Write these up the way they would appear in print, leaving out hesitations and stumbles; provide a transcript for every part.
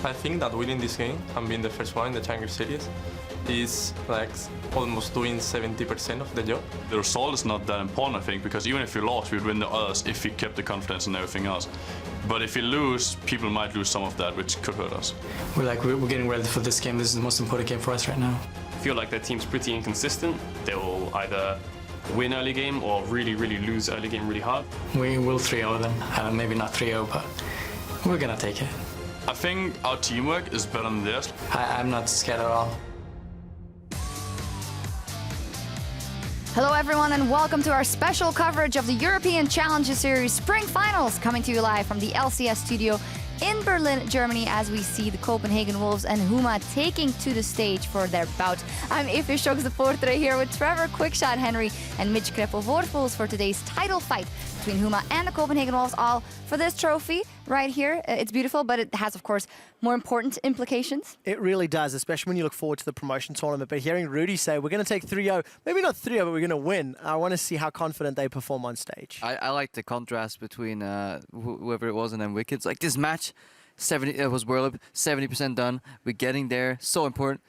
I think that winning this game and being the first one in the Challenger Series is like almost doing 70% of the job. The result is not that important, I think, because even if we lost, we'd win the others if we kept the confidence and everything else. But if we lose, people might lose some of that, which could hurt us. We're getting ready for this game. This is the most important game for us right now. I feel like their team's pretty inconsistent. They will either win early game or really lose early game really hard. We will 3-0 them. Maybe not 3-0, but we're gonna take it. I think our teamwork is better than theirs. I'm not scared at all. Hello everyone and welcome to our special coverage of the European Challenger Series Spring Finals, coming to you live from the LCS studio in Berlin, Germany, as we see the Copenhagen Wolves and Huma taking to the stage for their bout. I'm Efe Schoksdepoortere here with Trevor Quickshot Henry and Mitch Kreppel-Voortfuls for today's title fight between Huma and the Copenhagen Wolves, all for this trophy right here. It's beautiful, but it has, of course, more important implications. It really does, especially when you look forward to the promotion tournament. But hearing Rudy say, we're going to take 3-0, maybe not 3-0, but we're going to win. I want to see how confident they perform on stage. I like the contrast between whoever it was and then Wicked. Like this match, it was World Cup, 70% done. We're getting there, so important.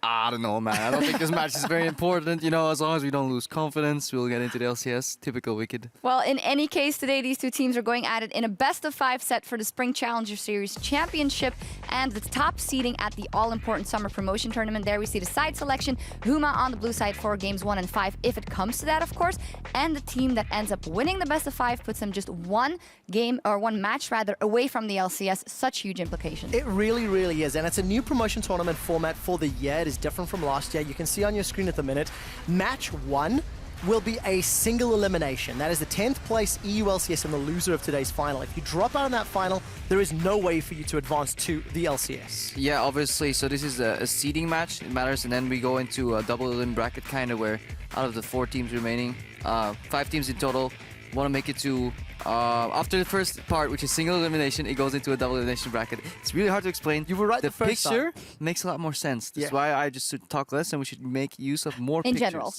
I don't know, man. I don't think this match is very important. You know, as long as we don't lose confidence, we'll get into the LCS. Typical Wicked. Well, in any case, today these two teams are going at it in a best-of-5 set for the Spring Challenger Series Championship and the top seeding at the all-important Summer Promotion Tournament. There we see the side selection. Huma on the blue side for games 1 and 5, if it comes to that, of course. And the team that ends up winning the best-of-5 puts them just one match away from the LCS. Such huge implications. It really, really is. And it's a new promotion tournament format for the year. It is different from last year. You can see on your screen at the minute, match 1 will be a single elimination. That is the 10th place EU LCS and the loser of today's final. If you drop out in that final, there is no way for you to advance to the LCS. Yeah, obviously. So this is a seeding match. It matters. And then we go into a double elim bracket kind of where out of the 4 teams remaining, 5 teams in total, want to make it to after the first part, which is single elimination, it goes into a double elimination bracket. It's really hard to explain. You were right the first picture time. Makes a lot more sense. That's Yeah. why I just should talk less and we should make use of more In pictures. general.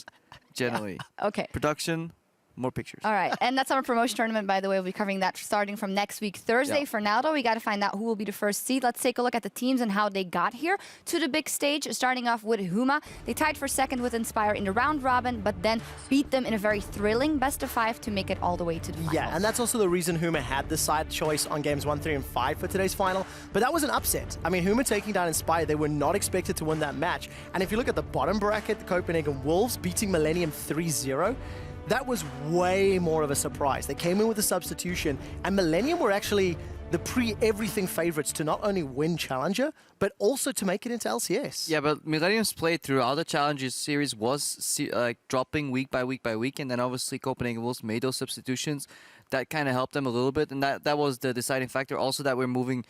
Generally. Yeah. Okay. Production, more pictures. All right, and that's our promotion tournament, by the way. We'll be covering that starting from next week, Thursday. Yeah. For now, though, we got to find out who will be the first seed. Let's take a look at the teams and how they got here to the big stage, starting off with Huma. They tied for second with Inspire in the round robin, but then beat them in a very thrilling best-of-5 to make it all the way to the final. Yeah, and that's also the reason Huma had the side choice on games 1, 3, and 5 for today's final. But that was an upset. I mean, Huma taking down Inspire, they were not expected to win that match. And if you look at the bottom bracket, the Copenhagen Wolves beating Millennium 3-0. That was way more of a surprise. They came in with a substitution, and Millennium were actually the pre-everything favorites to not only win Challenger, but also to make it into LCS. Yeah, but Millennium's play throughout the Challenger Series was dropping week by week, and then obviously Copenhagen Wolves made those substitutions. That kind of helped them a little bit, and that was the deciding factor. Also that we're moving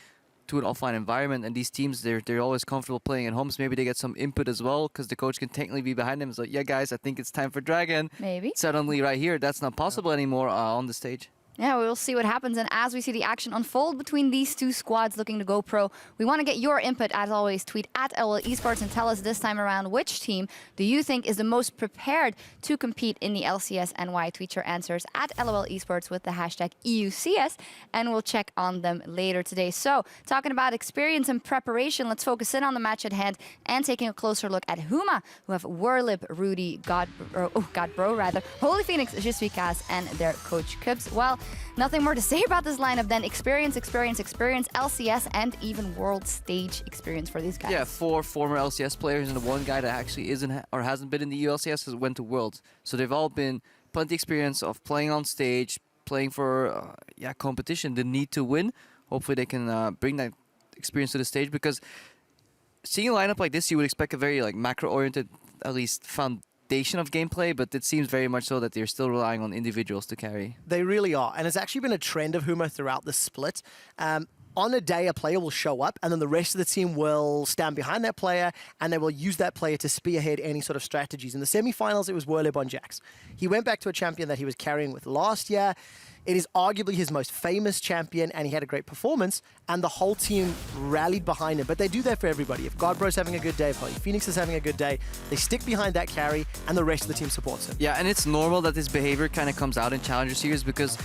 to an offline environment, and these teams, they're always comfortable playing at home, so maybe they get some input as well, because the coach can technically be behind them. It's like, yeah, guys, I think it's time for Dragon. Maybe. Suddenly, right here, that's not possible anymore on the stage. Yeah, we'll see what happens. And as we see the action unfold between these two squads looking to go pro, we want to get your input. As always, tweet at LOL Esports and tell us this time around which team do you think is the most prepared to compete in the LCS and why. Tweet your answers at LOL Esports with the hashtag EUCS, and we'll check on them later today. So, talking about experience and preparation, let's focus in on the match at hand and taking a closer look at Huma, who have Werlip, Rudy, Godbro, Holy Phoenix, Jisvikas, and their coach Kubs. Well, nothing more to say about this lineup than experience, LCS, and even world stage experience for these guys. Yeah, 4 former LCS players and the one guy that actually isn't or hasn't been in the ULCS has went to Worlds. So they've all been plenty experience of playing on stage, playing for competition, the need to win. Hopefully they can bring that experience to the stage, because seeing a lineup like this, you would expect a very macro-oriented, at least foundation of gameplay, but it seems very much so that they're still relying on individuals to carry. They really are, and it's actually been a trend of Huma throughout the split. On a day, a player will show up, and then the rest of the team will stand behind that player, and they will use that player to spearhead any sort of strategies. In the semifinals, it was Werlip on Jax. He went back to a champion that he was carrying with last year. It is arguably his most famous champion, and he had a great performance, and the whole team rallied behind him. But they do that for everybody. If Godbro's having a good day, if Holy Phoenix is having a good day, they stick behind that carry, and the rest of the team supports him. Yeah, and it's normal that this behavior kind of comes out in Challenger Series, because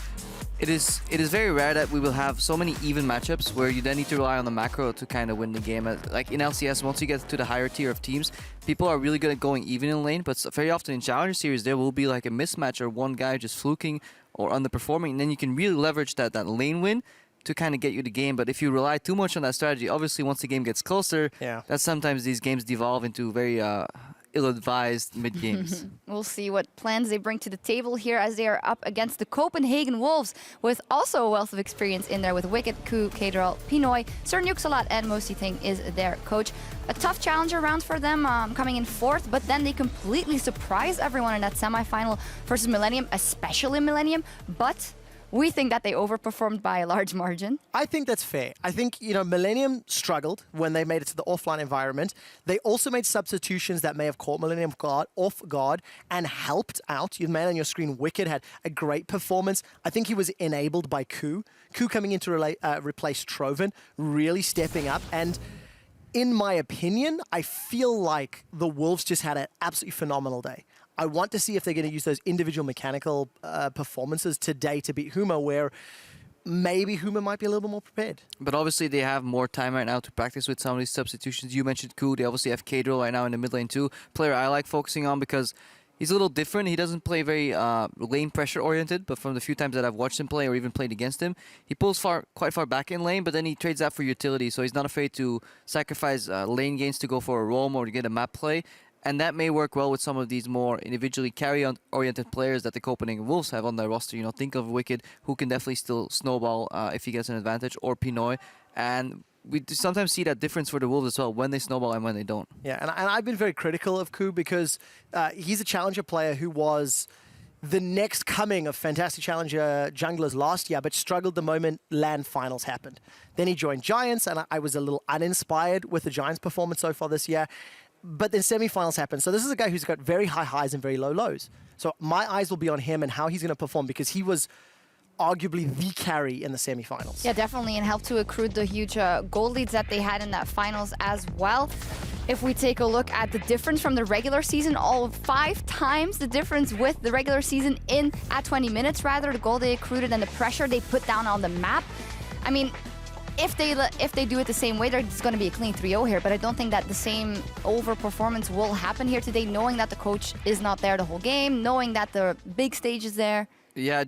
It is very rare that we will have so many even matchups where you then need to rely on the macro to kind of win the game. Like in LCS, once you get to the higher tier of teams, people are really good at going even in lane, but very often in Challenger Series, there will be like a mismatch or one guy just fluking or underperforming, and then you can really leverage that lane win to kind of get you the game. But if you rely too much on that strategy, obviously once the game gets closer, that sometimes these games devolve into very ill-advised mid-games. We'll see what plans they bring to the table here as they are up against the Copenhagen Wolves with also a wealth of experience in there with Wicked, Ku, Kadral, Pinoy, Sir Nuxalat, and Mosi Thing is their coach. A tough challenger round for them, coming in 4th, but then they completely surprised everyone in that semifinal versus Millennium, especially Millennium, but we think that they overperformed by a large margin. I think that's fair. I think, Millennium struggled when they made it to the offline environment. They also made substitutions that may have caught Millennium off guard and helped out. You man on your screen, Wicked, had a great performance. I think he was enabled by Ku. Ku coming in to replace Troven, really stepping up. And in my opinion, I feel like the Wolves just had an absolutely phenomenal day. I want to see if they're going to use those individual mechanical performances today to beat Huma, where maybe Huma might be a little bit more prepared. But obviously they have more time right now to practice with some of these substitutions. You mentioned Ku. They obviously have Kadral right now in the mid lane too. Player I like focusing on because he's a little different. He doesn't play very lane pressure oriented, but from the few times that I've watched him play or even played against him, he pulls quite far back in lane, but then he trades that for utility. So he's not afraid to sacrifice lane gains to go for a roam or to get a map play. And that may work well with some of these more individually carry-oriented players that the Copenhagen Wolves have on their roster. Think of Wicked, who can definitely still snowball if he gets an advantage, or Pinoy. And we sometimes see that difference for the Wolves as well, when they snowball and when they don't. Yeah, and I've been very critical of Ku because he's a challenger player who was the next coming of fantastic challenger junglers last year, but struggled the moment LAN finals happened. Then he joined Giants, and I was a little uninspired with the Giants' performance so far this year. But then semifinals happen. So this is a guy who's got very high highs and very low lows. So my eyes will be on him and how he's going to perform, because he was arguably the carry in the semifinals. Yeah, definitely, and helped to accrue the huge goal leads that they had in that finals as well. If we take a look at the difference from the regular season, all 5 times the difference with the regular season at 20 minutes rather, the goal they accrued and the pressure they put down on the map. I mean, if they do it the same way, there's going to be a clean 3-0 here, but I don't think that the same overperformance will happen here today, knowing that the coach is not there the whole game, knowing that the big stage is there. Yeah,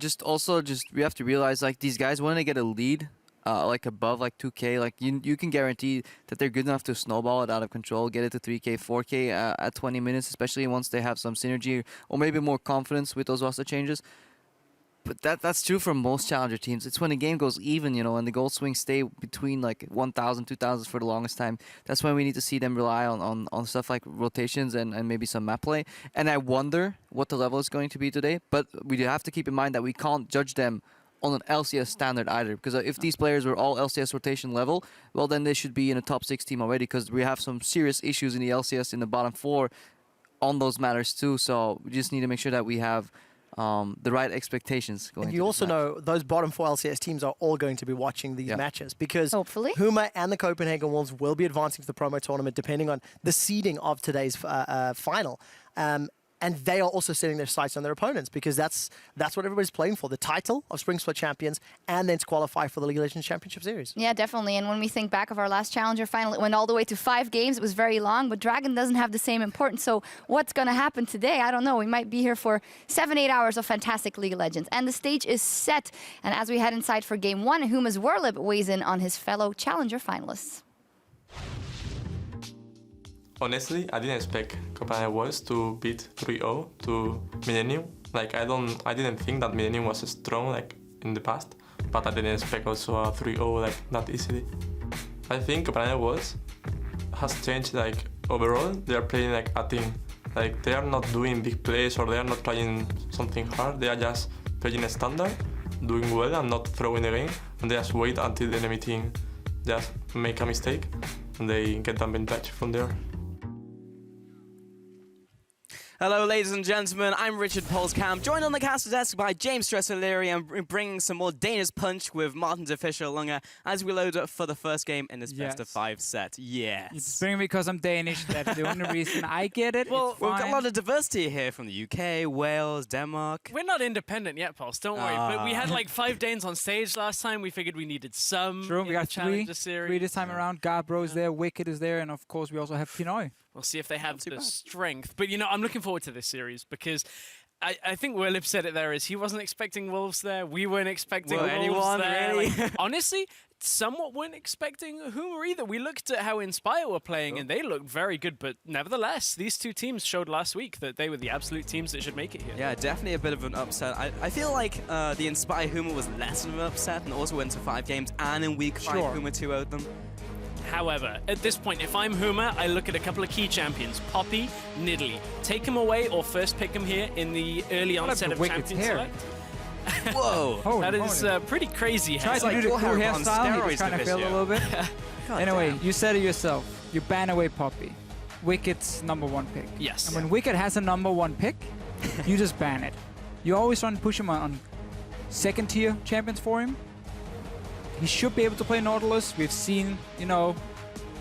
we have to realize, like, these guys, when they get a lead, like above like 2K, like you can guarantee that they're good enough to snowball it out of control, get it to 3K, 4K at 20 minutes, especially once they have some synergy or maybe more confidence with those roster changes. But that's true for most challenger teams. It's when the game goes even, and the goal swings stay between like 1,000, 2,000 for the longest time. That's when we need to see them rely on stuff like rotations and maybe some map play. And I wonder what the level is going to be today. But we do have to keep in mind that we can't judge them on an LCS standard either. Because if these players were all LCS rotation level, well, then they should be in a top 6 team already, because we have some serious issues in the LCS in the bottom 4 on those matters too. So we just need to make sure that we have the right expectations going. And you also know those bottom 4 LCS teams are all going to be watching these matches, because hopefully Huma and the Copenhagen Wolves will be advancing to the promo tournament depending on the seeding of today's final. And they are also setting their sights on their opponents, because that's what everybody's playing for, the title of Spring Split champions, and then to qualify for the League of Legends Championship Series. Yeah, definitely. And when we think back of our last Challenger final, it went all the way to 5 games. It was very long, but Dragon doesn't have the same importance. So what's going to happen today? I don't know. We might be here for 7-8 hours of fantastic League of Legends. And the stage is set. And as we head inside for Game 1, Huma's Werlip weighs in on his fellow Challenger finalists. Honestly, I didn't expect Copenhagen Wolves to beat 3-0 to Millennium. Like, I didn't think that Millennium was strong like in the past, but I didn't expect also a 3-0 like that easily. I think Copenhagen Wolves has changed, like, overall. They are playing like a team. Like, they are not doing big plays or they are not playing something hard. They are just playing a standard, doing well and not throwing the game, and they just wait until the enemy team just make a mistake and they get the advantage from there. Hello, ladies and gentlemen. I'm Richard Polskamp, joined on the caster desk by James Stress-O'Leary and bringing some more Danish punch with Martin de Fischer-Lunge as we load up for the first game in this best of 5 set. Yes. It's bringing me because I'm Danish. That's the only reason. I get it. Well, it's we've fine. got a lot of diversity here from the UK, Wales, Denmark. We're not independent yet, Pulse. Don't worry. But we had like 5 Danes on stage last time. We figured we needed some. True, we got three series. this time around. Garbro's there, Wicked is there, and of course we also have Pinoy. We'll see if they have the strength. But, you know, I'm looking forward to this series because I think Willip said it there is he wasn't expecting Wolves there. We weren't expecting Wolves anyone, there. really? Like, honestly, somewhat weren't expecting Huma either. We looked at how Inspire were playing and they looked very good. But nevertheless, these two teams showed last week that they were the absolute teams that should make it here. Yeah, definitely a bit of an upset. I feel like the Inspire Huma was less of an upset and also went to 5 games, and in week 5 Huma 2-0'd them. However, at this point, if I'm Huma, I look at a couple of key champions, Poppy, Nidalee. Take them away or first pick them here in the early onset of Champion Select. Whoa! That is pretty crazy. Try to do the cool hairstyle, he just kind of failed a little bit. Anyway, you said it yourself. You ban away Poppy. Wicked's #1 pick. Yes. And when Wicked has a #1 pick, you just ban it. You always try to push him on second-tier champions for him. He should be able to play Nautilus. We've seen, you know,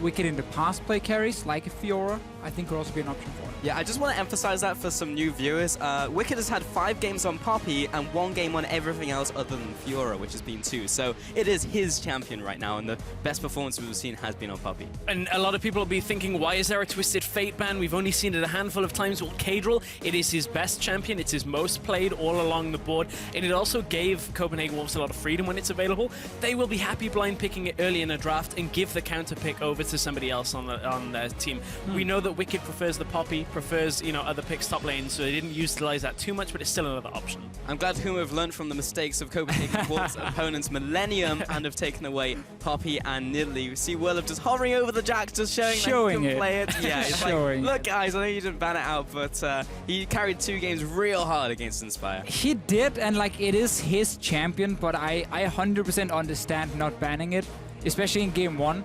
Wicked in the past play carries, like a Fiora. I think could also be an option for him. Yeah, I just want to emphasize that for some new viewers. Wicked has had 5 games on Poppy and 1 game on everything else other than Fiora, which has been 2. So it is his champion right now, and the best performance we've seen has been on Poppy. And a lot of people will be thinking, why is there a Twisted Fate ban? We've only seen it a handful of times. Well, Kadril, it is his best champion. It's his most played all along the board. And it also gave Copenhagen Wolves a lot of freedom when it's available. They will be happy blind picking it early in a draft and give the counter pick over to somebody else on their team. We know that Wicked prefers the Poppy, prefers, you know, other picks top lane, so they didn't utilize that too much, but it's still another option. I'm glad Huma have learned from the mistakes of Copenhagen Wolves' opponents Millennium and have taken away Poppy and Nidalee. We see Willip just hovering over the Jack, just showing that he can play it. Yeah, it's like, look guys, I know you didn't ban it out, but he carried 2 games real hard against Inspire. He did, and like it is his champion, but I 100% understand not banning it, especially in game 1.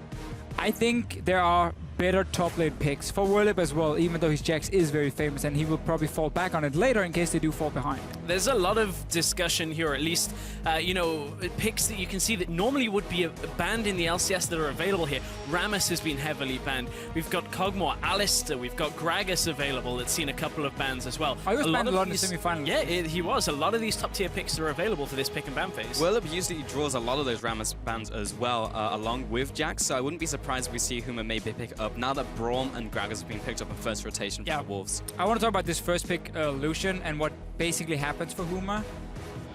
I think there are better top lane picks for Willip as well, even though his Jax is very famous, and he will probably fall back on it later in case they do fall behind. There's a lot of discussion here, or at least, you know, picks that you can see that normally would be banned in the LCS that are available here. Rammus has been heavily banned. We've got Kog'Maw, Alistair, we've got Gragas available that's seen a couple of bans as well. I was banned a lot in the semi-finals. Yeah, he was. A lot of these top tier picks are available for this pick and ban phase. Willip usually draws a lot of those Rammus bans as well, along with Jax, so I wouldn't be surprised if we see Huma maybe pick up now that Braum and Gragas have been picked up in first rotation for the Wolves. I want to talk about this first pick, Lucian, and what basically happens for Huma.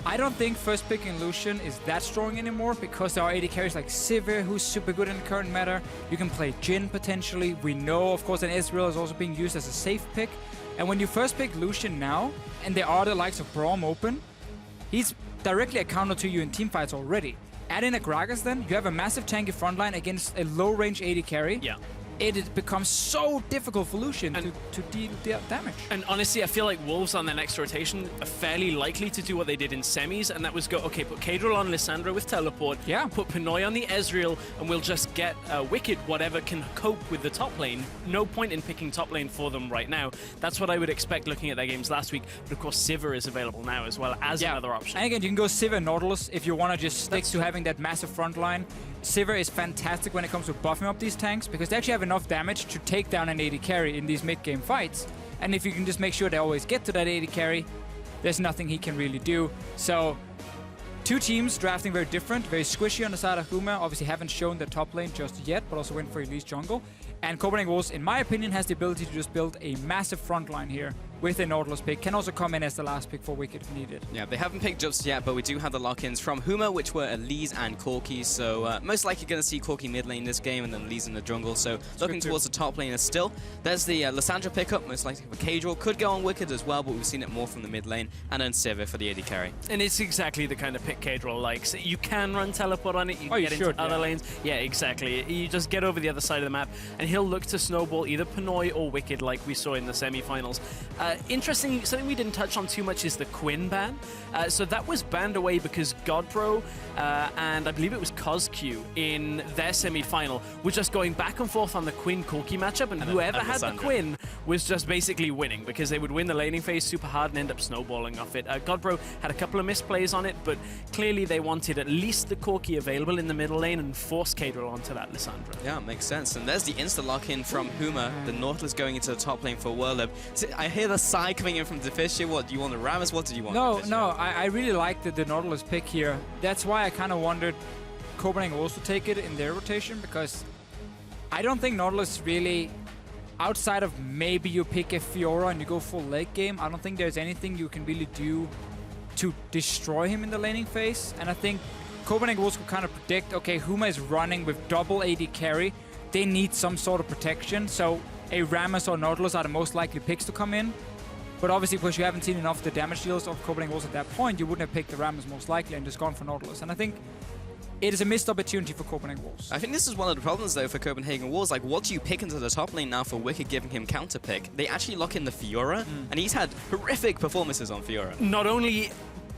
I don't think first picking Lucian is that strong anymore because there are AD carries like Sivir, who's super good in the current meta. You can play Jhin potentially. We know, of course, that Ezreal is also being used as a safe pick. And when you first pick Lucian now, and there are the likes of Braum open, he's directly a counter to you in teamfights already. Add in a Gragas then, you have a massive tanky frontline against a low-range AD carry. Yeah. It becomes so difficult for Lucian to deal damage. And honestly, I feel like Wolves on their next rotation are fairly likely to do what they did in semis, and that was go, okay, put Kadril on Lissandra with teleport, put Pinoy on the Ezreal, and we'll just get Wicked, whatever can cope with the top lane. No point in picking top lane for them right now. That's what I would expect looking at their games last week. But of course, Sivir is available now as well as another option. And again, you can go Sivir Nautilus if you want to just stick to having that massive front line. Sivir is fantastic when it comes to buffing up these tanks because they actually have enough damage to take down an AD carry in these mid-game fights. And if you can just make sure they always get to that AD carry, there's nothing he can really do. So, 2 teams drafting very different, very squishy on the side of Huma. Obviously haven't shown the top lane just yet, but also went for Elise jungle. And Copenhagen Wolves, in my opinion, has the ability to just build a massive front line here with a Nautilus pick. Can also come in as the last pick for Wicked if needed. Yeah, they haven't picked just yet, but we do have the lock-ins from Huma, which were Elise and Corki. So most likely going to see Corki mid lane this game and then Elise in the jungle. So looking towards the top lane still. There's the Lissandra pickup, most likely for Kadril. Could go on Wicked as well, but we've seen it more from the mid lane. And then Sivir for the AD carry. And it's exactly the kind of pick Kadril likes. You can run teleport on it, you can get into other lanes. Yeah, exactly. You just get over the other side of the map, and he'll look to snowball either Pinoy or Wicked like we saw in the semi-finals. Interesting, something we didn't touch on too much is the Quinn ban. So that was banned away because Godpro and I believe it was CosQ in their semi-final were just going back and forth on the Quinn-Corki matchup, and whoever had the Quinn was just basically winning, because they would win the laning phase super hard and end up snowballing off it. Godbro had a couple of misplays on it, but clearly they wanted at least the Corki available in the middle lane and force Cadril onto that Lissandra. Yeah, makes sense. And there's the insta lock-in from Huma. The Nautilus going into the top lane for World Lab. I hear the sigh coming in from Deficia. What, do you want the Rammus? What did you want? No, I really liked the Nautilus pick here. That's why I kind of wondered Copenhagen will also take it in their rotation, because I don't think Nautilus really, outside of maybe you pick a Fiora and you go full late game, I don't think there's anything you can really do to destroy him in the laning phase. And I think Copenhagen Wolves could kind of predict, okay, Huma is running with double AD carry. They need some sort of protection, so a Rammus or Nautilus are the most likely picks to come in. But obviously, because you haven't seen enough of the damage deals of Copenhagen Wolves at that point, you wouldn't have picked the Rammus most likely and just gone for Nautilus. And I think it is a missed opportunity for Copenhagen Wolves. I think this is one of the problems, though, for Copenhagen Wolves. Like, what do you pick into the top lane now for Wicked giving him counter pick? They actually lock in the Fiora, and he's had horrific performances on Fiora. Not only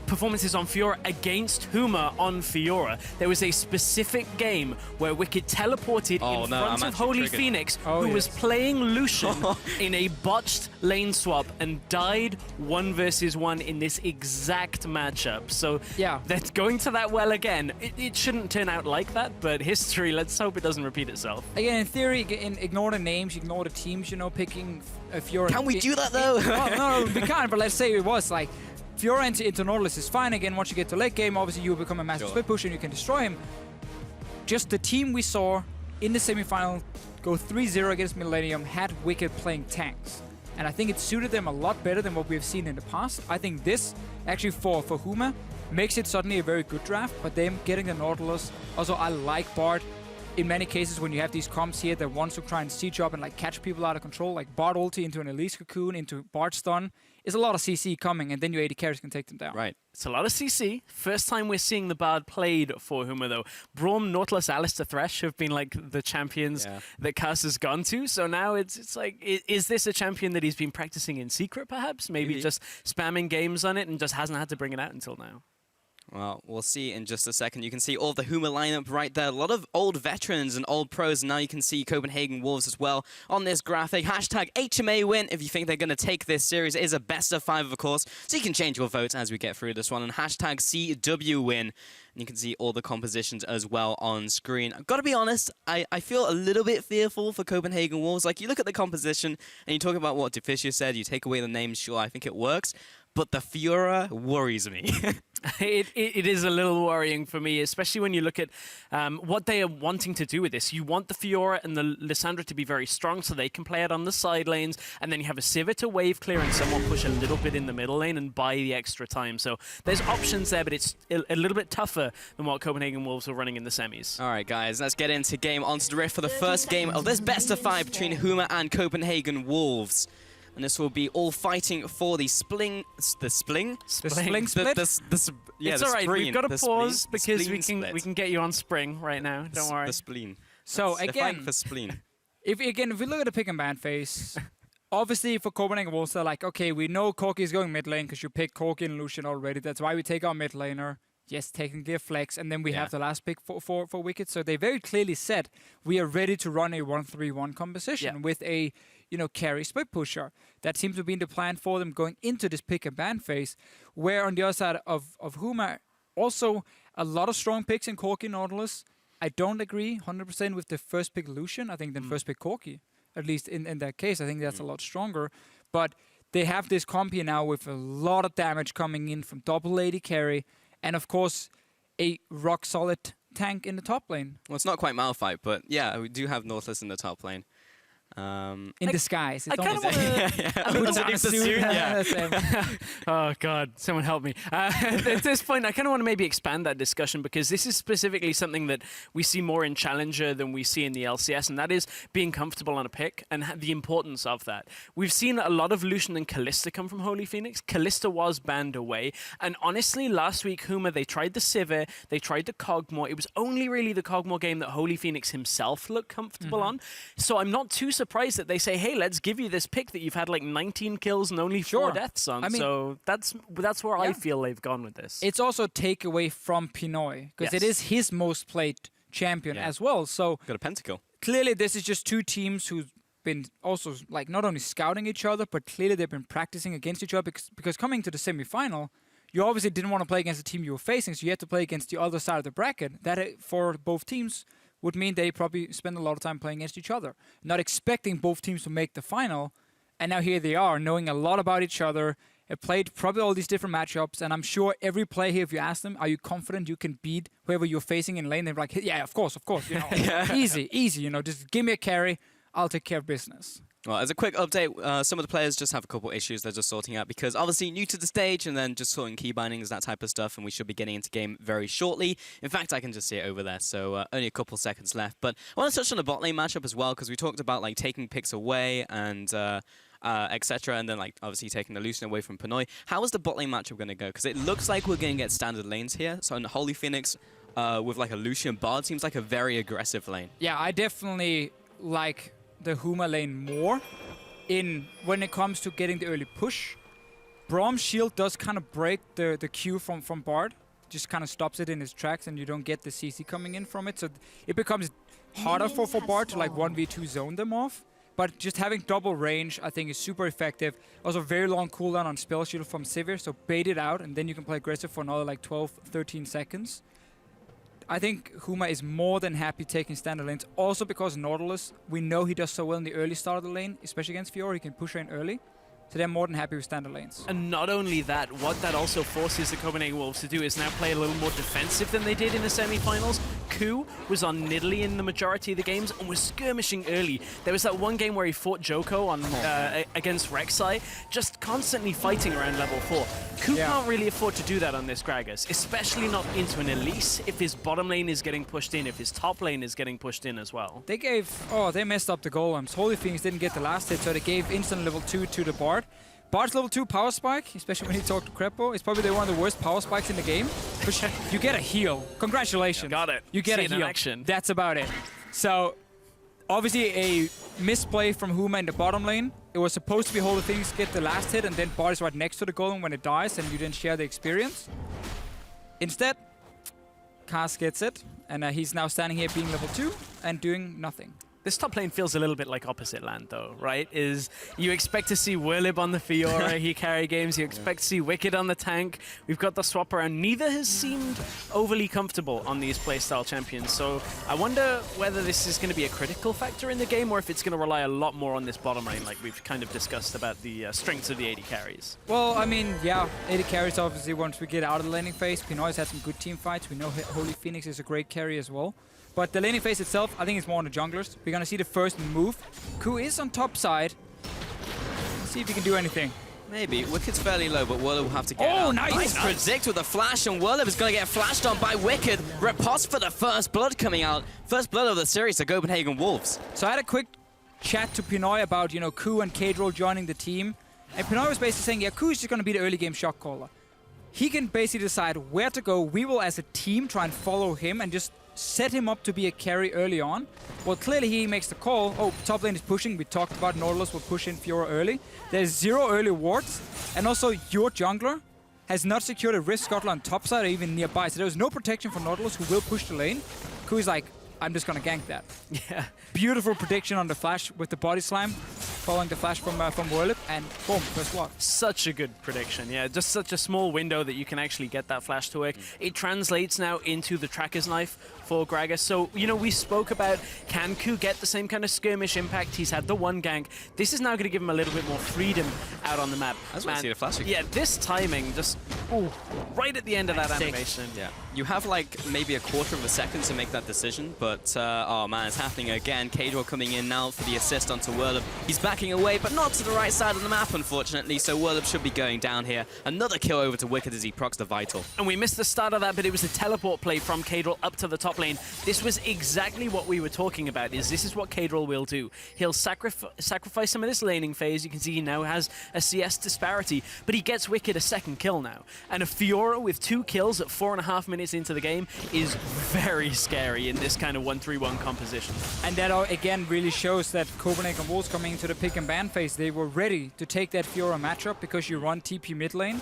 performances on Fiora against Huma on Fiora, there was a specific game where Wicked teleported in front of Holy Phoenix, who was playing Lucian in a botched lane swap and died 1 versus 1 in this exact matchup. So that's going to that well again. It shouldn't turn out like that, but history, let's hope it doesn't repeat itself. Again, in theory, ignore the names, ignore the teams, you know, picking Fiora. Can we do that, though? No, we can't, but let's say it was like, Fiora into Nautilus is fine. Again, once you get to late game, obviously you will become a massive split push and you can destroy him. Just the team we saw in the semifinal go 3-0 against Millennium had Wicked playing tanks. And I think it suited them a lot better than what we've seen in the past. I think this, actually for Huma, makes it suddenly a very good draft, but them getting the Nautilus. Also, I like Bard. In many cases, when you have these comps here that wants to try and siege up and like catch people out of control, like Bard ulti into an Elise Cocoon, into Bard stun, is a lot of CC coming, and then your AD carries can take them down. Right. It's a lot of CC. First time we're seeing the Bard played for Huma, though. Braum, Nautilus, Alistair, Thresh have been like the champions that Cass has gone to. So now it's like, is this a champion that he's been practicing in secret, perhaps? Maybe just spamming games on it and just hasn't had to bring it out until now. Well, we'll see in just a second. You can see all the Huma lineup right there. A lot of old veterans and old pros. And now you can see Copenhagen Wolves as well on this graphic. Hashtag HMA win if you think they're going to take this series. It is a best of 5, of course. So you can change your votes as we get through this one. And hashtag CW win. And you can see all the compositions as well on screen. I've got to be honest, I feel a little bit fearful for Copenhagen Wolves. Like, you look at the composition and you talk about what Deficia said. You take away the names, sure, I think it works. But the Fiora worries me. It is a little worrying for me, especially when you look at what they are wanting to do with this. You want the Fiora and the Lissandra to be very strong so they can play it on the side lanes, and then you have a Sivir to wave clear and someone push a little bit in the middle lane and buy the extra time. So there's options there, but it's a little bit tougher than what Copenhagen Wolves were running in the semis. All right, guys, let's get into game onto the rift for the first game of this best of 5 between Huma and Copenhagen Wolves. And this will be all fighting for the spling. The split? It's all right. We've got to pause because we can get you on spring right now. Don't worry. The spleen. So again, for spleen. If we look at the pick and ban phase, obviously for Copenhagen Wolves, they're like, okay, we know Corki is going mid lane because you picked Corki and Lucian already. That's why we take our mid laner. Yes, technically a flex, and then we have the last pick for Wicked. So they very clearly said we are ready to run a 1-3-1 composition with a carry split pusher. That seems to be the plan for them going into this pick and ban phase. Where on the other side of Huma, also a lot of strong picks in Corki and Nautilus. I don't agree 100% with the first pick Lucian. I think the first pick Corki, at least in that case. I think that's a lot stronger. But they have this comp here now with a lot of damage coming in from double AD carry. And of course, a rock-solid tank in the top lane. Well, it's not quite Malphite, but yeah, we do have Nautilus in the top lane. In disguise. I kind of want to... Oh, God. Someone help me. At this point, I kind of want to maybe expand that discussion because this is specifically something that we see more in Challenger than we see in the LCS, and that is being comfortable on a pick and the importance of that. We've seen a lot of Lucian and Kalista come from Holy Phoenix. Kalista was banned away, and honestly, last week, Huma, they tried the Sivir, they tried the Kog'Maw. It was only really the Kog'Maw game that Holy Phoenix himself looked comfortable on, so I'm not too surprised that they say, hey, let's give you this pick that you've had like 19 kills and only 4 deaths on. I mean, so that's where I feel they've gone with this. It's also a takeaway from Pinoy, because it is his most played champion as well. So got a pentakill. Clearly, this is just two teams who been also like not only scouting each other, but clearly they've been practicing against each other because coming to the semi-final, you obviously didn't want to play against the team you were facing, so you had to play against the other side of the bracket. That for both teams would mean they probably spend a lot of time playing against each other, not expecting both teams to make the final. And now here they are, knowing a lot about each other. Have played probably all these different matchups, and I'm sure every player here, if you ask them, are you confident you can beat whoever you're facing in lane? They're like, yeah, of course, you know, easy, you know, just give me a carry, I'll take care of business. Well, as a quick update, some of the players just have a couple issues they're just sorting out because obviously new to the stage and then just sorting key bindings, that type of stuff, and we should be getting into game very shortly. In fact, I can just see it over there, so only a couple seconds left. But I want to touch on the bot lane matchup as well because we talked about like taking picks away and etc. And then like obviously taking the Lucian away from Pinoy. How is the bot lane matchup going to go? Because it looks like we're going to get standard lanes here. So in the Holy Phoenix with like a Lucian Bard seems like a very aggressive lane. Yeah, I definitely like the Huma lane more when it comes to getting the early push. Brom's shield does kind of break the Q from Bard. Just kind of stops it in his tracks and you don't get the CC coming in from it. So it becomes harder for Bard to like 1v2 zone them off. But just having double range, I think, is super effective. Also, very long cooldown on spell shield from Sivir, so bait it out, and then you can play aggressive for another like 12, 13 seconds. I think Huma is more than happy taking standard lanes, also because Nautilus, we know he does so well in the early start of the lane, especially against Fiora, he can push her in early. So they're more than happy with standard lanes. And not only that, what that also forces the Copenhagen Wolves to do is now play a little more defensive than they did in the semi-finals. Ku was on Nidalee in the majority of the games and was skirmishing early. There was that one game where he fought Joko on against Rek'Sai, just constantly fighting around level 4. Ku can't really afford to do that on this Gragas, especially not into an Elise if his bottom lane is getting pushed in, if his top lane is getting pushed in as well. They messed up the golems. Holy Phoenix didn't get the last hit, so they gave instant level 2 to the Bard. Bard's level 2 power spike, especially when he talked to Crepo, is probably one of the worst power spikes in the game. You get a heal. Congratulations. Got it. You get a heal. Action. That's about it. So, obviously a misplay from Huma in the bottom lane. It was supposed to be Holy Phoenix get the last hit, and then Bard is right next to the golem when it dies, and you didn't share the experience. Instead, Kaz gets it, and he's now standing here being level 2 and doing nothing. This top lane feels a little bit like opposite land, though, right? You expect to see Whirlib on the Fiora, he carry games. You expect to see Wicked on the tank. We've got the swap around. Neither has seemed overly comfortable on these playstyle champions. So I wonder whether this is going to be a critical factor in the game or if it's going to rely a lot more on this bottom lane, like we've kind of discussed about the strengths of the AD carries. Well, I mean, yeah, AD carries obviously once we get out of the laning phase. Pinoy's had some good team fights. We know Holy Phoenix is a great carry as well. But the laning phase itself, I think it's more on the junglers. We're going to see the first move. Ku is on top side. Let's see if he can do anything. Maybe. Wicked's fairly low, but Whirlib will have to get out. Oh, nice! Predict with a flash, and Whirlib is going to get flashed on by Wicked. Riposte for the first blood coming out. First blood of the series to Copenhagen Wolves. So I had a quick chat to Pinoy about, Ku and Kadrol joining the team. And Pinoy was basically saying, yeah, Ku is just going to be the early game shot caller. He can basically decide where to go. We will, as a team, try and follow him and just set him up to be a carry early on. Well, clearly he makes the call. Oh, top lane is pushing. We talked about Nautilus will push in Fiora early. There's 0 early wards. And also, your jungler has not secured a Rift Scuttler on top side or even nearby. So there's no protection for Nautilus, who will push the lane. Ku is like, I'm just going to gank that. Yeah. Beautiful prediction on the flash with the body slam, following the flash from Whirlib, and boom, first blood. Such a good prediction, yeah. Just such a small window that you can actually get that flash to work. It translates now into the Tracker's Knife for Gragas. So, we spoke about, can Ku get the same kind of skirmish impact? He's had the one gank. This is now going to give him a little bit more freedom out on the map. I just want to see the flash again. Yeah, this timing, just right at the end of that animation. Yeah, you have like maybe a quarter of a second to make that decision, but oh man, it's happening again. Kadrol coming in now for the assist onto Whirlib. He's backing away, but not to the right side of the map, unfortunately, so Whirlib should be going down here. Another kill over to Wicked as he procs the Vital. And we missed the start of that, but it was a teleport play from Kadrol up to the top lane. This was exactly what we were talking about, this is what Kadrol will do. He'll sacrifice some of this laning phase. You can see he now has a CS disparity, but he gets Wicked a second kill now. And a Fiora with 2 kills at 4.5 minutes into the game is very scary in this kind of 1-3-1 composition. And that again really shows that Copenhagen Wolves coming into the pick and ban phase, they were ready to take that Fiora matchup because you run TP mid lane.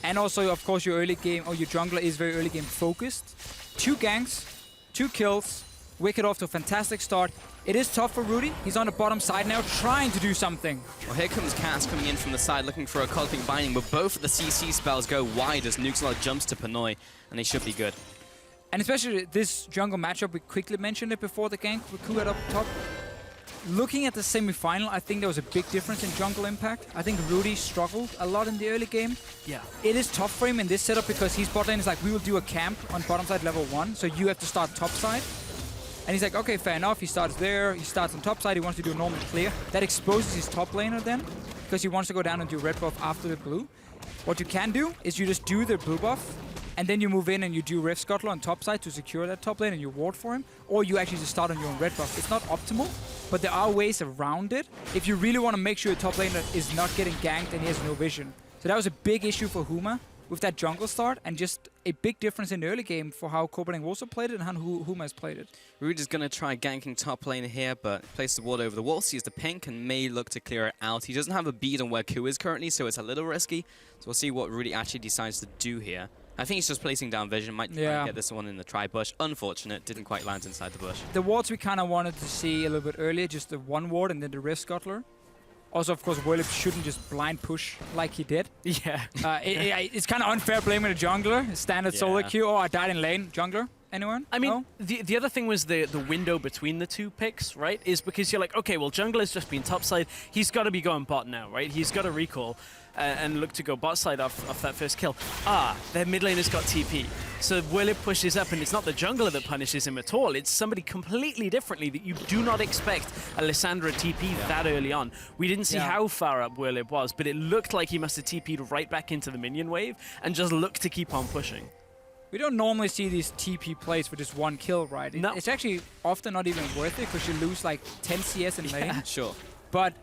And also, of course, your early game, or your jungler is very early game focused. 2 ganks, 2 kills, Wicked off to a fantastic start. It is tough for Rudy. He's on the bottom side now, trying to do something. Well, here comes Cass coming in from the side, looking for a Cosmic Binding, but both of the CC spells go wide as Nuxalot jumps to Pinoy, and they should be good. And especially this jungle matchup, we quickly mentioned it before the gank with Kuat up top. Looking at the semi-final, I think there was a big difference in jungle impact. I think Rudy struggled a lot in the early game. Yeah. It is tough for him in this setup because his bot lane is like, we will do a camp on bottom side level 1, so you have to start top side. And he's like, okay, fair enough. He starts there, he starts on top side, he wants to do a normal clear. That exposes his top laner then, because he wants to go down and do red buff after the blue. What you can do is you just do the blue buff, and then you move in and you do Rift Scuttler on top side to secure that top lane and you ward for him. Or you actually just start on your own red buff. It's not optimal, but there are ways around it if you really want to make sure your top laner is not getting ganked and he has no vision. So that was a big issue for Huma with that jungle start, and just a big difference in the early game for how Copenhagen also played it and how Huma has played it. Rudy's going to try ganking top lane here, but places the ward over the wall, sees the pink, and may look to clear it out. He doesn't have a bead on where Ku is currently, so it's a little risky. So we'll see what Rudy actually decides to do here. I think he's just placing down vision, might try and get this one in the tri-bush. Unfortunate, didn't quite land inside the bush. The wards we kind of wanted to see a little bit earlier, just the one ward and then the Rift Scuttler. Also, of course, Willip shouldn't just blind push like he did. Yeah. It's kind of unfair blaming a jungler. Standard solo queue. Oh, I died in lane. Jungler? Anyone? I mean, no? the other thing was the window between the two picks, right? Is because you're like, okay, well, jungler's just been topside. He's got to be going bot now, right? He's got to recall and look to go bot side off that first kill. Their mid laner's got TP. So Willip pushes up, and it's not the jungler that punishes him at all. It's somebody completely differently that you do not expect a Lissandra TP that early on. We didn't see how far up Willip was, but it looked like he must have TP'd right back into the minion wave and just looked to keep on pushing. We don't normally see these TP plays for just one kill, right? No. It's actually often not even worth it because you lose like 10 CS in lane. Sure. But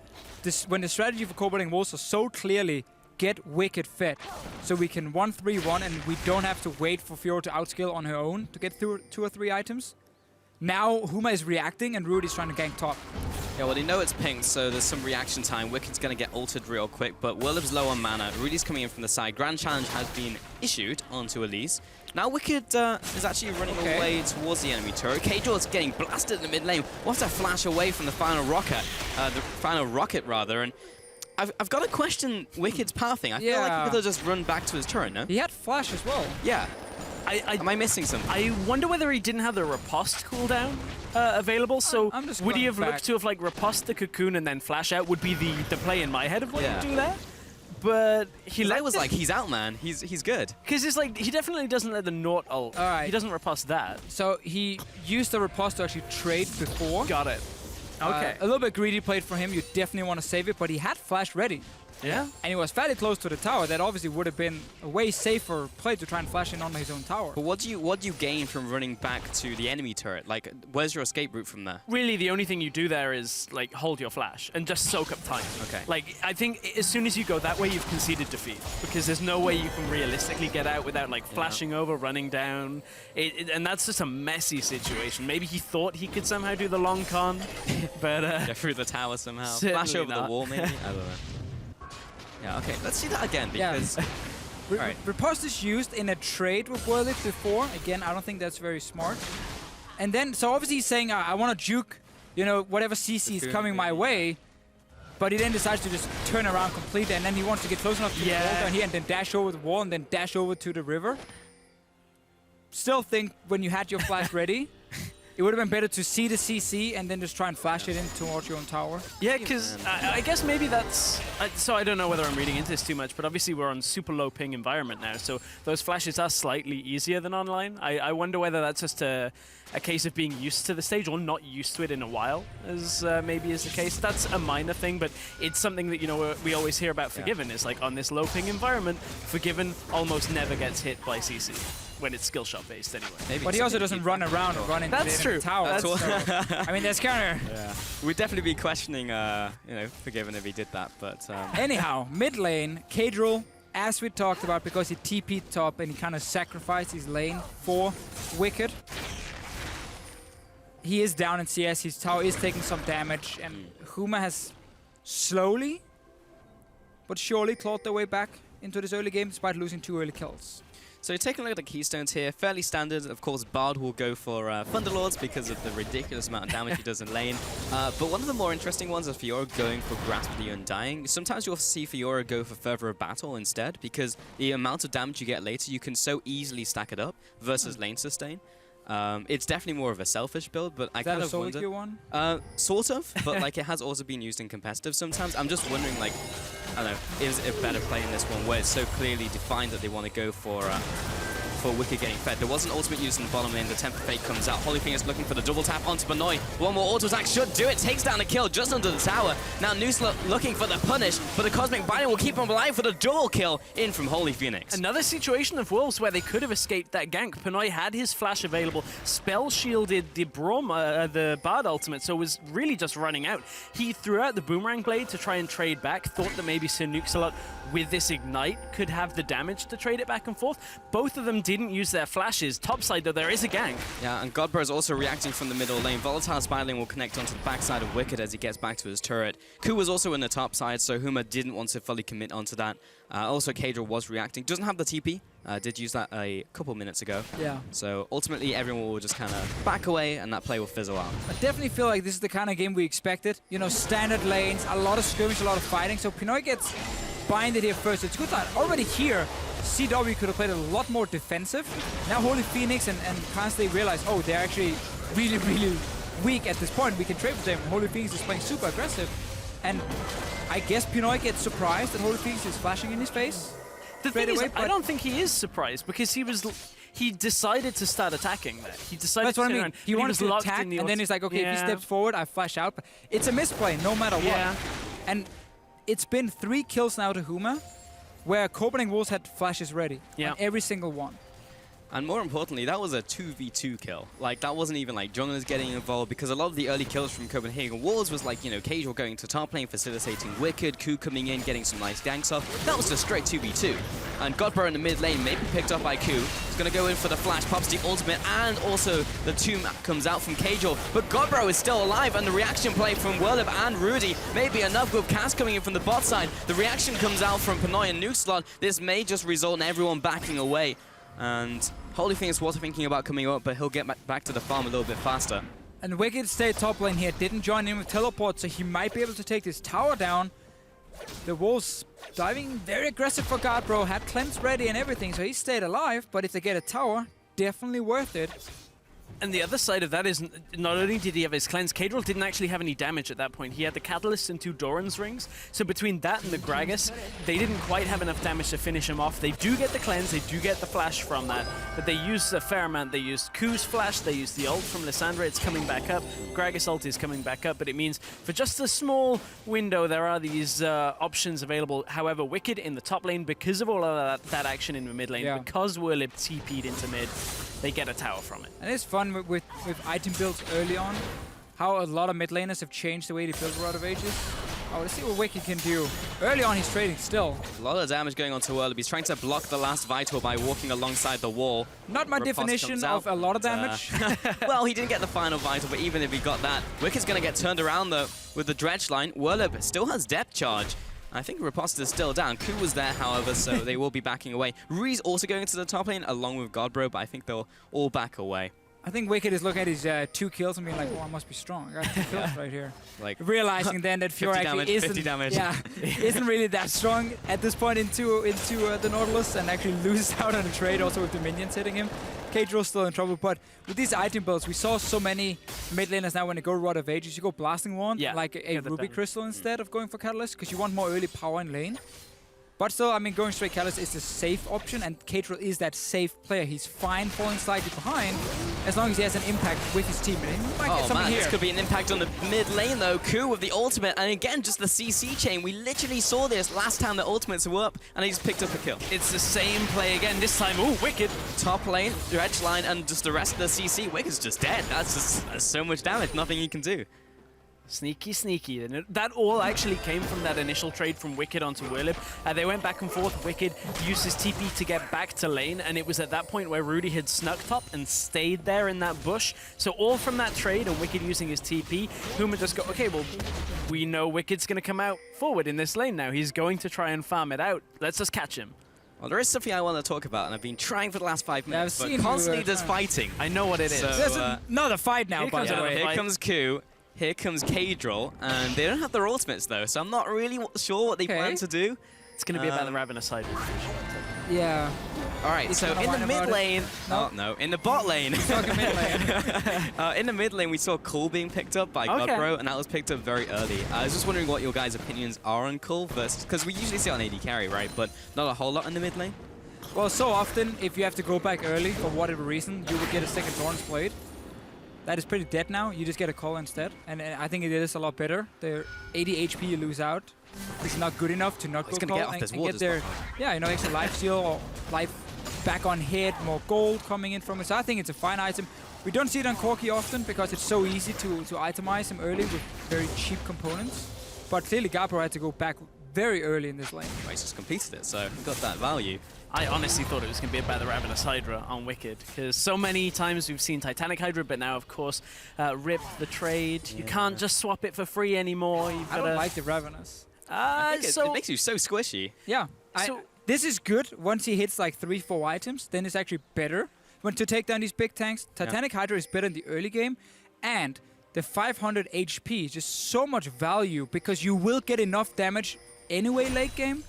when the strategy for Copenhagen was so clearly get Wicked fed, so we can 1-3-1 and we don't have to wait for Fiora to outskill on her own to get through 2 or 3 items. Now Huma is reacting and Rudy's trying to gank top. Yeah, well, they know it's pink, so there's some reaction time. Wicked's going to get altered real quick, but Willip's low on mana. Rudy's coming in from the side. Grand Challenge has been issued onto Elise. Now Wicked is actually running away towards the enemy turret. K-Jaw's getting blasted in the mid lane. We'll have to flash away from the final rocket, rather. And I've got to question Wicked's pathing. I feel like he could have just run back to his turret, no? He had flash as well. Yeah. Am I missing something? I wonder whether he didn't have the riposte cooldown available. So would he have looked to have like riposte the cocoon and then flash out? Would be the play in my head of what you do there. But I was like, he's out, man. He's good. Because it's like he definitely doesn't let the Nort ult. All right. He doesn't riposte that. So he used the riposte to actually trade before. Got it. Okay. A little bit greedy played for him. You definitely want to save it, but he had flash ready. Yeah. And he was fairly close to the tower. That obviously would have been a way safer play to try and flash in on his own tower. But what do you gain from running back to the enemy turret? Like, where's your escape route from there? Really, the only thing you do there is like hold your flash and just soak up time. Okay. Like, I think as soon as you go that way, you've conceded defeat because there's no way you can realistically get out without like flashing over, running down, and that's just a messy situation. Maybe he thought he could somehow do the long con, but get through the tower somehow, flash over the wall maybe. I don't know. Yeah, okay, let's see that again because... Riposte is used in a trade with Whirlwick before. Again, I don't think that's very smart. And then, so obviously he's saying, I want to juke, whatever CC is coming my way. But he then decides to just turn around completely, and then he wants to get close enough to the wall down here and then dash over the wall and then dash over to the river. Still think when you had your flash ready, it would have been better to see the CC and then just try and flash it in towards your own tower. Yeah, because I guess maybe that's... so I don't know whether I'm reading into this too much, but obviously we're on super low ping environment now, so those flashes are slightly easier than online. I wonder whether that's just a case of being used to the stage or not used to it in a while, as maybe is the case. That's a minor thing, but it's something that, we always hear about Forgiven. It's like on this low ping environment, Forgiven almost never gets hit by CC. When it's skill shot based anyway. Maybe but he also doesn't run around or run into the tower. That's so, I mean, that's kind of... Yeah. We'd definitely be questioning, Forgiven if he did that, but... Anyhow, mid lane, Kadril, as we talked about, because he TP'd top and he kind of sacrificed his lane for Wicked. He is down in CS, his tower is taking some damage, and Huma has slowly but surely clawed their way back into this early game despite losing 2 early kills. So taking a look at the keystones here, fairly standard. Of course, Bard will go for Thunderlords because of the ridiculous amount of damage he does in lane. But one of the more interesting ones is Fiora going for Grasp of the Undying. Sometimes you'll see Fiora go for Fervor of Battle instead, because the amount of damage you get later, you can so easily stack it up versus lane sustain. It's definitely more of a selfish build, but I kind of wonder. Is that a solo queue one? Sort of, but like it has also been used in competitive sometimes. I'm just wondering, like, I don't know, is it a better play in this one where it's so clearly defined that they want to go for Wicked getting fed? There was an ultimate used in the bottom lane. The Temper Fate comes out. Holyfingers looking for the double tap onto Benoit. One more auto attack should do it. Takes down a kill just under the tower. Now Noosla looking for the punish, but the Cosmic Binding will keep him alive for the double kill in from Holy Phoenix. Another situation of Wolves where they could have escaped that gank. Benoit had his flash available, spell shielded the the Bard ultimate, so was really just running out. He threw out the Boomerang Blade to try and trade back, thought that maybe Sir Nuxalot with this Ignite could have the damage to trade it back and forth. Both of them didn't use their flashes. Topside, though, there is a gank. Yeah, and Godbro is also reacting from the middle lane. Volatile Spiraling will connect onto the backside of Wicked as he gets back to his turret. Ku was also in the top side, so Huma didn't want to fully commit onto that. Also, Kadra was reacting. Doesn't have the TP. Did use that a couple minutes ago. Yeah. So ultimately, everyone will just kind of back away, and that play will fizzle out. I definitely feel like this is the kind of game we expected. You know, standard lanes, a lot of skirmish, a lot of fighting. So Pinoy gets binded here first. It's good that already here, CW could have played a lot more defensive. Now Holy Phoenix and Constantly realize, oh, they're actually really, really weak at this point. We can trade with them. Holy Phoenix is playing super aggressive. And I guess Pinoy gets surprised that Holy Phoenix is flashing in his face. The thing is, I don't think he is surprised because he decided to start attacking there. He decided That's what to I mean. He wanted to attack, and then he's like, okay, if he steps forward, I flash out. But it's a misplay, no matter what. And it's been 3 kills now to Huma, where Copenhagen Wolves had flashes ready on every single one. And more importantly, that was a 2v2 kill. Like, that wasn't even like junglers getting involved, because a lot of the early kills from Copenhagen Wolves was like, you know, Casual going to top lane, facilitating Wicked, Ku coming in, getting some nice ganks off. That was just straight 2v2. And Godbro in the mid lane, maybe picked up by Ku. He's going to go in for the flash, pops the ultimate, and also the tomb comes out from Casual. But Godbro is still alive, and the reaction play from Whirlip and Rudy may be enough with Cass coming in from the bot side. The reaction comes out from Pinoy and Nukeslot. This may just result in everyone backing away. And Holy Phoenix was thinking about coming up, but he'll get back to the farm a little bit faster. And Wicked stayed top lane here, didn't join in with teleport, so he might be able to take this tower down. The Wolves diving very aggressive for Godbro, had cleanse ready and everything, so he stayed alive, but if they get a tower, definitely worth it. And the other side of that is, not only did he have his cleanse, Kadril didn't actually have any damage at that point. He had the Catalyst and 2 Doran's rings. So between that and the Gragas, they didn't quite have enough damage to finish him off. They do get the cleanse, they do get the flash from that, but they use a fair amount. They used Ku's flash, they used the ult from Lissandra, it's coming back up. Gragas ult is coming back up, but it means for just a small window, there are these options available. However, Wicked in the top lane, because of all of that action in the mid lane, because Whirlip TP'd into mid, they get a tower from it. And it's fun with item builds early on, how a lot of mid laners have changed the way they build Rod of Ages. Oh, let's see what Wicked can do. Early on, he's trading still. A lot of damage going on to Whirlip. He's trying to block the last Vital by walking alongside the wall. Not my definition of a lot of damage. Well, he didn't get the final Vital, but even if he got that, Wicked's going to get turned around, though, with the Dredge line. Whirlip still has depth charge. I think Riposte is still down. Ku was there, however, so they will be backing away. Rui's also going into the top lane along with Godbro, but I think they'll all back away. I think Wicked is looking at his 2 kills and being like, oh, I must be strong. I got 2 kills right here. Like realizing then that Fiora actually isn't really that strong at this point into the Nautilus, and actually loses out on the trade also with the minions hitting him. Kadrill's still in trouble, but with these item builds, we saw so many mid laners now when they go Rod of Ages, you go Blasting Wand, like a Ruby Crystal instead of going for Catalyst, because you want more early power in lane. But still, I mean, going straight Catalyst is the safe option, and Kadrill is that safe player. He's fine falling slightly behind, as long as he has an impact with his team. And he might get something here. This could be an impact on the mid lane, though. Ku with the ultimate, and again, just the CC chain. We literally saw this last time the ultimates were up, and he's picked up a kill. It's the same play again, this time, ooh, Wicked. Top lane, Dredge line, and just the rest of the CC. Wicked's just dead. That's so much damage, nothing he can do. Sneaky, sneaky. And that all actually came from that initial trade from Wicked onto Whirlip. They went back and forth. Wicked used his TP to get back to lane, and it was at that point where Rudy had snuck top and stayed there in that bush. So all from that trade and Wicked using his TP, Huma just go, okay, well, we know Wicked's going to come out forward in this lane now. He's going to try and farm it out. Let's just catch him. Well, there is something I want to talk about, and I've been trying for the last 5 minutes, I've but seen constantly you, there's fighting. I know what it is. So, There's another fight now, here by comes the another way. Here fight. comes Q, here comes Kadril, and they don't have their ultimates though, so I'm not really sure what they plan to do. It's going to be about the Ravenous side. Yeah. All right, so gonna in the whine mid about it? lane, no, in the bot lane. Fucking mid lane. In the mid lane, we saw Cull being picked up by Okay. Godbro, and that was picked up very early. I was just wondering what your guys' opinions are on Cull versus, because we usually see it on AD carry, right? But not a whole lot in the mid lane. Well, so often, if you have to go back early for whatever reason, you would get a second Thorns Blade. That is pretty dead now. You just get a call instead. And I think it is a lot better. The 80 HP you lose out is not good enough to not It's go gonna call get off and, this and ward get as their, well. yeah, you know, extra life steal or life back on hit, more gold coming in from it. So I think it's a fine item. We don't see it on Corki often because it's so easy to itemize him early with very cheap components. But clearly Gabro had to go back very early in this lane. Well, he's just completed it, so he got that value. I honestly thought it was going to be about the Ravenous Hydra on Wicked, because so many times we've seen Titanic Hydra, but now, of course, RIP the trade. You can't just swap it for free anymore. You've I don't like the Ravenous. I think it makes you so squishy. Yeah. This is good once he hits like 3-4 items, then it's actually better. When to take down these big tanks, Titanic Hydra is better in the early game, and the 500 HP is just so much value because you will get enough damage anyway late game.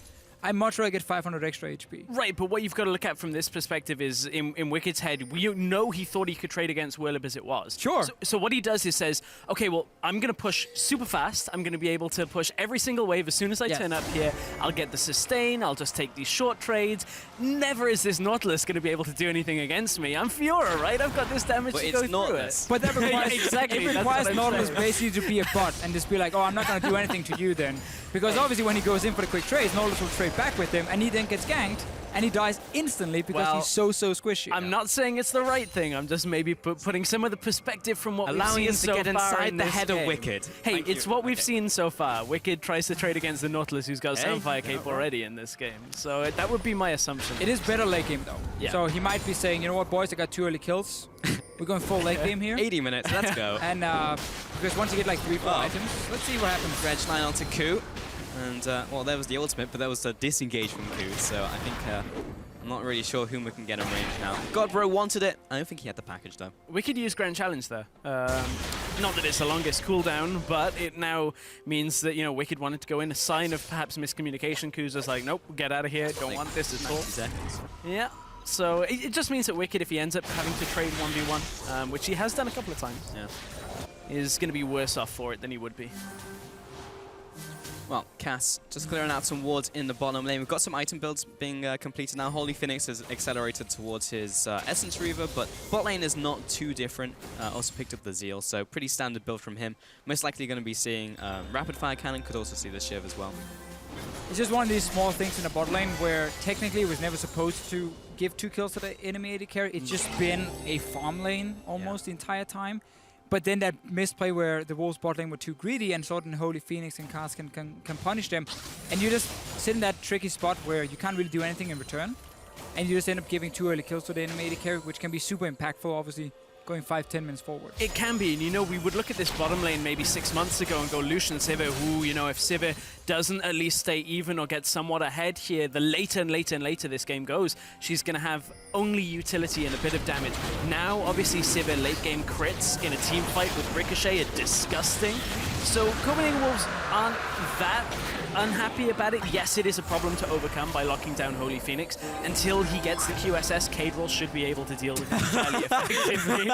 I'd much rather get 500 extra HP. Right, but what you've got to look at from this perspective is, in Wicked's head, you know he thought he could trade against Whirlib as it was. Sure. So what he does is says, okay, well, I'm going to push super fast. I'm going to be able to push every single wave as soon as I turn up here. I'll get the sustain. I'll just take these short trades. Never is this Nautilus going to be able to do anything against me. I'm Fiora, right? I've got this damage to go through it. But that requires, exactly, it requires Nautilus basically to be a bot and just be like, oh, I'm not going to do anything to you then. Because obviously when he goes in for the quick trades, Nautilus will trade back with him, and he then gets ganked, and he dies instantly because he's so squishy. I'm not saying it's the right thing. I'm just maybe putting some of the perspective from what Allowing we've seen him so to get far inside in the this head of game. Wicked. Hey, Thank it's you. what we've seen so far. Wicked tries to trade against the Nautilus, who's got Sunfire Cape yeah. already in this game. So that would be my assumption. It is better late game though. Yeah. So he might be saying, you know what, boys, I got 2 early kills. We're going full late game here. 80 minutes, let's go. And because once you get like 3-4 items, let's see what happens. Reg line onto Ku. And, well, there was the ultimate, but there was a disengage from Ku, so I think I'm not really sure whom we can get in range now. Godbro wanted it. I don't think he had the package, though. Wicked used Grand Challenge there. Not that it's the longest cooldown, but it now means that, you know, Wicked wanted to go in. A sign of perhaps miscommunication. Kuza's like, nope, get out of here. Don't Like want this at 90 all. seconds. Yeah. So it just means that Wicked, if he ends up having to trade 1v1, which he has done a couple of times, is going to be worse off for it than he would be. Well, Cass just clearing out some wards in the bottom lane. We've got some item builds being completed now. Holy Phoenix has accelerated towards his Essence Reaver, but bot lane is not too different. Also picked up the Zeal, so pretty standard build from him. Most likely going to be seeing Rapid Fire Cannon, could also see the Shiv as well. It's just one of these small things in the bot lane where technically it was never supposed to give 2 kills to the enemy AD carry. It's just been a farm lane almost the entire time. But then that misplay where the Wolves bot lane were too greedy and Sword and Holy Phoenix and Cast can punish them. And you just sit in that tricky spot where you can't really do anything in return. And you just end up giving 2 early kills to the enemy AD carry, which can be super impactful, obviously, going 5-10 minutes forward. It can be, and you know, we would look at this bottom lane maybe 6 months ago and go Lucian Sivir, who, you know, if Sivir doesn't at least stay even or get somewhat ahead here, the later and later this game goes, she's going to have only utility and a bit of damage. Now, obviously, Sivir late game crits in a team fight with Ricochet are disgusting. So Copenhagen Wolves aren't that unhappy about it. Yes, it is a problem to overcome by locking down Holy Phoenix. Until he gets the QSS, Kadril should be able to deal with it fairly effectively.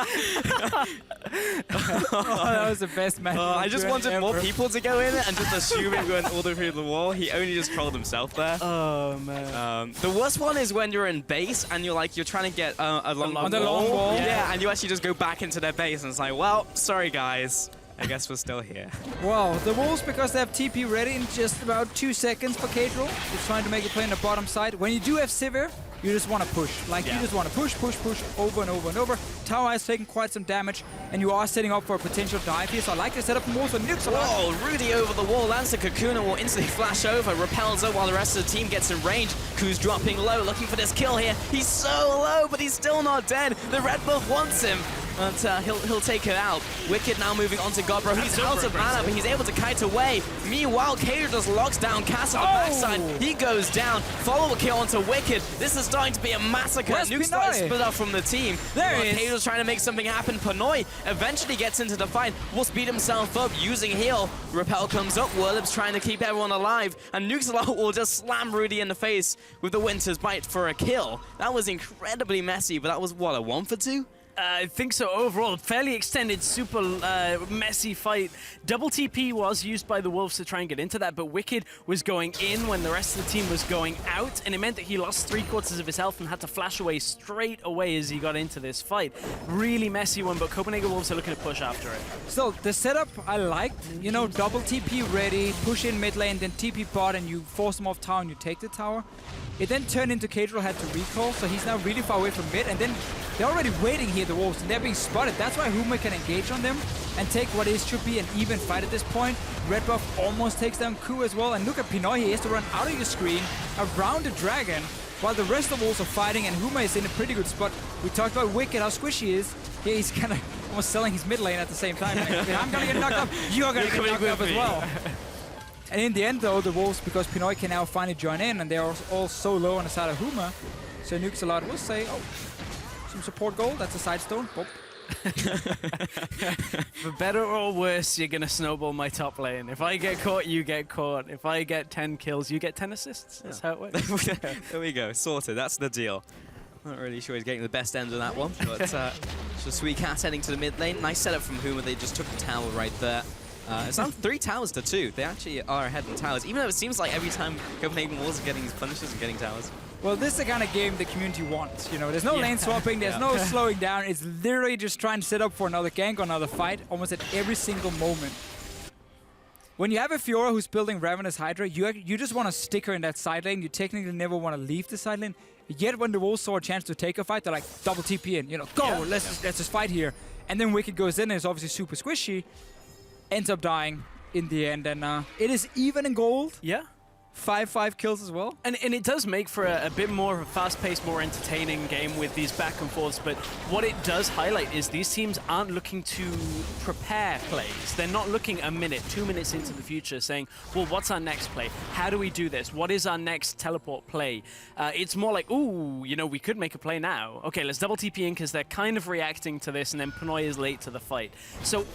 That was the best match. I just wanted more people to go in and just assume he went all the way through the wall. He only just trolled himself there. Oh, man. The worst one is when you're in base and you're trying to get along the long wall. Yeah, and you actually just go back into their base and it's like, well, sorry guys. I guess we're still here. Well, the Wolves, because they have TP ready in just about 2 seconds for Kadril, is trying to make a play on the bottom side. When you do have Sivir, you just want to push. You just want to push over and over and over. Tower has taken quite some damage, and you are setting up for a potential dive here, so I like to set up more so nukes a lot. Whoa, Rudy over the wall, lands the Kakuna, will instantly flash over, repels up while the rest of the team gets in range. Ku's dropping low, looking for this kill here. He's so low, but he's still not dead. The red buff wants him. But he'll take her out. Wicked now moving on to Godbro. He's out of mana, but he's able to kite away. Meanwhile, Kato just locks down Cass on the backside. He goes down. Follow-up kill onto Wicked. This is starting to be a massacre. Nuke's like split up from the team. There he is. Kato's trying to make something happen. Panoy eventually gets into the fight. Will speed himself up using heal. Repel comes up. Whirlip's trying to keep everyone alive. And Nuke's will just slam Rudy in the face with the Winter's Bite for a kill. That was incredibly messy, but that was, what, a 1 for 2? I think so overall. Fairly extended, super messy fight. Double TP was used by the Wolves to try and get into that, but Wicked was going in when the rest of the team was going out, and it meant that he lost 3/4 of his health and had to flash away straight away as he got into this fight. Really messy one, but Copenhagen Wolves are looking to push after it. So the setup I liked, you know, double TP ready, push in mid lane, then TP bot, and you force them off tower and you take the tower. It then turned into Cadril had to recall, so he's now really far away from mid, and then they're already waiting here, the Wolves, and they're being spotted. That's why Huma can engage on them and take what should be an even fight at this point. Red buff almost takes down Ku as well, and look at Pinoy, he has to run out of your screen, around the dragon, while the rest of the Wolves are fighting, and Huma is in a pretty good spot. We talked about Wicked, how squishy he is. Here he's kind of almost selling his mid lane at the same time. I'm gonna get knocked up, you're gonna get knocked up as well. And in the end, though, the Wolves, because Pinoy can now finally join in, and they're all so low on the side of Huma, so Nuke's Allowed will say, oh, some support gold, that's a side stone. Boop. For better or worse, you're going to snowball my top lane. If I get caught, you get caught. If I get 10 kills, you get 10 assists. That's how it works. There we go, sorted, that's the deal. Not really sure he's getting the best end of that one, but just Sweet Cat heading to the mid lane. Nice setup from Huma, they just took the tower right there. It's now 3 towers to 2. They actually are ahead in towers, even though it seems like every time Copenhagen Wolves are getting these punishes and getting towers. Well, this is the kind of game the community wants. You know, there's no lane swapping, there's no slowing down. It's literally just trying to set up for another gank or another fight almost at every single moment. When you have a Fiora who's building Ravenous Hydra, you just want to stick her in that side lane. You technically never want to leave the side lane. Yet when the Wolves saw a chance to take a fight, they're like, double TP in, you know, go, let's just fight here. And then Wicked goes in and it's obviously super squishy. Ends up dying in the end, and it is even in gold. Yeah. 5 kills as well. And it does make for a bit more of a fast-paced, more entertaining game with these back and forths, but what it does highlight is these teams aren't looking to prepare plays. They're not looking a minute, 2 minutes into the future saying, well, what's our next play? How do we do this? What is our next teleport play? It's more like, ooh, you know, we could make a play now. Okay, let's double TP in because they're kind of reacting to this, and then Pinoy is late to the fight. So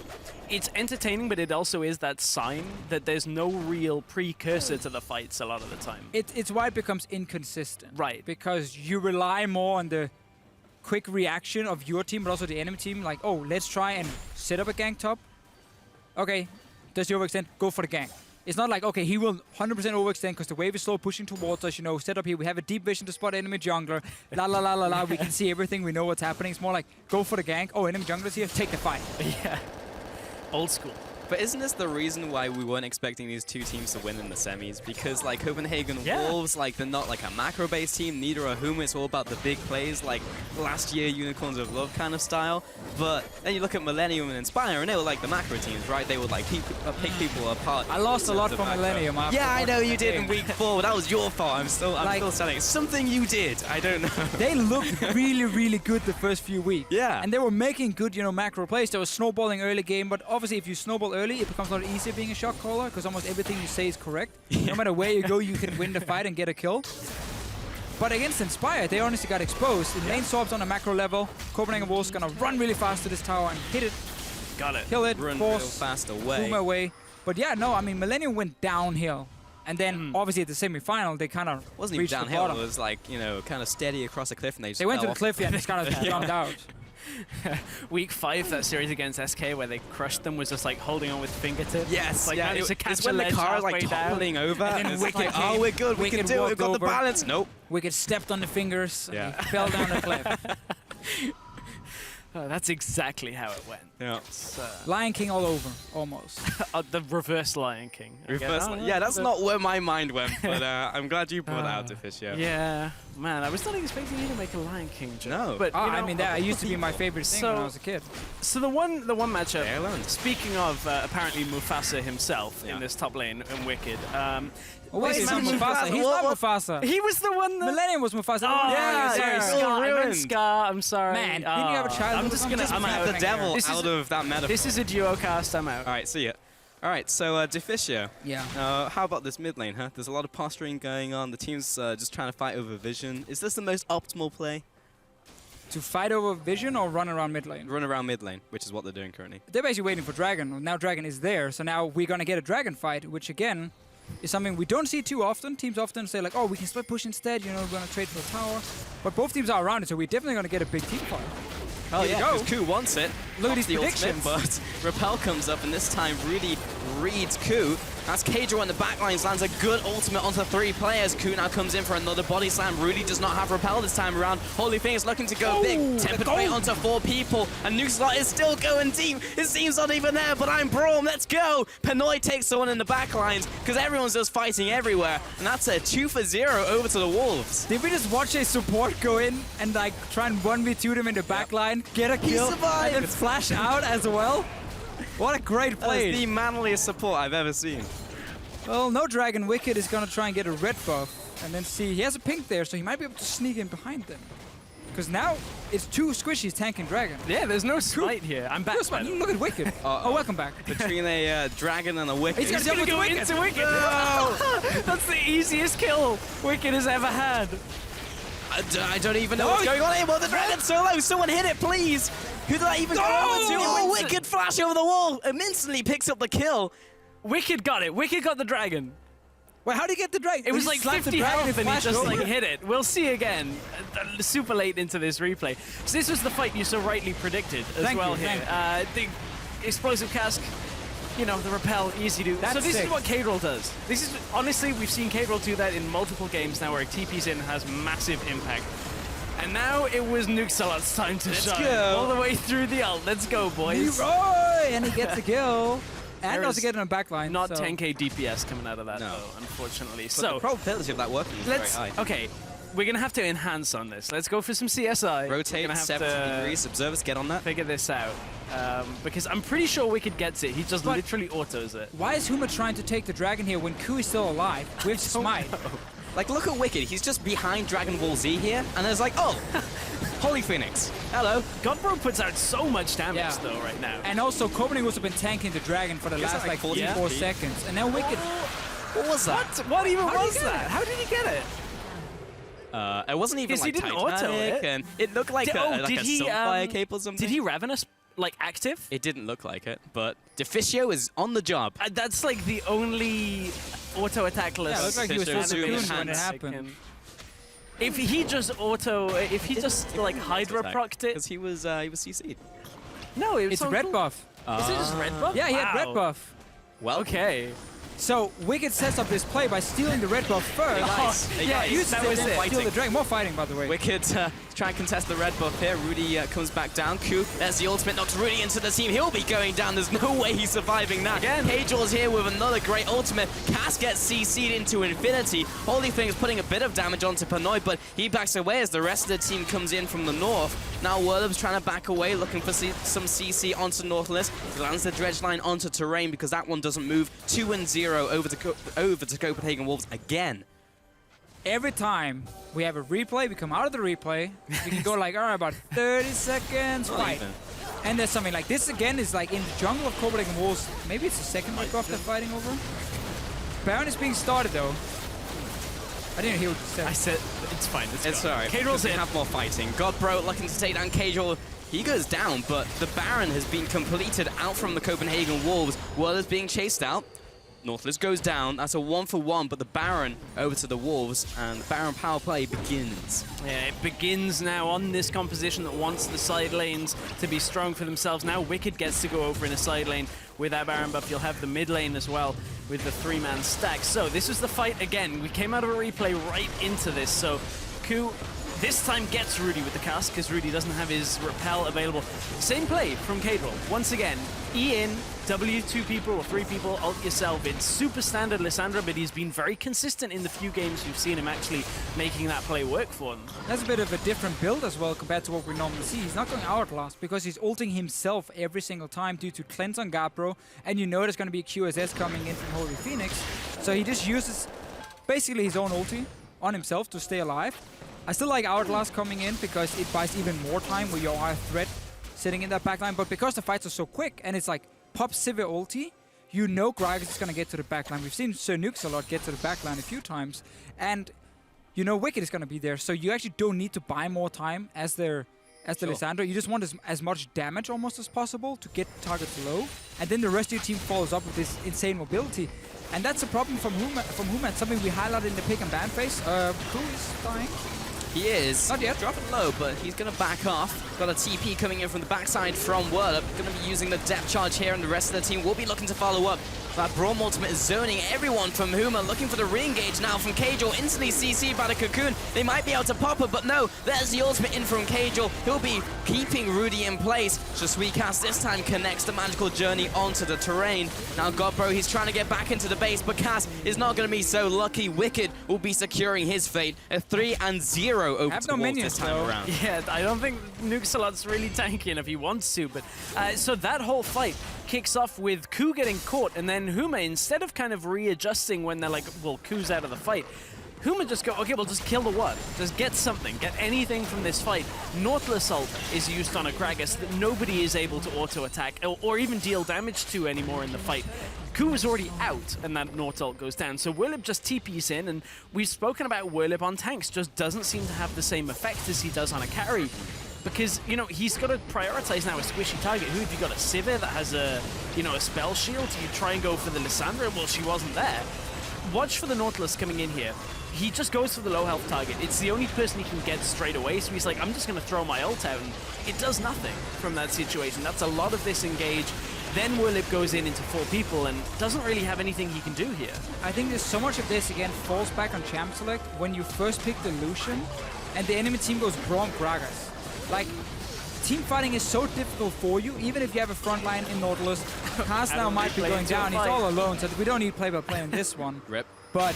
it's entertaining, but it also is that sign that there's no real precursor to the fights a lot of the time. It's why it becomes inconsistent. Right. Because you rely more on the quick reaction of your team, but also the enemy team. Like, oh, let's try and set up a gank top. Okay, does he overextend? Go for the gank. It's not like, okay, he will 100% overextend because the wave is slow pushing towards us, you know, set up here. We have a deep vision to spot enemy jungler. La la la la la, we can see everything, we know what's happening. It's more like, go for the gank. Oh, enemy jungler's here, take the fight. Yeah. Old school. But isn't this the reason why we weren't expecting these two teams to win in the semis? Because like Copenhagen Wolves, like they're not like a macro-based team, neither are Huma. It's all about the big plays, like last year Unicorns of Love kind of style. But then you look at Millennium and Inspire, and they were like the macro teams, right? They would like pick people apart. I lost a lot from Millennium after. Yeah, I know you did in week 4. That was your fault. I'm still saying it's something you did. I don't know. They looked really, really good the first few weeks. Yeah. And they were making good, you know, macro plays. They were snowballing early game, but obviously if you snowball early, it becomes a lot easier being a shot caller because almost everything you say is correct. No matter where you go, you can win the fight and get a kill. But against Inspire, they honestly got exposed. In lane swaps on a macro level, Copenhagen Wolves gonna run really fast to this tower and hit it. Got it. Kill it, run force, real fast away. Boom away. But yeah, no, I mean, Millennium went downhill. And then, obviously, at the semi-final, they kind of wasn't even downhill. It was like, you know, kind of steady across a cliff, and they went to the cliff and just kind of jumped out. Week 5, that series against SK where they crushed them was just like holding on with fingertips. Yes, like, yeah. It's when the car is like toppling over, and then Wicked like, oh, we're good, we can do it, we've got the balance. Nope. Wicked stepped on the fingers, and he fell down the cliff. Oh, that's exactly how it went. Yeah. Lion King all over, almost. The reverse Lion King. Yeah, that's not where my mind went, but I'm glad you brought out Deficio. Yeah, man, I was not expecting you to make a Lion King joke. No. But Oh, you know, I mean, that used to be my favorite thing when I was a kid. So the one matchup. Speaking of apparently Mufasa himself in this top lane in Wicked. Wait, he's not Mufasa. He's not Mufasa. He was the one that... Millennium was Mufasa. Oh, yeah, sorry, Scar. I meant Scar. I'm sorry. Man, didn't you have a child? I'm just gonna... I'm out. The devil out of that metaphor. This is a duo cast. I'm out. All right, see ya. All right, so Deficio. Yeah. How about this mid lane, huh? There's a lot of posturing going on. The team's just trying to fight over vision. Is this the most optimal play? To fight over vision or run around mid lane? Run around mid lane, which is what they're doing currently. They're basically waiting for Dragon. Now Dragon is there, so now we're going to get a Dragon fight, which again is something we don't see too often. Teams often say like, oh, we can split push instead, you know, we're going to trade for a tower. But both teams are around it, so we're definitely going to get a big team fight. Oh yeah, because Ku wants it. Look at these the predictions. Ultimate, but Repel comes up, and this time really reads Ku. As Kadro on the backlines lands a good ultimate onto 3 players. Ku now comes in for another body slam. Rudy does not have Repel this time around. Holy Thing is looking to go big. Tempered Fate onto 4 people. And Nukeslot is still going deep. His team's not even there, but I'm Braum. Let's go. Pinoy takes the one in the backlines because everyone's just fighting everywhere. And that's a 2 for 0 over to the Wolves. Did we just watch a support go in and like try and 1v2 them in the backline, get a kill, and then flash out as well? What a great play. That's the manliest support I've ever seen. Well, no Dragon. Wicked is going to try and get a red buff. And then see, he has a pink there, so he might be able to sneak in behind them. Because now it's 2 squishies tanking Dragon. Yeah, there's no smite here. I'm back. Look at Wicked. Oh, welcome back. Between a Dragon and a Wicked. He's going to go into Wicked. No! That's the easiest kill Wicked has ever had. I don't even know what's going on here. Well, the Dragon's so low. Someone hit it, please. Who did I even go over to? Oh, Wicked flash over the wall. Instantly picks up the kill. Wicked got it. Wicked got the Dragon. Wait, how did he get the Dragon? It was like 50 health and he just like hit it. We'll see again. Super late into this replay. So this was the fight you so rightly predicted as well here. The explosive cask, you know, the repel, easy to. So this is what K-Roll does. This is, honestly, we've seen K-Roll do that in multiple games now where TP's in has massive impact. And now it was Nukesalot's time to shine. Go. All the way through the ult. Let's go, boys. Leroy! And he gets a kill. And also getting a backline. Not 10k DPS coming out of that, though, unfortunately. But so the probability of that working is very high. Okay, we're going to have to enhance on this. Let's go for some CSI. Rotate 70 degrees. Observers, get on that. Figure this out. Because I'm pretty sure Wicked gets it. He just literally autos it. Why is Huma trying to take the Dragon here when Ku is still alive with Smite? Like, look at Wicked. He's just behind Dragon Ball Z here, and there's like, oh, Holy Phoenix. Hello. Godbro puts out so much damage, though, right now. And also, Copenhagen also been tanking the Dragon for the last, like, 44 seconds. And now Wicked... What was that? What even was that? How did he get it? It wasn't even like he didn't auto it. And it looked like a Sunfire cape or something. Did he Ravenous, like, active? It didn't look like it, but Deficio is on the job. That's like the only auto attackless. Yeah, it looked like he was so when it happened. If he just like Hydra procced it, because he was CC'd. No, it was it's red buff. Is it just red buff? Yeah, he had red buff. Well, okay. So Wicked sets up this play by stealing the red buff first. Nice. Yeah, you that was it. Steal the Dragon. More fighting, by the way. Wicked try and contest the red buff here. Rudy comes back down. Ku, there's the ultimate, knocks Rudy into the team. He'll be going down. There's no way he's surviving that. Again, K-Jaw's here with another great ultimate. Cass gets CC'd into infinity. Holy Thing is putting a bit of damage onto Pinoy, but he backs away as the rest of the team comes in from the north. Now Werlub's trying to back away, looking for some CC onto Nautilus. He lands the dredge line onto terrain because that one doesn't move. 2-0 over to Copenhagen Wolves again. Every time we have a replay, we come out of the replay, we can go like, all right, about 30 seconds, fight. And there's something like this again is like in the jungle of Copenhagen Wolves. Maybe it's the second buff they're fighting over. Baron is being started though. I didn't hear what you said. I said it's fine. It's alright. K-Roll's in. Have more fighting. Godbro looking to take down K-Roll. He goes down, but the Baron has been completed out from the Copenhagen Wolves. World is being chased out. Nautilus goes down. That's a 1-for-1, but the Baron over to the Wolves, and the Baron power play begins. Yeah, it begins now on this composition that wants the side lanes to be strong for themselves. Now Wicked gets to go over in a side lane with that Baron buff. You'll have the mid lane as well with the 3-man stack. So this was the fight again. We came out of a replay right into this. So Ku This time gets Rudy with the cast because Rudy doesn't have his repel available. Same play from Cadril. Once again, E in, W 2 people or 3 people, ult yourself. It's super standard Lissandra, but he's been very consistent in the few games you've seen him actually making that play work for them. That's a bit of a different build as well compared to what we normally see. He's not going Hourglass because he's ulting himself every single time due to cleanse on Gabro, and you know there's going to be a QSS coming in from Holy Phoenix. So he just uses basically his own ulti on himself to stay alive. I still like Hourglass coming in because it buys even more time where you are a threat sitting in that backline, but because the fights are so quick and it's like pop Sivir ulti, you know Gragas is going to get to the backline. We've seen Sir Nukes a lot get to the backline a few times, and you know Wicked is going to be there, so you actually don't need to buy more time as the Lissandra. You just want as much damage almost as possible to get targets low, and then the rest of your team follows up with this insane mobility. And that's a problem from Huma, something we highlighted in the pick and ban phase. Who is dying? He is. Not yet. Dropping low, but he's going to back off. Got a TP coming in from the backside from Whirlup. Going to be using the depth charge here, and the rest of the team will be looking to follow up. That Braum ultimate is zoning everyone from Huma, looking for the re-engage now from Cajol. Instantly CC'd by the Cocoon. They might be able to pop her, but no. There's the ultimate in from Cajol. He'll be keeping Rudy in place. Cast this time connects the magical journey onto the terrain. Now Godbro, he's trying to get back into the base, but Cass is not going to be so lucky. Wicked will be securing his fate. A 3-0 over to Wolf this time around. Yeah, I don't think Nukesalot's really tanking if he wants to, but so that whole fight kicks off with Ku getting caught, and then Huma, instead of kind of readjusting when they're like, well, Ku's out of the fight, Huma just go, okay, well, just kill the ward. Just get something. Get anything from this fight. Nautilus ult is used on a Gragas that nobody is able to auto-attack or even deal damage to anymore in the fight. Ku is already out, and that Naut ult goes down. So Whirlup just TPs in, and we've spoken about Whirlup on tanks. Just doesn't seem to have the same effect as he does on a carry. Because, you know, he's got to prioritize now a squishy target. Who have you got? A Sivir that has a, you know, a spell shield? Do you try and go for the Lissandra? Well, she wasn't there. Watch for the Nautilus coming in here. He just goes for the low health target. It's the only person he can get straight away, so he's like, I'm just going to throw my ult out, and it does nothing from that situation. That's a lot of this engage. Then Whirlup goes in into 4 people and doesn't really have anything he can do here. I think there's so much of this, again, falls back on champ select when you first pick the Lucian and the enemy team goes Braum Gragas. Like, team fighting is so difficult for you, even if you have a front line in Nautilus. Cast now might be going down. He's all alone, so we don't need play-by-play on this one. Rip. But,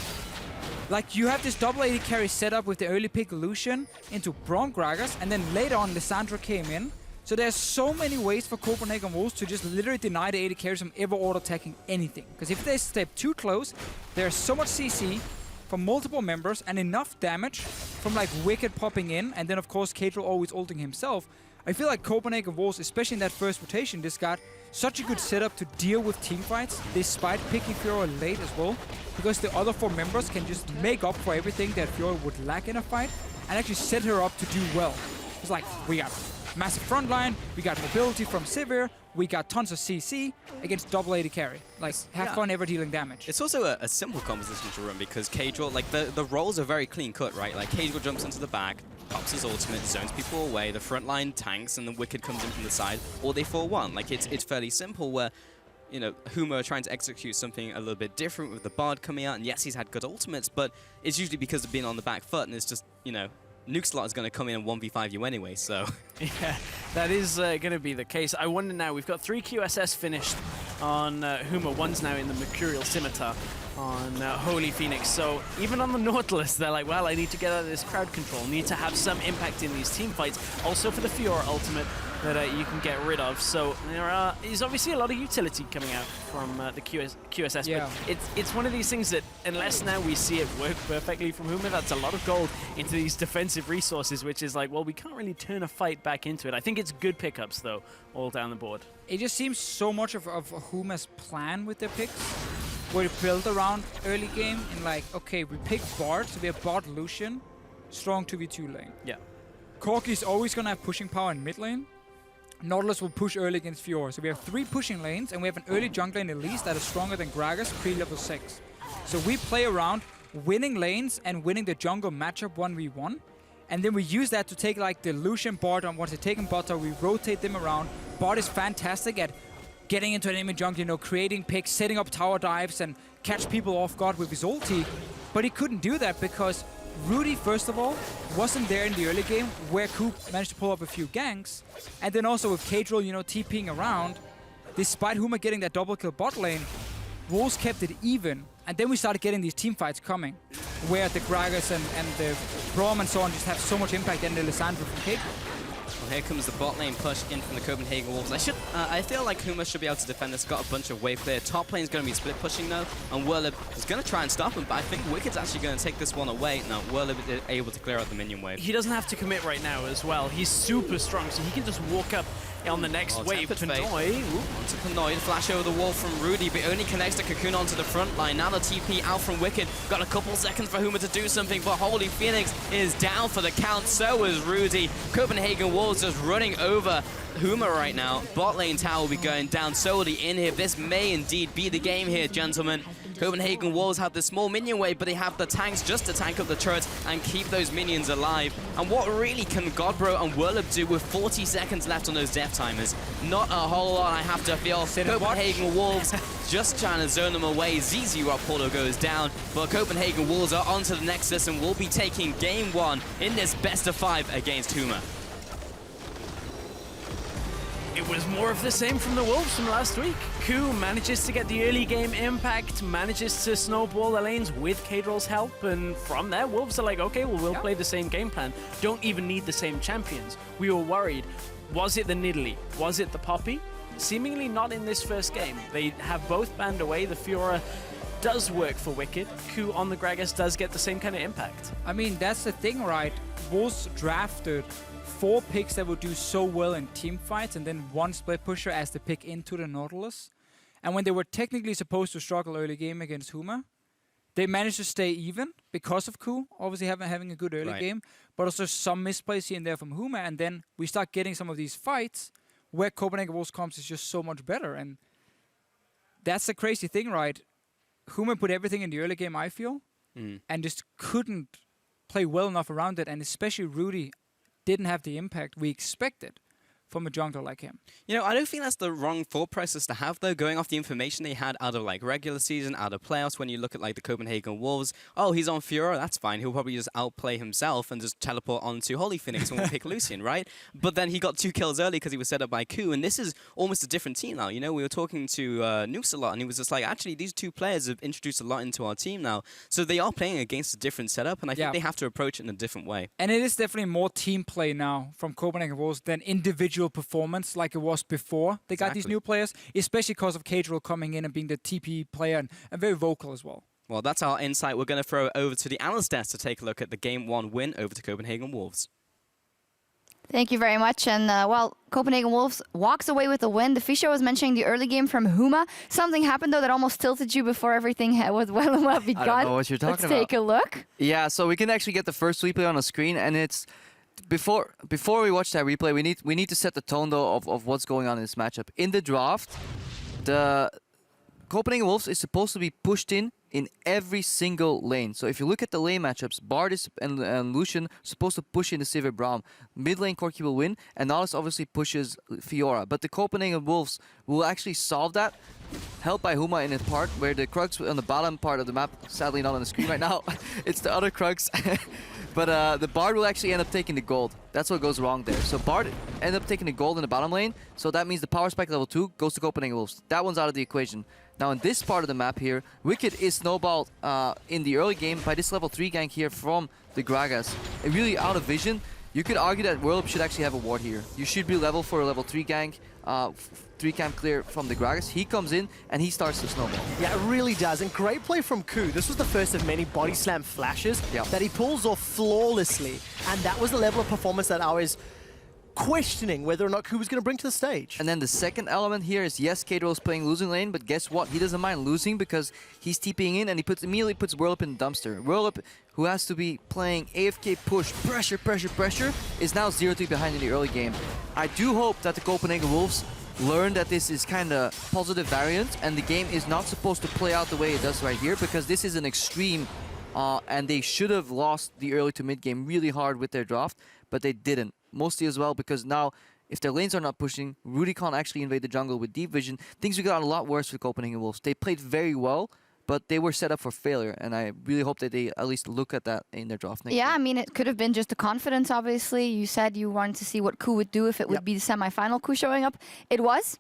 like, you have this double AD carry set up with the early pick Lucian into Braum Gragas, and then later on Lissandra came in. So there's so many ways for Copenhagen Wolves to just literally deny the AD carries from ever auto-attacking anything. Because if they step too close, there's so much CC from multiple members and enough damage from like Wicked popping in, and then of course Cadril always ulting himself. I feel like Copenhagen Wolves, especially in that first rotation, just got such a good setup to deal with teamfights, despite picking Fiora late as well, because the other 4 members can just make up for everything that Fiora would lack in a fight, and actually set her up to do well. It's like, we got massive front line, we got mobility from Sivir, we got tons of CC against double AD carry. Like, have fun ever dealing damage. It's also a simple composition to run because Cadril, like, the roles are very clean cut, right? Like, Cadril jumps into the back, pops his ultimate, zones people away, the front line tanks, and the Wicked comes in from the side, or they 4-1. Like, it's fairly simple where, you know, Huma are trying to execute something a little bit different with the Bard coming out, and yes, he's had good ultimates, but it's usually because of being on the back foot, and it's just, you know, Nukesalot is going to come in and 1v5 you anyway, so... Yeah, that is going to be the case. I wonder now, we've got 3 QSS finished on Huma. One's now in the Mercurial Scimitar on Holy Phoenix. So even on the Nautilus, they're like, well, I need to get out of this crowd control. Need to have some impact in these team fights. Also for the Fiora ultimate that you can get rid of. So there is obviously a lot of utility coming out from the QSS. Yeah. But it's one of these things that, unless now we see it work perfectly from Huma, that's a lot of gold into these defensive resources, which is like, well, we can't really turn a fight back into it. I think it's good pickups, though, all down the board. It just seems so much of Huma's plan with their picks, where it built around early game and like, okay, we pick Bard, so we have Bard Lucian, strong 2v2 lane. Yeah. Corki is always going to have pushing power in mid lane. Nautilus will push early against Fiora. So we have 3 pushing lanes, and we have an early jungle lane at least that is stronger than Gragas pre-level 6. So we play around winning lanes and winning the jungle matchup 1v1. And then we use that to take like the Lucian Bard on once they take him bot, we rotate them around. Bard is fantastic at getting into an enemy jungle, you know, creating picks, setting up tower dives, and catch people off guard with his ulti. But he couldn't do that because Rudy, first of all, wasn't there in the early game where Coop managed to pull up a few ganks. And then also with Kadril, you know, TPing around, despite Huma getting that double kill bot lane, Wolves kept it even. And then we started getting these team fights coming, where the Gragas and the Braum and so on just have so much impact, and the Lissandra from Kadril. Well, here comes the bot lane push in from the Copenhagen Wolves. I feel like Huma should be able to defend this. Got a bunch of wave clear. Top lane is going to be split pushing though, and Whirlib is going to try and stop him, but I think Wicked's actually going to take this one away. No, Whirlib is able to clear out the minion wave. He doesn't have to commit right now as well. He's super strong, so he can just walk up on the next wave. Pinoy. Onto Pinoy, flash over the wall from Rudy, but only connects the Cocoon onto the front line. Now the TP out from Wicked. Got a couple seconds for Huma to do something, but Holy Phoenix is down for the count. So is Rudy. Copenhagen Wolves just running over Huma right now. Bot lane tower will be going down. So will the inhib. This may indeed be the game here, gentlemen. Copenhagen Wolves have the small minion wave, but they have the tanks just to tank up the turrets and keep those minions alive. And what really can Godbro and Whirlib do with 40 seconds left on those death timers? Not a whole lot, I have to feel. Copenhagen Wolves just trying to zone them away. ZZ Rapolo goes down, but Copenhagen Wolves are onto the Nexus and will be taking game 1 in this best of 5 against Huma. It was more of the same from the Wolves from last week. Ku manages to get the early game impact, manages to snowball the lanes with Kadril's help, and from there, Wolves are like, okay, well, we'll play the same game plan. Don't even need the same champions. We were worried. Was it the Nidalee? Was it the Poppy? Seemingly not in this first game. They have both banned away. The Fiora does work for Wicked. Ku on the Gragas does get the same kind of impact. I mean, that's the thing, right? Wolves drafted 4 picks that would do so well in team fights, and then 1 split pusher as the pick into the Nautilus. And when they were technically supposed to struggle early game against Huma, they managed to stay even because of Ku, obviously having a good early game, but also some misplays here and there from Huma, and then we start getting some of these fights where Copenhagen Wolves comps is just so much better. And that's the crazy thing, right? Huma put everything in the early game, I feel, and just couldn't play well enough around it, and especially Rudy didn't have the impact we expected from a jungler like him. You know, I don't think that's the wrong thought process to have, though, going off the information they had out of, like, regular season, out of playoffs. When you look at, like, the Copenhagen Wolves, oh, he's on Fiora, that's fine. He'll probably just outplay himself and just teleport onto Holy Phoenix and we'll pick Lucian, right? But then he got 2 kills early because he was set up by Ku, and this is almost a different team now. You know, we were talking to Nukes a lot, and he was just like, actually, these 2 players have introduced a lot into our team now. So they are playing against a different setup, and I think they have to approach it in a different way. And it is definitely more team play now from Copenhagen Wolves than individual performance like it was before they got these new players, especially because of Kadril coming in and being the TP player and very vocal as well. Well, that's our insight. We're going to throw it over to the analyst desk to take a look at the Game 1 win over to Copenhagen Wolves. Thank you very much. And, well, Copenhagen Wolves walks away with the win. The Fisher was mentioning the early game from Huma. Something happened, though, that almost tilted you before everything was well and well begun. I don't know what you're talking about. Let's take a look. Yeah, so we can actually get the first replay on the screen, and it's... Before we watch that replay, we need to set the tone, though, of what's going on in this matchup. In the draft, the Copenhagen Wolves is supposed to be pushed in every single lane. So if you look at the lane matchups, Bard and Lucian are supposed to push in the Sivir Braum. Mid lane, Corki will win, and Nautilus obviously pushes Fiora. But the Copenhagen Wolves will actually solve that, helped by Huma in a part where the Krugs on the bottom part of the map, sadly not on the screen right now, it's the other Krugs. But the Bard will actually end up taking the gold. That's what goes wrong there. So Bard ended up taking the gold in the bottom lane. So that means the power spike level 2 goes to Copenhagen Wolves. That one's out of the equation. Now in this part of the map here, Wicked is snowballed in the early game by this level 3 gank here from the Gragas. And really out of vision. You could argue that Whirlib should actually have a ward here. You should be level for a level 3 gank. 3 camp clear from the Gragas. He comes in and he starts to snowball. Yeah, it really does. And great play from Ku. This was the first of many body slam flashes that he pulls off flawlessly. And that was the level of performance that I was questioning whether or not Ku was going to bring to the stage. And then the second element here is, yes, Kadril is playing losing lane, but guess what? He doesn't mind losing because he's TPing in and he immediately puts Whirlip in the dumpster. Whirlip, who has to be playing AFK push, pressure, is now 0-3 behind in the early game. I do hope that the Copenhagen Wolves learn that this is kind of positive variant and the game is not supposed to play out the way it does right here, because this is an extreme and they should have lost the early to mid game really hard with their draft, but they didn't. Mostly as well because now, if their lanes are not pushing, Rudy can't actually invade the jungle with deep vision. Things have gotten a lot worse for Copenhagen Wolves. They played very well, but they were set up for failure, and I really hope that they at least look at that in their draft next Yeah, year. I mean, it could have been just the confidence, obviously. You said you wanted to see what Ku would do if it would be the semi-final Ku showing up. It was.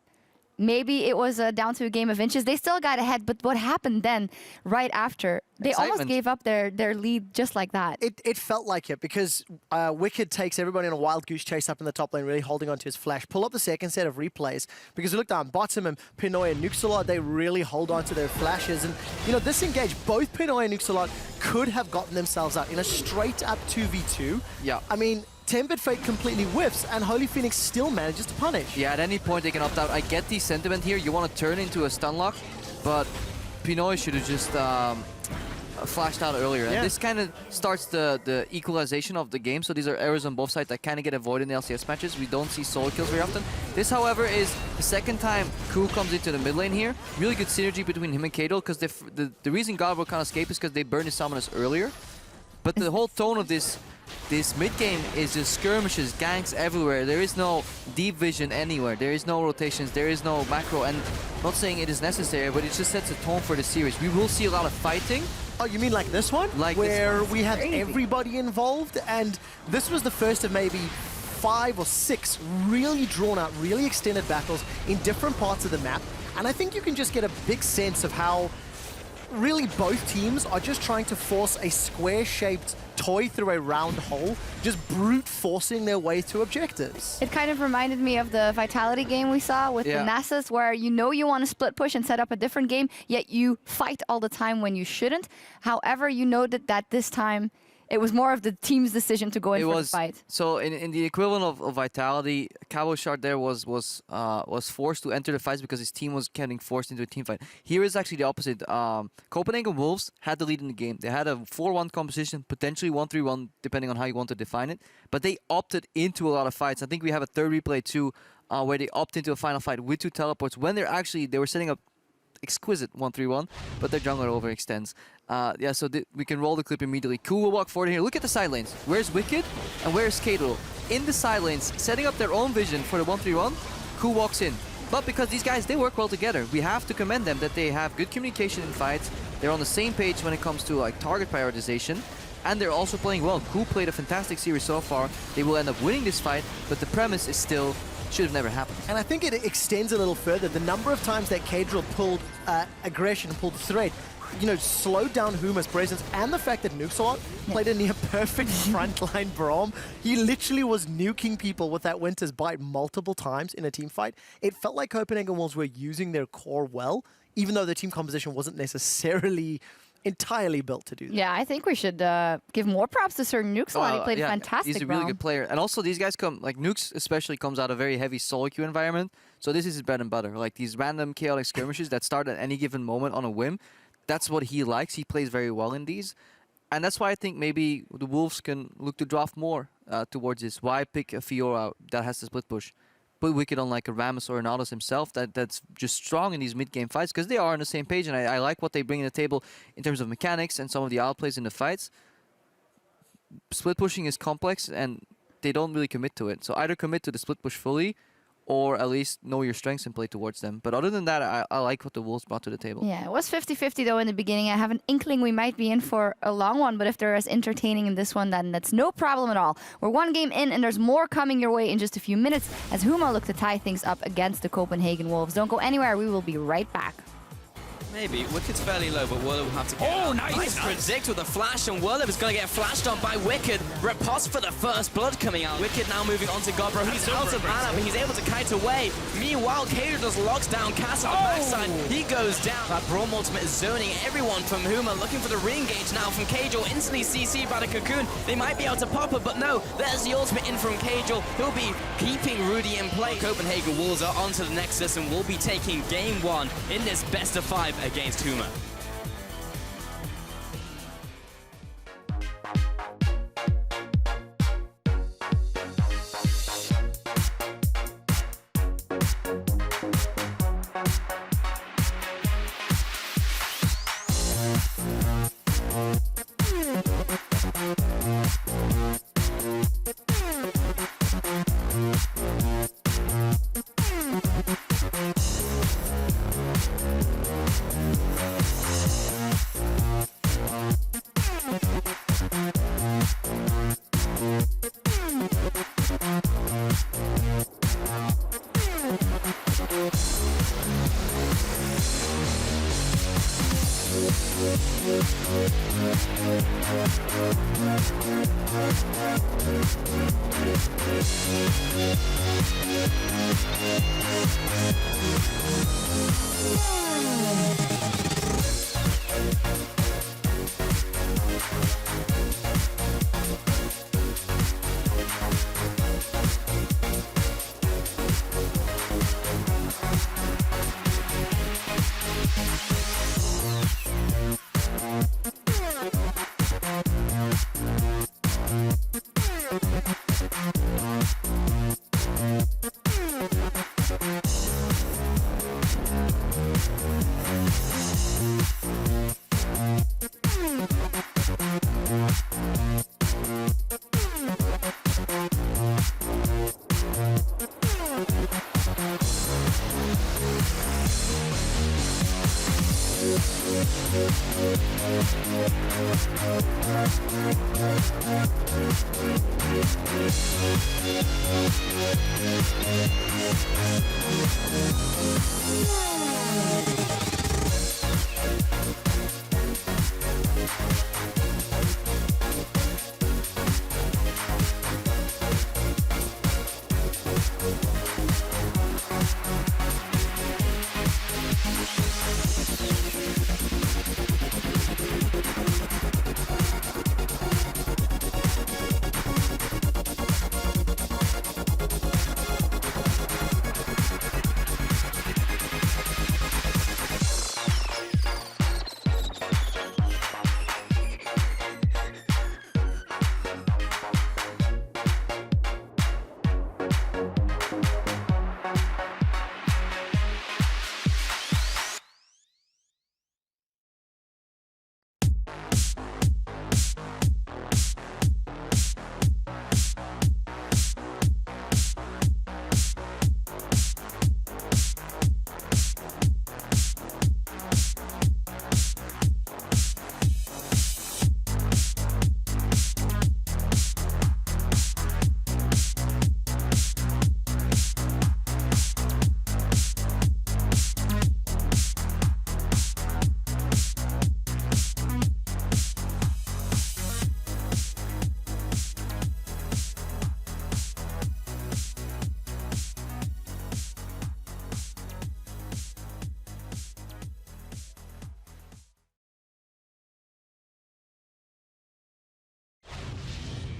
Maybe it was down to a game of inches. They still got ahead, but what happened then, right after, they almost gave up their lead just like that. It felt like it because Wicked takes everybody on a wild goose chase up in the top lane, really holding on to his flash. Pull up the second set of replays because we look down bottom and Pinoy and Nuxalot, they really hold on to their flashes. And, you know, this engage, both Pinoy and Nuxalot could have gotten themselves out in a straight up 2v2. Yeah. I mean, Tempered Fate completely whiffs, and Holy Phoenix still manages to punish. Yeah, at any point they can opt out. I get the sentiment here. You want to turn into a stun lock, but Pinoy should have just flashed out earlier. Yeah. And this kind of starts the equalization of the game. So these are errors on both sides that kind of get avoided in the LCS matches. We don't see solo kills very often. This, however, is the second time Ku comes into the mid lane here. Really good synergy between him and Kadel, because the reason God will can't escape is because they burned his summoners earlier. But the whole tone of this mid-game is just skirmishes, ganks everywhere. There is no deep vision anywhere. There is no rotations. There is no macro. And I'm not saying it is necessary, but it just sets a tone for the series. We will see a lot of fighting. Oh, you mean like this one? Like where this one. we have everybody involved, and this was the first of maybe 5 or 6 really drawn out, really extended battles in different parts of the map. And I think you can just get a big sense of how really both teams are just trying to force a square-shaped toy through a round hole, just brute forcing their way to objectives. It kind of reminded me of the Vitality game we saw with the Nasus, where you know you want to split push and set up a different game, yet you fight all the time when you shouldn't. However, you noted that this time it was more of the team's decision to go in for the fight. So in the equivalent of Vitality, Cabo Shard there was forced to enter the fights because his team was getting forced into a team fight. Here is actually the opposite. Copenhagen Wolves had the lead in the game. They had a 4-1 composition, potentially 1-3-1, depending on how you want to define it. But they opted into a lot of fights. I think we have a third replay too, where they opt into a final fight with 2 teleports when they were setting up exquisite 1-3-1, but their jungler overextends. Yeah, so we can roll the clip immediately. Ku will walk forward here. Look at the side lanes. Where's Wicked and where's Kadel? In the side lanes, setting up their own vision for the 1-3-1, Ku walks in. But because these guys, they work well together, we have to commend them that they have good communication in fights. They're on the same page when it comes to like target prioritization, and they're also playing well. Ku played a fantastic series so far. They will end up winning this fight, but the premise is still should have never happened. And I think it extends a little further. The number of times that Kadril pulled aggression, pulled threat, you know, slowed down Huma's presence, and the fact that Nuxalot played a near perfect frontline Braum. He literally was nuking people with that Winter's Bite multiple times in a team fight. It felt like Copenhagen Wolves were using their core well, even though the team composition wasn't necessarily entirely built to do that. Yeah, I think we should give more props to Sir Nuxalot. He played a fantastic He's a really good player. And also these guys come, like Nux especially comes out of a very heavy solo queue environment. So this is his bread and butter. Like these random chaotic skirmishes that start at any given moment on a whim. That's what he likes. He plays very well in these. And that's why I think maybe the Wolves can look to draft more towards this. Why pick a Fiora that has the split push? Put Wicked on like a Rammus or an Nautilus himself that's just strong in these mid-game fights because they are on the same page, and I like what they bring to the table in terms of mechanics and some of the outplays in the fights. Split pushing is complex and they don't really commit to it. So either commit to the split push fully or at least know your strengths and play towards them. But other than that, I like what the Wolves brought to the table. Yeah, it was 50-50 though in the beginning. I have an inkling we might be in for a long one, but if they're as entertaining in this one, then that's no problem at all. We're 1 game in and there's more coming your way in just a few minutes as Huma look to tie things up against the Copenhagen Wolves. Don't go anywhere, we will be right back. Maybe. Wicked's fairly low, but Whirlip will have to get out. Nice predict with a flash, and Whirlip is going to get flashed on by Wicked. Riposte for the first blood coming out. Wicked now moving on to Gobro. He's out of mana, but he's able to kite away. Meanwhile, Kader just locks down Cass on the backside. He goes down. That Braum ultimate is zoning everyone from Huma, looking for the re-engage now from Kajal. Instantly CC'd by the Cocoon. They might be able to pop it, but no. There's the ultimate in from Kajal. He'll be keeping Rudy in play. Copenhagen Wolves are on to the Nexus and will be taking game 1 in this best of 5 against Huma.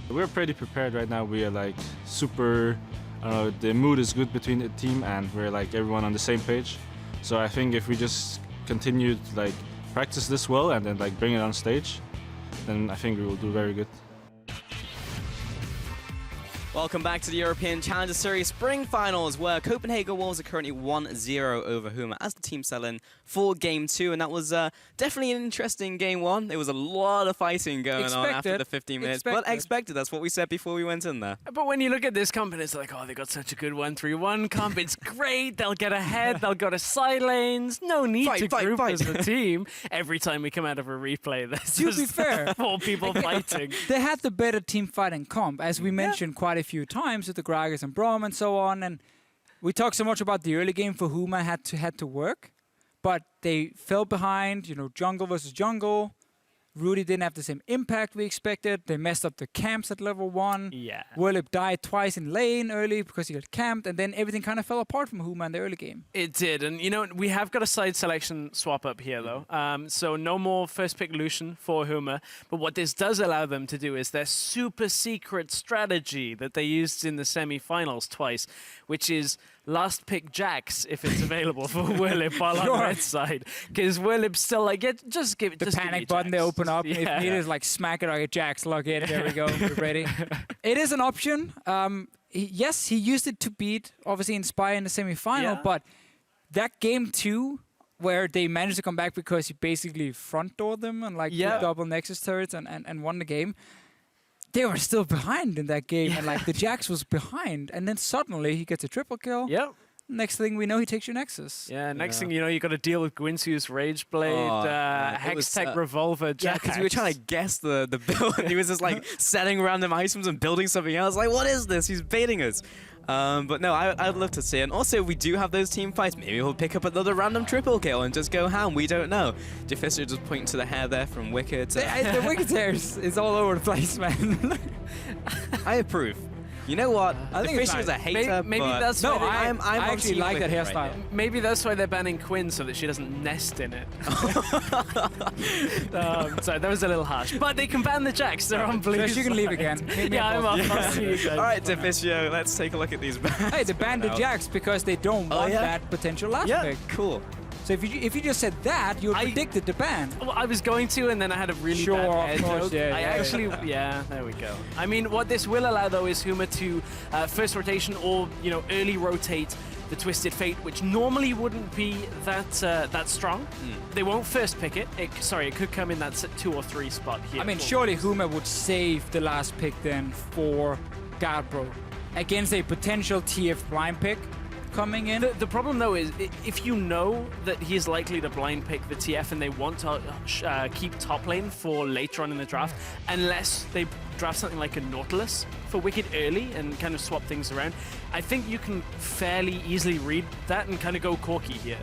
We're pretty prepared right now. We are like super, the mood is good between the team and we're like everyone on the same page. So I think if we just continue to like practice this well and then like bring it on stage, then I think we will do very good. Welcome back to the European Challenger Series Spring Finals, where Copenhagen Wolves are currently 1-0 over Huma as the team sell in for Game 2, and that was definitely an interesting Game 1. There was a lot of fighting going on after the 15 minutes, but expected. That's what we said before we went in there. But when you look at this comp, and it's like, oh, they got such a good 1-3-1 comp. It's great. They'll get ahead. They'll go to side lanes. No need to group as a team. Every time we come out of a replay, there's To be fair, 4 people fighting. They had the better team fighting comp, as we mentioned quite a few times with the Gragas and Brom and so on. And we talked so much about the early game for Huma had to work, but they fell behind. You know, jungle versus jungle. Rudy didn't have the same impact we expected. They messed up the camps at level 1. Yeah. Werlip died twice in lane early because he got camped, and then everything kind of fell apart from Huma in the early game. It did, and you know, we have got a side selection swap up here though. So no more first pick Lucian for Huma, but what this does allow them to do is their super secret strategy that they used in the semi-finals twice, which is last pick Jax if it's available for Werlip while on red side. Because Werlip's still like, just give it the panic button they open up. If needed, is like smack it like Jax, log in, there we go, we're ready. It is an option. Yes, he used it to beat, obviously, Inspire in the semi-final, but that Game 2, where they managed to come back because he basically front doored them and like double Nexus turrets and won the game. They were still behind in that game, and like the Jax was behind, and then suddenly he gets a triple kill. Yep. Next thing we know, he takes your Nexus. Yeah, next thing you know, you got to deal with Gwinsu's Rage Blade, Hextech Revolver, Jax. Yeah, because we were trying to guess the build, and he was just like setting random items and building something else. Like, what is this? He's baiting us. But no, I'd love to see it. And also, we do have those team fights. Maybe we'll pick up another random triple kill and just go ham. We don't know. Jafisser just pointing to the hair there from Wicked. The Wicked hair is all over the place, man. I approve. You know what? I think it's Fisher's nice. a hater. Maybe but that's No, why I'm I on actually team like that Wicked hairstyle. right maybe that's why they're banning Quinn, so that she doesn't nest in it. So that was a little harsh. But they can ban the Jacks. They're on blue. Josh, you can leave again. Yeah, I'm off. I'll see you guys. All right, Jafisser, let's take a look at these bans. Hey, they banned the Jacks because they don't want yeah? that potential last Yeah, pick. cool. So if you just said that, you predicted the ban. Well, I was going to, and then I had a really Sure, bad of head course, joke. yeah, I yeah, actually, yeah, there we go. I mean, what this will allow, though, is Huma to first rotation or, early rotate the Twisted Fate, which normally wouldn't be that strong. They won't first pick it. It could come in that 2 or 3 spot here. I mean, surely Huma would save the last pick then for Guardbro against a potential TF blind pick coming in. The problem, though, is if you know that he's likely to blind pick the TF and they want to keep top lane for later on in the draft, unless they draft something like a Nautilus for Wicked early and kind of swap things around, I think you can fairly easily read that and kind of go Corki here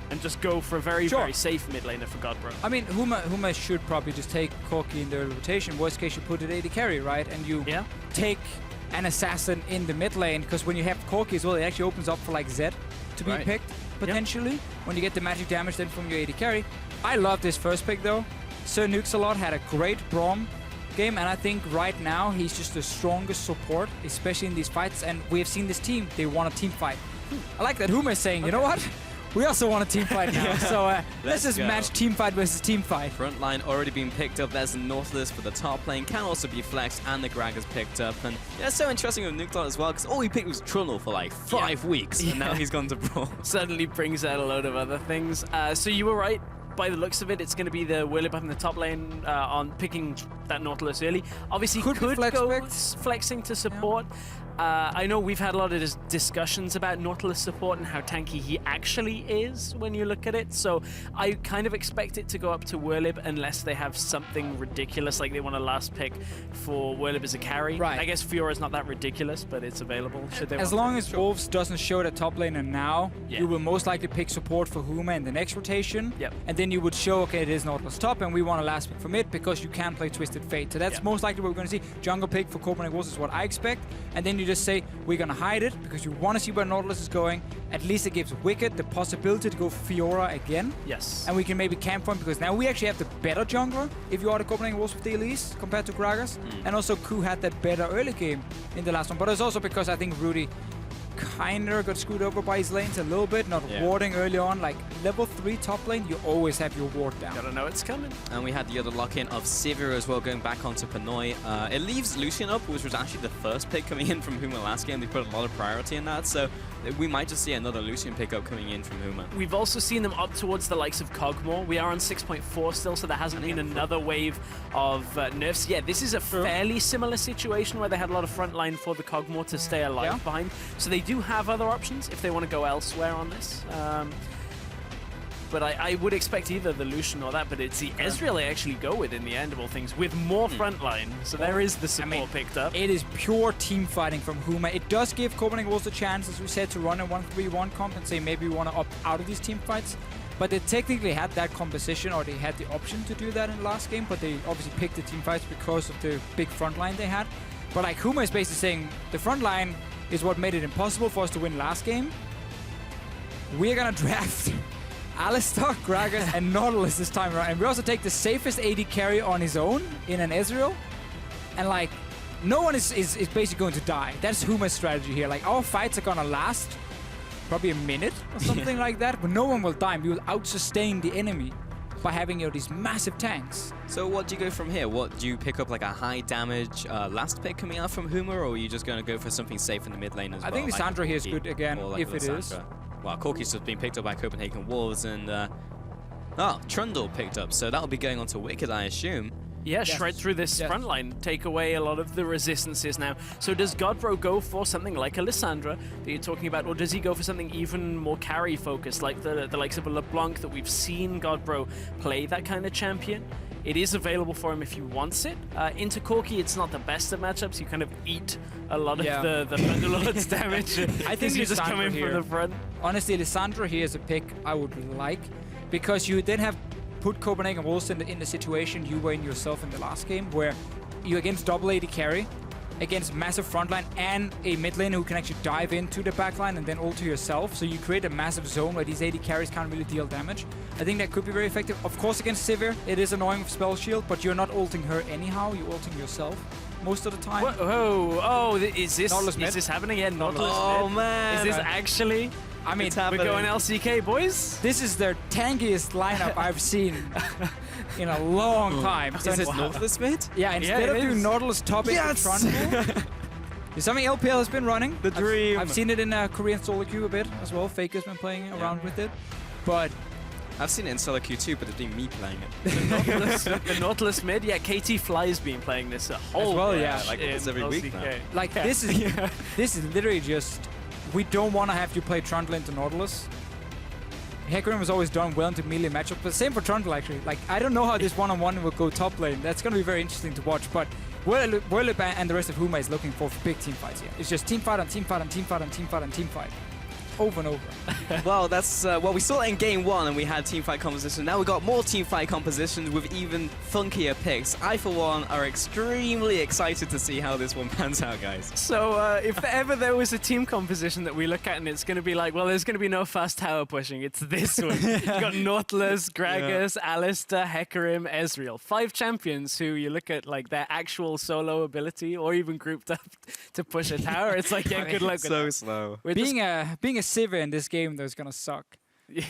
and just go for a very, very safe mid laner for Godbro. I mean, Huma should probably just take Corki in the early rotation. Worst case, you put it AD carry, right? And you take an assassin in the mid lane, because when you have Corki as well, it actually opens up for like Zed to be picked potentially when you get the magic damage then from your AD carry. I love this first pick though. Sir Nuxalot had a great Braum game, and I think right now he's just the strongest support, especially in these fights. And we have seen this team; they want a team fight. I like that Huma is saying, you know what? We also want a team fight now, so let's just match team fight versus team fight. Front line already being picked up. There's the Nautilus for the top lane. Can also be flexed, and the Grag is picked up. And yeah, it's so interesting with Nuclear as well, because all he picked was Trundle for like 5 weeks, and now he's gone to Brawl. Suddenly brings out a load of other things. So you were right. By the looks of it, it's going to be the Whirlip up in the top lane on picking that Nautilus early. Obviously, could go flexing to support. I know we've had a lot of discussions about Nautilus support and how tanky he actually is when you look at it. So I kind of expect it to go up to Whirlip unless they have something ridiculous, like they want a last pick for Whirlip as a carry. Right. I guess Fiora's not that ridiculous, but it's available. Should they as long as Wolves doesn't show the top laner now, you will most likely pick support for Huma in the next rotation. And then you would show, okay, it is Nautilus top, and we want a last pick from it because you can play Twisted Fate. So that's most likely what we're going to see. Jungle pick for Copenhagen Wolves is what I expect. And then you just say, we're going to hide it because you want to see where Nautilus is going. At least it gives Wicked the possibility to go Fiora again. Yes. And we can maybe camp for him because now we actually have the better jungler if you are the Copenhagen Wolves with the Elise compared to Gragas. And also Ku had that better early game in the last one. But it's also because I think Rudy kind of got screwed over by his lanes a little bit, not warding early on. Like level 3 top lane, you always have your ward down. Gotta know it's coming. And we had the other lock-in of Sivir as well, going back onto Panoy. It leaves Lucian up, which was actually the first pick coming in from Huma last game. They put a lot of priority in that, so we might just see another Lucian pickup coming in from Huma. We've also seen them up towards the likes of Cogmore. We are on 6.4 still, so there hasn't been another wave of nerfs. Yeah, this is a fairly similar situation where they had a lot of frontline for the Cogmore to stay alive behind. So they do have other options if they want to go elsewhere on this. But I would expect either the Lucian or that, but it's the Ezreal they actually go with in the end of all things, with more frontline. So there is the support picked up. It is pure team fighting from Huma. It does give Copenhagen Wolves the chance, as we said, to run a 1-3-1 comp and say maybe we want to opt out of these team fights. But they technically had that composition, or they had the option to do that in the last game, but they obviously picked the team fights because of the big front line they had. But like Huma is basically saying the front line is what made it impossible for us to win last game. We're gonna draft Alistar, Gragas, and Nautilus this time around. And we also take the safest AD carry on his own in an Ezreal. And like, no one is basically going to die. That's Huma's strategy here. Like, our fights are gonna last probably a minute or something like that, but no one will die. We will out-sustain the enemy by having these massive tanks. So what do you go from here? What do you pick up, like a high damage last pick coming out from Huma, or are you just going to go for something safe in the mid lane as well? I think Lissandra like here is good again, like if it is. Well, Corki's just been picked up by Copenhagen Wolves, and Trundle picked up, so that'll be going on to Wicked, I assume. Yeah, shred through this front line, take away a lot of the resistances now. So does Godbro go for something like a Lissandra that you're talking about, or does he go for something even more carry focused, like the likes of a LeBlanc that we've seen Godbro play that kind of champion? it is available for him if he wants it. Into Corki, it's not the best of matchups. You kind of eat a lot of the Thunderlord's damage. I think you just come in from the front. Honestly, Lissandra here is a pick I would like, because you then have put Copenhagen Wolves in the situation you were in yourself in the last game, where you're against double AD carry, against massive frontline and a mid lane who can actually dive into the backline and then ult to yourself. So you create a massive zone where these AD carries can't really deal damage. I think that could be very effective. Of course, against Sivir, it is annoying with Spell Shield, but you're not ulting her anyhow. You're ulting yourself most of the time. Whoa, oh, is this happening? Yeah, Nautilus Oh, mid. man. Is this actually... I mean, we're going LCK, boys. This is their tankiest lineup I've seen in a long time. Is this Nautilus mid? Yeah, instead of doing Nautilus top into Trundle, it's something LPL has been running. The dream. I've seen it in Korean solo queue a bit as well. Fake has been playing around with it, but I've seen it in solo queue too, but it's been me playing it. The Nautilus mid, yeah. KT Fly's been playing this a whole as well, yeah. Like it's every week now. Like this is literally just. We don't want to have you play Trundle into Nautilus. Hecarim has always done well into melee matchups, but same for Trundle actually. Like, I don't know how this one-on-one will go top lane. That's going to be very interesting to watch, but Werlip and the rest of Huma is looking for big team fights here. It's just team fight on team fight on team fight on team fight on team fight. Over and over. Well, that's we saw it in game 1 and we had teamfight composition. Now we got more teamfight compositions with even funkier picks. I, for one, are extremely excited to see how this one pans out, guys. So, if ever there was a team composition that we look at and it's going to be like, well, there's going to be no fast tower pushing, it's this one. You've got Nautilus, Gragas, Alistar, Hecarim, Ezreal. 5 champions who you look at like their actual solo ability or even grouped up to push a tower. It's like, yeah, good luck with that. Slow. Being a Sivir in this game, though, is gonna suck.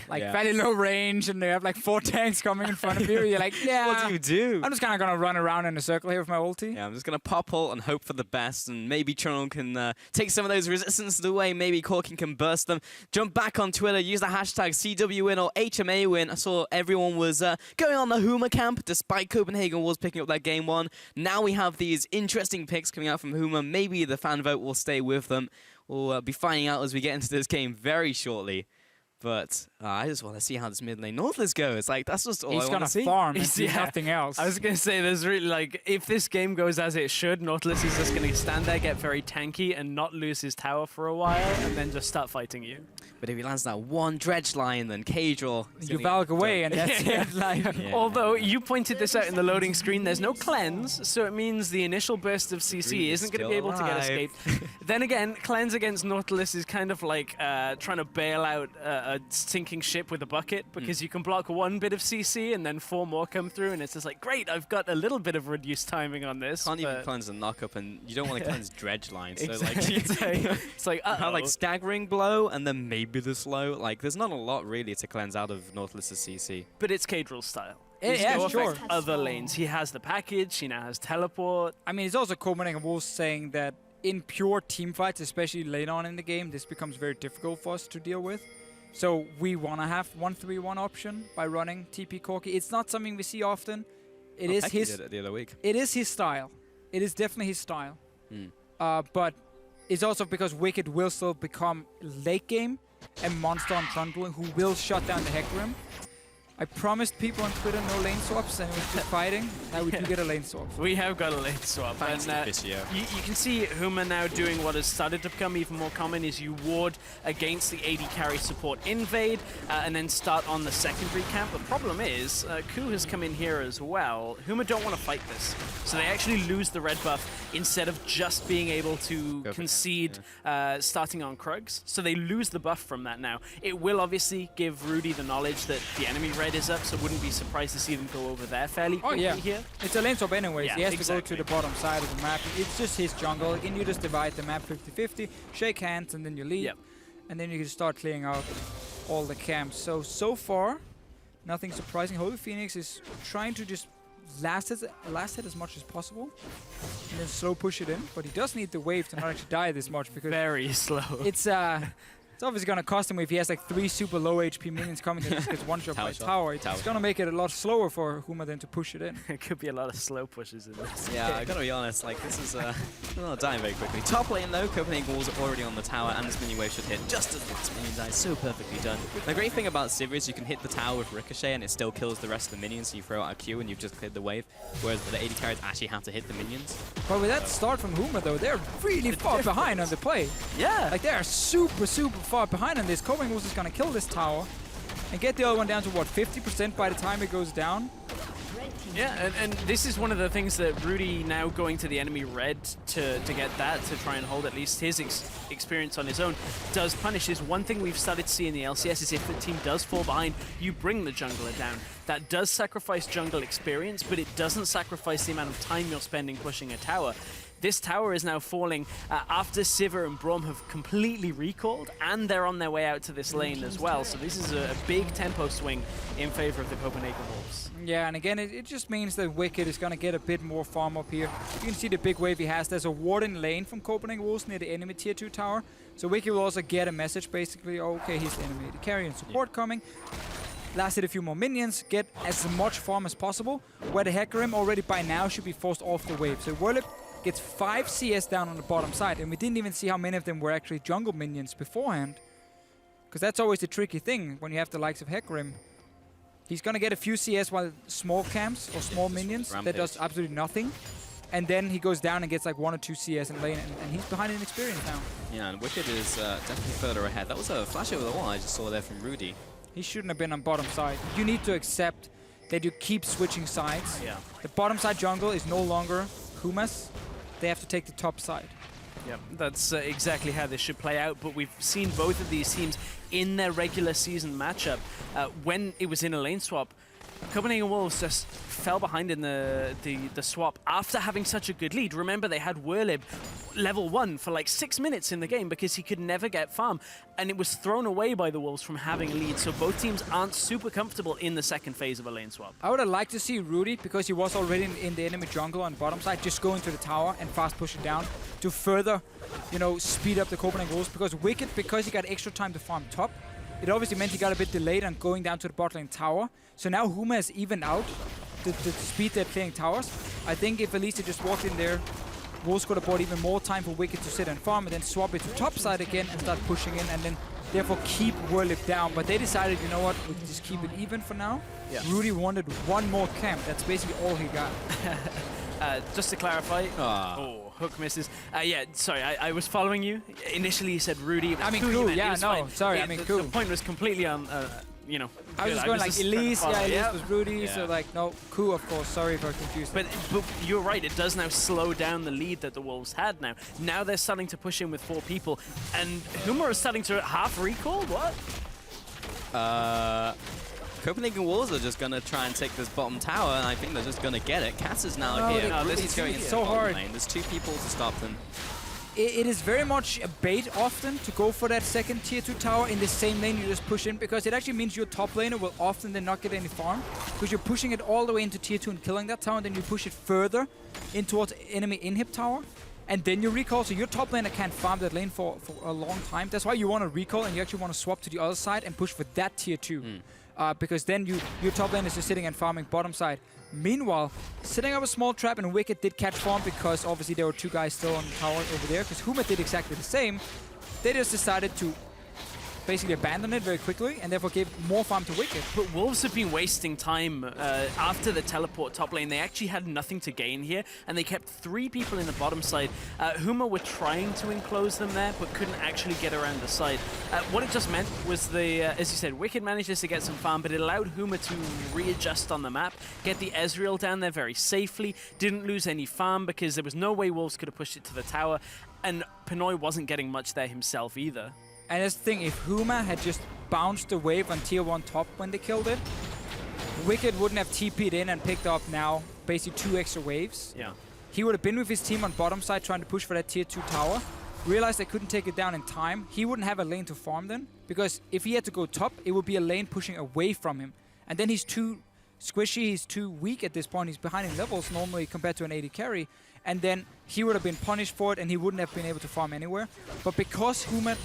Like, fairly low range, and they have like 4 tanks coming in front of you. You're like, yeah. What do you do? I'm just kind of gonna run around in a circle here with my ulti. Yeah, I'm just gonna pop ult and hope for the best, and maybe Trundle can take some of those resistances away. Maybe Corkin can burst them. Jump back on Twitter, use the hashtag CWWin or HMAWin. I saw everyone was going on the Huma camp, despite Copenhagen was picking up that game 1. Now we have these interesting picks coming out from Huma. Maybe the fan vote will stay with them. We'll be finding out as we get into this game very shortly. But I just want to see how this mid lane Nautilus goes. Like, that's just all I want to see. He's gonna farm and do nothing else. I was gonna say, there's really like, if this game goes as it should, Nautilus is just gonna stand there, get very tanky, and not lose his tower for a while, and then just start fighting you. But if he lands that one dredge line, then Cadril, you valk away, and that's it. Like, although you pointed this out in the loading screen, there's no cleanse, so it means the initial burst of CC isn't going to be able to get escaped. Then again, cleanse against Nautilus is kind of like trying to bail out a sinking ship with a bucket, because you can block 1 bit of CC and then 4 more come through, and it's just like, great, I've got a little bit of reduced timing on this. Can't even cleanse a knock-up, and you don't want to cleanse dredge lines. So exactly. like, it's like, have like staggering blow, and then maybe the slow. Like, there's not a lot really to cleanse out of Nautilus's CC. But it's Cadril's style. Yeah, sure. Other lanes. He has the package. He now has teleport. I mean, it's also Copenhagen Wolves saying that in pure team fights, especially late on in the game, this becomes very difficult for us to deal with. So we want to have 1-3-1 option by running TP Corki. It's not something we see often. It is his. Did it the other week. It is his style. It is definitely his style. But it's also because Wicked will still become late game and monster on Trundle who will shut down the Hecarim. I promised people on Twitter no lane swaps, and it was just fighting. Now we do get a lane swap. We have got a lane swap. Thanks and, to Visio. You can see Huma now doing what has started to become even more common, is you ward against the AD carry support invade, and then start on the secondary camp. The problem is, Ku has come in here as well. Huma don't want to fight this, so they actually lose the red buff instead of just being able to concede starting on Krugs. So they lose the buff from that now. It will obviously give Rudy the knowledge that the enemy red is up, so wouldn't be surprised to see them go over there fairly quickly here. It's a lane swap anyways. He has to go to the bottom side of the map. It's just his jungle, and you just divide the map 50-50, shake hands, and then you leave. And then you can start clearing out all the camps. So far, nothing surprising. Holy Phoenix is trying to just last hit as much as possible, and then slow push it in. But he does need the wave to not actually die this much, because very slow. It's It's obviously going to cost him if he has like 3 super low HP minions coming and just gets one-shot by tower. It's going to make it a lot slower for Huma then to push it in. It could be a lot of slow pushes in this. Yeah, I gotta be honest, like this is not dying very quickly. Top lane though, Copenhagen Walls are already on the tower and this minion wave should hit just as this minion dies. So perfectly done. The great thing about Sivir is you can hit the tower with Ricochet and it still kills the rest of the minions, so you throw out a Q and you've just cleared the wave. Whereas the AD carries actually have to hit the minions. But with that start from Huma though, they're really far behind on the play. Yeah. Like they are super far behind on this. Copenhagen Walls is going to kill this tower and get the other one down to what, 50% by the time it goes down. Yeah, and this is one of the things that Rudy now going to the enemy red to get that, to try and hold at least his experience on his own, does punish. Is one thing we've started to see in the LCS is if the team does fall behind, you bring the jungler down. That does sacrifice jungle experience, but it doesn't sacrifice the amount of time you're spending pushing a tower. This tower is now falling after Sivir and Braum have completely recalled, and they're on their way out to this lane as well. So this is a big tempo swing in favor of the Copenhagen Wolves. Yeah, and again, it just means that Wicked is going to get a bit more farm up here. You can see the big wave he has. There's a ward in lane from Copenhagen Wolves near the enemy tier 2 tower. So Wicked will also get a message basically, okay, he's the enemy AD carry and support coming. Last hit a few more minions, get as much farm as possible, where the Hecarim already by now should be forced off the wave. So Whirlip gets 5 CS down on the bottom side, and we didn't even see how many of them were actually jungle minions beforehand. Because that's always the tricky thing when you have the likes of Hecarim. He's going to get a few CS while small camps or small minions that does absolutely nothing. And then he goes down and gets like 1 or 2 CS in lane, and he's behind in experience now. Yeah, and Wicked is definitely further ahead. That was a flash over the wall I just saw there from Rudy. He shouldn't have been on bottom side. You need to accept that you keep switching sides. Yeah. The bottom side jungle is no longer Huma's. They have to take the top side. Yep, that's exactly how this should play out, but we've seen both of these teams in their regular season matchup. When it was in a lane swap, Copenhagen Wolves just fell behind in the swap after having such a good lead. Remember, they had Whirlib level 1 for like 6 minutes in the game because he could never get farm, and it was thrown away by the Wolves from having a lead, so both teams aren't super comfortable in the second phase of a lane swap. I would have liked to see Rudy, because he was already in the enemy jungle on the bottom side, just go into the tower and fast push it down to further, you know, speed up the Copenhagen Wolves, because Wicked, because he got extra time to farm top, it obviously meant he got a bit delayed on going down to the bot lane tower. So now Huma has evened out the speed they're playing towers. I think if Elise just walked in there, Wolves could have bought even more time for Wicked to sit and farm, and then swap it to top side again and start pushing in, and then therefore keep Whirlip down. But they decided, you know what, we can just keep it even for now. Yeah. Rudy wanted 1 more camp. That's basically all he got. Just to clarify, hook misses. Yeah, sorry, I was following you. Initially you said Rudy. I mean, Ku, yeah, no, fine. sorry, Yeah, I mean, the Ku. point was completely on, you know. I was just going like Elise, Elise was Rudy, Yeah. so like, no, Ku, of course, sorry for confusing. But you're right, it does now slow down the lead that the Wolves had now. Now they're starting to push in with 4 people, and Huma is starting to half recall, what? Copenhagen Wolves are just going to try and take this bottom tower, and I think they're just going to get it. Cass is now here. Rudy's going into so the bottom hard. lane. There's 2 people to stop them. It is very much a bait often to go for that second tier 2 tower in the same lane you just push in, because it actually means your top laner will often then not get any farm, because you're pushing it all the way into tier 2 and killing that tower, and then you push it further in towards enemy inhib tower, and then you recall, so your top laner can't farm that lane for a long time. That's why you want to recall, and you actually want to swap to the other side and push for that tier 2. Because then your top lane is just sitting and farming bottom side. Meanwhile, setting up a small trap, and Wicked did catch farm because obviously there were 2 guys still on the tower over there, because Huma did exactly the same. They just decided to basically abandon it very quickly and therefore gave more farm to Wicked. But Wolves have been wasting time after the teleport top lane. They actually had nothing to gain here, and they kept 3 people in the bottom side. Huma were trying to enclose them there, but couldn't actually get around the side. What it just meant was as you said, Wicked manages to get some farm, but it allowed Huma to readjust on the map, get the Ezreal down there very safely, didn't lose any farm because there was no way Wolves could have pushed it to the tower, and Pinoy wasn't getting much there himself either. And that's the thing, if Huma had just bounced the wave on tier 1 top when they killed it, Wicked wouldn't have TP'd in and picked up now basically 2 extra waves. Yeah. He would have been with his team on bottom side trying to push for that tier 2 tower, realized they couldn't take it down in time. He wouldn't have a lane to farm then, because if he had to go top, it would be a lane pushing away from him. And then he's too squishy, he's too weak at this point, he's behind in levels normally compared to an AD carry, and then he would have been punished for it and he wouldn't have been able to farm anywhere. But because Huma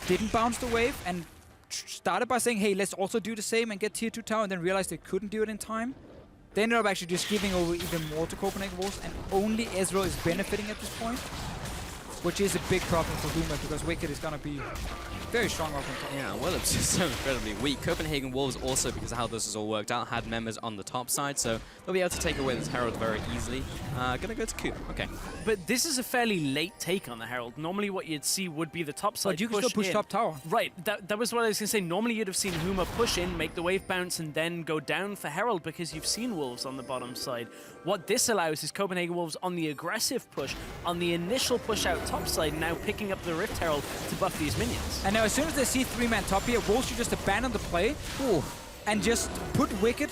didn't bounce the wave and started by saying, hey, let's also do the same and get tier 2 tower, and then realized they couldn't do it in time. They ended up actually just giving over even more to Copenhagen Wolves, and only Ezreal is benefiting at this point, which is a big problem for Huma because Wicked is going to be very strong up on top. Yeah, well, it's just so incredibly weak. Copenhagen Wolves also, because of how this has all worked out, had members on the top side, so they'll be able to take away this Herald very easily. Gonna go to Coop. Okay. But this is a fairly late take on the Herald. Normally what you'd see would be the top side. But you can still push in. top tower. Right, that was what I was going to say. Normally you'd have seen Huma push in, make the wave bounce, and then go down for Herald because you've seen Wolves on the bottom side. What this allows is Copenhagen Wolves on the aggressive push, on the initial push out top side, now picking up the Rift Herald to buff these minions. And now as soon as they see 3-man top here, Wolves should just abandon the play and just put Wicked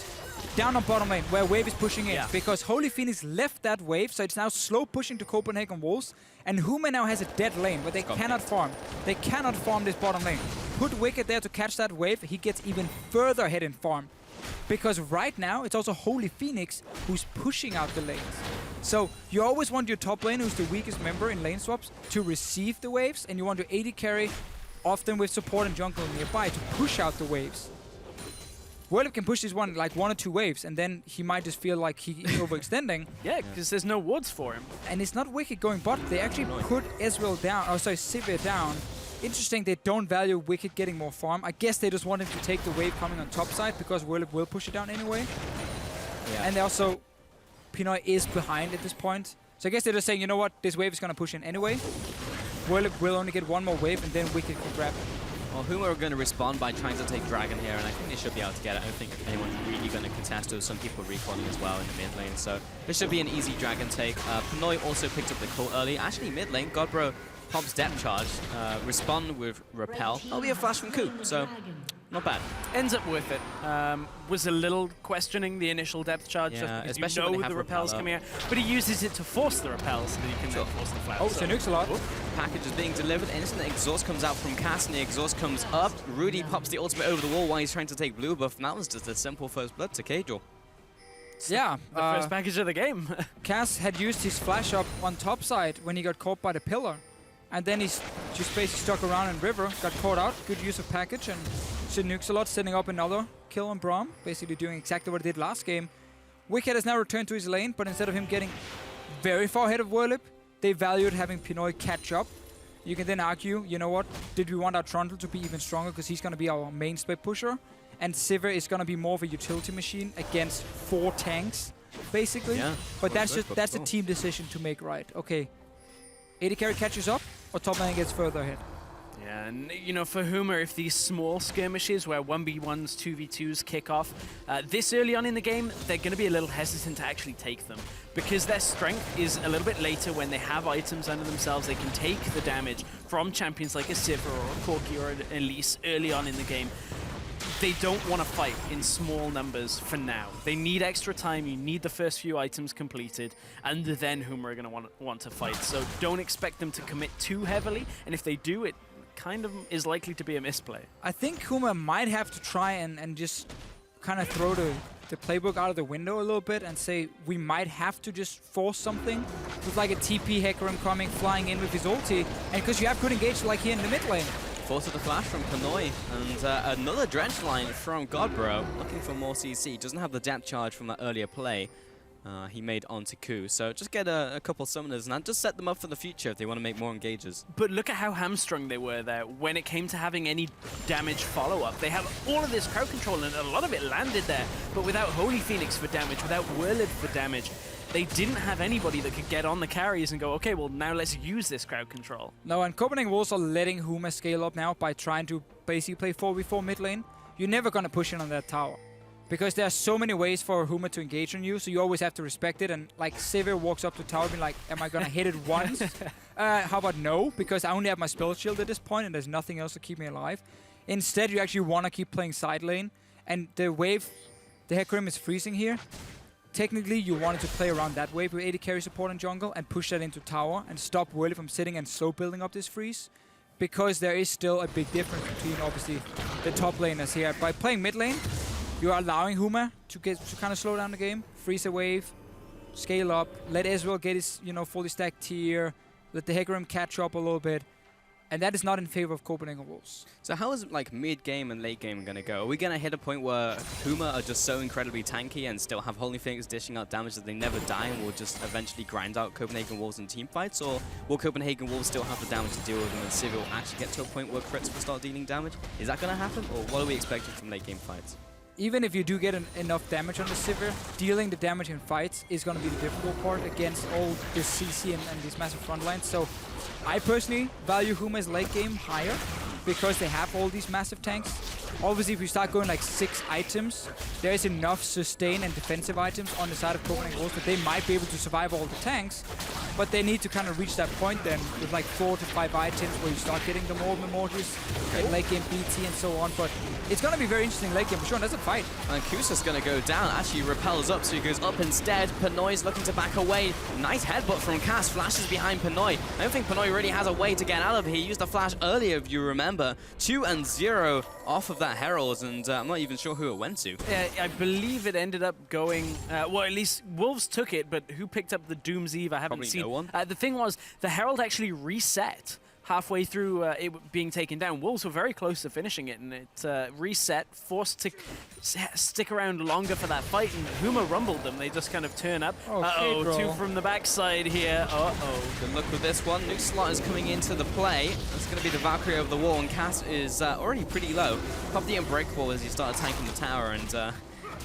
down on bottom lane where Wave is pushing in, because Holy Phoenix left that wave, so it's now slow pushing to Copenhagen Wolves, and Huma now has a dead lane where they cannot farm. They cannot farm this bottom lane. Put Wicked there to catch that wave, he gets even further ahead in farm. Because right now, it's also Holy Phoenix who's pushing out the lanes. So you always want your top lane, who's the weakest member in lane swaps, to receive the waves, and you want your AD carry, often with support and jungle nearby, to push out the waves. Whirlip can push this one like 1 or 2 waves, and then he might just feel like he's overextending. Yeah, because there's no wards for him. And it's not Wicked going bot. They actually put Ezreal down, oh sorry, Sivir down. Interesting, they don't value Wicked getting more farm. I guess they just want him to take the wave coming on top side, because Whirlip will push it down anyway. Yeah. And also, Pinoy is behind at this point. So I guess they're just saying, you know what, this wave is going to push in anyway. Whirlip will only get 1 more wave, and then Wicked can grab it. Well, Huma are going to respond by trying to take Dragon here, and I think they should be able to get it. I don't think anyone's really going to contest it. Some people recalling as well in the mid lane, so this should be an easy Dragon take. Pinoy also picked up the call early. Actually, mid lane, Godbro pops depth charge, respond with Repel. That'll be a flash from Coop, so not bad. Ends up worth it. Was a little questioning the initial depth charge, just because especially you when know they have the repels repel coming out, but he uses it to force the repels so that you can then force the flash. Oh, so nukes a lot. Package is being delivered. Instant exhaust comes out from Cass, and the exhaust comes up. Rudy pops the ultimate over the wall while he's trying to take blue buff, and that was just a simple first blood to Cajal. Yeah. The first package of the game. Cass had used his flash up on top side when he got caught by the pillar. And then he's just basically stuck around in river, got caught out. Good use of package, and nukes a lot, setting up another kill on Braum, basically doing exactly what he did last game. Wicked has now returned to his lane, but instead of him getting very far ahead of Whirlip, they valued having Pinoy catch up. You can then argue, you know what, did we want our Trundle to be even stronger because he's going to be our main split pusher, and Sivir is going to be more of a utility machine against 4 tanks, basically. Yeah, but that's a team decision to make, right? Okay, AD carry catches up, or top lane gets further ahead. Yeah, and you know, for Huma, if these small skirmishes where 1v1s, 2v2s kick off this early on in the game, they're going to be a little hesitant to actually take them, because their strength is a little bit later when they have items under themselves. They can take the damage from champions like a Sivir or a Corki or an Elise early on in the game. They don't want to fight in small numbers for now. They need extra time. You need the first few items completed, and then Huma are going to want to fight. So don't expect them to commit too heavily, and if they do, it kind of is likely to be a misplay. I think Huma might have to try and just kind of throw the playbook out of the window a little bit and say we might have to just force something with like a TP Hecarim coming, flying in with his ulti, and because you have good engage like here in the mid lane. Force of the flash from Pinoy, and another drench line from Godbro, looking for more CC. Doesn't have the depth charge from that earlier play he made onto Ku. So just get a couple summoners and just set them up for the future if they want to make more engages. But look at how hamstrung they were there when it came to having any damage follow-up. They have all of this crowd control, and a lot of it landed there, but without Holy Phoenix for damage, without Whirlip for damage, they didn't have anybody that could get on the carries and go, okay, well, now let's use this crowd control. No, and Copenhagen Wolves are letting Huma scale up now by trying to basically play 4v4 mid lane. You're never going to push in on that tower, because there are so many ways for Huma to engage on you, so you always have to respect it. And like Sivir walks up to tower being like, am I going to hit it once? How about no? Because I only have my spell shield at this point and there's nothing else to keep me alive. Instead, you actually want to keep playing side lane. And the wave, the Hecarim is freezing here. Technically, you wanted to play around that wave with AD carry support and jungle and push that into tower and stop Whirly from sitting and slow building up this freeze. Because there is still a big difference between, obviously, the top laners here. By playing mid lane, you are allowing Huma to kind of slow down the game, freeze a wave, scale up, let Ezreal get his fully stacked tier, let the Hecarim catch up a little bit. And that is not in favor of Copenhagen Wolves. So how is like mid-game and late-game going to go? Are we going to hit a point where Huma are just so incredibly tanky and still have Holy Phoenix dishing out damage that they never die and will just eventually grind out Copenhagen Wolves in team fights? Or will Copenhagen Wolves still have the damage to deal with them and Civil will actually get to a point where crits will start dealing damage? Is that going to happen? Or what are we expecting from late-game fights? Even if you do get enough damage on the Sivir, dealing the damage in fights is going to be the difficult part against all this CC and these massive front lines. So I personally value Huma's late game higher because they have all these massive tanks. Obviously, if you start going like 6 items, there is enough sustain and defensive items on the side of Copenhagen Wolves that they might be able to survive all the tanks. But they need to kind of reach that point then with like 4 to 5 items where you start getting the more Memorges, get late game BT and so on. But it's going to be very interesting late game for sure. There's a fight. And Kusa's going to go down. Actually repels up, so he goes up instead. Pinoy's looking to back away. Nice headbutt from Cass. Flashes behind Pinoy. I don't think Pinoy really has a way to get out of here. He used the flash earlier, if you remember. 2-0 off of that Herald, and I'm not even sure who it went to. I believe it ended up going, well, at least Wolves took it, but who picked up the Doom's Eve? I haven't Probably seen. No one. The thing was, the Herald actually reset halfway through it being taken down. Wolves were very close to finishing it, and it reset, forced to stick around longer for that fight, and Huma rumbled them. They just kind of turn up. Uh-oh, 2 from the backside here. Uh-oh. Good luck with this one. Nuke slot is coming into the play. It's going to be the Valkyrie over the wall, and Cass is already pretty low. Popped the Unbreakable as he started tanking the tower, and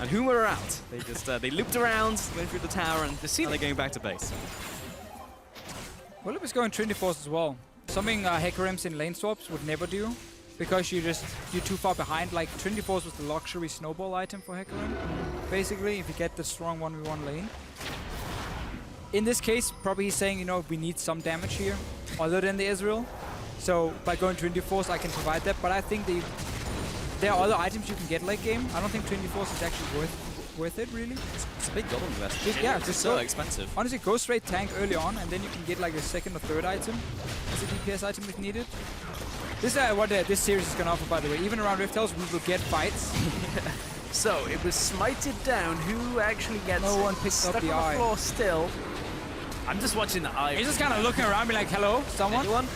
Huma are out. They just they looped around, went through the tower, and they're going back to base. Well, it was going Trinity Force as well. Something Hekarims in lane swaps would never do, because you're too far behind. Like Trinity Force was the luxury snowball item for Hecarim, basically, if you get the strong 1v1 lane. In this case, probably he's saying, you know, we need some damage here, other than the Ezreal. So by going Trinity Force, I can provide that. But I think there are other items you can get late game. I don't think Trinity Force is actually worth it, really. It's a big gold investment. Yeah, it's so expensive. Honestly, go straight tank early on, and then you can get like a second or third item as a DPS item if needed. This is what this series is going to offer, by the way. Even around Rift Hills, we will get fights. So, it was smited down. Who actually gets No one picks up stuck the on eye. the floor still? I'm just watching the eye. He's just kind of looking around, be like, hello, someone? Anyone?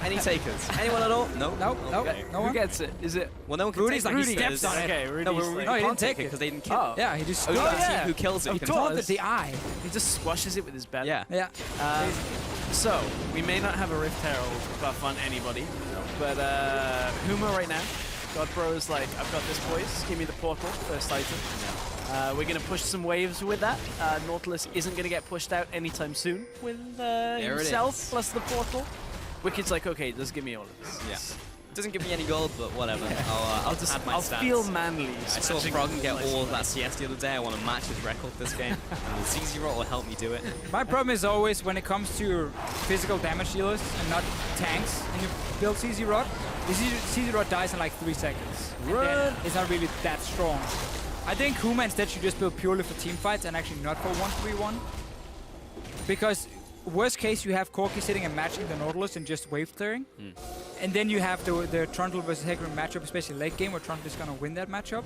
Any takers? Anyone at all? No. No, Okay. no Who one. gets it? Is it? Well, no one can Rudy's take like, it. he steps on it. Okay, Rudy's No, like, No, he didn't can't take it. because they didn't kill Oh. it. Yeah, he just Only stood the there. team who kills it Of can course. take Taunted the eye. He just squashes it with his belly. Yeah. Yeah. So, we may not have a Rift Herald buff on anybody, but Huma right now, Godbro's like, I've got this, boys. Give me the portal, first item. We're going to push some waves with that. Nautilus isn't going to get pushed out anytime soon with himself plus the portal. Wicked's like, okay, just give me all of this. Yeah. Doesn't give me any gold, but whatever. I'll just add my stats. feel manly. I saw Froggen get all of that CS the other day. I want to match his record this game. And CZ Rot will help me do it. My problem is always when it comes to physical damage dealers and not tanks, and you build CZ Rot, CZ Rot dies in like 3 seconds. Run! It's not really that strong. I think Huma instead should just build purely for team fights and actually not for 1v1. Because worst case, you have Corki sitting and matching the Nautilus and just wave clearing. And then you have the Trundle versus Hecarim matchup, especially late game, where Trundle is going to win that matchup.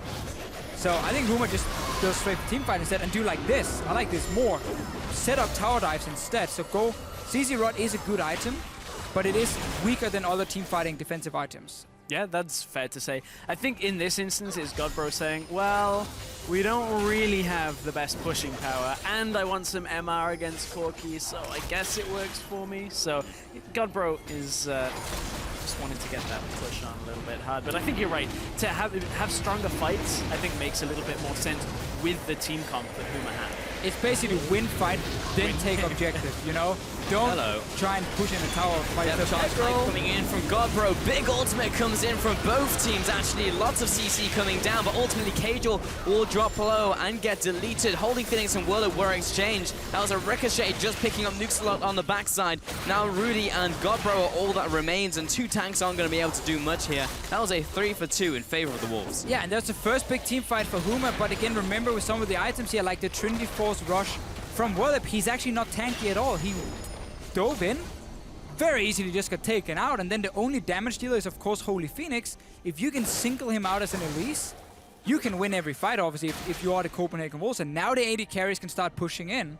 So I think Huma just goes straight for team fight instead and do like this. I like this more. Set up tower dives instead. So go. CZ Rot is a good item, but it is weaker than other team fighting defensive items. Yeah, that's fair to say. I think in this instance, it's Godbro saying, well, we don't really have the best pushing power, and I want some MR against Corki, so I guess it works for me. So Godbro is just wanting to get that push on a little bit hard. But I think you're right. To have stronger fights, I think makes a little bit more sense with the team comp that Huma had. It's basically win fight, then take objective, you know? Don't try and push in a tower fight. Yeah, the charge fight coming in from Godbro. Big ultimate comes in from both teams, actually. Lots of CC coming down, but ultimately Cajal will drop low and get deleted. Holy Phoenix and Willow were exchanged. That was a Ricochet just picking up Nuke Slot on the backside. Now Rudy and Godbro are all that remains, and 2 tanks aren't going to be able to do much here. That was a 3 for 2 in favor of the Wolves. Yeah, and that's the first big team fight for Huma, but again, remember with some of the items here, like the Trinity Force rush from Wallop, he's actually not tanky at all. He dove in, very easily just got taken out, and then the only damage dealer is of course Holy Phoenix. If you can single him out as an Elise, you can win every fight, obviously, if you are the Copenhagen Wolves, and now the AD carries can start pushing in.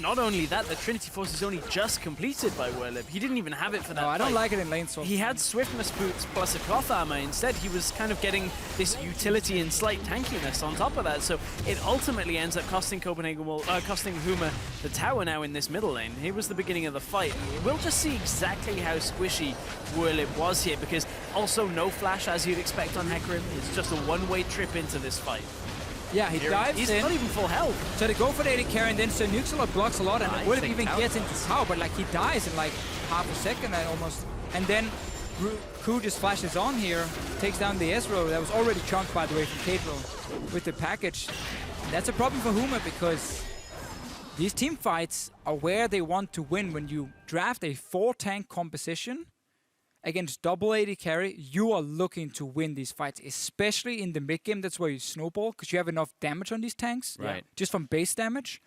not only that, the Trinity Force is only just completed by Werlip. He didn't even have it for that No, I don't fight. like it in lane swap. He had Swiftness boots plus a cloth armor. Instead, he was kind of getting this utility and slight tankiness on top of that. So it ultimately ends up costing costing Huma the tower now in this middle lane. Here was the beginning of the fight. We'll just see exactly how squishy Werlip was here, because also no flash as you'd expect on Hecarim. It's just a one-way trip into this fight. Yeah, he dives He's in. not even full health. So they go for the AD carry, and then Sir Nuxalot blocks a lot, and Werlip even gets into tower, but like he dies in like half a second almost. And then Ku just flashes on here, takes down the Ezreal that was already chunked, by the way, from Cadro with the package. And that's a problem for Huma, because these team fights are where they want to win. When you draft a 4-tank composition against double AD carry, you are looking to win these fights, especially in the mid game. That's where you snowball, because you have enough damage on these tanks, right? Just from base damage.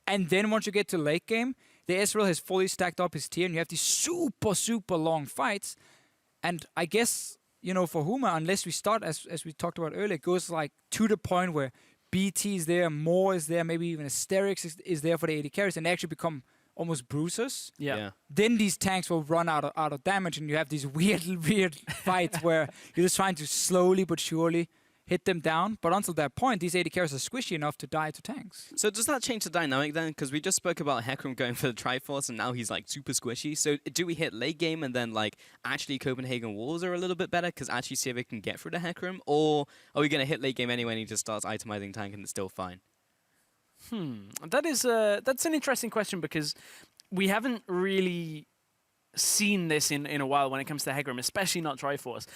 And then once you get to late game, the Ezreal has fully stacked up his tier, and you have these super, super long fights. And I guess, you know, for Huma, unless we start, as we talked about earlier, it goes like to the point where BT is there, Moore is there, maybe even Asterix is there for the AD carries, and they actually become almost bruisers. Yeah. Then these tanks will run out of damage, and you have these weird fights where you're just trying to slowly but surely hit them down. But until that point, these AD carries are squishy enough to die to tanks. So does that change the dynamic then? Because we just spoke about Hecarim going for the Triforce, and now he's like super squishy. So do we hit late game and then like actually Copenhagen Wolves are a little bit better because actually see if it can get through the Hecarim? Or are we going to hit late game anyway and he just starts itemizing tank and it's still fine? That's an interesting question, because we haven't really seen this in a while when it comes to Hecarim, especially not Triforce.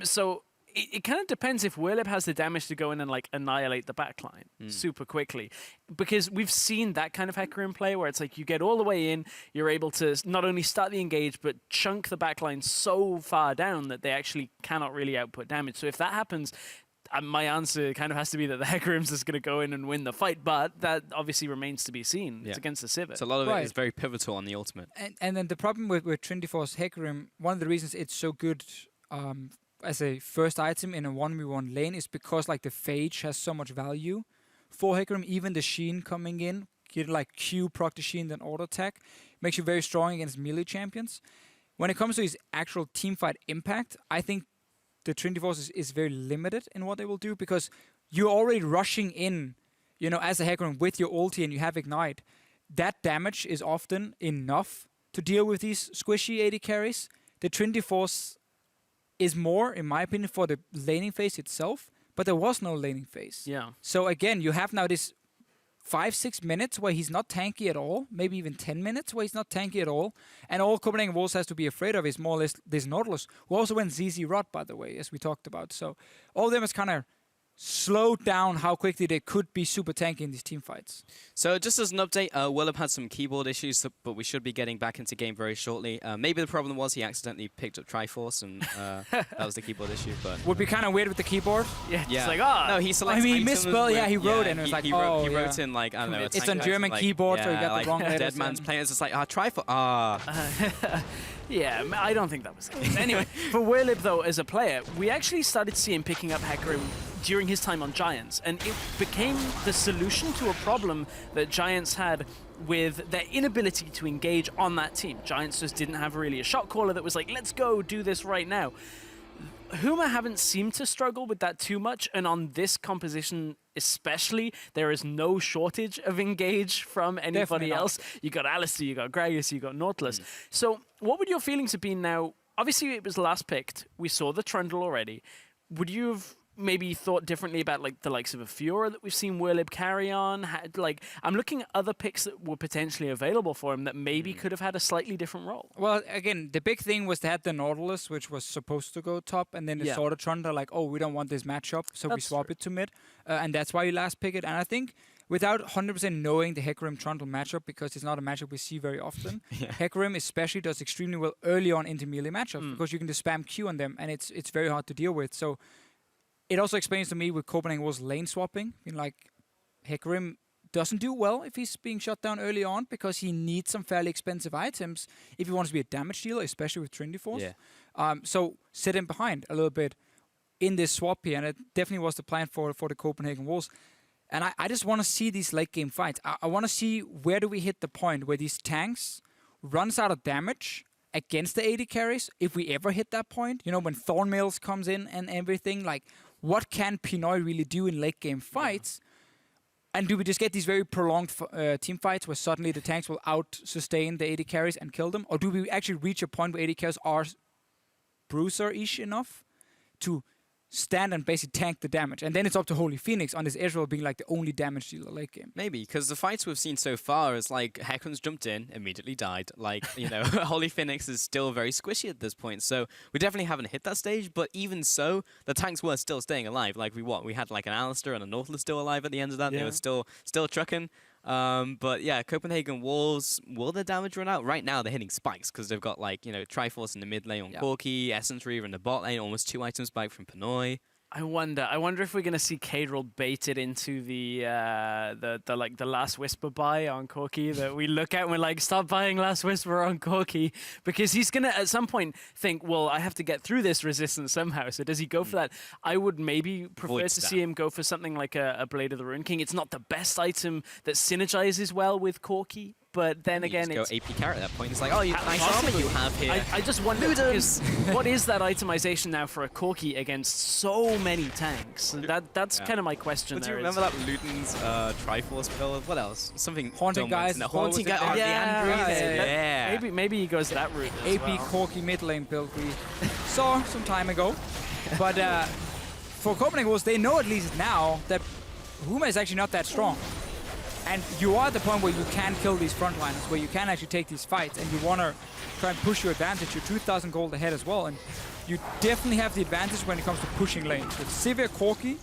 So it kind of depends if Werlip has the damage to go in and like annihilate the backline super quickly, because we've seen that kind of Hecarim play where it's like you get all the way in, you're able to not only start the engage but chunk the backline so far down that they actually cannot really output damage. So if that happens, my answer kind of has to be that the Hecarim's is going to go in and win the fight, but that obviously remains to be seen. It's against the Civet. So a lot of it is very pivotal on the ultimate. And then the problem with Trinity Force Hecarim, one of the reasons it's so good as a first item in a 1v1 lane is because like the Phage has so much value for Hecarim. Even the Sheen coming in, get like Q proc the Sheen, then auto attack, makes you very strong against melee champions. When it comes to his actual teamfight impact, I think the Trinity Force is very limited in what they will do, because you're already rushing in, you know, as a Hecarim with your ulti and you have Ignite. That damage is often enough to deal with these squishy AD carries. The Trinity Force is more, in my opinion, for the laning phase itself, but there was no laning phase. Yeah. So again, you have now this 5-6 minutes where he's not tanky at all, maybe even 10 minutes where he's not tanky at all, and all Copenhagen Wolves has to be afraid of is more or less this Nautilus, who also went ZZ Rot, by the way, as we talked about. So all of them is kind of slowed down how quickly they could be super tanky in these team fights. So just as an update, Willem had some keyboard issues, but we should be getting back into game very shortly. Maybe the problem was he accidentally picked up Triforce, and that was the keyboard issue. But would be kind of weird with the keyboard. Yeah. It's like, no, he selected. I mean, he misspelled. Yeah, he wrote it, and it was like, he wrote in like, I don't know. It's on German keyboard, so he got the wrong letters. Dead man's playing. It's just like Triforce. Yeah, I don't think that was the case. Anyway, for Werlip, though, as a player, we actually started to see him picking up Hecarim during his time on Giants, and it became the solution to a problem that Giants had with their inability to engage on that team. Giants just didn't have really a shot caller that was like, let's go do this right now. Huma haven't seemed to struggle with that too much, and on this composition especially, there is no shortage of engage from anybody else. You got Alistair, you got Gragas, you got Nautilus. So what would your feelings have been now? Obviously, it was last picked. We saw the Trundle already. Would you have maybe thought differently about like the likes of a Fiora that we've seen Werlip carry on? Like, I'm looking at other picks that were potentially available for him that maybe could have had a slightly different role. Well, again, the big thing was they had the Nautilus, which was supposed to go top, and then they saw the Trundle like, oh, we don't want this matchup, so we swap it to mid, and that's why you last pick it. And I think without 100% knowing the Hecarim Trundle matchup, because it's not a matchup we see very often, Hecarim especially does extremely well early on into melee matchups because you can just spam Q on them, and it's very hard to deal with. So it also explains to me with Copenhagen Wolves lane swapping. I mean, like, Hecarim doesn't do well if he's being shut down early on because he needs some fairly expensive items if he wants to be a damage dealer, especially with Trinity Force. So sit him behind a little bit in this swap here, and it definitely was the plan for the Copenhagen Wolves. And I just want to see these late game fights. I want to see where do we hit the point where these tanks runs out of damage against the AD carries, if we ever hit that point. You know, when Thornmails comes in and everything, like, what can Pinoy really do in late game fights? And do we just get these very prolonged team fights where suddenly the tanks will out-sustain the AD carries and kill them? Or do we actually reach a point where AD carries are bruiser-ish enough to stand and basically tank the damage? And then it's up to Holy Phoenix on this Ezreal being like the only damage dealer late game. Maybe, because the fights we've seen so far is like Hecron's jumped in, immediately died. Like, you know, Holy Phoenix is still very squishy at this point. So we definitely haven't hit that stage, but even so, the tanks were still staying alive. Like, we had like an Alistar and a Nautilus still alive at the end of that. Yeah. They were still trucking. But yeah, Copenhagen Wolves, will their damage run out? Right now they're hitting spikes because they've got like, you know, Triforce in the mid lane on Corki, Essence Reaver in the bot lane, almost 2 items spike from Pinoy. I wonder if we're gonna see Cadril baited into the Last Whisper buy on Corki that we look at and we're like, stop buying Last Whisper on Corki, because he's gonna at some point think, well, I have to get through this resistance somehow. So does he go for that? I would maybe prefer to see him go for something like a Blade of the Rune King. It's not the best item that synergizes well with Corki. But then again, it's go AP carry at that point. It's like, oh, nice armor you have here. I just wonder, what is that itemization now for a Corki against so many tanks? That's kind of my question. But do you remember that Luden's Triforce build? What else? Something Haunting Guys. No, Haunting Guys. Yeah. Maybe he goes that route. AP Corki mid lane build we saw some time ago. But for Copenhagen Wolves, they know at least now that Huma is actually not that strong. And you are at the point where you can kill these frontliners, where you can actually take these fights, and you want to try and push your advantage. You're 2,000 gold ahead as well, and you definitely have the advantage when it comes to pushing lanes. With Sivir Corki,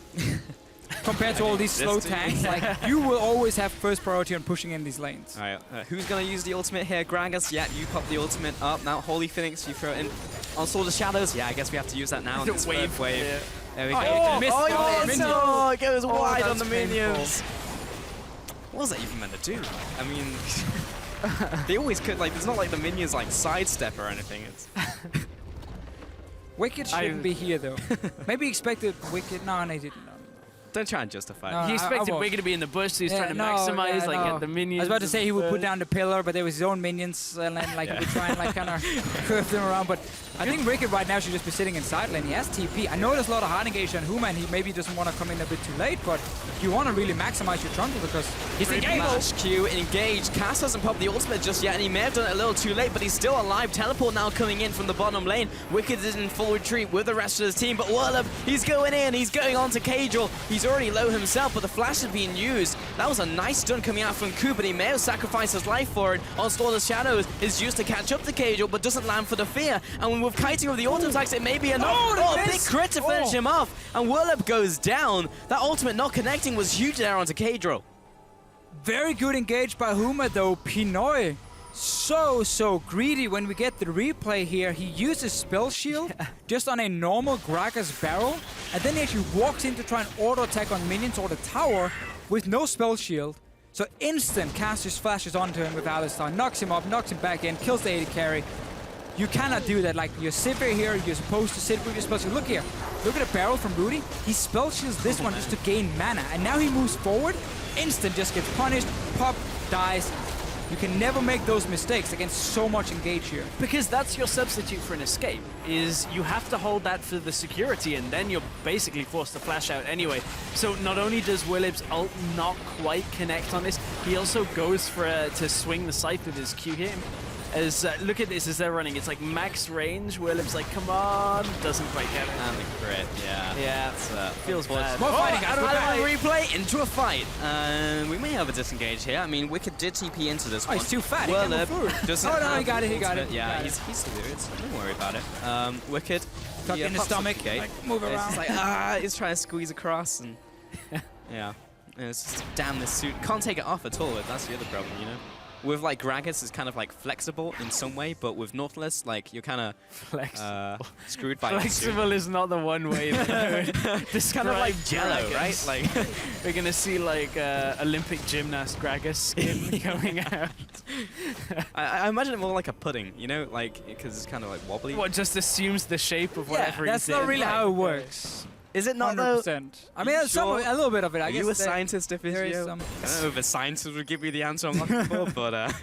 compared to all these slow tanks, like, you will always have first priority on pushing in these lanes. All right, who's going to use the ultimate here? Gragas, yeah, you pop the ultimate up. Now Holy Phoenix, you throw it in on Sword of Shadows. Yeah, I guess we have to use that now on this wave. Yeah. There we go. No, it goes wide on the minions. What was that even meant to do? I mean, they always could, like, it's not like the minions, like, sidestep or anything. It's Wicked shouldn't be here, though. Maybe expected Wicked. No, they didn't. Don't try and justify it. He expected Wicked to be in the bush, so he's trying to maximize, get the minions. I was about to say he would put down the pillar, but there was his own minions, and then, like, he would try and, like, kind of curve them around. But I think Wicked right now should just be sitting in side lane. He has TP. I know there's a lot of hard engage on Huma, and he maybe doesn't want to come in a bit too late, but you want to really maximize your jungle because he's engaged. Q engaged. Cass hasn't popped the ultimate just yet, and he may have done it a little too late, but he's still alive. Teleport now coming in from the bottom lane. Wicked is in full retreat with the rest of his team, but Whirlup, he's going in. He's going on to Cadril. He's already low himself, but the flash is being used. That was a nice stun coming out from Q, but he may have sacrificed his life for it. Onslaught of Shadows is used to catch up to Cadril, but doesn't land for the fear. And with kiting of the auto attacks, it may be enough. Oh, a big crit to finish him off. And Whirlup goes down. That ultimate not connecting was huge there onto Cadril. Very good engaged by Huma, though. Pinoy, so greedy when we get the replay here. He uses Spell Shield just on a normal Gragas barrel, and then he actually walks in to try and auto-attack on minions or the tower with no Spell Shield. So instant cast just flashes onto him with Alistar, knocks him up, knocks him back in, kills the AD carry. You cannot do that. Like, you're Sivir here, you're supposed to sit with your spell shield. Look here. Look at the barrel from Rudy. He spell shields this one just to gain mana. And now he moves forward. Instant just gets punished. Pop, dies. You can never make those mistakes against so much engage here. Because that's your substitute for an escape, is you have to hold that for the security, and then you're basically forced to flash out anyway. So not only does Willib's ult not quite connect on this, he also goes for to swing the scythe with his Q here. As look at this as they're running, it's like max range. Willib's like, come on, doesn't quite get it. And the crit, yeah. Yeah, feels bad. More fighting, out of a replay into a fight. We may have a disengage here. I mean, Wicked did TP into this one. He's too fat. Well, he got it. He got it. Yeah, he's delirious. Don't worry about it. Wicked. Tuck in the stomach. Like, move around. It's like, he's trying to squeeze across. And yeah. And it's just, damn, this suit. Can't take it off at all. That's the other problem, you know? With, like, Gragas is kind of, like, flexible in some way, but with Nautilus, like, you're kind of screwed by flexible is not the one way. This kind of like Jello, right? Like, we're gonna see, like, Olympic gymnast Gragas skin coming out. I imagine it more like a pudding, you know, like, because it's kind of like wobbly. What, just assumes the shape of whatever he's that's not really how it works. Is it not though? 100%. I mean, a little bit of it. I Are guess you a scientist, there is Ifisio? some. I don't know if a scientist would give me the answer I'm looking for, but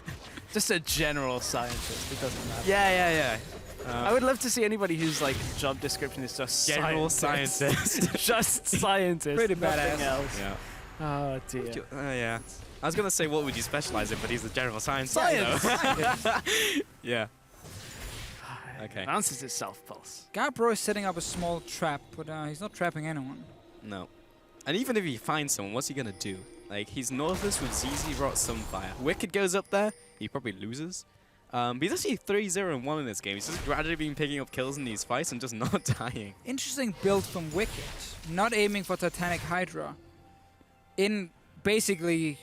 Just a general scientist. It doesn't matter. yeah. I would love to see anybody whose like job description is just General scientist. Just scientist. Pretty nothing badass. else. Yeah. Oh dear. Yeah. I was gonna say, what would you specialize in, but he's a general science. Science. Yeah. Okay. It answers itself, Pulse. Gabro is setting up a small trap, but he's not trapping anyone. No. And even if he finds someone, what's he gonna do? Like, he's Northless with ZZ Rot Sunfire. Wicked goes up there, he probably loses. But he's actually 3-0-1 in this game. He's just gradually been picking up kills in these fights and just not dying. Interesting build from Wicked. Not aiming for Titanic Hydra. In basically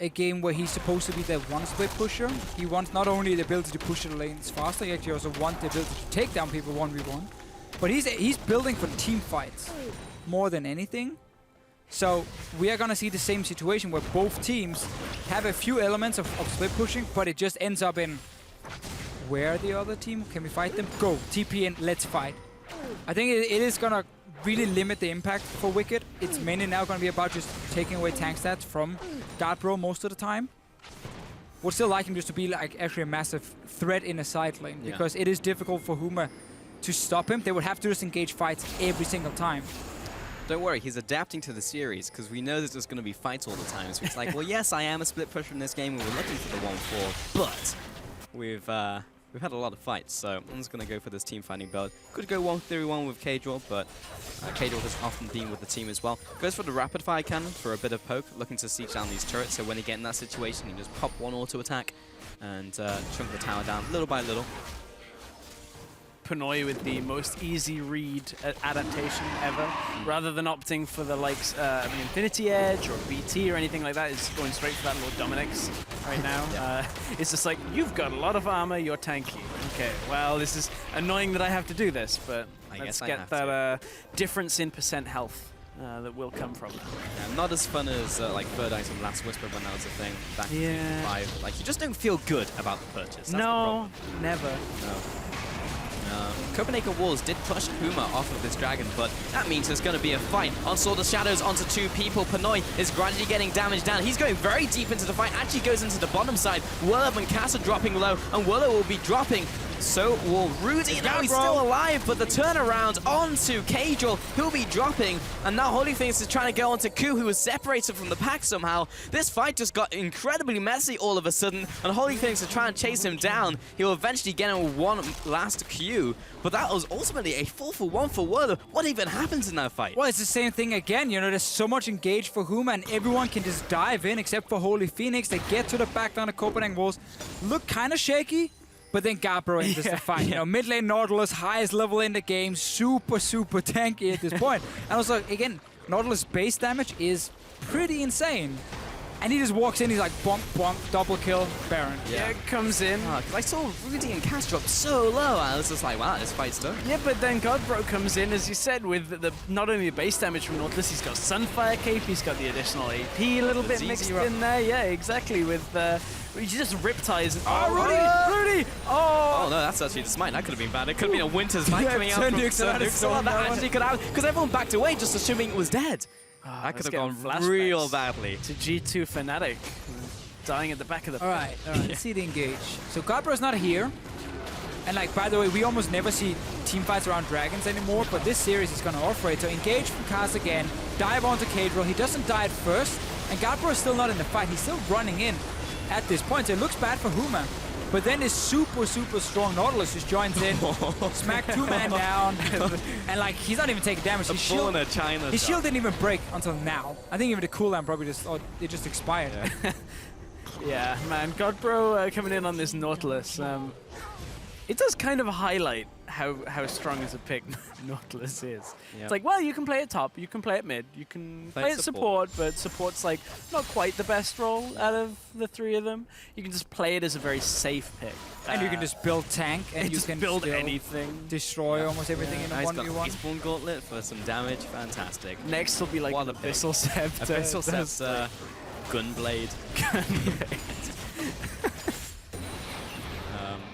a game where he's supposed to be the one-split pusher. He wants not only the ability to push the lanes faster, he actually also wants the ability to take down people 1v1. But he's building for team fights more than anything. So we are going to see the same situation where both teams have a few elements of split pushing, but it just ends up in where the other team, can we fight them? Go, TP in, let's fight. I think it is going to really limit the impact for Wicked. It's mainly now going to be about just taking away tank stats from Guardbro most of the time. Would still like him just to be like actually a massive threat in a side lane, because it is difficult for Huma to stop him. They would have to just engage fights every single time. Don't worry, he's adapting to the series, because we know there's just going to be fights all the time. So it's like, well, yes, I am a split pusher in this game, and we're looking for the 1-4, but we've had a lot of fights, so I'm just going to go for this team fighting build. Could go 1-3-1 with K-Draw, but K-Draw has often been with the team as well. Goes for the rapid fire cannon for a bit of poke, looking to siege down these turrets, so when you get in that situation, you just pop one auto attack and chunk the tower down little by little. Pinoy with the most easy read adaptation ever, rather than opting for the likes of an Infinity Edge or BT or anything like that, is going straight for that Lord Dominic's right now. It's just like, you've got a lot of armor, you're tanky. Okay, well, this is annoying that I have to do this, but let's get that difference in percent health that will come from that. Yeah, not as fun as like Third Item Last Whisper when that was a thing back in 5. Like, you just don't feel good about the purchase. That's no, never. No. Copenhagen Walls did push Huma off of this dragon, but that means there's going to be a fight. On Sword of Shadows onto 2 people. Pinoy is gradually getting damage down. He's going very deep into the fight, actually goes into the bottom side. Werlip and Cass are dropping low, and Willow will be dropping. So will Rudy. Now he's still alive, but the turnaround onto K-Draw, who'll be dropping. And now Holy Phoenix is trying to go onto Ku, who was separated from the pack somehow. This fight just got incredibly messy all of a sudden, and Holy Phoenix is trying to chase him down. He'll eventually get him one last Q, but that was ultimately a 4-for-1 for Werlip. What even happens in that fight? Well, it's the same thing again. You know, there's so much engaged for Huma, and everyone can just dive in except for Holy Phoenix. They get to the back down the Copenhagen Walls. Look kind of shaky. But then Gabro enters the fight. You know, mid lane Nautilus, highest level in the game, super tanky at this point. And also, again, Nautilus base damage is pretty insane. And he just walks in, he's like, bonk, bonk, double kill, Baron. Yeah, it comes in. Because I saw Rudy and Cass drop so low, I was just like, wow, this fight's done. Yeah, but then Godbro comes in, as you said, with the not only the base damage from Nautilus, he's got Sunfire Cape, he's got the additional AP a little bit mixed in there. Yeah, exactly, with... he just ripties. Rudy! Oh, no, that's actually the smite. That could have been bad. It could have been a Winter's Might coming out from That actually could have... Because everyone backed away just assuming it was dead. That could have gone real badly. To G2 Fnatic, dying at the back of the... All right, let's see the engage. So Godbro's not here. And like, by the way, we almost never see team fights around dragons anymore, but this series is going to offer it. So engage from Kaz again, dive onto K-Draw. He doesn't die at first, and Godbro is still not in the fight. He's still running in at this point, so it looks bad for Huma. But then this super strong Nautilus just joins in, smack 2-man down, and like, he's not even taking damage. His shield didn't even break until now. I think even the cooldown probably just, it just expired. Yeah, man, Godbro coming in on this Nautilus. It does kind of highlight how strong as a pick Nautilus is. Yep. It's like, well, you can play it top, you can play it mid, you can play it support, but support's like not quite the best role out of the 3 of them. You can just play it as a very safe pick. And you can just build tank, and you can build anything. Destroy almost everything in a 1v1. He's got Eastbourne Gauntlet for some damage, fantastic. Next will be like an Abyssal Scepter. Abyssal Scepter, Gunblade.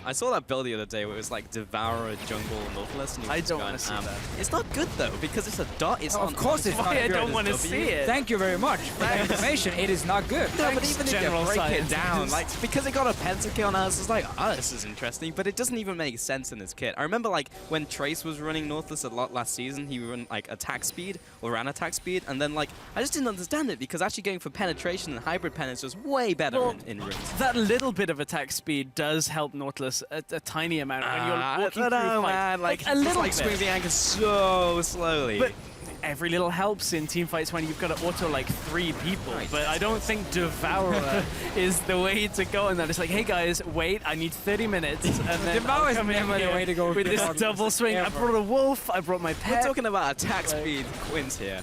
I saw that build the other day where it was like Devourer, Jungle, Nautilus. And I don't want to see that. It's not good though, because it's a dot. It's Of course it's not Why I good. don't want to see it. Thank you very much for that information. It is not good. No, but even if you General break Science. it down, like, because it got a pentakill on us, it's like, oh, this is interesting, but it doesn't even make sense in this kit. I remember, like, when Trace was running Nautilus a lot last season, he would run, like, attack speed, or ran attack speed, and then, like, I just didn't understand it, because actually going for penetration and hybrid pen is just way better in runes. That little bit of attack speed does help Nautilus a tiny amount when you're walking I don't through know, fight. man. Like, a little like bit. swings the anchor so slowly. But every little helps in team fights when you've got to auto like 3 people. Nice. But I don't think Devourer is the way to go in that. It's like, hey guys, wait, I need 30 minutes. And then Devour I'll is come in never the here way to go with this Nautilus, double swing. I ever. brought a wolf, I brought my We're pet. talking about attack speed wins here.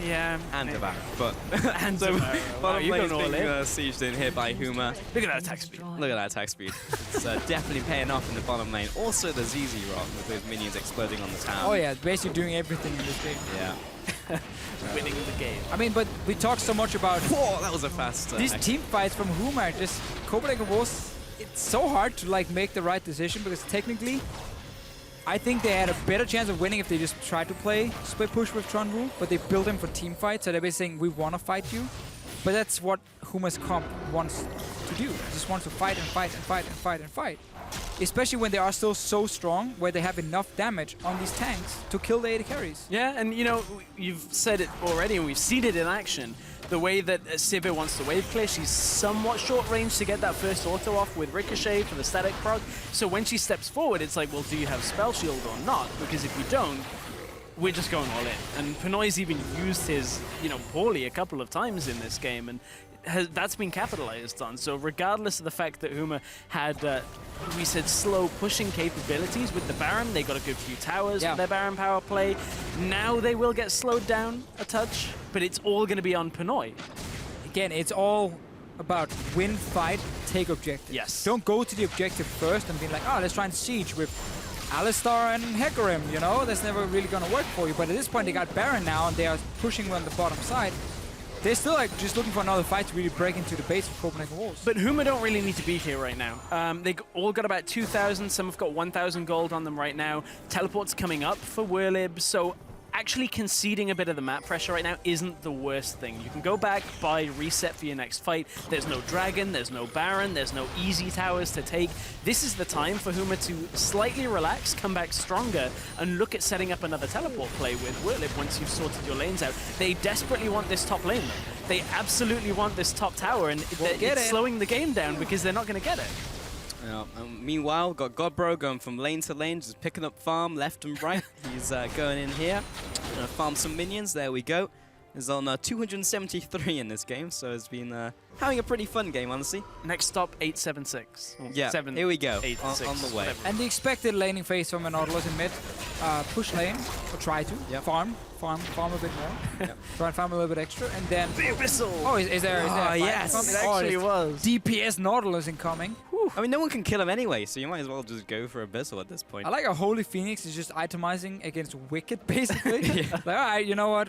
Yeah. And Devourer, but And so Devourer. Wow, bottom you've lane's gone all being in. sieged in here by Huma. Look at that attack speed. Look at that attack speed. It's definitely paying off in the bottom lane. Also the ZZ Rock with those minions exploding on the town. Oh yeah, basically doing everything in this game. Yeah. Winning the game. I mean, but we talk so much about Whoa, that was a fast. these team fights from Huma. Just Copenhagen Wolves. It's so hard to like make the right decision because technically, I think they had a better chance of winning if they just tried to play split push with Tronwu, but they built him for team fight, so they're basically saying, we want to fight you. But that's what Huma's comp wants to do. Just wants to fight and fight and fight and fight and fight. Especially when they are still so strong, where they have enough damage on these tanks to kill the AD carries. Yeah, and you know, you've said it already and we've seen it in action. The way that Sivir wants to wave clear, she's somewhat short range to get that first auto off with Ricochet for the static proc. So when she steps forward, it's like, well, do you have spell shield or not? Because if you don't, we're just going all in. And Pinoy's even used his, you know, poorly a couple of times in this game, and that's been capitalized on. So regardless of the fact that Huma had, we said, slow pushing capabilities with the Baron, they got a good few towers for their Baron power play. Now they will get slowed down a touch, but it's all going to be on Pinoy. Again, it's all about win, fight, take objective. Yes. Don't go to the objective first and be like, oh, let's try and siege with Alistar and Hecarim, you know? That's never really going to work for you. But at this point, they got Baron now, and they are pushing on the bottom side. They're still like just looking for another fight to really break into the base of Copenhagen Wolves. But Huma don't really need to be here right now. They all got about 2,000. Some have got 1,000 gold on them right now. Teleport's coming up for Whirlib, so actually conceding a bit of the map pressure right now isn't the worst thing. You can go back, buy, reset for your next fight. There's no Dragon, there's no Baron, there's no easy towers to take. This is the time for Huma to slightly relax, come back stronger, and look at setting up another teleport play with Whirlib once you've sorted your lanes out. They desperately want this top lane, though. They absolutely want this top tower, and it's slowing the game down because they're not going to get it. Meanwhile, got Godbro going from lane to lane, just picking up farm left and right. He's going in here, gonna farm some minions. There we go. He's on 273 in this game, so it's been having a pretty fun game, honestly. Next stop, 876. Yeah, here we go, 8, on 6, the way. whatever. And the expected laning phase from an Nautilus in mid, push lane, or try to, farm a bit more, try and farm a little bit extra, and then... The Abyssal! Oh, is there a fight yes, coming? it actually was. DPS Nautilus incoming. I mean, no one can kill him anyway, so you might as well just go for Abyssal at this point. I like how Holy Phoenix is just itemizing against Wicked, basically. Like, all right, you know what?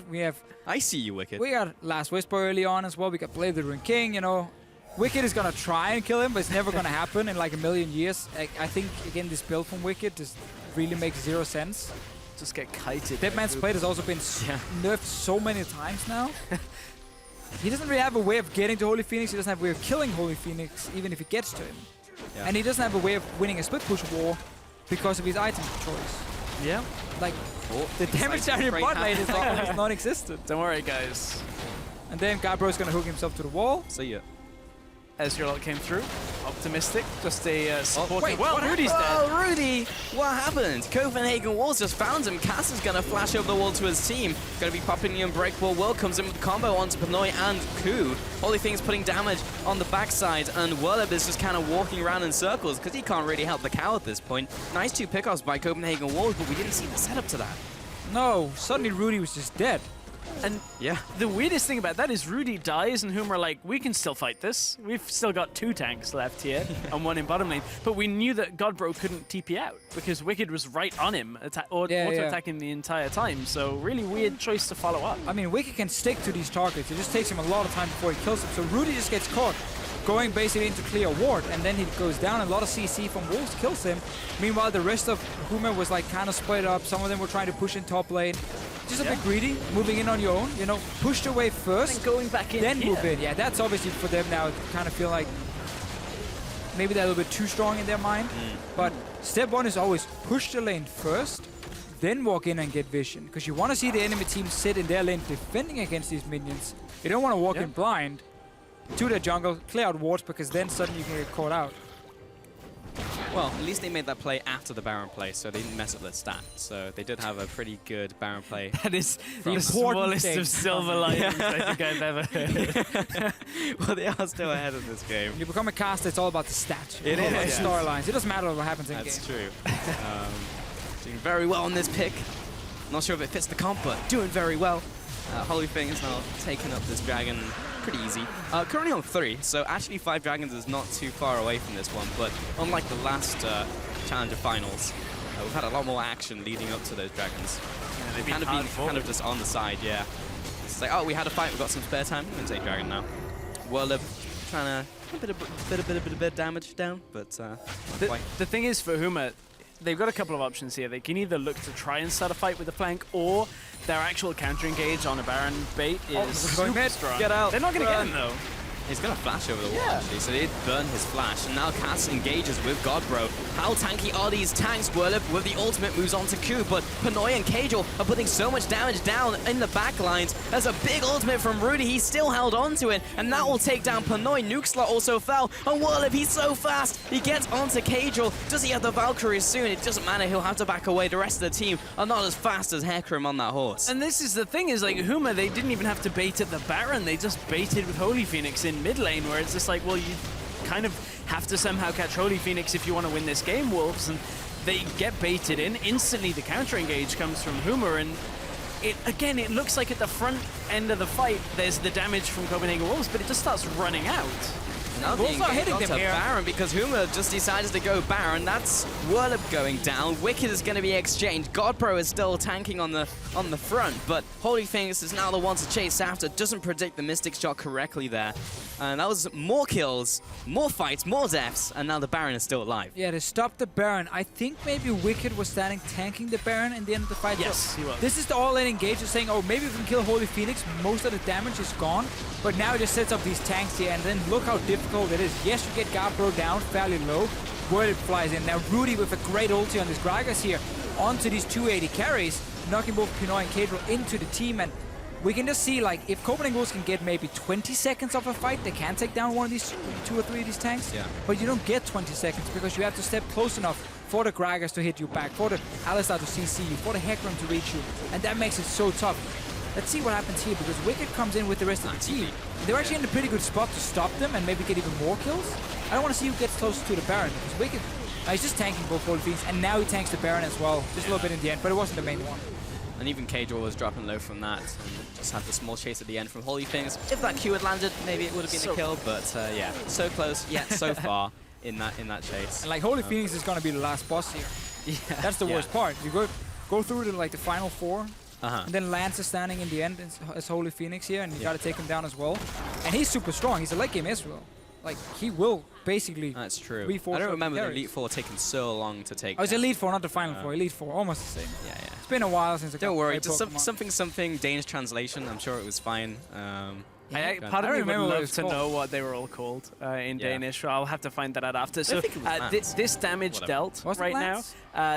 I see you, Wicked. We got Last Whisper early on as well. We got Blade the Rune King, you know. Wicked is gonna try and kill him, but it's never gonna happen in like a million years. I think, again, this build from Wicked just really makes zero sense. Just get kited. Deadman's Blade has also been nerfed so many times now. He doesn't really have a way of getting to Holy Phoenix. He doesn't have a way of killing Holy Phoenix, even if he gets to him. Yeah. And he doesn't have a way of winning a split push war because of his item choice. Yeah. Like, the damage down in bot lane is almost non-existent. Don't worry, guys. And then Gabro's gonna hook himself to the wall. See ya. Ezreal came through. Optimistic. Just a supportive. Wait, well, Rudy's dead. Oh, Rudy! What happened? Copenhagen Wolves just found him. Cass is gonna flash over the wall to his team. Gonna be popping the Unbreakable Will. Comes in with the combo onto Pinoy and Ku. Holy Thing's putting damage on the backside, and Whirlib is just kind of walking around in circles because he can't really help the cow at this point. Nice 2 pickoffs by Copenhagen Wolves, but we didn't see the setup to that. No, suddenly Rudy was just dead. And the weirdest thing about that is Rudy dies and Huma are like, we can still fight this. We've still got 2 tanks left here and 1 in bottom lane. But we knew that Godbro couldn't TP out because Wicked was right on him, auto-attacking the entire time. So really weird choice to follow up. I mean, Wicked can stick to these targets. It just takes him a lot of time before he kills them. So Rudy just gets caught going basically into clear ward, and then he goes down. A lot of CC from Wolves kills him. Meanwhile, the rest of Huma was like kind of split up. Some of them were trying to push in top lane. Just a bit greedy, moving in on your own. You know, pushed away first, and going back in then here. move in. Yeah, that's obviously for them now. Kind of feel like maybe they're a little bit too strong in their mind. But step one is always push the lane first, then walk in and get vision. Because you want to see the enemy team sit in their lane defending against these minions. You don't want to walk in blind to the jungle, clear out wards, because then suddenly you can get caught out. Well, at least they made that play after the Baron play, so they didn't mess up their stat. So they did have a pretty good Baron play. That is the smallest of silver linings I think I've ever heard. Well, they are still ahead of this game. When you become a caster, it's all about the stats. It all is. about storylines. It doesn't matter what happens in game. That's true. Doing very well on this pick. Not sure if it fits the comp, but doing very well. Holyfing is now taking up this dragon pretty easy. Currently on 3, so actually 5 dragons is not too far away from this one, but unlike the last Challenger Finals, we've had a lot more action leading up to those dragons. Yeah, They've kind of been kind of just on the side, yeah. It's like, oh, we had a fight, we've got some spare time, we're going to take dragon now. Whirlib trying to put a bit of damage down, but not quite. The thing is for Huma, they've got a couple of options here. They can either look to try and start a fight with the flank, or their actual counter engage on a Baron bait is super strong. Get out. They're not going to get him though. He's going to flash over the wall, actually, so they did burn his flash. And now Cass engages with Godbro. How tanky are these tanks? Whirlip with the ultimate moves on to Q, but Pinoy and Cajal are putting so much damage down in the back lines. There's a big ultimate from Rudy. He still held on to it, and that will take down Pinoy. Nuke Slot also fell. And Whirlip, he's so fast. He gets onto Cajal. Does he have the Valkyrie soon? It doesn't matter. He'll have to back away. The rest of the team are not as fast as Hecarim on that horse. And this is the thing, is like Huma, they didn't even have to bait at the Baron. They just baited with Holy Phoenix in mid lane, where it's just like, well, you kind of have to somehow catch Holy Phoenix if you want to win this game, Wolves, and they get baited in. Instantly, the counter engage comes from Huma, and it looks like at the front end of the fight, there's the damage from Copenhagen Wolves, but it just starts running out. Now Wolves are hitting them here. Baron, because Huma just decided to go Baron. That's Whirlip going down. Wicked is going to be exchanged. Godpro is still tanking on the front, but Holy Phoenix is now the one to chase after. Doesn't predict the Mystic shot correctly there. And that was more kills, more fights, more deaths, and now the Baron is still alive. Yeah, they stopped the Baron. I think maybe Wicked was standing tanking the Baron in the end of the fight. Yes, he was. This is the all-in engage, saying, oh, maybe we can kill Holy Phoenix. Most of the damage is gone. But now it just sets up these tanks here, and then look how difficult it is. Yes, you get Godbro down fairly low. Whirlip flies in. Now Rudy with a great ulti on this Gragas here onto these 280 carries, knocking both Pinoy and Cadro into the team. And we can just see, like, if Copenhagen Wolves can get maybe 20 seconds of a fight, they can take down one of these 2 or 3 of these tanks. Yeah. But you don't get 20 seconds because you have to step close enough for the Gragas to hit you back, for the Alistar to CC you, for the Hecarim to reach you. And that makes it so tough. Let's see what happens here, because Wicked comes in with the rest of the team. They're actually in a pretty good spot to stop them and maybe get even more kills. I don't want to see who gets closer to the Baron, because Wicked, he's just tanking both Holy Phoenix, and now he tanks the Baron as well. Just a little bit in the end, but it wasn't the main one. And even K-Draw was dropping low from that, and just had the small chase at the end from Holy Phoenix. If that Q had landed, maybe it would have been a kill, but yeah, so close, yet so far in that chase. And like Holy Phoenix is going to be the last boss here. Yeah, that's the worst part. You go through to like the final 4. And then Lance is standing in the end as Holy Phoenix here, and you got to take him down as well. And he's super strong. He's a late game Israel. Like, he will basically. That's true. I don't remember the Elite 4 taking so long to take. Oh, it's Elite 4, not the Final 4. Elite 4, almost the same. Yeah, yeah. It's been a while since I Don't worry, just something Danish translation. I'm sure it was fine. Part of me would love to know what they were all called in Danish. I'll have to find that out after. So this damage dealt right now.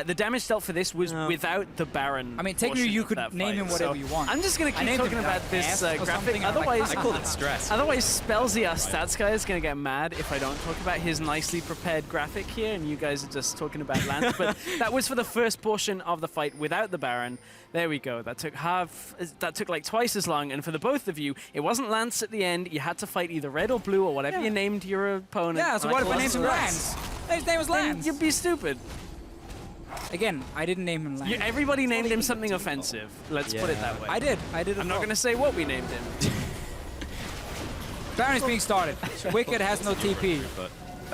The damage dealt for this was without the Baron. I mean, technically you could name him whatever you want. I'm just going to keep talking about this graphic. Otherwise, I called it stress. Otherwise, Spellsy, our stats guy, is going to get mad if I don't talk about his nicely prepared graphic here, and you guys are just talking about Lance. But that was for the first portion of the fight without the Baron. There we go. That took like twice as long. And for the both of you, it wasn't Lance at the end. You had to fight either red or blue or whatever you named your opponent. Yeah, so what if I named him Lance? His name was Lance. You'd be stupid. Again, I didn't name him Lance. Everybody named him something offensive. Let's put it that way. I did. I'm not going to say what we named him. Baron is being started. Wicked has no TP.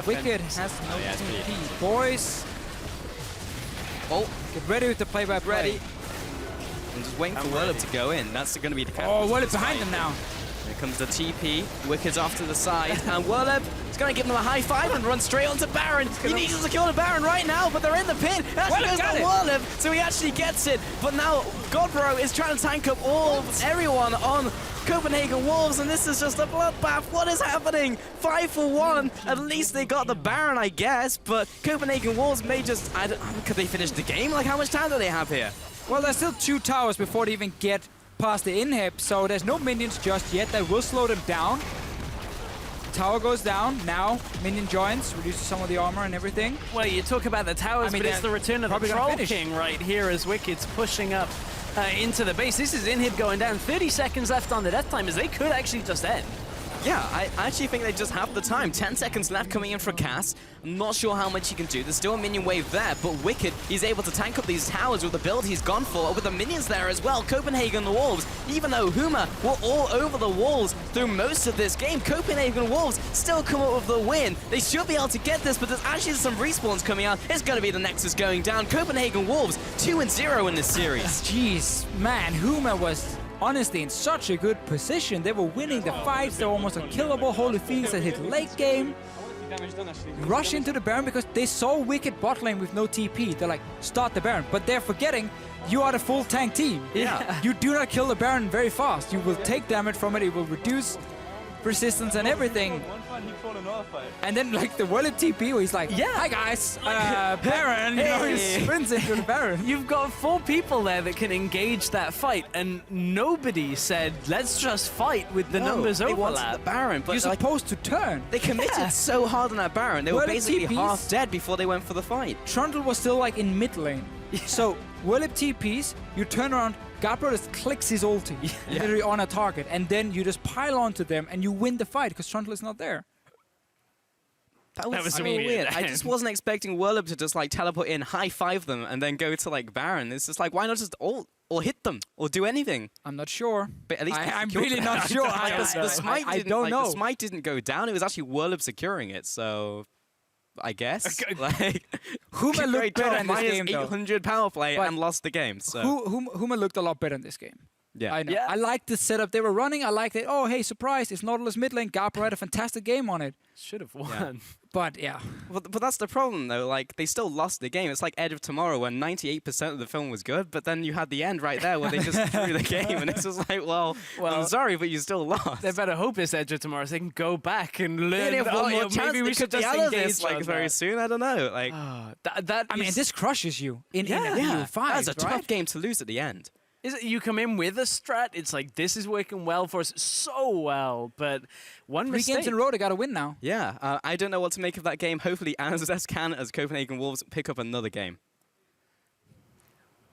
Wicked has no TP. Boys. Oh, get ready with the play-by-play. Ready. I'm just waiting for Whirlip to go in. That's going to be the cap. Oh, Whirlip behind him now. Here comes the TP. Wicked's off to the side, and Werleb is going to give them a high five and run straight onto Baron. He needs to secure the Baron right now, but they're in the pin. It actually goes to Werleb, so he actually gets it. But now Godbro is trying to tank up everyone on Copenhagen Wolves, and this is just a bloodbath. What is happening? 5 for 1. At least they got the Baron, I guess, but Copenhagen Wolves may just... could they finish the game? Like, how much time do they have here? Well, there's still 2 towers before they even get past the inhib, so there's no minions just yet. That will slow them down. Tower goes down. Now, minion joins, reduces some of the armor and everything. Well, you talk about the towers, but it's the return of the Troll King right here as Wicked's pushing up into the base. This is inhib going down. 30 seconds left on the death time, as they could actually just end. Yeah, I actually think they just have the time. 10 seconds left coming in for Cass. I'm not sure how much he can do. There's still a minion wave there, but Wicked, he's able to tank up these towers with the build he's gone for, with the minions there as well. Copenhagen the Wolves, even though Huma were all over the walls through most of this game, Copenhagen Wolves still come up with the win. They should be able to get this, but there's actually some respawns coming out. It's going to be the Nexus going down. Copenhagen Wolves, 2-0 in this series. Jeez, man, Huma was honestly in such a good position. They were winning the fights. They were almost unkillable. Holy Phoenix that hit late game. Rush into the Baron because they saw Wicked bot lane with no TP. They're like, start the Baron. But they're forgetting you are the full tank team. Yeah. You do not kill the Baron very fast. You will take damage from it. It will reduce resistance and everything. And then like the Werleb TP where he's like, hi guys, Baron, you know, he sprints into the Baron. You've got 4 people there that can engage that fight, and nobody said, let's just fight with the numbers they wanted overlap. the Baron, but You're supposed to turn. they committed so hard on that Baron. They were Werleb basically TPs. half dead before they went for the fight. Trundle was still like in mid lane. So Werleb TPs, you turn around, Godbro just clicks his ulti literally on a target, and then you just pile onto them and you win the fight because Trundle is not there. That was so weird. I just wasn't expecting Werleb to just like teleport in, high five them, and then go to like Baron. It's just like, why not just ult or hit them or do anything? I'm not sure. But at least I'm really not sure. The smite I didn't, don't like, know. The smite didn't go down. It was actually Werleb securing it. So I guess like Huma looked better in this game, though. 800 power play But and lost the game. So Huma looked a lot better in this game. yeah, I know. I liked the setup they were running. I liked it. Oh, hey, surprise! It's Nautilus mid lane. Godbro had a fantastic game on it. Should have won. But yeah. But that's the problem though. Like they still lost the game. It's like Edge of Tomorrow, when 98% of the film was good, but then you had the end right there where they just threw the game, and it's just like, well, I'm sorry, but you still lost. They better hope it's Edge of Tomorrow so they can go back and learn. They have one more chance. Maybe we should be just out of engage this like on very that. soon. I don't know. Like I mean, this crushes you in a yeah, fight. that's a right? tough game to lose at the end. Is it you come in with a strat? It's like this is working well for us so well, but one 3 mistake. games in a row, they got to win now. Yeah, I don't know what to make of that game. Hopefully, Anazes can, as Copenhagen Wolves pick up another game.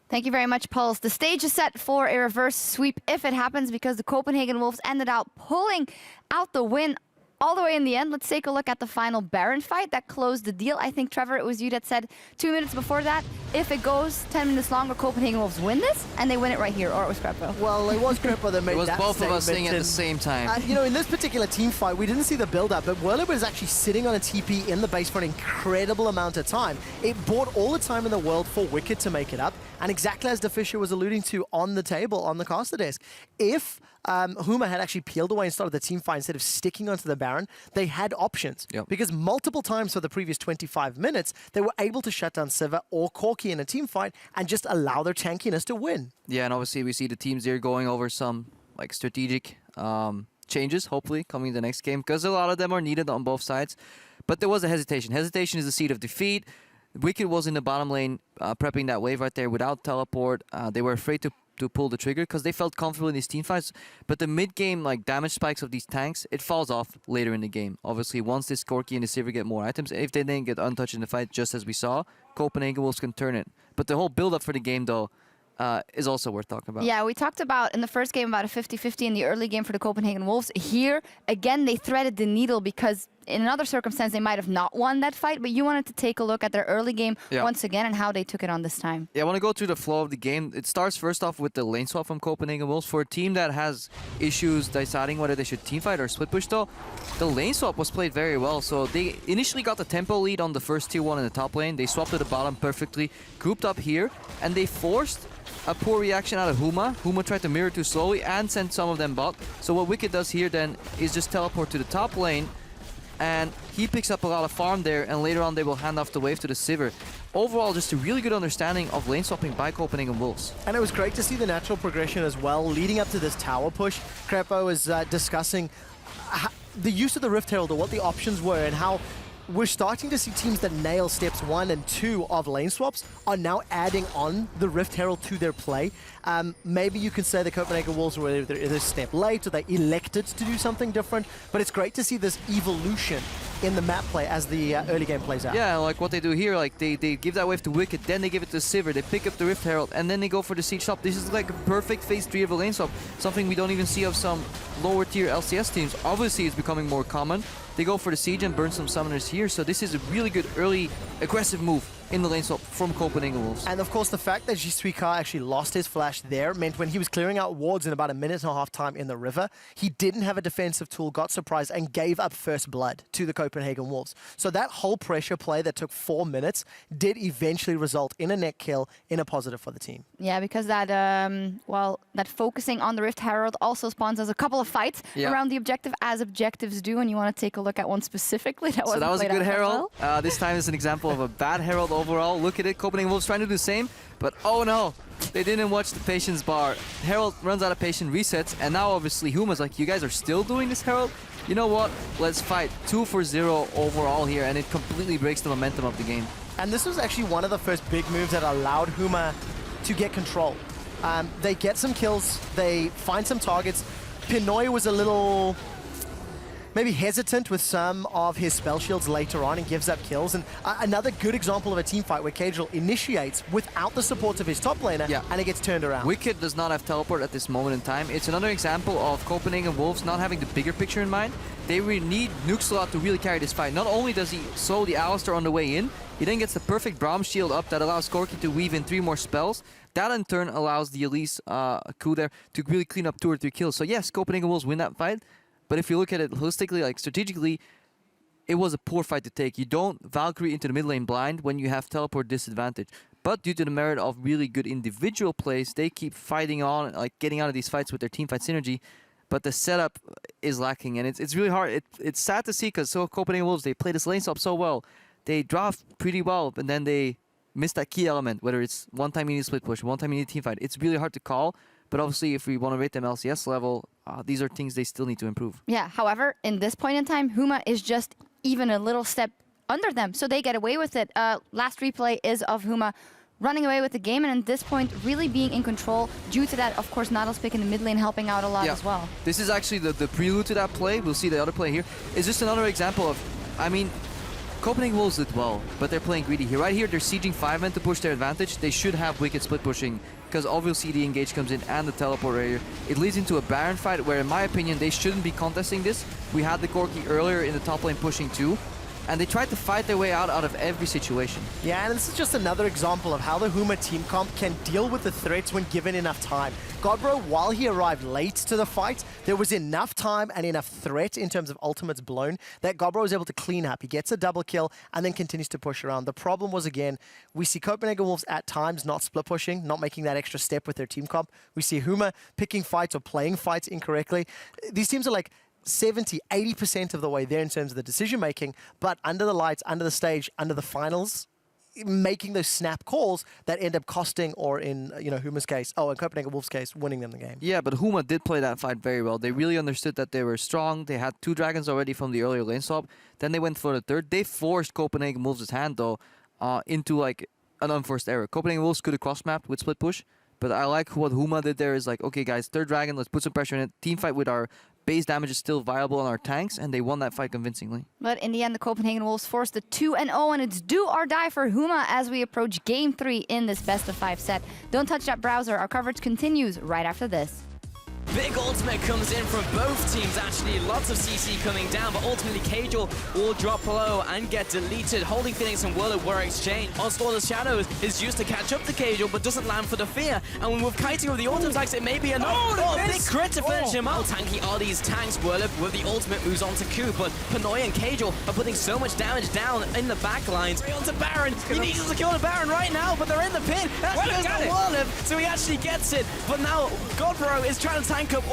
Thank you very much, Pulse. The stage is set for a reverse sweep if it happens, because the Copenhagen Wolves ended out pulling out the win all the way in the end. Let's take a look at the final Baron fight that closed the deal. I think, Trevor, it was you that said 2 minutes before that, if it goes 10 minutes longer, Copenhagen Wolves win this, and they win it right here, or it was Greppo. Well, it was Greppo that made It was that both of us saying statement, at the same time. You know, in this particular team fight, we didn't see the build-up, but Werleb was actually sitting on a TP in the base for an incredible amount of time. It bought all the time in the world for Wicked to make it up, and exactly as DeFisher was alluding to on the table, on the caster desk, if Huma had actually peeled away and started the team fight instead of sticking onto the Baron, they had options. Yep. Because multiple times for the previous 25 minutes, they were able to shut down Siva or Corki in a team fight and just allow their tankiness to win. Yeah, and obviously we see the teams there going over some like strategic changes, hopefully, coming in the next game, because a lot of them are needed on both sides. But there was a hesitation. Hesitation is the seed of defeat. Wicked was in the bottom lane prepping that wave right there without teleport. They were afraid to pull the trigger because they felt comfortable in these team fights. But the mid-game like damage spikes of these tanks, it falls off later in the game. Obviously, once this Corki and the Sivir get more items, if they didn't get untouched in the fight, just as we saw, Copenhagen Wolves can turn it. But the whole build-up for the game, though, is also worth talking about. Yeah, we talked about in the first game about a 50-50 in the early game for the Copenhagen Wolves. Here, again, they threaded the needle because in another circumstance, they might have not won that fight, but you wanted to take a look at their early game once again and how they took it on this time. Yeah, I want to go through the flow of the game. It starts first off with the lane swap from Copenhagen Wolves. For a team that has issues deciding whether they should teamfight or split push though, the lane swap was played very well. So they initially got the tempo lead on the first tier 1 in the top lane. They swapped to the bottom perfectly, grouped up here, and they forced a poor reaction out of Huma. Huma tried to mirror too slowly and sent some of them bot. So what Wicked does here then is just teleport to the top lane, and he picks up a lot of farm there, and later on they will hand off the wave to the Sivir. Overall, just a really good understanding of lane swapping by Copenhagen Wolves. And it was great to see the natural progression as well, leading up to this tower push. Crepo was discussing the use of the Rift Herald, or what the options were, and how we're starting to see teams that nail steps 1 and 2 of lane swaps are now adding on the Rift Herald to their play. Maybe you can say the Copenhagen Wolves were either a step late or they elected to do something different, but it's great to see this evolution in the map play as the early game plays out. Yeah, like what they do here, like they give that wave to Wicked, then they give it to Sivir, they pick up the Rift Herald, and then they go for the Siege Swap. This is like a perfect phase 3 of a lane swap, something we don't even see of some lower tier LCS teams. Obviously, it's becoming more common. They go for the Siege and burn some summoners here, so this is a really good early aggressive move in the lane swap from Copenhagen Wolves. And of course, the fact that FLICKR actually lost his flash there meant when he was clearing out wards in about a minute and a half time in the river, he didn't have a defensive tool, got surprised, and gave up first blood to the Copenhagen Wolves. So that whole pressure play that took 4 minutes did eventually result in a net kill, in a positive for the team. Yeah, because that, that focusing on the Rift Herald also sponsors a couple of fights around the objective, as objectives do, and you want to take a look at one specifically that So that was a good Herald. This time is an example of a bad Herald overall. Look at it, Copenhagen Wolves trying to do the same, but oh no, they didn't watch the patience bar. Herald runs out of patience, resets, and now obviously Huma's like, you guys are still doing this, Herald? You know what? Let's fight. 2-0 overall here, and it completely breaks the momentum of the game. And this was actually one of the first big moves that allowed Huma to get control. They get some kills, they find some targets. Pinoy was a little maybe hesitant with some of his spell shields later on and gives up kills. And another good example of a team fight where Cadril initiates without the support of his top laner, and it gets turned around. Wicked does not have teleport at this moment in time. It's another example of Copenhagen Wolves not having the bigger picture in mind. They really need Nuxalot to really carry this fight. Not only does he slow the Alistar on the way in, he then gets the perfect Braum shield up that allows Corki to weave in 3 more spells. That in turn allows the Elise Ku there to really clean up 2 or 3 kills. So yes, Copenhagen Wolves win that fight. But if you look at it holistically, like strategically, it was a poor fight to take. You don't Valkyrie into the mid lane blind when you have teleport disadvantage. But due to the merit of really good individual plays, they keep fighting on, like getting out of these fights with their team fight synergy. But the setup is lacking, and it's really hard. It's sad to see because Copenhagen Wolves, they play this lane swap so well. They draft pretty well, and then they miss that key element, whether it's one-time you need split push, one-time you need team fight. It's really hard to call. But obviously, if we want to rate them LCS level, these are things they still need to improve. Yeah, however, in this point in time, Huma is just even a little step under them, so they get away with it. Last replay is of Huma running away with the game, and at this point, really being in control due to that, of course, Nado's pick in the mid lane helping out a lot as well. This is actually the prelude to that play. We'll see the other play here. It's just another example of, I mean, Copenhagen Wolves did well, but they're playing greedy here. Right here, they're sieging 5 men to push their advantage. They should have Wicked split pushing, because obviously the engage comes in and the teleport right here. It leads into a Baron fight where, in my opinion, they shouldn't be contesting this. We had the Corki earlier in the top lane pushing too, and they tried to fight their way out of every situation. Yeah, and this is just another example of how the Huma team comp can deal with the threats when given enough time. Godbro, while he arrived late to the fight, there was enough time and enough threat in terms of ultimates blown that Godbro was able to clean up. He gets a double kill and then continues to push around. The problem was, again, we see Copenhagen Wolves at times not split pushing, not making that extra step with their team comp. We see Huma picking fights or playing fights incorrectly. These teams are like 70, 80% of the way there in terms of the decision making, but under the lights, under the stage, under the finals, making those snap calls that end up costing, or in Huma's case, in Copenhagen Wolves' case, winning them the game. Yeah, but Huma did play that fight very well. They really understood that they were strong. They had 2 dragons already from the earlier lane swap. Then they went for the 3rd. They forced Copenhagen Wolves' hand though into like an unforced error. Copenhagen Wolves could have cross-mapped with split push, but I like what Huma did there. Is like, okay guys, 3rd dragon, let's put some pressure in it. Team fight with our base damage is still viable on our tanks, and they won that fight convincingly. But in the end, the Copenhagen Wolves forced the 2-0, and it's do or die for Huma as we approach Game 3 in this best-of-5 set. Don't touch that browser. Our coverage continues right after this. Big ultimate comes in from both teams, actually. Lots of CC coming down, but ultimately Cajal will drop low and get deleted. Holy Phoenix and Whirler were exchanged. Onslaught's Shadows is used to catch up to Cajal, but doesn't land for the fear. And with kiting of the autumn attacks, it may be enough. Big crit to finish him out. How tanky are these tanks? Whirler with the ultimate moves on to Q, but Panoy and Cajal are putting so much damage down in the back lines. On to Baron. He needs to secure the Baron right now, but they're in the pin. That's goes the Whirler, so he actually gets it. But now Godbro is trying to tank up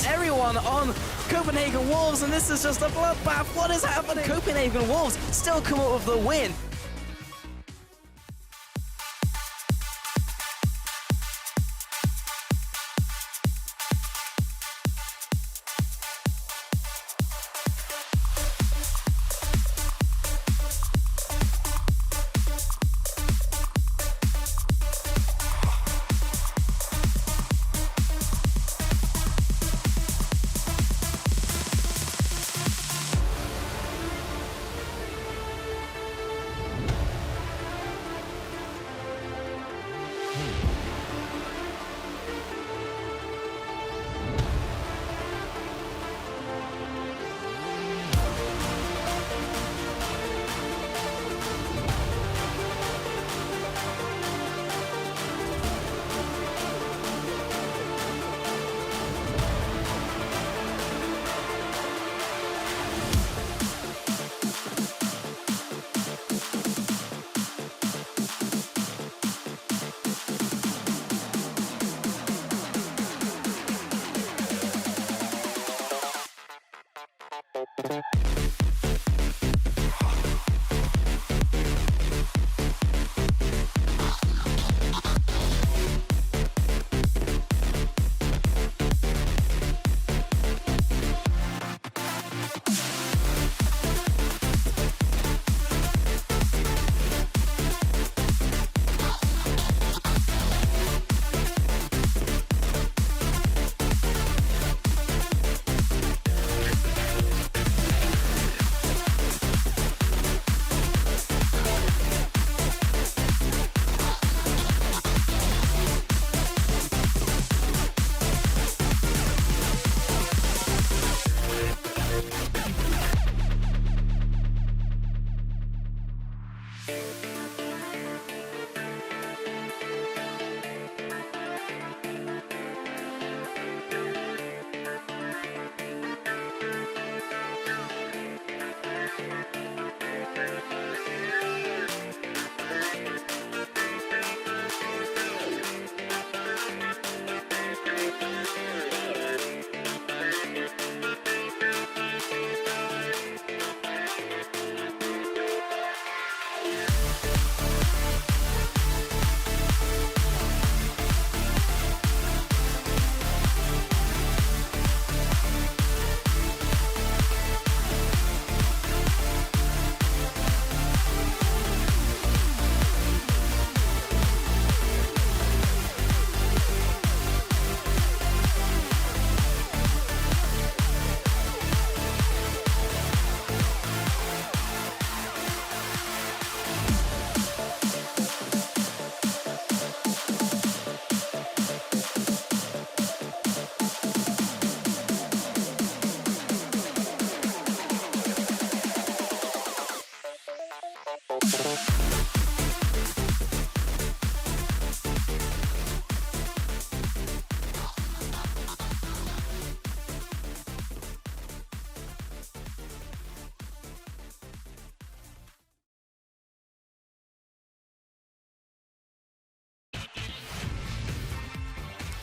everyone on Copenhagen Wolves, and this is just a bloodbath. What is happening? Copenhagen Wolves still come up with the win.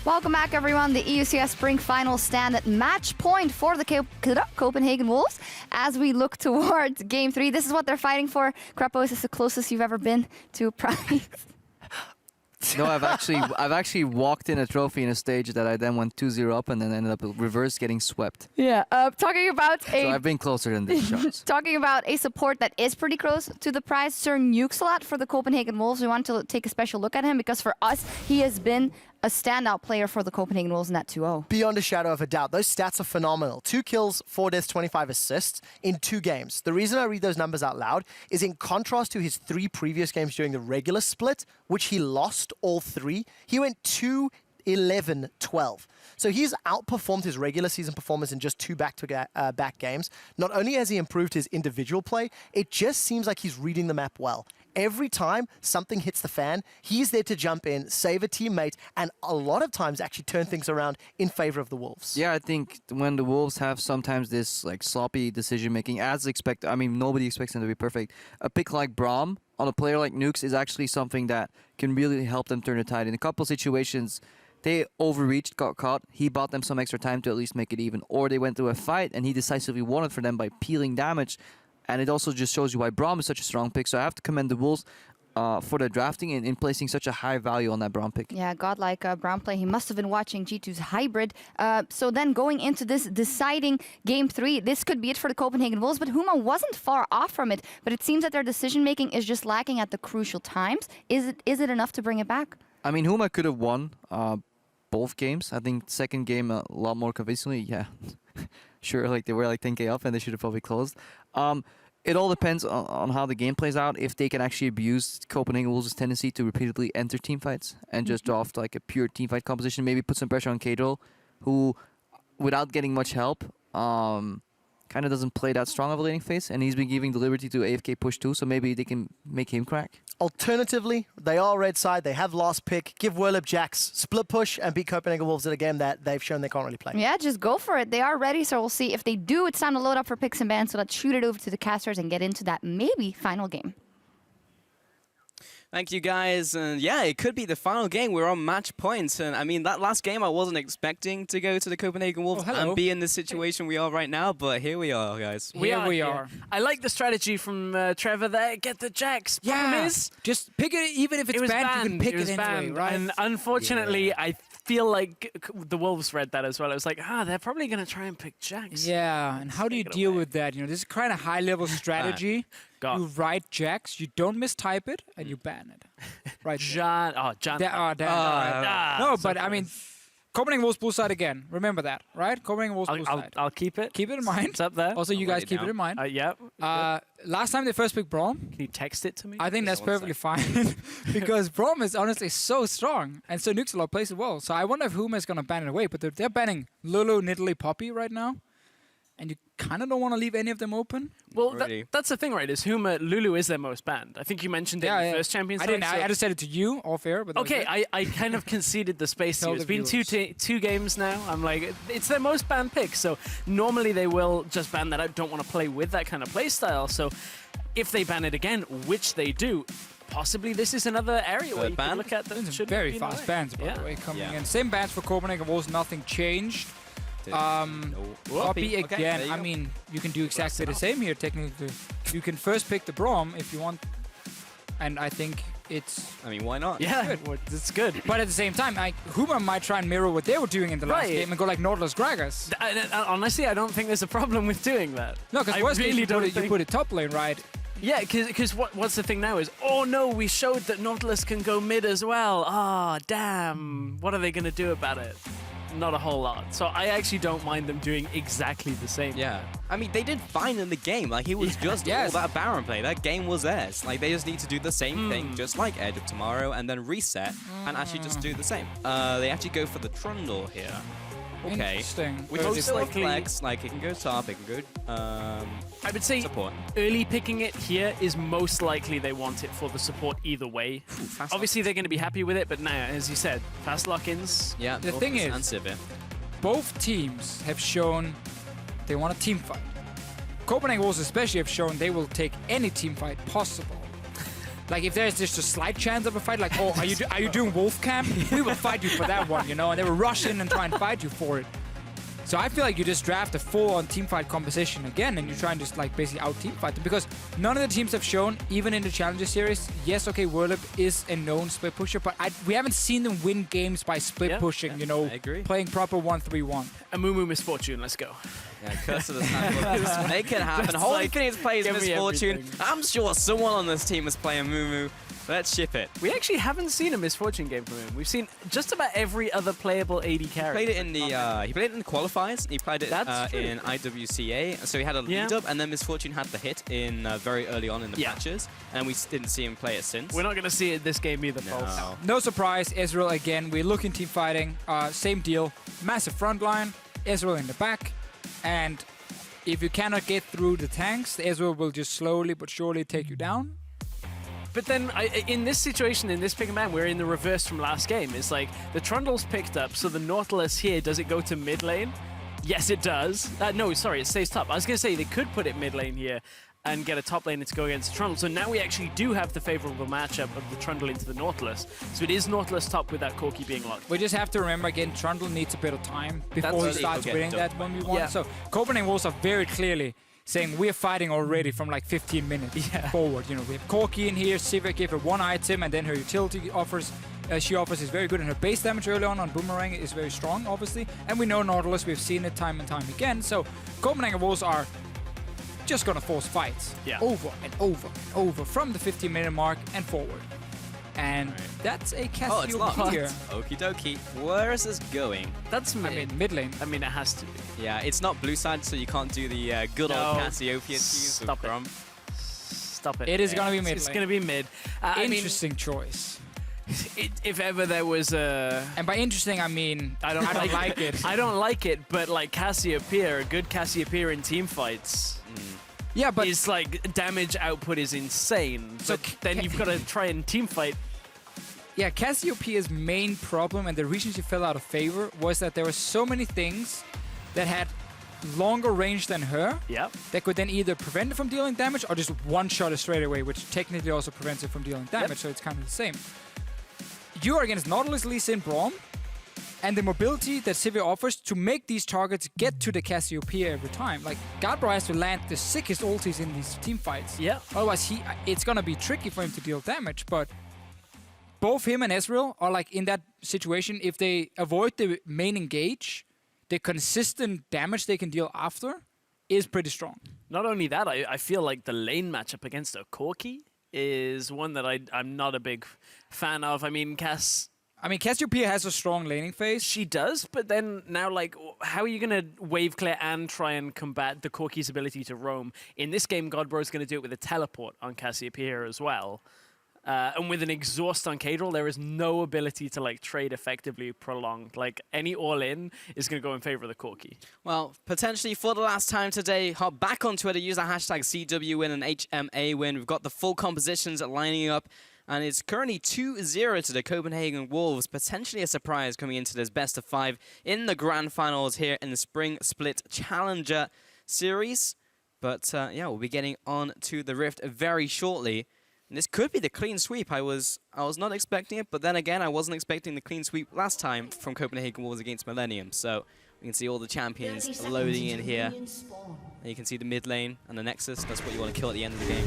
Welcome back, everyone. The EUCS Spring Final stand at match point for the Copenhagen Wolves as we look towards Game 3. This is what they're fighting for. Krepo, is this the closest you've ever been to a prize? No, I've actually walked in a trophy in a stage that I then went 2-0 up and then ended up reverse getting swept. Yeah, talking about so I've been closer than this shots. Talking about a support that is pretty close to the prize, Sir Nukesalat for the Copenhagen Wolves. We want to take a special look at him because for us, he has been a standout player for the Copenhagen Wolves in that 2-0. Beyond a shadow of a doubt. Those stats are phenomenal. 2 kills, 4 deaths, 25 assists in 2 games. The reason I read those numbers out loud is in contrast to his 3 previous games during the regular split, which he lost all 3. He went 2 11-12. So he's outperformed his regular season performance in just 2 back games. Not only has he improved his individual play, it just seems like he's reading the map well. Every time something hits the fan, he's there to jump in, save a teammate, and a lot of times actually turn things around in favor of the Wolves. Yeah, I think when the Wolves have sometimes this like sloppy decision making, as expected. I mean, nobody expects them to be perfect. A pick like Braum on a player like Nukes is actually something that can really help them turn the tide. In a couple situations, they overreached, got caught. He bought them some extra time to at least make it even, or they went to a fight and he decisively won it for them by peeling damage. And it also just shows you why Braum is such a strong pick. So I have to commend the Wolves for their drafting and in placing such a high value on that Braum pick. Yeah, godlike Braum play. He must have been watching G2's hybrid. So then going into this deciding Game 3, this could be it for the Copenhagen Wolves, but Huma wasn't far off from it. But it seems that their decision-making is just lacking at the crucial times. Is it enough to bring it back? I mean, Huma could have won both games. I think second game a lot more convincingly. Yeah, sure, like they were like 10k up and they should have probably closed. It all depends on how the game plays out. If they can actually abuse Copenhagen Wolves' tendency to repeatedly enter teamfights and just draft like a pure teamfight composition, maybe put some pressure on Kadril, who, without getting much help, kind of doesn't play that strong of a laning phase, and he's been giving the liberty to AFK push too, so maybe they can make him crack. Alternatively, they are red side, they have last pick, give Werlip Jax split push and beat Copenhagen Wolves in a game that they've shown they can't really play. Yeah, just go for it. They are ready, so we'll see if they do. It's time to load up for picks and bans, so let's shoot it over to the casters and get into that maybe final game. Thank you, guys. And yeah, it could be the final game. We're on match points. And I mean, that last game, I wasn't expecting to go to the Copenhagen Wolves and be in the situation we are right now. But here we are, guys. We are. I like the strategy from Trevor there. Get the Jax. Yeah. Is, just pick it, even if it's banned, you can pick it anyway, right? And unfortunately, I feel like the Wolves read that as well. It was like, they're probably going to try and pick Jax. Yeah, and how do you deal with that? You know, this is kind of high-level strategy. You write Jax, you don't mistype it, and you ban it. Right. Jan. No, but I mean, Copenhagen Wolves pool side again. Remember that, right? Copenhagen Wolves pool side. I'll keep it. Keep it in mind. It's up there. Also, you guys keep it in mind. Yep. Last time they first picked Braum. Can you text it to me? I think that's perfectly fine. Because Braum is honestly so strong. And so Nuxalot plays it well. So I wonder if Huma is going to ban it away. But they're banning Lulu, Nidalee, Poppy right now. And you kind of don't want to leave any of them open. Well, that's the thing, right? Is Lulu is their most banned. I think you mentioned it in the first Champions League. I just said it to you off air. But okay, I kind of conceded the space to you. It's been two games now. I'm like, it's their most banned pick. So normally they will just ban that. I don't want to play with that kind of play style. So if they ban it again, which they do, possibly this is another area where you can look at them. Very fast bans, by the way, coming in. Same bans for Copenhagen Wolves, nothing changed. Poppy again. I mean, you can do exactly the same here, technically. You can first pick the Braum if you want. And I think it's... I mean, why not? Yeah, it's good. But at the same time, Huma might try and mirror what they were doing in the last game and go like Nautilus Gragas. Honestly, I don't think there's a problem with doing that. No, because worst case, you put it top lane, right? Yeah, because what's the thing now is, oh no, we showed that Nautilus can go mid as well. Ah, damn. What are they going to do about it? Not a whole lot. So I actually don't mind them doing exactly the same. Yeah. I mean, they did fine in the game. Like, it was just all that Baron play. That game was theirs. Like, they just need to do the same thing, just like Edge of Tomorrow, and then reset and actually just do the same. They actually go for the Trundle here. Okay. Interesting. Which is still a flex. Like, it can go top, it can go I would say support. Early picking it here is most likely they want it for the support either way. Obviously, they're going to be happy with it, but now, as you said, fast lock-ins. Yeah, the thing is, both teams have shown they want a team fight. Copenhagen Wolves especially have shown they will take any team fight possible. Like, if there's just a slight chance of a fight, like, oh, are you doing Wolf Camp? We will fight you for that one, you know? And they will rush in and try and fight you for it. So I feel like you just draft a full-on teamfight composition again, and you try and just, like, basically out-teamfight them. Because none of the teams have shown, even in the Challenger Series, yes, okay, Werlip is a known split pusher, but we haven't seen them win games by split pushing, you know, playing proper 1-3-1. A Moo Misfortune, let's go. Yeah, Curse of the Sandbox. Make it happen. Holy Phoenix plays Misfortune. I'm sure someone on this team is playing Moo. Let's ship it. We actually haven't seen a Misfortune game from him. We've seen just about every other playable AD carry. Played it in the he played it in the qualifiers. He played it in IWCA, so he had a lead up, and then Misfortune had the hit in very early on in the matches, and we didn't see him play it since. We're not going to see it this game either, Pulse. No surprise, Israel again. We're looking team fighting. Same deal. Massive front line. Israel in the back, and if you cannot get through the tanks, Israel will just slowly but surely take you down. But then, in this situation, in this pick and ban, we're in the reverse from last game. It's like, the Trundle's picked up, so the Nautilus here, does it go to mid lane? Yes, it does. No, sorry, it stays top. I was going to say, they could put it mid lane here and get a top laner to go against the Trundle. So now we actually do have the favorable matchup of the Trundle into the Nautilus. So it is Nautilus top with that Corki being locked. We just have to remember, again, Trundle needs a bit of time before he starts winning that 1v1. Yeah. So Copenhagen Wolves are very clearly saying we're fighting already from like 15 minutes forward. You know, we have Corki in here. Sivir gave her one item, and then her utility offers. She offers is very good, and her base damage early on Boomerang is very strong, obviously. And we know Nautilus, we've seen it time and time again. So Copenhagen Wolves are just gonna force fights over and over and over from the 15-minute mark and forward. And that's a Cassiopeia. Okie dokie. Where is this going? That's mid. I mean, mid lane. I mean, it has to be. Yeah, it's not blue side, so you can't do the good old Cassiopeia tease with Grom. Stop it. It is gonna be mid. It's lane. gonna be mid. Interesting choice. If ever there was a... And by interesting, I mean, I don't like it. I don't like it, but like Cassiopeia, a good Cassiopeia in team fights... Yeah, but... It's like, damage output is insane. So then you've got to try and team fight. Yeah, Cassiopeia's main problem and the reason she fell out of favor was that there were so many things that had longer range than her that could then either prevent it from dealing damage or just one-shot it straight away, which technically also prevents it from dealing damage, so it's kind of the same. You are against Nautilus, Lee Sin, Braum, and the mobility that Sivir offers to make these targets get to the Cassiopeia every time. Like, Gadbro has to land the sickest ultis in these team fights. Yeah. Otherwise, it's gonna be tricky for him to deal damage, but both him and Ezreal are like in that situation. If they avoid the main engage, the consistent damage they can deal after is pretty strong. Not only that, I feel like the lane matchup against a Corki is one that I'm not a big fan of. I mean, Cassiopeia has a strong laning phase. She does, but then now, like, how are you going to wave clear and try and combat the Corki's ability to roam? In this game, Godbro's going to do it with a teleport on Cassiopeia as well. And with an exhaust on Cadril, there is no ability to like trade effectively prolonged. Like any all-in is going to go in favor of the Corki. Well, potentially for the last time today, hop back on Twitter, use the hashtag CWWin and HMA win. We've got the full compositions lining up, and it's currently 2-0 to the Copenhagen Wolves. Potentially a surprise coming into this best of 5 in the grand finals here in the Spring Split Challenger Series. But yeah, we'll be getting on to the Rift very shortly. And this could be the clean sweep. I was not expecting it, but then again, I wasn't expecting the clean sweep last time from Copenhagen Wolves against Millennium. So we can see all the champions loading in here. And you can see the mid lane and the Nexus. That's what you want to kill at the end of the game.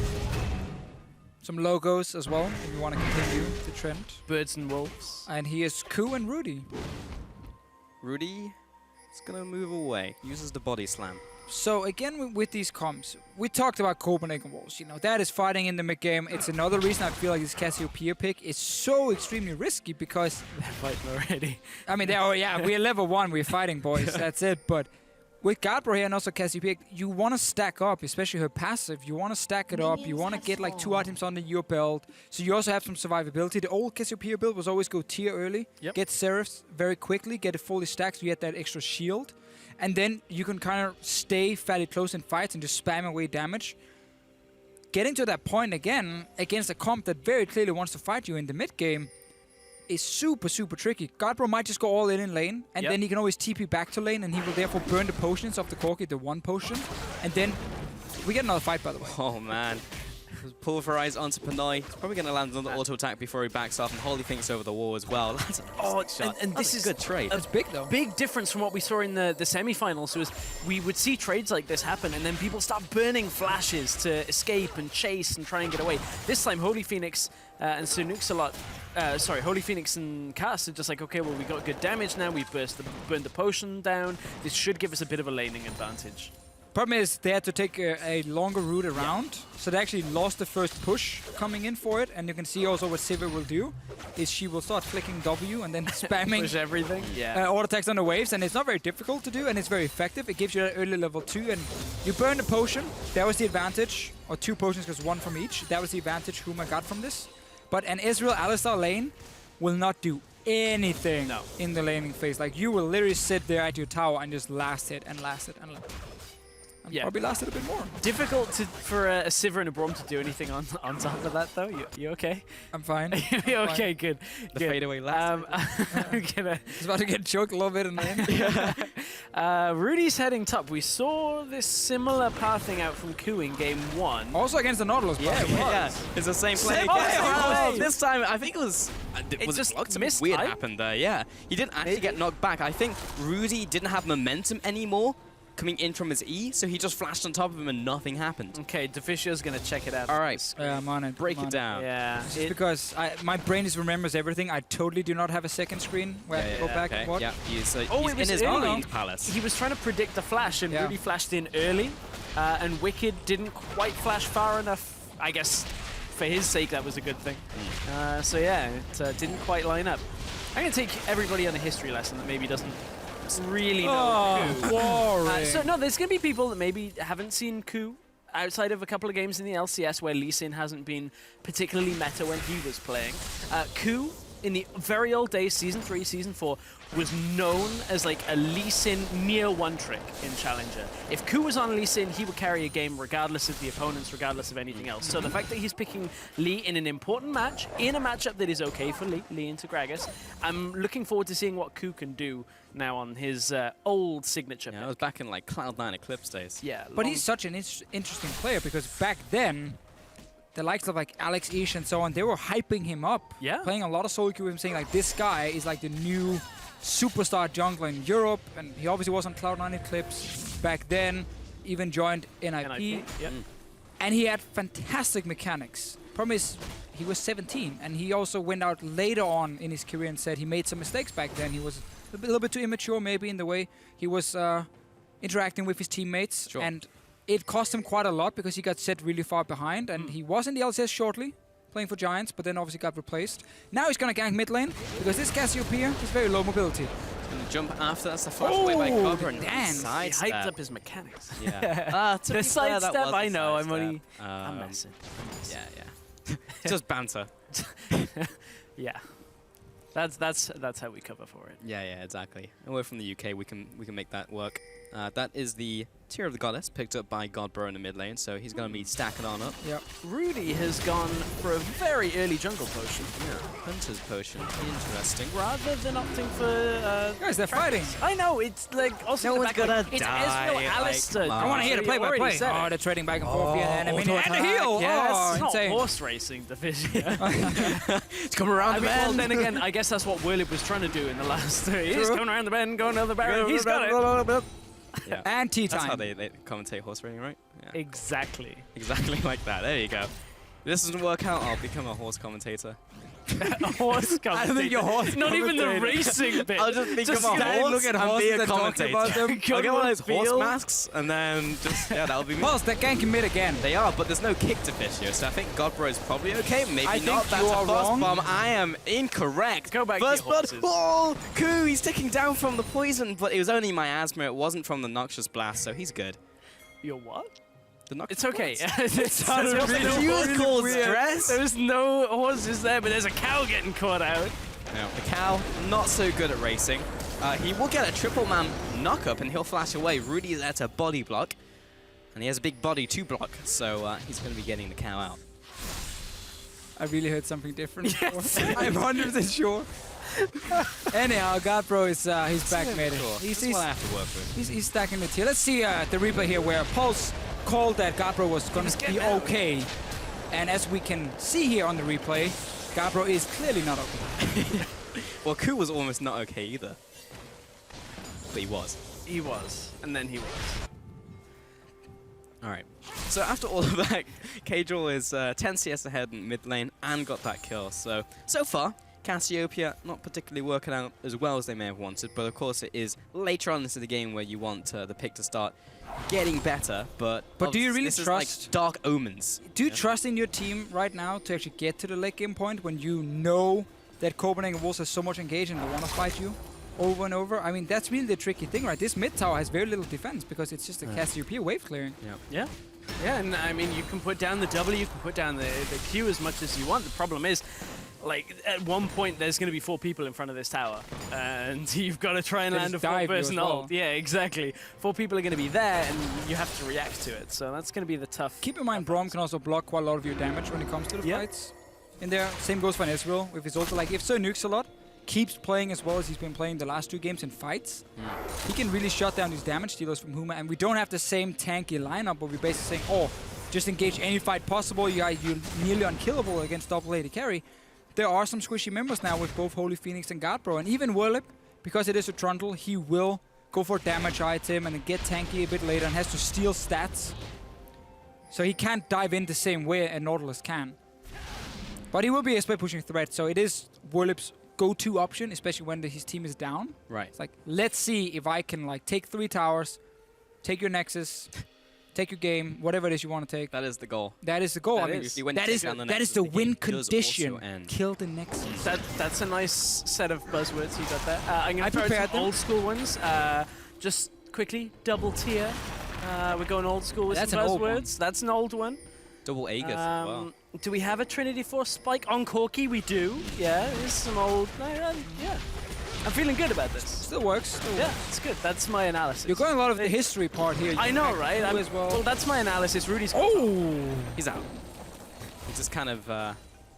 Some logos as well, if you want to continue the trend. Birds and Wolves. And here's Ku and Rudy. Rudy is going to move away. Uses the body slam. So again, with these comps, we talked about Copenhagen Wolves. You know, that is fighting in the mid game. It's another reason I feel like this Cassiopeia pick is so extremely risky because they're fighting already. I mean, we're level 1, we're fighting, boys. That's it. But with Gadbro here and also Cassiopeia, you want to stack up, especially her passive. You want to stack it up. You want to get like 2 items under your belt. So you also have some survivability. The old Cassiopeia build was always go tier early, get Seraphs very quickly, get it fully stacked so you get that extra shield. And then you can kind of stay fairly close in fights and just spam away damage. Getting to that point again against a comp that very clearly wants to fight you in the mid game is super, super tricky. Gadbro might just go all in lane, and then he can always TP back to lane, and he will therefore burn the potions of the Corki, the 1 potion. And then we get another fight, by the way. Oh, man. Pulverize onto Pinoy. He's probably going to land on the auto attack before he backs off, and Holy thinks over the wall as well. That's a shot. And this is a good trade. It's big, though. Big difference from what we saw in the semi-finals was we would see trades like this happen, and then people start burning flashes to escape and chase and try and get away. This time, Holy Phoenix and Sunux a lot. Holy Phoenix and Cass are just like, okay, well, we got good damage now. We've burned the potion down. This should give us a bit of a laning advantage. Problem is, they had to take a longer route around, so they actually lost the first push coming in for it. And you can see also what Sivir will do is she will start flicking W and then spamming Push everything. Yeah. auto attacks on the waves, and it's not very difficult to do, and it's very effective. It gives you that early level 2, and you burn the potion. That was the advantage, or 2 potions because 1 from each. That was the advantage Huma got from this. But an Israel Alistar lane will not do anything in the laning phase. Like, you will literally sit there at your tower and just last hit and last it and last it. And probably lasted a bit more. Difficult for a Sivir and a Braum to do anything on top of that, though. You okay? I'm fine. You're okay, good. The fadeaway last. He's about to get choked a little bit in the end. Rudy's heading top. We saw this similar pathing out from Ku in game 1. Also against the Nautilus. Yeah, it's the same play. This time, I think it was... It just missed. Weird happened there, yeah. He didn't actually get knocked back. I think Rudy didn't have momentum anymore coming in from his E, so he just flashed on top of him and nothing happened. Okay, Deficio's gonna check it out. All right. I'm on it. Break it down. Yeah. Just because my brain just remembers everything. I totally do not have a second screen where I can go back and watch. Yeah, he's it in was his early. own palace. He was trying to predict the flash, and Rudy flashed in early, and Wicked didn't quite flash far enough. I guess for his sake, that was a good thing. So yeah, it didn't quite line up. I'm gonna take everybody on a history lesson that maybe doesn't really know Ku. So no, there's gonna be people that maybe haven't seen Ku outside of a couple of games in the LCS where Lee Sin hasn't been particularly meta when he was playing. Ku, in the very old days, Season 3, Season 4, was known as like a Lee Sin near one-trick in Challenger. If Ku was on Lee Sin, he would carry a game regardless of the opponents, regardless of anything else. So the fact that he's picking Lee in an important match, in a matchup that is okay for Lee into Gragas, I'm looking forward to seeing what Ku can do now on his old signature pick. I was back in like Cloud9 Eclipse days. Yeah, but he's such an interesting player because back then, the likes of like Alex Ish and so on, they were hyping him up. Yeah. Playing a lot of solo queue with him, saying like, this guy is like the new superstar jungler in Europe, and he obviously was on Cloud9 Eclipse back then, even joined NIP. And he had fantastic mechanics. Problem is, he was 17, and he also went out later on in his career and said he made some mistakes back then. He was a little bit too immature maybe in the way he was interacting with his teammates. Sure. And it cost him quite a lot because he got set really far behind, and he was in the LCS shortly, playing for Giants, but then obviously got replaced. Now he's going to gank mid lane because this Cassiopeia is very low mobility. He's going to jump after, that's the flash away by Cobra and He hyped up his mechanics. Yeah. The sidestep, I know, I'm messing. Yeah. Just banter. Yeah. That's how we cover for it. Yeah, exactly. And we're from the UK, we can make that work. That is the Tear of the Goddess, picked up by Godbro in the mid lane, so he's going to be stacking on up. Yep. Rudy has gone for a very early jungle potion. Yeah, Hunter's Potion. Interesting. Rather than opting for... Guys, they're fighting. I know, it's like... Also no one's gonna it's die. Ezreal Alistar. I want to hear the play-by-play. Oh, they're trading back and forth. And the heal. Yes. Oh, It's insane. not horse racing, the fish. It's coming around the bend. Well, then again, I guess that's what Whirlip was trying to do in the last 3. He's coming around the bend, going over the barrier. He's got it. Yeah. And tea time. That's how they commentate horse racing, right? Yeah. Exactly. Exactly like that. There you go. If this doesn't work out, I'll become a horse commentator. A horse commentator. I don't think you're horse Not even the racing bit. I'll just become a stand, horse look at and horses be a and talk commentator. about them. I'll get one of those horse Field. masks and then just, that'll be me. Pulse, they're ganking mid again. They are, but there's no kick to Fissure, so I think Godbro is probably okay. Maybe I not. think That's you a are first wrong. bomb. I am incorrect. Go back to First your blood. horses. Oh, Ku, he's ticking down from the poison, but it was only miasma. It wasn't from the Noxious Blast, so he's good. You're what? The It's okay. There's no stress. There's no horses there, but there's a cow getting caught out. Now, the cow, not so good at racing. He will get a triple man knock up and he'll flash away. Rudy's at a body block, and he has a big body to block, so he's going to be getting the cow out. I really heard something different. Yes. I'm 100% sure. Anyhow, Godbro is he's back mid. He's what I have to work with. He's stacking the tier. Let's see the replay here where Pulse called that Godbro was going to be okay. And as we can see here on the replay, Godbro is clearly not okay. Well, Ku was almost not okay either. But he was. He was, and then he was. Alright. So after all of that, Kadril is 10 CS ahead in mid lane and got that kill. So far, Cassiopeia not particularly working out as well as they may have wanted, but of course it is later on into the game where you want the pick to start getting better, but do you really this is trust? like dark omens? Do you trust in your team right now to actually get to the late game point when you know that Copenhagen Wolves has so much engaged and they want to fight you over and over? I mean, that's really the tricky thing, right? This mid tower has very little defense because it's just a Cassiopeia wave clearing. Yeah. Yeah, and I mean, you can put down the W, you can put down the Q as much as you want. The problem is, like, at one point, there's going to be 4 people in front of this tower, and you've got to try and land a 4-person ult. Yeah, exactly. 4 people are going to be there, and you have to react to it. So that's going to be the tough. Keep in mind, Braum can also block quite a lot of your damage when it comes to the fights. In there, same goes for Ezreal with his ult. Like, if Sir nukes a lot, keeps playing as well as he's been playing the last 2 games in fights, he can really shut down these damage dealers from Huma, and we don't have the same tanky lineup where we're basically saying, oh, just engage any fight possible, you're nearly unkillable against double AD carry. There are some squishy members now with both Holy Phoenix and Guardbro, and even Whirlip, because it is a Trundle, he will go for a damage item and then get tanky a bit later and has to steal stats. So he can't dive in the same way a Nautilus can. But he will be a split pushing threat, so it is Whirlip's go-to option, especially when his team is down. Right. It's like, let's see if I can like take 3 towers, take your Nexus, take your game, whatever it is you want to take. That is the goal. That is the goal. That I mean, is. that is the win condition. Kill the Nexus. That's a nice set of buzzwords you got there. I'm going to throw some old school ones. Just quickly, double tier. We're going old school with some buzzwords. That's an old one. Double Aegis as well. Do we have a Trinity Force spike on Corki? We do. Yeah, there's some old. Yeah. I'm feeling good about this. Still works. Yeah, it's good. That's my analysis. You're going a lot of the history part here. I know, right? As well, that's my analysis. Rudy's. Oh! He's out. He's just kind of,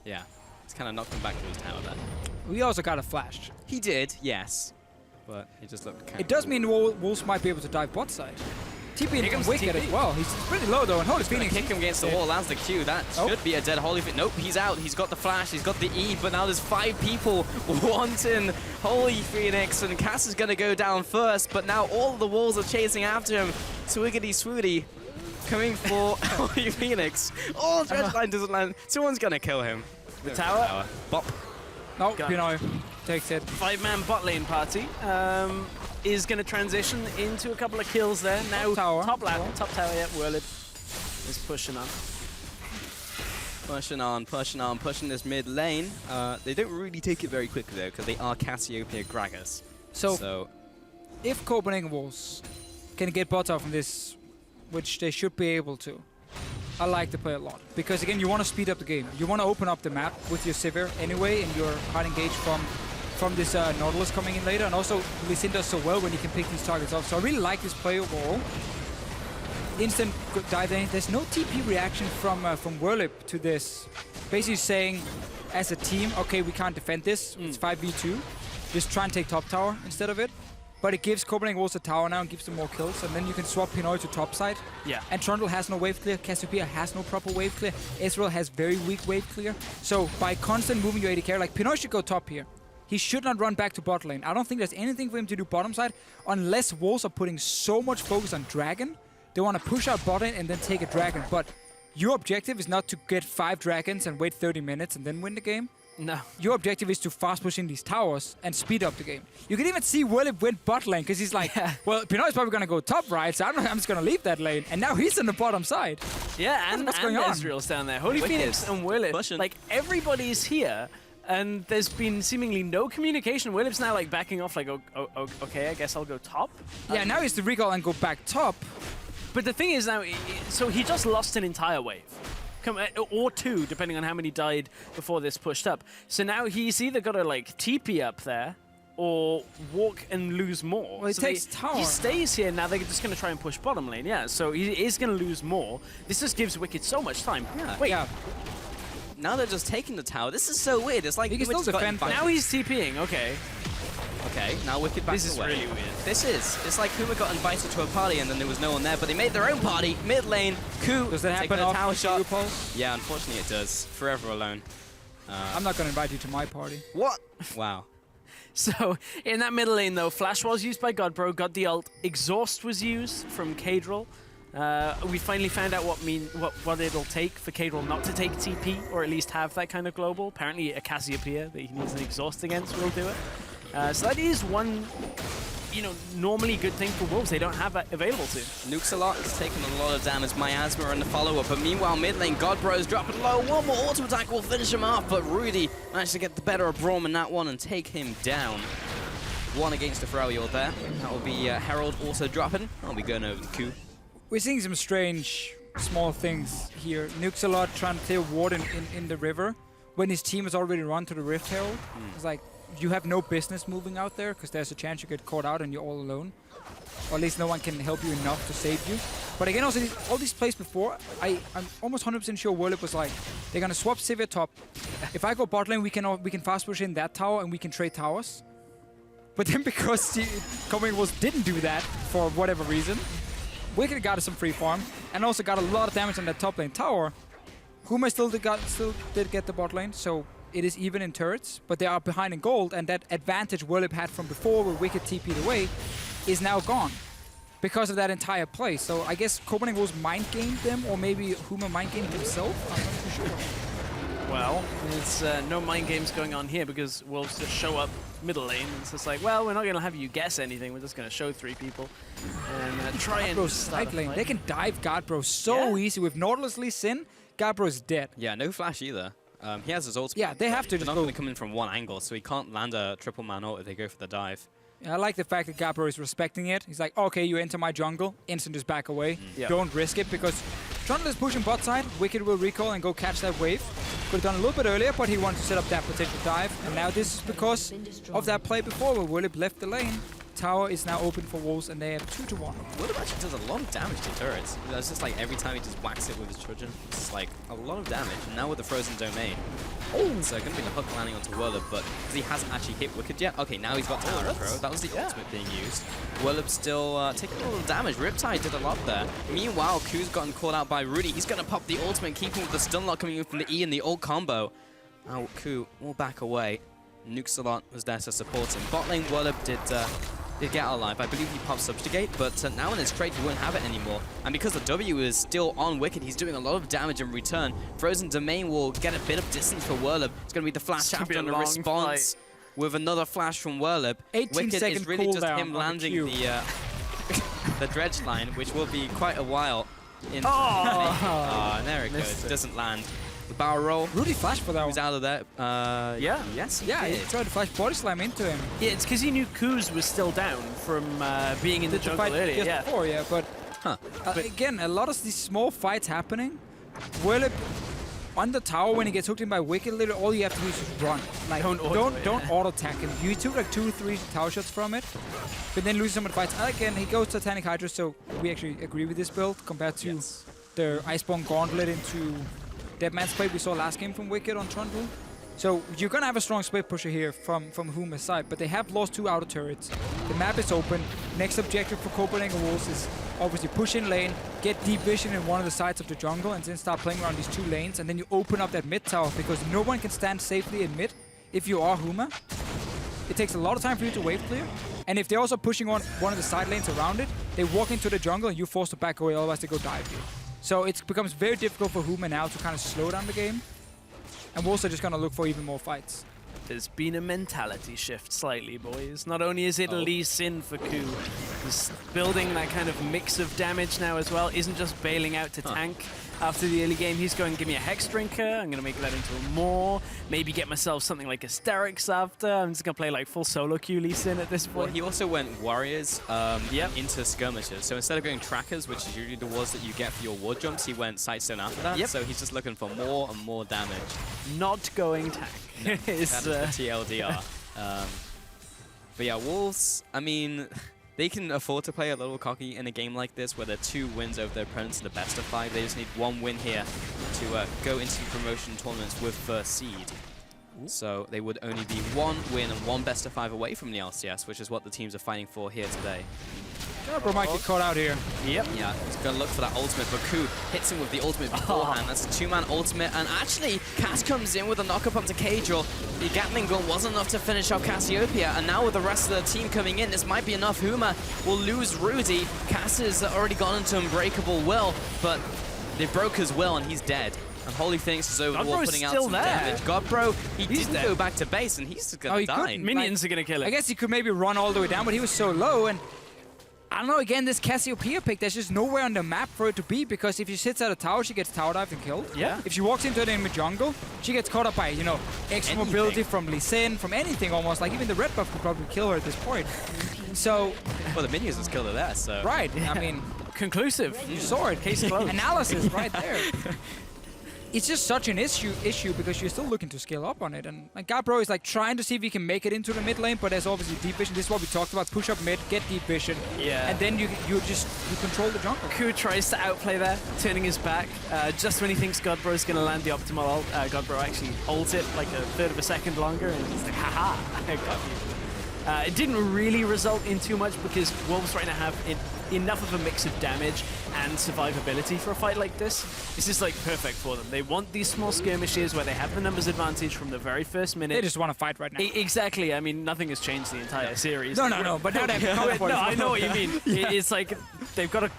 he's kind of not coming back to his tower there. We also got a flash. He did, yes. But he just looked kind It does mean Wolves might be able to dive bot side. TP and Wicked as well. He's pretty low though, and Holy Phoenix. Kick him against the wall, lands the Q. That should be a dead Holy Phoenix. Nope, he's out. He's got the flash, he's got the E, but now there's 5 people wanting Holy Phoenix, and Cass is going to go down first, but now all of the walls are chasing after him. Swiggity Swooty coming for Holy Phoenix. Oh, Dredgeline doesn't land. Someone's going to kill him. The tower. Bop. No, Pinoy takes it. 5-man bot lane party. Is going to transition into a couple of kills there. Now top tower, yeah, Whirlip is pushing on. Pushing this mid lane. They don't really take it very quickly though, because they are Cassiopeia Gragas. So if Copenhagen Wolves can get bot out from this, which they should be able to, I like the play a lot. Because again, you want to speed up the game. You want to open up the map with your Sivir anyway, and you're hard engaged from this Nautilus coming in later, and also Lee Sin does so well when he can pick these targets off. So I really like this play overall. Instant dive in. There's no TP reaction from Whirlip to this. Basically saying, as a team, okay, we can't defend this. It's 5v2. Just try and take top tower instead of it. But it gives Copenhagen Wolves a tower now and gives them more kills, and then you can swap Pinoy to top side. Yeah. And Trundle has no wave clear, Cassiopeia has no proper wave clear, Ezreal has very weak wave clear. So by constant moving your AD carry, like Pinoy should go top here. He should not run back to bot lane. I don't think there's anything for him to do bottom side unless Wolves are putting so much focus on Dragon. They want to push out bot lane and then take a Dragon. But your objective is not to get 5 Dragons and wait 30 minutes and then win the game. No. Your objective is to fast push in these towers and speed up the game. You can even see Whirlip went bot lane because he's like, well, Pinoy's probably going to go top right, so I'm just going to leave that lane. And now he's on the bottom side. Yeah, and Ezreal's down there. Holy Phoenix and Whirlip. Pushing. Like, everybody's here. And there's been seemingly no communication. Whirlip's now like backing off, like, okay, I guess I'll go top. Yeah, now he's to recall and go back top. But the thing is now, so he just lost an entire wave. Or 2, depending on how many died before this pushed up. So now he's either got to like TP up there or walk and lose more. Well, it takes tower. He stays here, now they're just going to try and push bottom lane, yeah. So he is going to lose more. This just gives Wicked so much time. Yeah. Wait. Yeah. Now they're just taking the tower. This is so weird. It's like he can still defend. Now he's TPing, okay. Okay, now Wicked back away. This is really weird. This is. It's like Kuma got invited to a party and then there was no one there, but they made their own party. Mid lane, Ku does that happen a off tower shot. Pulse? Yeah, unfortunately it does. Forever alone. I'm not going to invite you to my party. What? Wow. So, in that middle lane though, Flash was used by Godbro, got the ult. Exhaust was used from Kadril. We finally found out what it'll take for Kadril not to take TP, or at least have that kind of global. Apparently a Cassiopeia that he needs an exhaust against will do it. So that is one normally good thing for Wolves. They don't have that available to. Nuxalot is taking a lot of damage. Miasma in the follow-up, but meanwhile, mid lane, Godbro's dropping low. One more auto attack will finish him off, but Rudy managed to get the better of Braum in that one and take him down. One against the Freljord there. That will be Herald also dropping. I'll be going over to Q. We're seeing some strange small things here. Nuxalot trying to clear ward in the river when his team has already run to the Rift Herald. It's like, you have no business moving out there because there's a chance you get caught out and you're all alone. Or at least no one can help you enough to save you. But again, also, all these plays before, I'm almost 100% sure Whirlip was like, they're going to swap Sivir top. If I go bot lane, we can fast push in that tower and we can trade towers. But then because Copenhagen Wolves didn't do that for whatever reason, Wicked got some free farm and also got a lot of damage on that top lane tower. Huma still did get the bot lane, so it is even in turrets, but they are behind in gold, and that advantage Whirlip had from before where Wicked TP'd away is now gone because of that entire play. So I guess Copenhagen Wolves mind-gamed them, or maybe Huma mind-gamed himself? I'm not too sure. Well, there's no mind games going on here because Wolves just show up middle lane. It's just like, well, we're not going to have you guess anything. We're just going to show 3 people and try and start side lane. They can dive Godbro so easy with Nautilus Lee Sin. Godbro's dead. Yeah, no flash either. He has his ult. Yeah, they have to just not going to come in from one angle, so he can't land a triple man ult if they go for the dive. I like the fact that Godbro is respecting it. He's like, okay, you enter my jungle, instant just back away. Don't risk it, because Trundle is pushing bot side. Wicked will recall and go catch that wave. Could have done a little bit earlier, but he wanted to set up that potential dive. And now this is because of that play before where Willip left the lane. Tower is now open for Wolves, and they have 2-1. Willip actually does a lot of damage to turrets. It's just like every time he just whacks it with his trudgeon, it's like a lot of damage. And now with the frozen domain, it's going to be the hook landing onto Willip, but because he hasn't actually hit Wicked yet. Okay, now he's got Tower Pro. That was the ultimate being used. Willip still taking a little damage. Riptide did a lot there. Meanwhile, Q's gotten caught out by Rudy. He's going to pop the ultimate, keeping with the stun lock coming in from the E and the ult combo. Now Q will back away. Nuxalot was there to support him. Bot lane Willip did get alive. I believe he popped Subjugate, but now in his trade he won't have it anymore. And because the W is still on Wicked, he's doing a lot of damage in return. Frozen Domain will get a bit of distance for Whirlip. It's going to be the flash after and the response with another flash from Whirlip. 18 Wicked is really just him landing the dredge line, which will be quite a while. There it goes. It doesn't land. The barrel roll. Rudy flashed for that one. He's out of there. Yes, he tried to flash body slam into him. Yeah, it's because he knew Kuz was still down from being in the jungle earlier. Just before, but again, a lot of these small fights happening. Whirlip on the tower when he gets hooked in by Wicked, literally all you have to do is just run. Like don't auto attack him. You took like 2-3 tower shots from it, but then lose some of the fights. Again, he goes Titanic Hydra, so we actually agree with this build compared to the Iceborne Gauntlet into Deadman's play we saw last game from Wicked on Trundle. So you're going to have a strong split pusher here from Huma's side, but they have lost 2 outer turrets. The map is open. Next objective for Copenhagen Wolves is obviously push in lane, get deep vision in one of the sides of the jungle, and then start playing around these 2 lanes, and then you open up that mid tower, because no one can stand safely in mid if you are Huma. It takes a lot of time for you to wave clear, and if they're also pushing on one of the side lanes around it, they walk into the jungle and you're forced to back away, otherwise they go dive you. So it becomes very difficult for Huma now to kind of slow down the game. And Wolves are just going to look for even more fights. There's been a mentality shift slightly, boys. Not only is it Lee Sin for Ku, he's building that kind of mix of damage now as well. Isn't just bailing out to tank after the early game. He's going, give me a Hex Drinker. I'm going to make that into a Maw. Maybe get myself something like Asterix after. I'm just going to play like full solo Q Lee Sin at this point. Well, he also went Warriors into Skirmishers. So instead of going Trackers, which is usually the wards that you get for your ward jumps, he went Sightstone after that. So he's just looking for more and more damage. Not going tank. No, that is the TLDR. But yeah, Wolves, I mean, they can afford to play a little cocky in a game like this where they're 2 wins over their opponents in the best of 5. They just need 1 win here to go into promotion tournaments with first seed. So they would only be 1 win and 1 best of 5 away from the LCS, which is what the teams are fighting for here today. Bro might get caught out here. Yep. Yeah, he's going to look for that ultimate, but Ku hits him with the ultimate beforehand. That's a 2-man ultimate, and actually, Cass comes in with a knock-up onto Cadril. The Gatling gun wasn't enough to finish off Cassiopeia, and now with the rest of the team coming in, this might be enough. Huma will lose Rudy. Cass has already gone into Unbreakable Will, but they broke his will, and he's dead. And Holy Phoenix is over the wall, Godbro's putting out still some there. damage. Godbro, he He's didn't dead. go back to base, and he's gonna he die. couldn't. Minions are gonna kill it. I guess he could maybe run all the way down, but he was so low, and I don't know, again, this Cassiopeia pick, there's just nowhere on the map for it to be, because if she sits at a tower, she gets tower dived and killed. Yeah. If she walks into the enemy jungle, she gets caught up by, you know, extra mobility from Lee Sin, from anything almost. Like, even the red buff could probably kill her at this point. So... Well, the minions just killed her there, so... Right, I mean... Conclusive. You saw it. Case closed. Analysis right there. It's just such an issue because you're still looking to scale up on it. And like Godbro is like trying to see if he can make it into the mid lane, but there's obviously deep vision. This is what we talked about. Push up mid, get deep vision. Yeah. And then you control the jungle. Ku tries to outplay there, turning his back. Just when he thinks Godbro's going to land the optimal ult, Godbro actually ults it like a third of a second longer, and he's like, haha, I got you. It didn't really result in too much because Wolves right now have enough of a mix of damage and survivability for a fight like this. This is like perfect for them. They want these small skirmishes where they have the numbers advantage from the very first minute. They just want to fight right now. Exactly. I mean, nothing has changed the entire series. No. But now they've come for it. No, I know what you mean. It's like they've got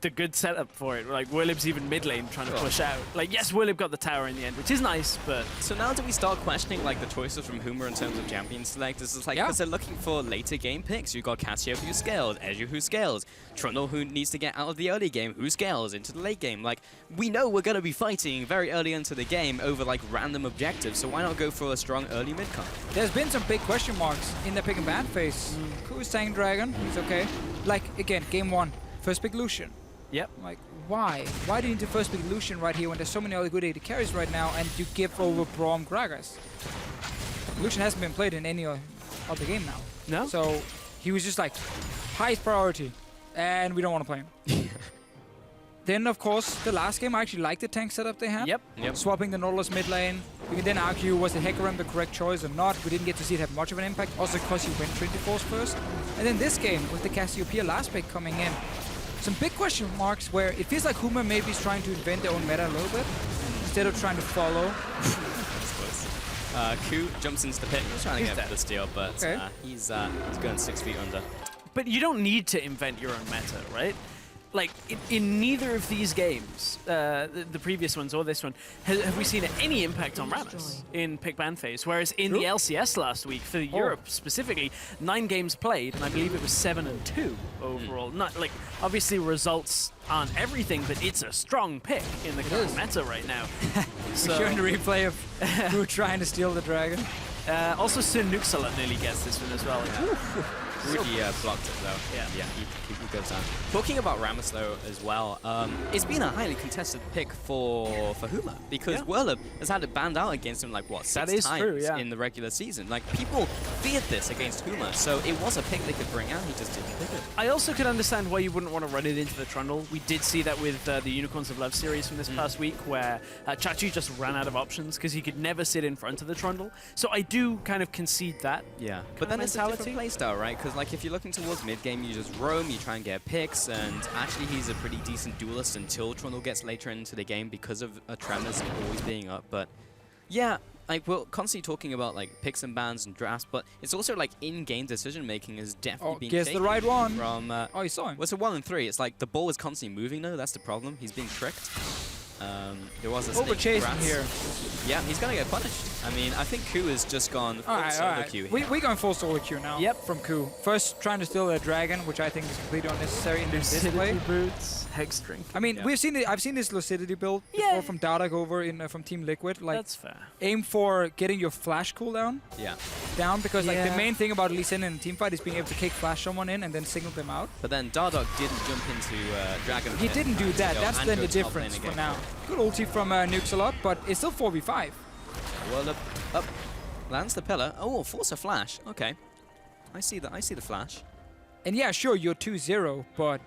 the good setup for it. Like Willib's even mid lane trying to push out. Like, yes, Willib got the tower in the end, which is nice, but... So now do we start questioning like the choices from Huma in terms of champion select? This is like, because they're looking for later game picks. You've got Cassio who scales, Ezreal who scales, Trundle who needs to get out of the early game, who scales into the late game. Like, we know we're going to be fighting very early into the game over like random objectives, so why not go for a strong early mid comp? There's been some big question marks in the pick and ban phase. Ku's tank dragon, he's okay. Like, again, game 1, first pick Lucian. Yep. Like, why? Why do you need to first pick Lucian right here when there's so many other good AD carries right now and you give over Braum Gragas? Lucian hasn't been played in any other game now. No? So he was just like, highest priority, and we don't want to play him. Then, of course, the last game, I actually liked the tank setup they had. Yep. Swapping the Nautilus mid lane. We can then argue, was the Hecarim the correct choice or not? We didn't get to see it have much of an impact, also because you went Trinity Force first. And then this game, with the Cassiopeia last pick coming in, some big question marks where it feels like Huma maybe is trying to invent their own meta a little bit instead of trying to follow. Ku jumps into the pit. He's trying to get for the steal, but he's going 6 feet under. But you don't need to invent your own meta, right? Like, in neither of these games, the previous ones or this one, have we seen any impact on Rammus in pick ban phase? Whereas in the LCS last week, for Europe specifically, 9 games played, and I believe it was 7-2 overall. Not like, obviously results aren't everything, but it's a strong pick in the current meta right now. So showing the replay of who trying to steal the dragon. Also, Sir Nuxalat nearly gets this one as well. Rudy blocked it though. Yeah, he goes down. Talking about Rammus though as well, it's been a highly contested pick for Huma because Willib has had it banned out against him like what 6 times in the regular season. Like people feared this against Huma, so it was a pick they could bring out. He just didn't pick it. I also could understand why you wouldn't want to run it into the Trundle. We did see that with the Unicorns of Love series from this past week, where Chachi just ran out of options because he could never sit in front of the Trundle. So I do kind of concede that. Yeah, but then it's a different playstyle, right? Because like if you're looking towards mid game, you just roam, you try and get picks, and actually he's a pretty decent duelist until Trundle gets later into the game because of Tremors always being up. But yeah, like we're constantly talking about like picks and bans and drafts, but it's also like in-game decision making is definitely being taken the right one from. You saw him. What's a 1 and 3? It's like the ball is constantly moving though. That's the problem. He's being tricked. There was a over chasing here. Yeah, he's gonna get punished. I mean, I think Ku has just gone full solo queue here. We're going full solo queue now. Yep. From Ku. First, trying to steal a dragon, which I think is completely unnecessary in this display. Boots, Hex String. I mean, I've seen this Lucidity build before from Dardak over from Team Liquid. Like, that's fair. Aim for getting your flash cooldown down, because like the main thing about Lee Sin in a team fight is being able to kick flash someone in and then signal them out. But then Dardak didn't jump into Dragon. He didn't do that. That's then the difference for now. Good ulti from Nuxalat, but it's still 4v5. Well, up, lands the pillar. Oh, force a flash. Okay, I see that. I see the flash. And yeah, sure, you're 2-0, but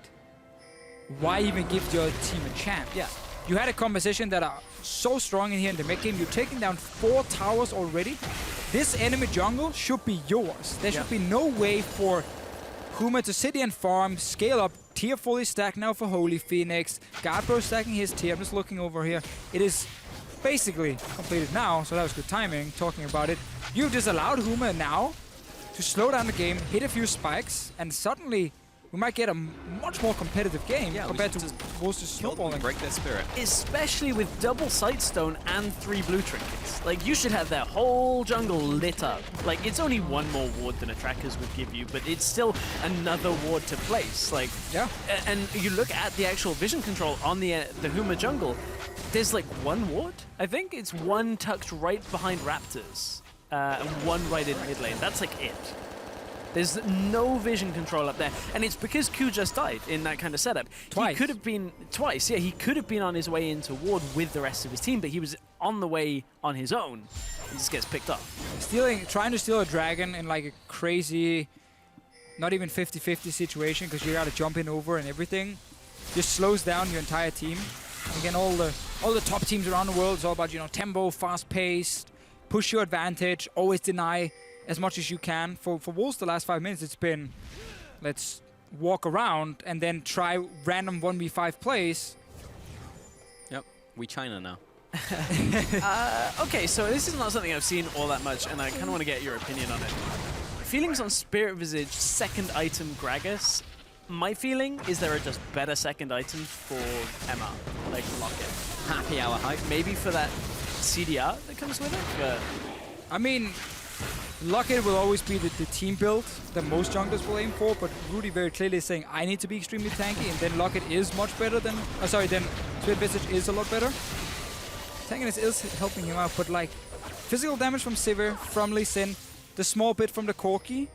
why even give your team a chance? Yeah. You had a composition that are so strong in here in the mid game. You're taking down 4 towers already. This enemy jungle should be yours. There should be no way for Huma to sit here and farm, scale up, tier fully stacked now for Holy Phoenix. Godbro stacking his tier. I'm just looking over here. It is basically completed now, so that was good timing talking about it. You've just allowed Huma now to slow down the game, hit a few spikes, and suddenly we might get a much more competitive game compared to Wolves just snowballing. Break their spirit. Especially with double Sightstone and 3 blue trinkets. Like, you should have their whole jungle lit up. Like, it's only one more ward than a Trackers would give you, but it's still another ward to place. Like, yeah. And you look at the actual vision control on the Huma jungle, there's like 1 ward, I think. It's 1 tucked right behind Raptors, and 1 right in mid lane. That's like it. There's no vision control up there, and it's because Q just died in that kind of setup. Twice. He could have been twice. Yeah, he could have been on his way into ward with the rest of his team, but he was on the way on his own. He just gets picked up. Trying to steal a dragon in like a crazy, not even 50-50 situation, because you got to jump in over and everything, just slows down your entire team. And again, all the top teams around the world, it's all about, tempo, fast-paced, push your advantage, always deny as much as you can. For Wolves, the last 5 minutes, it's been, let's walk around and then try random 1v5 plays. Yep, we China now. Okay, so this is not something I've seen all that much, and I kind of want to get your opinion on it. Feelings on Spirit Visage second item Gragas. My feeling is there are just better second items for MR, like Locket. Happy hour hype. Maybe for that CDR that comes with it, but... I mean, Locket will always be the team build that most junglers will aim for, but Rudy very clearly is saying, I need to be extremely tanky, and then Locket is much better than... then Spirit Visage is a lot better. Tankiness is helping him out, but like, physical damage from Sivir, from Lee Sin, the small bit from the Corki,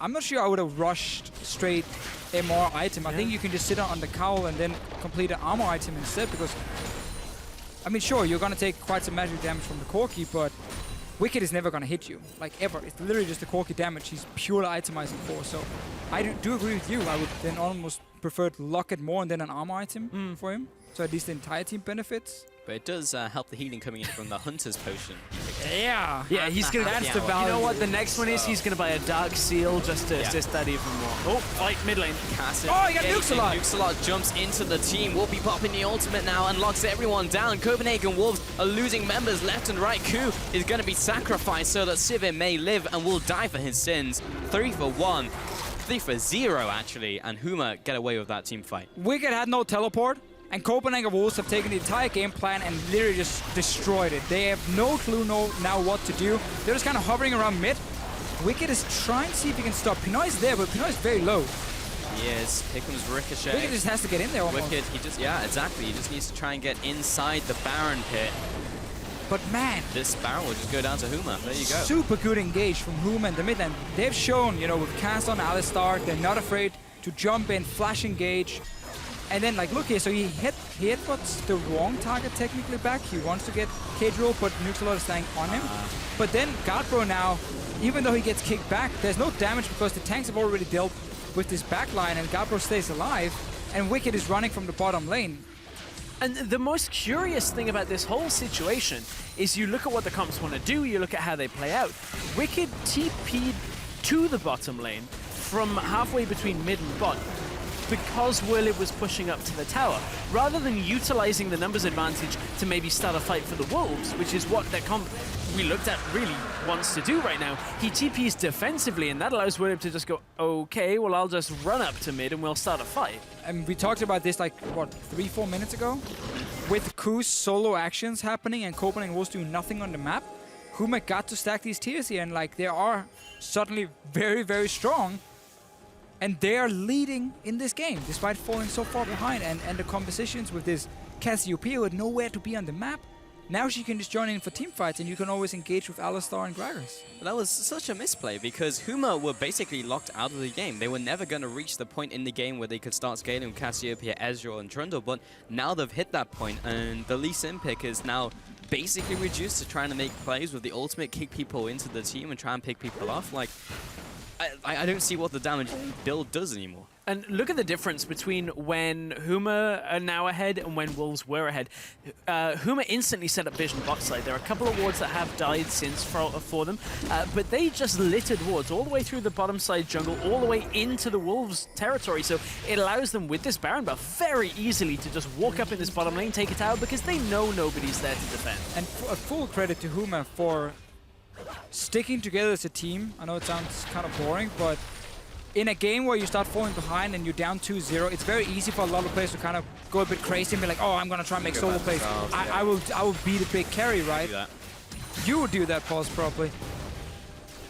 I'm not sure I would have rushed straight MR item. Yeah. I think you can just sit on the cowl and then complete an armor item instead, because, I mean, sure, you're going to take quite some magic damage from the Corki, but Wicked is never going to hit you, like ever. It's literally just the Corki damage he's purely itemizing for. So I do agree with you. I would then almost prefer to lock it more and then an armor item for him. So at least the entire team benefits. But it does help the healing coming in from the Hunter's Potion. Yeah, he's gonna. That's the value. You know what? The next one is he's gonna buy a Dark Seal just to assist that even more. Oh, fight mid lane. Cassid. Oh, he got Nuxalot. Nuxalot jumps into the team. Will be popping the ultimate now and locks everyone down. Copenhagen Wolves are losing members left and right. Ku is gonna be sacrificed so that Sivir may live and will die for his sins. 3 for 1. 3 for 0 actually, and Huma get away with that team fight. Wicked had no teleport. And Copenhagen Wolves have taken the entire game plan and literally just destroyed it. They have no clue now what to do. They're just kind of hovering around mid. Wicked is trying to see if he can stop. Pinoy is there, but Pinoy is very low. He is. Here comes Ricochet. Wicked just has to get in there almost. Wicked, exactly. He just needs to try and get inside the Baron pit. But man, this Baron will just go down to Huma. There you go. Super good engage from Huma in the mid lane. They've shown, with cast on Alistar, they're not afraid to jump in, flash engage. And then, like, look here, so he hit what's the wrong target technically back. He wants to get K-Drill, but Nuxalot is staying on him. But then Guardbro now, even though he gets kicked back, there's no damage because the tanks have already dealt with this backline and Guardbro stays alive. And Wicked is running from the bottom lane. And the most curious thing about this whole situation is you look at what the comps want to do, you look at how they play out. Wicked TP'd to the bottom lane from halfway between mid and bot, because Whirlid was pushing up to the tower, rather than utilizing the numbers advantage to maybe start a fight for the Wolves, which is what their comp we looked at really wants to do right now. He TPs defensively, and that allows Whirlid to just go, okay, well, I'll just run up to mid and we'll start a fight. And we talked about this, like, what, 3-4 minutes ago? With Ku's solo actions happening and Copenhagen Wolves doing nothing on the map, Huma got to stack these tiers here, and, like, they are suddenly very, very strong. And they are leading in this game, despite falling so far behind. And the compositions with this Cassiopeia who had nowhere to be on the map. Now she can just join in for team fights, and you can always engage with Alistar and Gragas. That was such a misplay, because Huma were basically locked out of the game. They were never going to reach the point in the game where they could start scaling with Cassiopeia, Ezreal, and Trundle, but now they've hit that point, and the Lee Sin pick is now basically reduced to trying to make plays with the ultimate, kick people into the team and try and pick people off. Like, I don't see what the damage build does anymore. And look at the difference between when Huma are now ahead and when Wolves were ahead. Huma instantly set up vision bot side. There are a couple of wards that have died since for them, but they just littered wards all the way through the bottom side jungle, all the way into the Wolves territory. So it allows them, with this Baron buff, very easily to just walk up in this bottom lane, take it out, because they know nobody's there to defend. And a full credit to Huma for sticking together as a team. I know it sounds kind of boring, but in a game where you start falling behind and you're down 2-0, it's very easy for a lot of players to kind of go a bit crazy and be like, oh, I'm going to try and make solo plays. I will be the big carry, right? You would do that, Pulse, probably.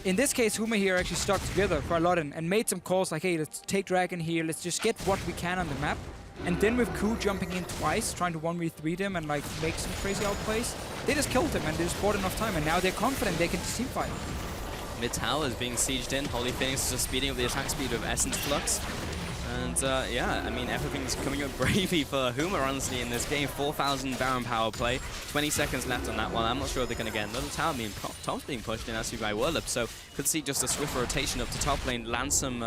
In this case, Huma here actually stuck together for a lot and made some calls like, hey, let's take Dragon here, let's just get what we can on the map. And then with Ku jumping in twice, trying to 1v3 them and like make some crazy outplays, they just killed him and they just bought enough time, and now they're confident they can team fight. Mid tower is being sieged in. Holy Phoenix is just speeding up the attack speed of Essence Flux. And yeah, I mean, everything's coming up gravy for Huma, honestly, in this game. 4,000 Baron power play. 20 seconds left on that one. I'm not sure if they're going to get another tower being Tom's being pushed in actually by Whirlup. So could see just a swift rotation up to top lane, land some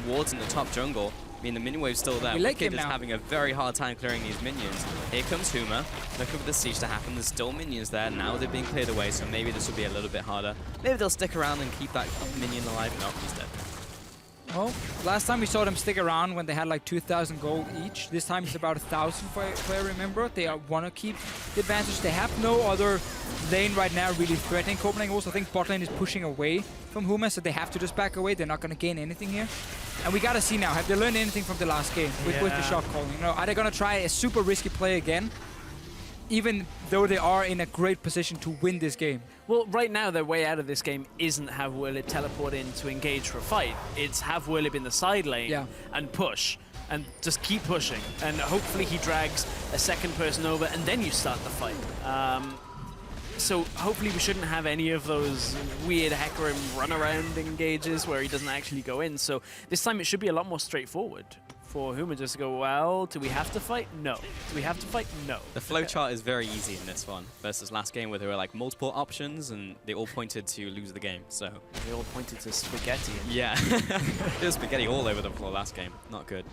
wards in the top jungle. I mean, the minion wave's still there. Wicked is having a very hard time clearing these minions. Here comes Huma. Looking for the siege to happen. There's still minions there. Now they're being cleared away, so maybe this will be a little bit harder. Maybe they'll stick around and keep that minion alive. No, he's dead. Well, last time we saw them stick around when they had like 2,000 gold each. This time it's about 1,000 if I remember. They want to keep the advantage. They have no other lane right now really threatening Copenhagen Wolves. I think bot lane is pushing away from Huma, so they have to just back away. They're not going to gain anything here. And we got to see now, have they learned anything from the last game with the shot calling? You know, are they going to try a super risky play again? Even though they are in a great position to win this game. Well, right now, their way out of this game isn't have Whirlib teleport in to engage for a fight. It's have Whirlib in the side lane and push. And just keep pushing. And hopefully he drags a second person over, and then you start the fight. So hopefully we shouldn't have any of those weird Hecarim runaround engages where he doesn't actually go in. So this time it should be a lot more straightforward for Huma just to go, well, do we have to fight? No. Do we have to fight? No. The flowchart is very easy in this one versus last game where there were like multiple options and they all pointed to lose the game. So they all pointed to spaghetti. Yeah. There's spaghetti all over the floor last game. Not good.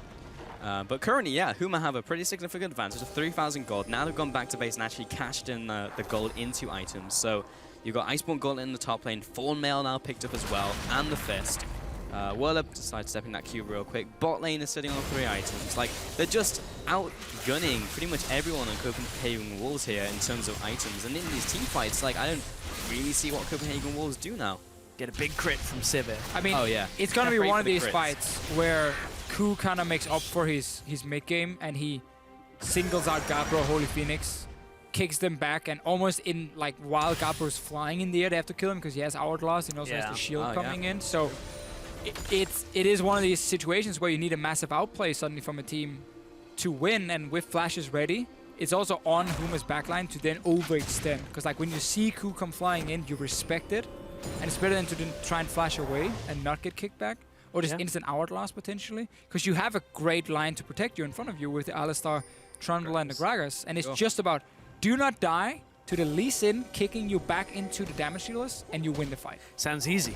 But currently, yeah, Huma have a pretty significant advantage of 3,000 gold. Now they've gone back to base and actually cashed in the gold into items. So you've got Iceborne Gauntlet in the top lane, Thorn Mail now picked up as well, and the Fist. Whirlup decides stepping that cube real quick. Bot lane is sitting on 3 items. Like, they're just outgunning pretty much everyone on Copenhagen Wolves here in terms of items. And in these team fights, like, I don't really see what Copenhagen Wolves do now. Get a big crit from Sivir. I mean, it's going to be one of these fights where Ku kind of makes up for his mid-game, and he singles out Gabbro, Holy Phoenix, kicks them back, and almost in, like, while Gabbro's flying in the air, they have to kill him because he has Hourglass and also has the shield coming in. So it is one of these situations where you need a massive outplay suddenly from a team to win, and with flashes ready, it's also on Huma's backline to then overextend. Because, like, when you see Ku come flying in, you respect it, and it's better than to try and flash away and not get kicked back. Or just instant Hourglass, potentially. Because you have a great line to protect you in front of you with the Alistar, Trundle, and the Gragas. And it's just about, do not die to the Lee Sin kicking you back into the damage dealers, and you win the fight. Sounds easy.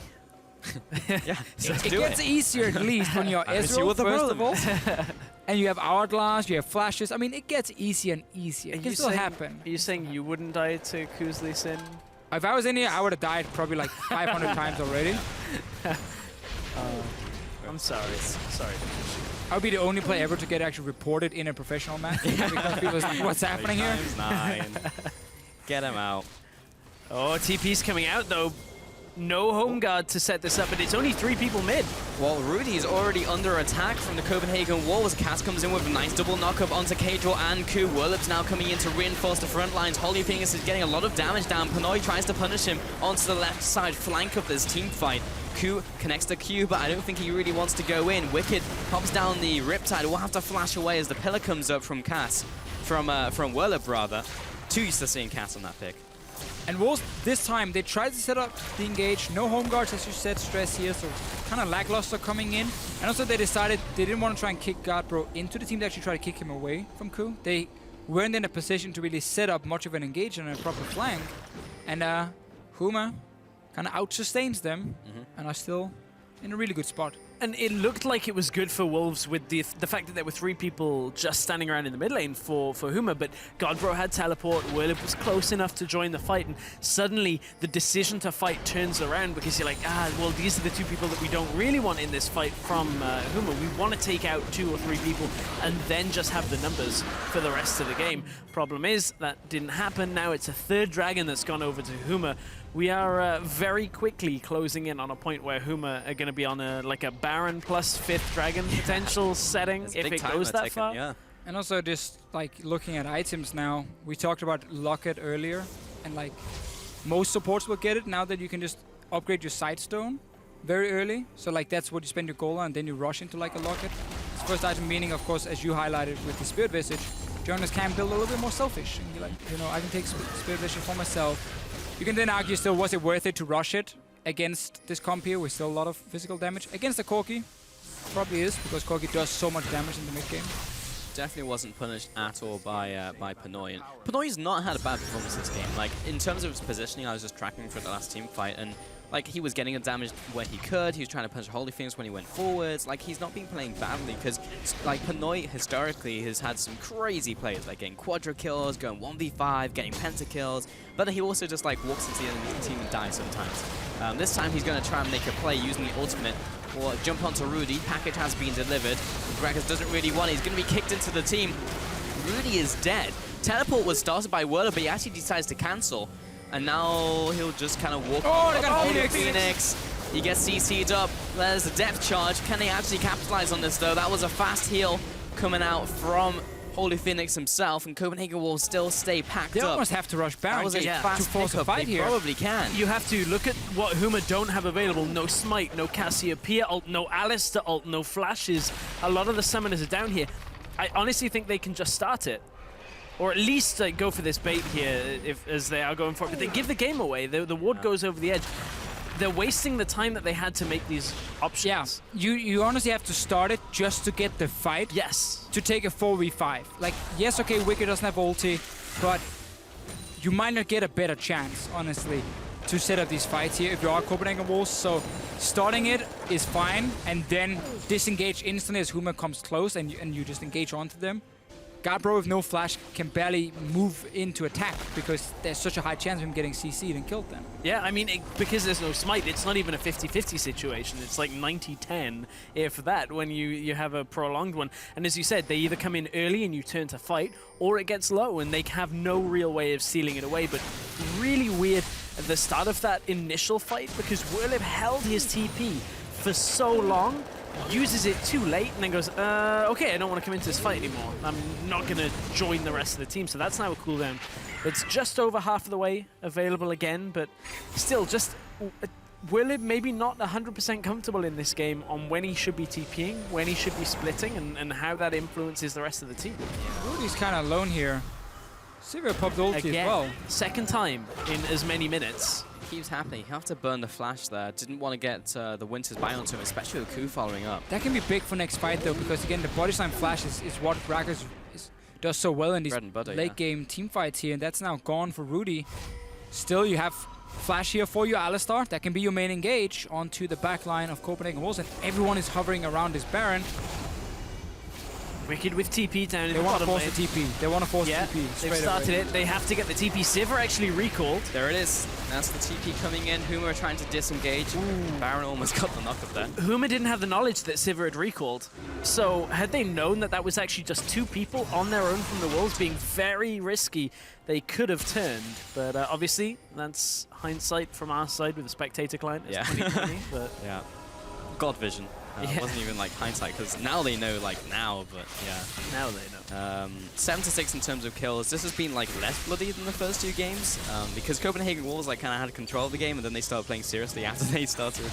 Yeah, it gets easier at least when you're Ezreal, first of all. And you have Hourglass, you have flashes. I mean, it gets easier and easier. It can still happen. Are you saying you wouldn't die to Ku's Lee Sin? If I was in here, I would have died probably like 500 times already. I'm sorry. Sorry. I would be the only player ever to get actually reported in a professional match. Because people was like, what's happening here? Get him out. Oh, TP's coming out though. No home guard to set this up, but it's only 3 people mid. Well, Rudy is already under attack from the Copenhagen Wolves. Cass comes in with a nice double knock-up onto Kadril and Ku. Whirlup's now coming in to reinforce the front lines. Holy Phoenix is getting a lot of damage down. Panoy tries to punish him onto the left side flank of this team fight. Ku connects the Q, but I don't think he really wants to go in. Wicked pops down the Riptide. We'll have to flash away as the pillar comes up from Cass. From Whirlup, rather. Too used to seeing Cass on that pick. And Wolves, this time, they tried to set up the engage. No home guards, as you said, stress here, so kind of lackluster coming in. And also they decided they didn't want to try and kick Guardbro into the team. They actually tried to kick him away from Ku. They weren't in a position to really set up much of an engage on a proper flank. And Huma kind of out-sustains them and are still in a really good spot. And it looked like it was good for Wolves with the fact that there were 3 people just standing around in the mid lane for Huma, but Godbro had teleport, Whirlup was close enough to join the fight, and suddenly the decision to fight turns around because you're like, well, these are the 2 people that we don't really want in this fight from Huma. We want to take out 2 or 3 people and then just have the numbers for the rest of the game. Problem is, that didn't happen. Now it's a 3rd dragon that's gone over to Huma, We are very quickly closing in on a point where Huma are going to be on a Baron plus 5th Dragon potential setting if it goes that far. Yeah. And also just like looking at items now, we talked about Locket earlier, and like most supports will get it now that you can just upgrade your Sightstone very early. So like that's what you spend your gold on, and then you rush into like a Locket. It's first item, meaning of course, as you highlighted with the Spirit Visage, joiners can build a little bit more selfish and be like, you know, I can take Spirit Visage for myself. You can then argue still, was it worth it to rush it against this comp here with still a lot of physical damage? Against the Corki, probably is, because Corki does so much damage in the mid game. Definitely wasn't punished at all by Pinoy. And Pinoy's not had a bad performance this game. Like, in terms of his positioning, I was just tracking for the last team fight, and like, he was getting damage when he could. He was trying to punch Holy Phoenix when he went forwards. Like, he's not been playing badly because, like, Pinoy historically has had some crazy plays, like getting quadra kills, going 1v5, getting pentakills. But then he also just, like, walks into the enemy team and dies sometimes. This time he's going to try and make a play using the ultimate or jump onto Rudy. Package has been delivered. Gragas doesn't really want it. He's going to be kicked into the team. Rudy is dead. Teleport was started by Whirler, but he actually decides to cancel. And now he'll just kind of walk. Oh, they got Phoenix. He gets CC'd up. There's a depth charge. Can they actually capitalize on this, though? That was a fast heal coming out from Holy Phoenix himself, and Copenhagen will still stay packed up. They almost have to rush Baron. That was a fast to force a fight they here. Probably can. You have to look at what Huma don't have available. No Smite, no Cassiopeia ult, no Alistair ult, no flashes. A lot of the summoners are down here. I honestly think they can just start it. Or at least go for this bait here, as they are going for it. But they give the game away. The ward goes over the edge. They're wasting the time that they had to make these options. Yeah, you honestly have to start it just to get the fight. Yes. To take a 4v5. Like, yes, okay, Wicked doesn't have ulti, but you might not get a better chance, honestly, to set up these fights here if you are Copenhagen Wolves. So starting it is fine, and then disengage instantly as Huma comes close, and you just engage onto them. Guardbro with no flash can barely move into attack because there's such a high chance of him getting CC'd and killed then. Yeah, I mean, because there's no smite, it's not even a 50-50 situation. It's like 90-10, if that, when you have a prolonged one. And as you said, they either come in early and you turn to fight, or it gets low and they have no real way of sealing it away. But really weird at the start of that initial fight because Whirlip held his TP for so long, uses it too late, and then goes, okay, I don't want to come into this fight anymore. I'm not going to join the rest of the team. So that's now a cooldown. It's just over half of the way available again, but still just Whirlip maybe not 100% comfortable in this game on when he should be TPing, when he should be splitting, and how that influences the rest of the team. Rudy's kind of alone here. Sivir popped ulti Again, as well. Second time in as many minutes. Keeps happening. You have to burn the flash there. Didn't want to get the Winter's buy onto him, especially with Ku following up. That can be big for next fight though, because again, the body slam flash is what Gragas does so well in these late game team fights here, and that's now gone for Rudy. Still, you have flash here for your Alistar. That can be your main engage onto the back line of Copenhagen Wolves, and everyone is hovering around this Baron. Wicked with TP down in the bottom lane. They want to force the TP. They want to force the TP. They've started it. They have to get the TP. Sivir actually recalled. There it is. That's the TP coming in. Huma trying to disengage. Baron almost got the knock up there. Huma didn't have the knowledge that Sivir had recalled. So had they known that that was actually just two people on their own from the Wolves being very risky, they could have turned. But obviously, that's hindsight from our side with the spectator client. It's 2020, but yeah. God vision. It wasn't even like hindsight, because now they know, like now, but yeah. Now they know. 7-6 in terms of kills. This has been like less bloody than the first two games, because Copenhagen Wolves like kind of had control of the game, and then they started playing seriously after they started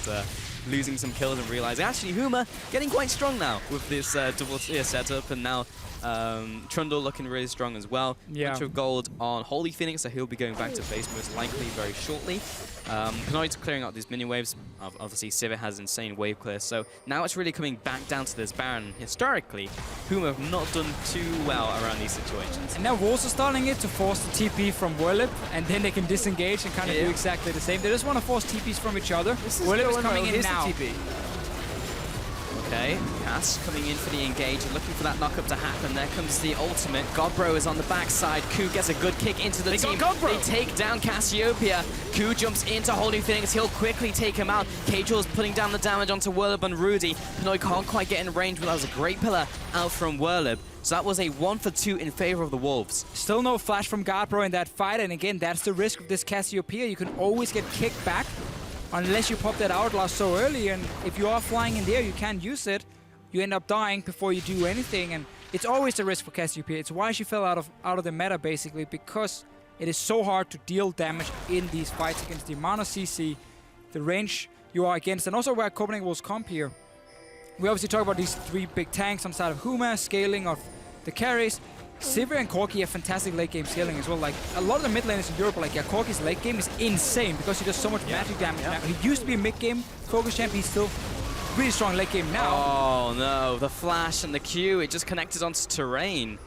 losing some kills and realizing actually Huma getting quite strong now with this double tier setup, and now Trundle looking really strong as well. Yeah. Bunch of gold on Holy Phoenix, so he'll be going back to base most likely very shortly. Pinoy's clearing out these mini waves. Obviously, Sivir has insane wave clear, so now it's really coming back down to this Baron. Historically, Huma have not done too well around these situations. And now Wolves are starting it to force the TP from Whirlip, and then they can disengage and kind of do exactly the same. They just want to force TPs from each other. Whirlip is coming in now. TP. Okay, Cass coming in for the engage and looking for that knock-up to happen. There comes the ultimate. Godbro is on the backside. Ku gets a good kick into the team. They take down Cassiopeia. Ku jumps into Holy Phoenix. He'll quickly take him out. Cagel's putting down the damage onto Whirlip and Rudy. Pinoy can't quite get in range, but that was a great pillar out from Whirlip. So that was a 1 for 2 in favor of the Wolves. Still no flash from Guardbro in that fight, and again, that's the risk of this Cassiopeia. You can always get kicked back unless you pop that Hourglass so early, and if you are flying in there, you can't use it. You end up dying before you do anything, and it's always a risk for Cassiopeia. It's why she fell out of the meta, basically, because it is so hard to deal damage in these fights against the amount of CC, the range you are against, and also where Copenhagen Wolves comp here. We obviously talk about these 3 big tanks on side of Huma, scaling of the carries. Sivir and Corki have fantastic late game scaling as well. Like, a lot of the mid laners in Europe are like, yeah, Corki's late game is insane because he does so much magic damage now. He used to be a mid game focus champ, he's still really strong late game now. Oh no, the flash and the Q, it just connected onto terrain.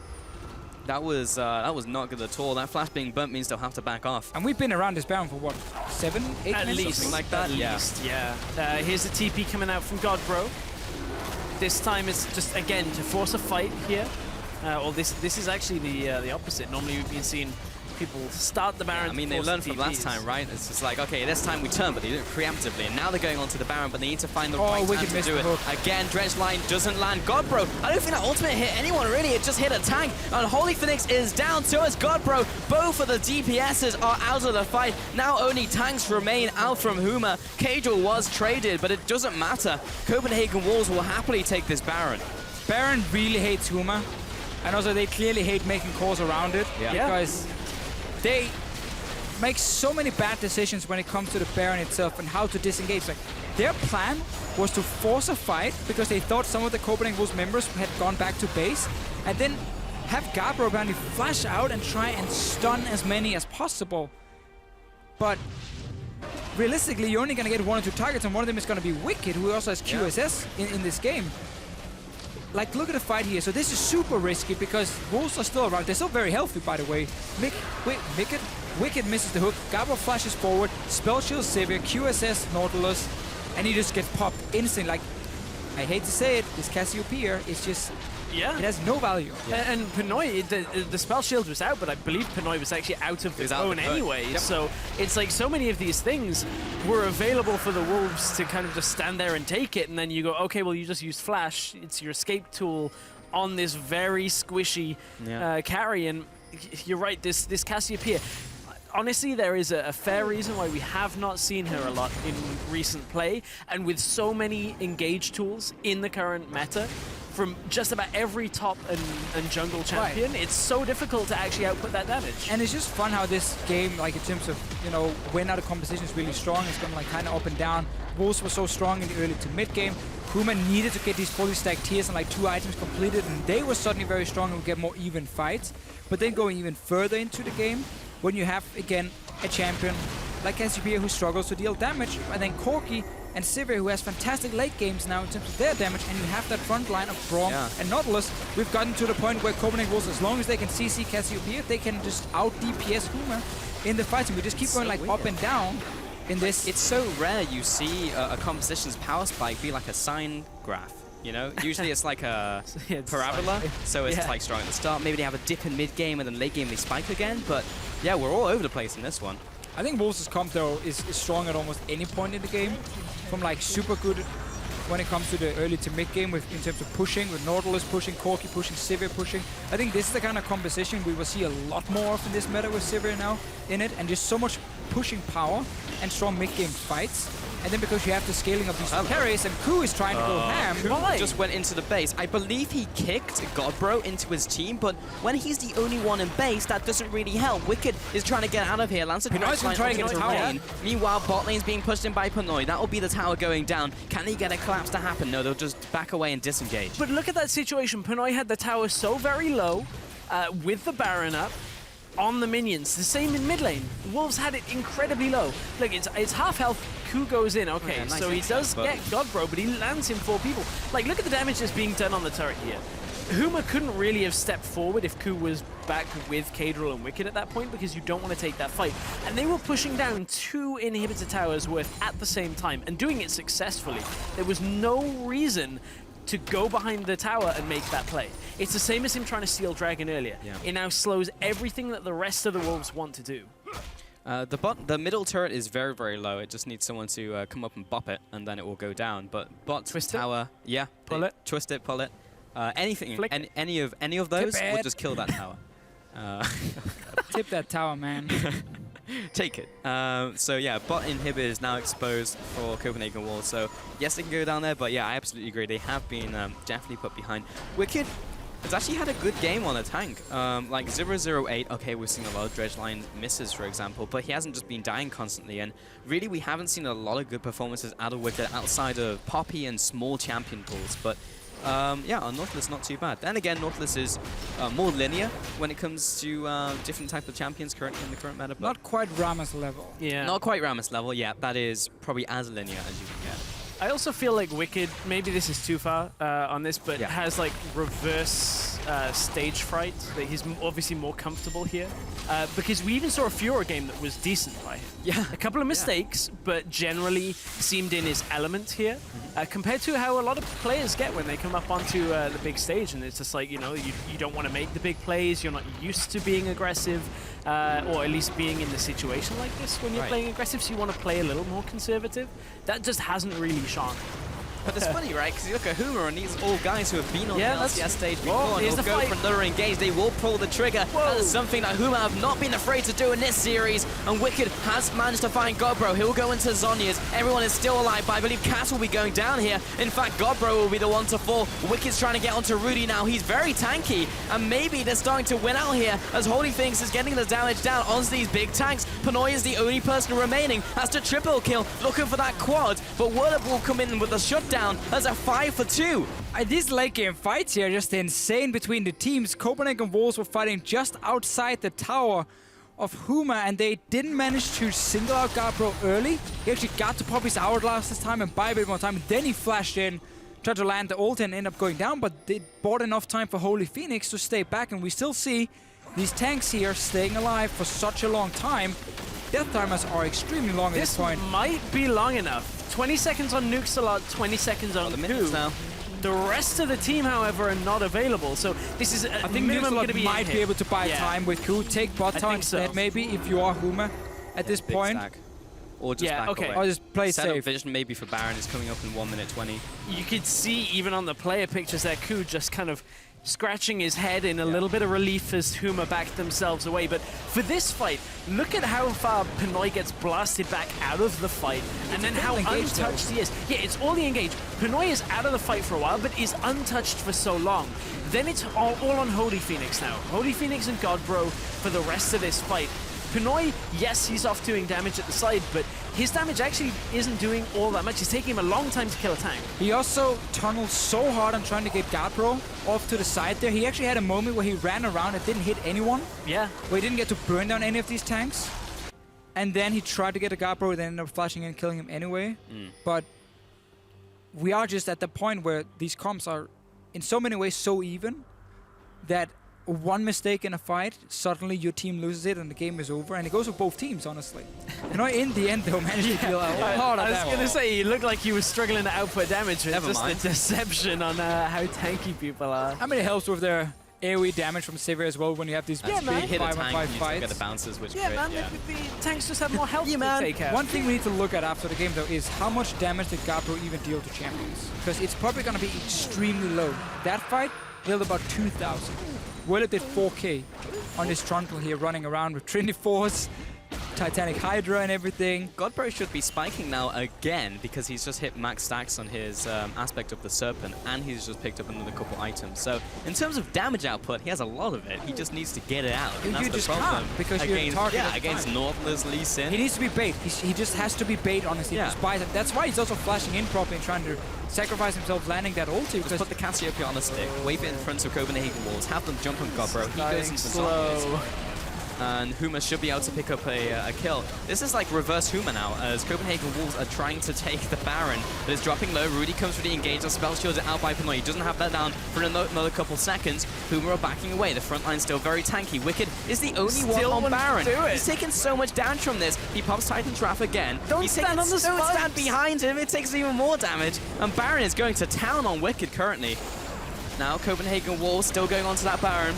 That was not good at all. That flash being burnt means they'll have to back off. And we've been around this Baron for what, 7, 8 At minutes? least. Something like that? At least, yeah. Here's the TP coming out from Godbro. This time it's just, again, to force a fight here. Or this is actually the opposite. Normally we've been seeing people start the Baron. I mean, they learned from last time, right? It's just like, okay, this time we turn, but they do it preemptively. And now they're going on to the Baron, but they need to find the right time to do it. Again, Dredge Line doesn't land. Godbro, I don't think that ultimate hit anyone, really. It just hit a tank. And Holy Phoenix is down, so is Godbro. Both of the DPSs are out of the fight. Now only tanks remain out from Huma. Cajal was traded, but it doesn't matter. Copenhagen Wolves will happily take this Baron. Baron really hates Huma. And also, they clearly hate making calls around it. Because they make so many bad decisions when it comes to the Baron itself and how to disengage. Like, their plan was to force a fight because they thought some of the Copenhagen Wolves members had gone back to base, and then have Guardbro apparently flash out and try and stun as many as possible. But realistically, you're only going to get 1 or 2 targets, and one of them is going to be Wicked, who also has QSS in this game. Like, look at the fight here. So this is super risky because Wolves are still around. They're still very healthy, by the way. Wicked misses the hook. Gabo flashes forward. Spell shield Sivir, QSS Nautilus, and he just gets popped instantly. Like, I hate to say it, this Cassiopeia is just... Yeah. It has no value. And Pinoy, the spell shield was out, but I believe Pinoy was actually out of the zone anyway. So it's like so many of these things were available for the Wolves to kind of just stand there and take it, and then you go, okay, well, you just use Flash. It's your escape tool on this very squishy carry, and you're right, this Cassiopeia. Honestly, there is a fair reason why we have not seen her a lot in recent play, and with so many engage tools in the current meta, from just about every top and jungle champion, it's so difficult to actually output that damage. And it's just fun how this game, like in terms of, you know, when out of composition is really strong, it's gonna like kind of up and down. Wolves were so strong in the early to mid game. Huma needed to get these fully stacked tiers and like 2 items completed, and they were suddenly very strong and would get more even fights. But then going even further into the game, when you have, again, a champion like Cassiopeia who struggles to deal damage, and then Corki and Sivir, who has fantastic late games now in terms of their damage, and you have that front line of Braum and Nautilus. We've gotten to the point where Copenhagen Wolves, as long as they can CC Cassiopeia, they can just out-DPS Huma in the fights, and we just keep going like up and down in this. It's so rare you see a composition's power spike be like a sine graph. You know, usually it's like a parabola, so it's like strong at the start. Maybe they have a dip in mid game and then late game they spike again. But yeah, we're all over the place in this one. I think Wolves' comp though is strong at almost any point in the game. From like super good when it comes to the early to mid game with in terms of pushing, with Nautilus pushing, Corki pushing, Sivir pushing. I think this is the kind of composition we will see a lot more of in this meta with Sivir now in it, and just so much pushing power and strong mid game fights. And then because you have the scaling of these carries, and Ku is trying to go ham. Ku just went into the base. I believe he kicked Godbro into his team, but when he's the only one in base, that doesn't really help. Wicked is trying to get out of here. Lancer Pinoy's trying to get into tower. Meanwhile, bot lane's being pushed in by Pinoy. That will be the tower going down. Can he get a collapse to happen? No, they'll just back away and disengage. But look at that situation. Pinoy had the tower so very low, with the Baron up, on the minions. The same in mid lane. Wolves had it incredibly low. Look, it's half health. Ku goes in. Okay, nice so he does get Godbro, but he lands him 4 people. Like, look at the damage that's being done on the turret here. Huma couldn't really have stepped forward if Ku was back with Cadril and Wicked at that point, because you don't want to take that fight. And they were pushing down 2 inhibitor towers worth at the same time and doing it successfully. There was no reason to go behind the tower and make that play. It's the same as him trying to steal Dragon earlier. It now slows everything that the rest of the Wolves want to do. The middle turret is very, very low. It just needs someone to come up and bop it, and then it will go down. But bot twist tower, it? Pull it? Twist it, pull it. Anything, Flick. any of those Tip would it. just kill that tower. Tip that tower, man. Take it. So yeah, bot inhibitor is now exposed for Copenhagen Wall. So yes, they can go down there, but yeah, I absolutely agree. They have been definitely put behind. Wicked has actually had a good game on a tank. Like 008, okay, we've seen a lot of dredge line misses, for example, but he hasn't just been dying constantly. And really, we haven't seen a lot of good performances out of Wicked outside of Poppy and small champion pools. But yeah, on Nautilus, not too bad. Then again, Nautilus is more linear when it comes to different type of champions currently in the current meta. But Not quite Ramos level. Yeah. not quite Rammus level, yeah. That is probably as linear as you can get. I also feel like Wicked, maybe this is too far on this, but Yeah. has like reverse stage fright. That he's obviously more comfortable here. Because we even saw a Fiora game that was decent by him. Yeah. A couple of mistakes, but generally seemed in his element here. Compared to how a lot of players get when they come up onto the big stage. And it's just like, you know, you don't want to make the big plays. You're not used to being aggressive. Or at least being in the situation like this when you're Right. playing aggressive, so you want to play a little more conservative. That just hasn't really shone. But it's funny, right? Because you look at Huma and these all guys who have been on Yeah, the that's- LCS stage Whoa, before, and here's will the go fight. for another engage. They will pull the trigger. Whoa. That is something that Huma have not been afraid to do in this series. And Wicked has managed to find Godbro. He'll go into Zhonya's. Everyone is still alive, but I believe Cass will be going down here. In fact, Godbro will be the one to fall. Wicked's trying to get onto Rudy now. He's very tanky, and maybe they're starting to win out here as Holy Phoenix is getting the damage down onto these big tanks. Panoy is the only person remaining. Has to triple kill, looking for that quad, but Wordup will come in with a shutdown as a 5 for 2. These late game fights here are just insane between the teams. Copenhagen Wolves were fighting just outside the tower of Huma, and they didn't manage to single out Gabro early. He actually got to Poppy's hourglass this time and buy a bit more time. Then he flashed in, tried to land the ult and end up going down, but they bought enough time for Holy Phoenix to stay back, and we still see these tanks here staying alive for such a long time. Death timers are extremely long at this point. Might be long enough. 20 seconds on Nukes a lot, 20 seconds on the minutes Coup. now. The rest of the team, however, are not available. So this is I think minimum going to Nuxalot be might be able to buy time with Coup. Take bot I tower think so. instead, maybe, if you are Huma at this Big point. stack. Or just Yeah, back okay. away. Or just play Set up safe. vision maybe for Baron is coming up in 1 minute 20. You could see even on the player pictures that Coup just kind of scratching his head in a little bit of relief as Huma backed themselves away. But for this fight, look at how far Pinoy gets blasted back out of the fight, and then how engaged, untouched he is. Yeah, it's all the engage. Pinoy is out of the fight for a while, but is untouched for so long. Then it's all on Holy Phoenix now. Holy Phoenix and Godbro for the rest of this fight. Pinoy, yes, he's off doing damage at the side, but his damage actually isn't doing all that much. It's taking him a long time to kill a tank. He also tunneled so hard on trying to get Gabro off to the side there. He actually had a moment where he ran around and didn't hit anyone. Yeah. Where he didn't get to burn down any of these tanks. And then he tried to get a Gabro, then ended up flashing in and killing him anyway. But we are just at the point where these comps are in so many ways so even that one mistake in a fight, suddenly your team loses it and the game is over. And it goes for both teams, honestly. You know, in the end, though, managed to deal a lot of I was damage. going to say, he looked like he was struggling to output damage. It's Never just mind. the deception on how tanky people are. I mean, it helps with their AoE damage from Sivir as well when you have these That's big true. You hit a 5-on-5 tank and you still fights. get the bounces, which Yeah, great, man, yeah. the tanks just have more health Yeah, to man. take out. One thing we need to look at after the game, though, is how much damage did Gabro even deal to champions? Because it's probably going to be extremely low. That fight dealt about 2,000. Well, it did 4k on this Trundle here, running around with Trinity Force, Titanic Hydra and everything. Godbro should be spiking now again because he's just hit max stacks on his aspect of the Serpent, and he's just picked up another couple items. So in terms of damage output, he has a lot of it. He just needs to get it out. And You that's just the problem. can't, because you're the against, target yeah, at the against time. Nautilus, Lee Sin. He needs to be bait. He just has to be bait, honestly. Yeah. Just buy them. That's why he's also flashing in properly and trying to sacrifice himself landing that ulti. Just Because put the Cassiopeia on a stick, wave it in front of Copenhagen walls, have them jump on Godbro. He goes into the slow. zombies. And Huma should be able to pick up a kill. This is like reverse Huma now, as Copenhagen Wolves are trying to take the Baron, but it's dropping low. Rudy comes for the engage, the spell shields are out by Pinoy. He doesn't have that down for another couple seconds. Huma are backing away. The front line's still very tanky. Wicked is the only Still one on wouldn't Baron. do it. He's taking so much damage from this. He pops Titan Trap again. Don't He's stand taking on the Don't stand spikes. behind him. It takes even more damage. And Baron is going to town on Wicked currently. Now Copenhagen Wolves still going on to that Baron.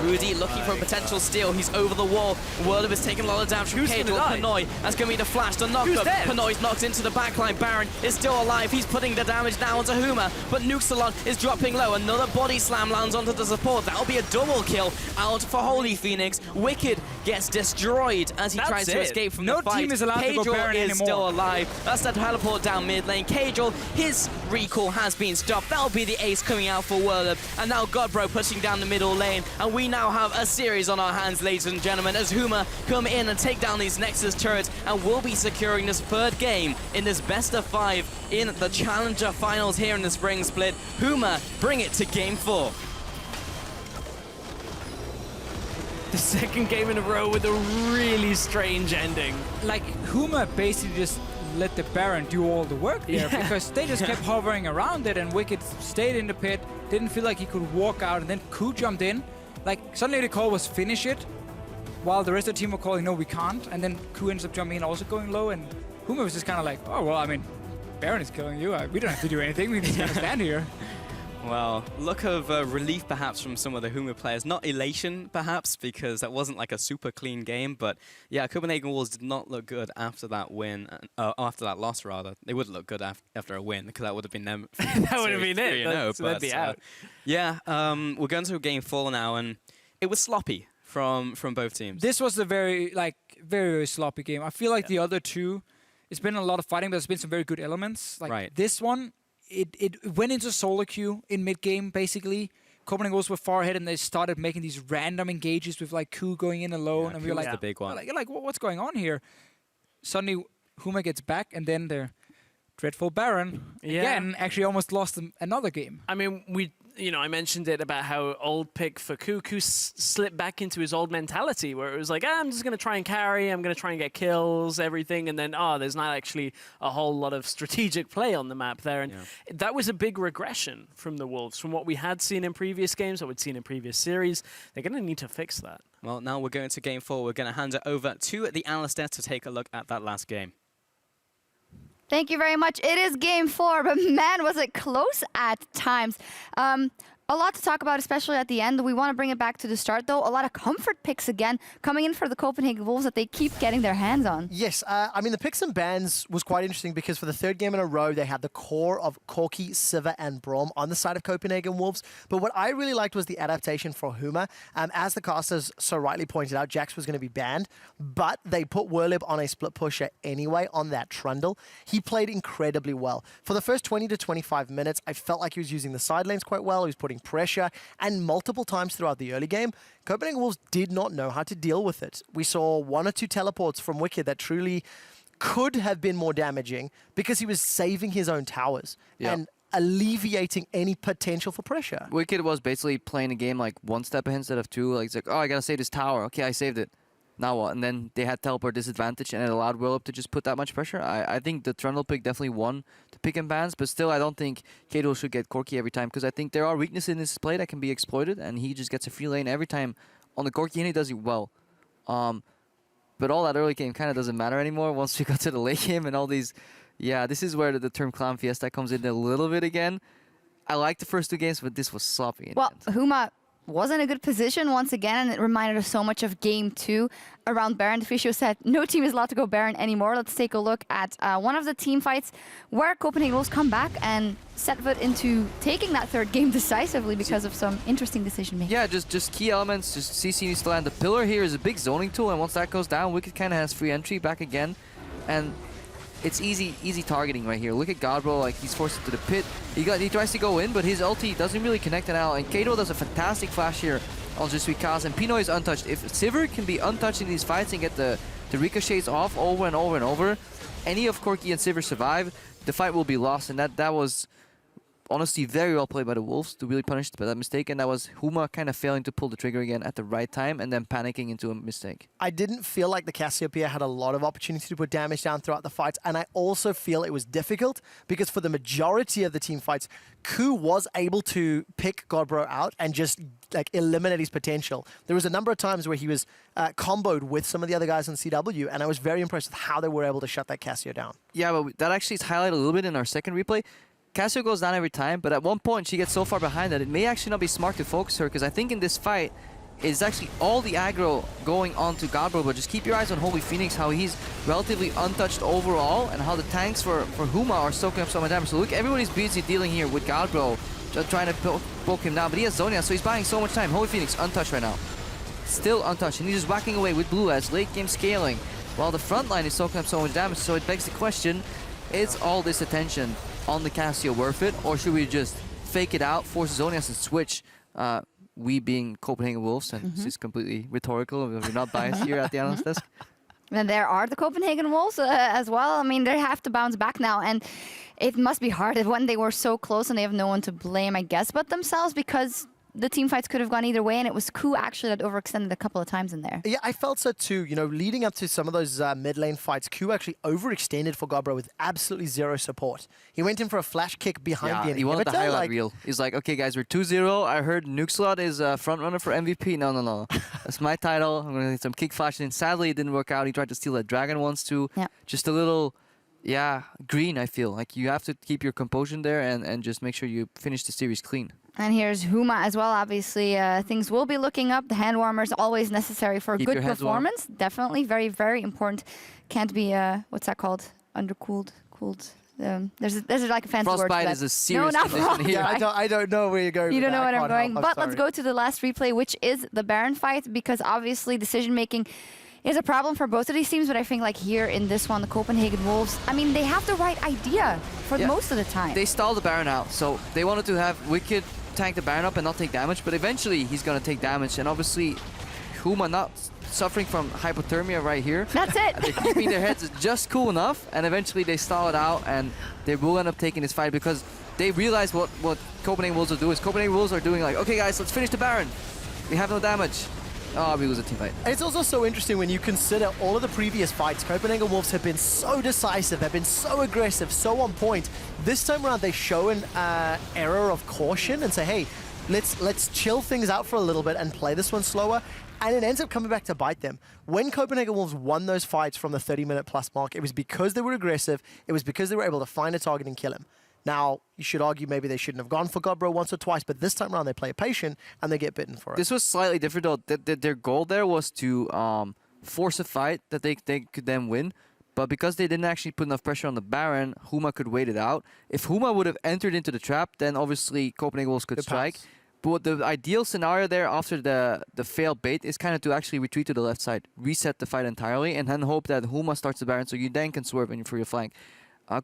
Rudy looking for a potential steal. He's over the wall. Whirlib is taking a lot of damage from Cage. Pinoy, that's going to be the flash, the knock-up. Pinoy's knocked into the backline. Baron is still alive. He's putting the damage now onto Huma, but Nuxalon is dropping low. Another body slam lands onto the support. That'll be a double kill out for Holy Phoenix. Wicked gets destroyed as he tries to escape from the fight. No team is allowed to go Baron is anymore. still alive. That's the teleport down mid lane. Cajal, his recall has been stopped. That'll be the ace coming out for Whirlib. And now Godbro pushing down the middle lane. And we now have a series on our hands, ladies and gentlemen, as Huma come in and take down these Nexus turrets, and will be securing this third game in this best of 5 in the Challenger Finals here in the Spring Split. Huma bring it to Game 4. The second game in a row with a really strange ending. Like, Huma basically just let the Baron do all the work there, because they just kept hovering around it, and Wicked stayed in the pit, didn't feel like he could walk out, and then Ku jumped in. Like, suddenly the call was finish it, while the rest of the team were calling, no, we can't, and then Ku ends up jumping in, also going low, and Huma was just kind of like, oh, well, I mean, Baron is killing you. We don't have to do anything. We can just kind of stand here. Well, look of relief perhaps from some of the Huma players. Not elation perhaps, because that wasn't like a super clean game. But yeah, Copenhagen Wolves did not look good after that win, after that loss rather. They would look good after a win, because that would have been them. That would have been it. So they'd be out. Yeah, we're going to Game 4 now, and it was sloppy from both teams. This was a very, very sloppy game. I feel like the other two, it's been a lot of fighting, but there's been some very good elements. Like this one, it went into solo queue in mid-game, basically. Copenhagen Wolves were far ahead, and they started making these random engages with, like, Ku going in alone. And we were like, the big one. Like, what's going on here? Suddenly, Huma gets back, and then their dreadful Baron, again, actually almost lost them another game. I mean, I mentioned it about how old pick for Ku slipped back into his old mentality, where it was like, I'm just going to try and carry, I'm going to try and get kills, everything, and then, there's not actually a whole lot of strategic play on the map there. And that was a big regression from the Wolves, from what we had seen in previous games, what we'd seen in previous series. They're going to need to fix that. Well, now we're going to Game 4. We're going to hand it over to the Alistair to take a look at that last game. Thank you very much. It is Game 4, but man, was it close at times. A lot to talk about, especially at the end. We want to bring it back to the start, though. A lot of comfort picks again coming in for the Copenhagen Wolves that they keep getting their hands on. Yes, I mean, the picks and bans was quite interesting, because for the third game in a row, they had the core of Corki, Sivir, and Braum on the side of Copenhagen Wolves. But what I really liked was the adaptation for Huma. As the casters so rightly pointed out, Jax was going to be banned, but they put Whirlib on a split pusher anyway on that Trundle. He played incredibly well. For the first 20 to 25 minutes, I felt like he was using the side lanes quite well. He was putting pressure, and multiple times throughout the early game, Copenhagen Wolves did not know how to deal with it. We saw 1 or 2 teleports from Wicked that truly could have been more damaging, because he was saving his own towers and alleviating any potential for pressure. Wicked was basically playing a game like 1 step ahead instead of 2. Like, it's like, I gotta save this tower. Okay, I saved it. Now what? And then they had teleport disadvantage, and it allowed Whirlib to just put that much pressure. I think the Trundle pick definitely won the pick and bans, but still I don't think Kato should get Corki every time, because I think there are weaknesses in his play that can be exploited, and he just gets a free lane every time on the Corki, and he does it well. But all that early game kind of doesn't matter anymore once we got to the late game and all these... Yeah, this is where the term Clown Fiesta comes in a little bit again. I like the first 2 games, but this was sloppy. Well, Huma was in a good position once again, and it reminded us so much of Game 2 around Baron. The Fisio said no team is allowed to go Baron anymore. Let's take a look at one of the team fights where Copenhagen Wolves come back and set foot into taking that third game decisively because of some interesting decision making. Yeah, just key elements. Just CC needs to land. The pillar here is a big zoning tool, and once that goes down, Wicked kind of has free entry back again, and it's easy targeting right here. Look at Godbro, like he's forced into the pit. He tries to go in, but his ulti doesn't really connect it out. And Kato does a fantastic flash here on Je suis Kaz, and Pinoy is untouched. If Sivir can be untouched in these fights and get the ricochets off over and over and over, any of Corki and Sivir survive, the fight will be lost. And that was honestly very well played by the Wolves to really punish that mistake, and that was Huma kind of failing to pull the trigger again at the right time and then panicking into a mistake. I didn't feel like the Cassiopeia had a lot of opportunity to put damage down throughout the fights, and I also feel it was difficult because for the majority of the team fights, Ku was able to pick Godbro out and just like eliminate his potential. There was a number of times where he was comboed with some of the other guys on CW, and I was very impressed with how they were able to shut that Cassio down. Yeah, but that actually is highlighted a little bit in our second replay. Cassio goes down every time, but at one point she gets so far behind that it may actually not be smart to focus her, because I think in this fight, is actually all the aggro going onto Godbro, but just keep your eyes on Holy Phoenix, how he's relatively untouched overall, and how the tanks for Huma are soaking up so much damage. So look, everybody's busy dealing here with Godbro, just trying to poke him down, but he has Zonia, so he's buying so much time. Holy Phoenix untouched right now. Still untouched, and he's just whacking away with blue as late game scaling, while the front line is soaking up so much damage. So it begs the question, is all this attention on the Casio worth it, or should we just fake it out, force Zonias and switch? We being Copenhagen Wolves, and this is completely rhetorical, we're not biased here at the analyst desk. And there are the Copenhagen Wolves as well. I mean, they have to bounce back now, and it must be hard when they were so close and they have no one to blame, I guess, but themselves, because the team fights could have gone either way, and it was Ku actually that overextended a couple of times in there. Yeah, I felt so too. You know, leading up to some of those mid lane fights, Ku actually overextended for Godbro with absolutely zero support. He went in for a flash kick behind the inhibitor. He wanted the highlight reel. He's like, okay guys, we're 2-0. I heard Nukeslot is front runner for MVP. No. That's my title. I'm going to get some kick flash in. Sadly, it didn't work out. He tried to steal that dragon once too. Yeah. Just a little, green, I feel. Like you have to keep your composure there and just make sure you finish the series clean. And here's Huma as well. Obviously, things will be looking up. The hand warmer is always necessary for a good performance. Definitely, very, very important. Can't be, what's that called? Undercooled, cooled. There's like a fancy word for that. Frostbite is a serious condition here. Yeah, I don't know where you're going. You don't know where I'm going. But sorry. let's go to the last replay, which is the Baron fight, because obviously decision making is a problem for both of these teams. But I think like here in this one, the Copenhagen Wolves, I mean, they have the right idea for most of the time. They stalled the Baron out, so they wanted to have Wicked tank the Baron up and not take damage, but eventually he's gonna take damage, and obviously Huma not suffering from hypothermia right here. That's it. They're keeping their heads just cool enough, and eventually they stall it out, and they will end up taking this fight because they realize what Copenhagen Wolves will do. Is Copenhagen Wolves are doing like, okay guys, let's finish the Baron. We have no damage. Oh, we lose a team fight. It's also so interesting when you consider all of the previous fights. Copenhagen Wolves have been so decisive, have been so aggressive, so on point. This time around, they show an error of caution and say, hey, let's chill things out for a little bit and play this one slower. And it ends up coming back to bite them. When Copenhagen Wolves won those fights from the 30-minute plus mark, it was because they were aggressive. It was because they were able to find a target and kill him. Now, you should argue maybe they shouldn't have gone for Godbro once or twice, but this time around they play patient and they get bitten for it. This was slightly different though. Their goal there was to force a fight that they could then win. But because they didn't actually put enough pressure on the Baron, Huma could wait it out. If Huma would have entered into the trap, then obviously Copenhagen Wolves could strike. Pass. But the ideal scenario there after the failed bait is kind of to actually retreat to the left side, reset the fight entirely, and then hope that Huma starts the Baron so you then can swerve for your flank.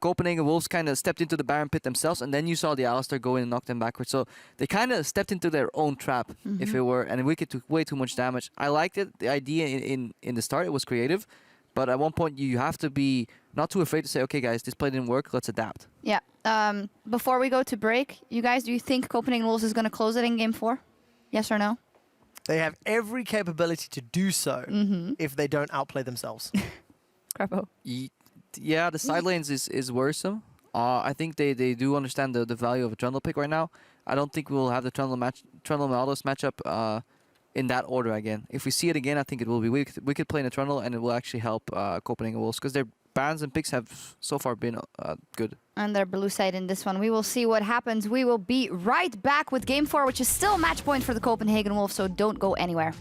Copenhagen Wolves kind of stepped into the Baron pit themselves, and then you saw the Alistar go in and knock them backwards. So they kind of stepped into their own trap, if it were, and Wicked took way too much damage. I liked it, the idea in the start, it was creative, but at one point you have to be not too afraid to say, okay guys, this play didn't work, let's adapt. Yeah. Before we go to break, you guys, do you think Copenhagen Wolves is going to close it in Game 4? Yes or no? They have every capability to do so if they don't outplay themselves. Crapo. Yeah, the side lanes is worrisome. I think they do understand the value of a Trundle pick right now. I don't think we'll have the Trundle Maldos matchup in that order again. If we see it again, I think it will be. We could play in a Trundle, and it will actually help Copenhagen Wolves because their bans and picks have so far been good. And their blue side in this one. We will see what happens. We will be right back with Game 4, which is still match point for the Copenhagen Wolves, so don't go anywhere.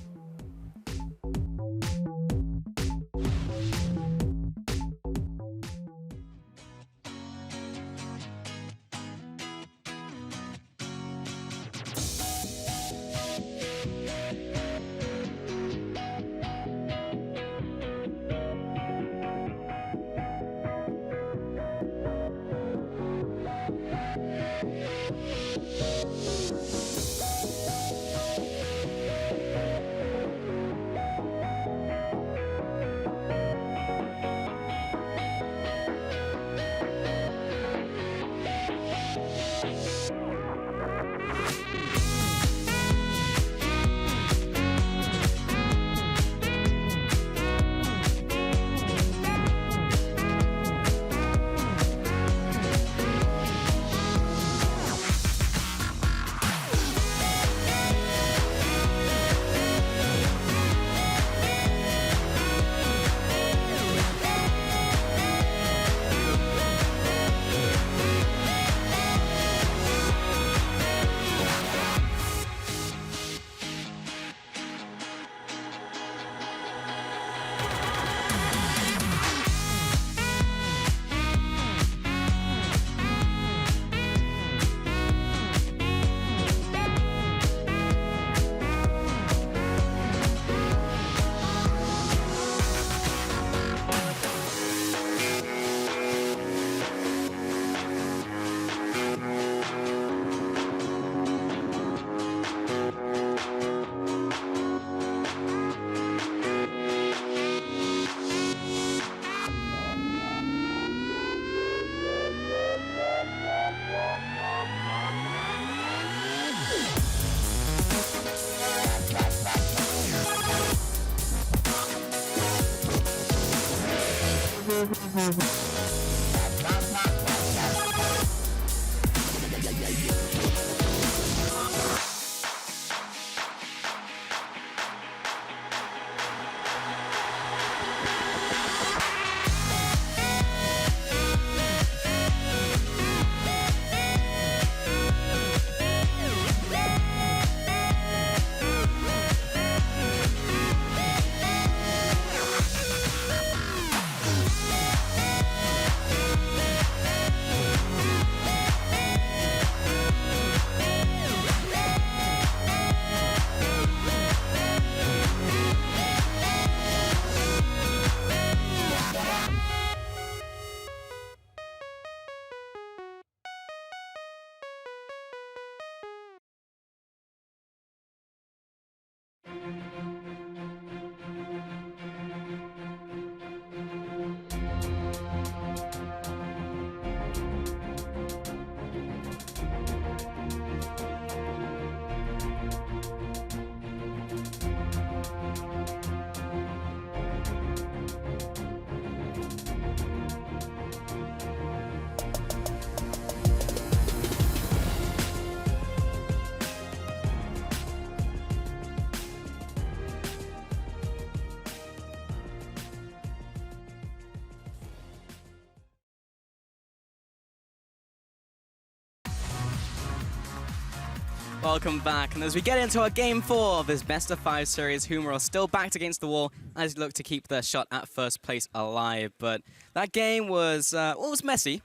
Welcome back, and as we get into our Game 4 of this Best-of-5 series, Huma are still backed against the wall as they look to keep their shot at first place alive. But that game was, well, it was messy.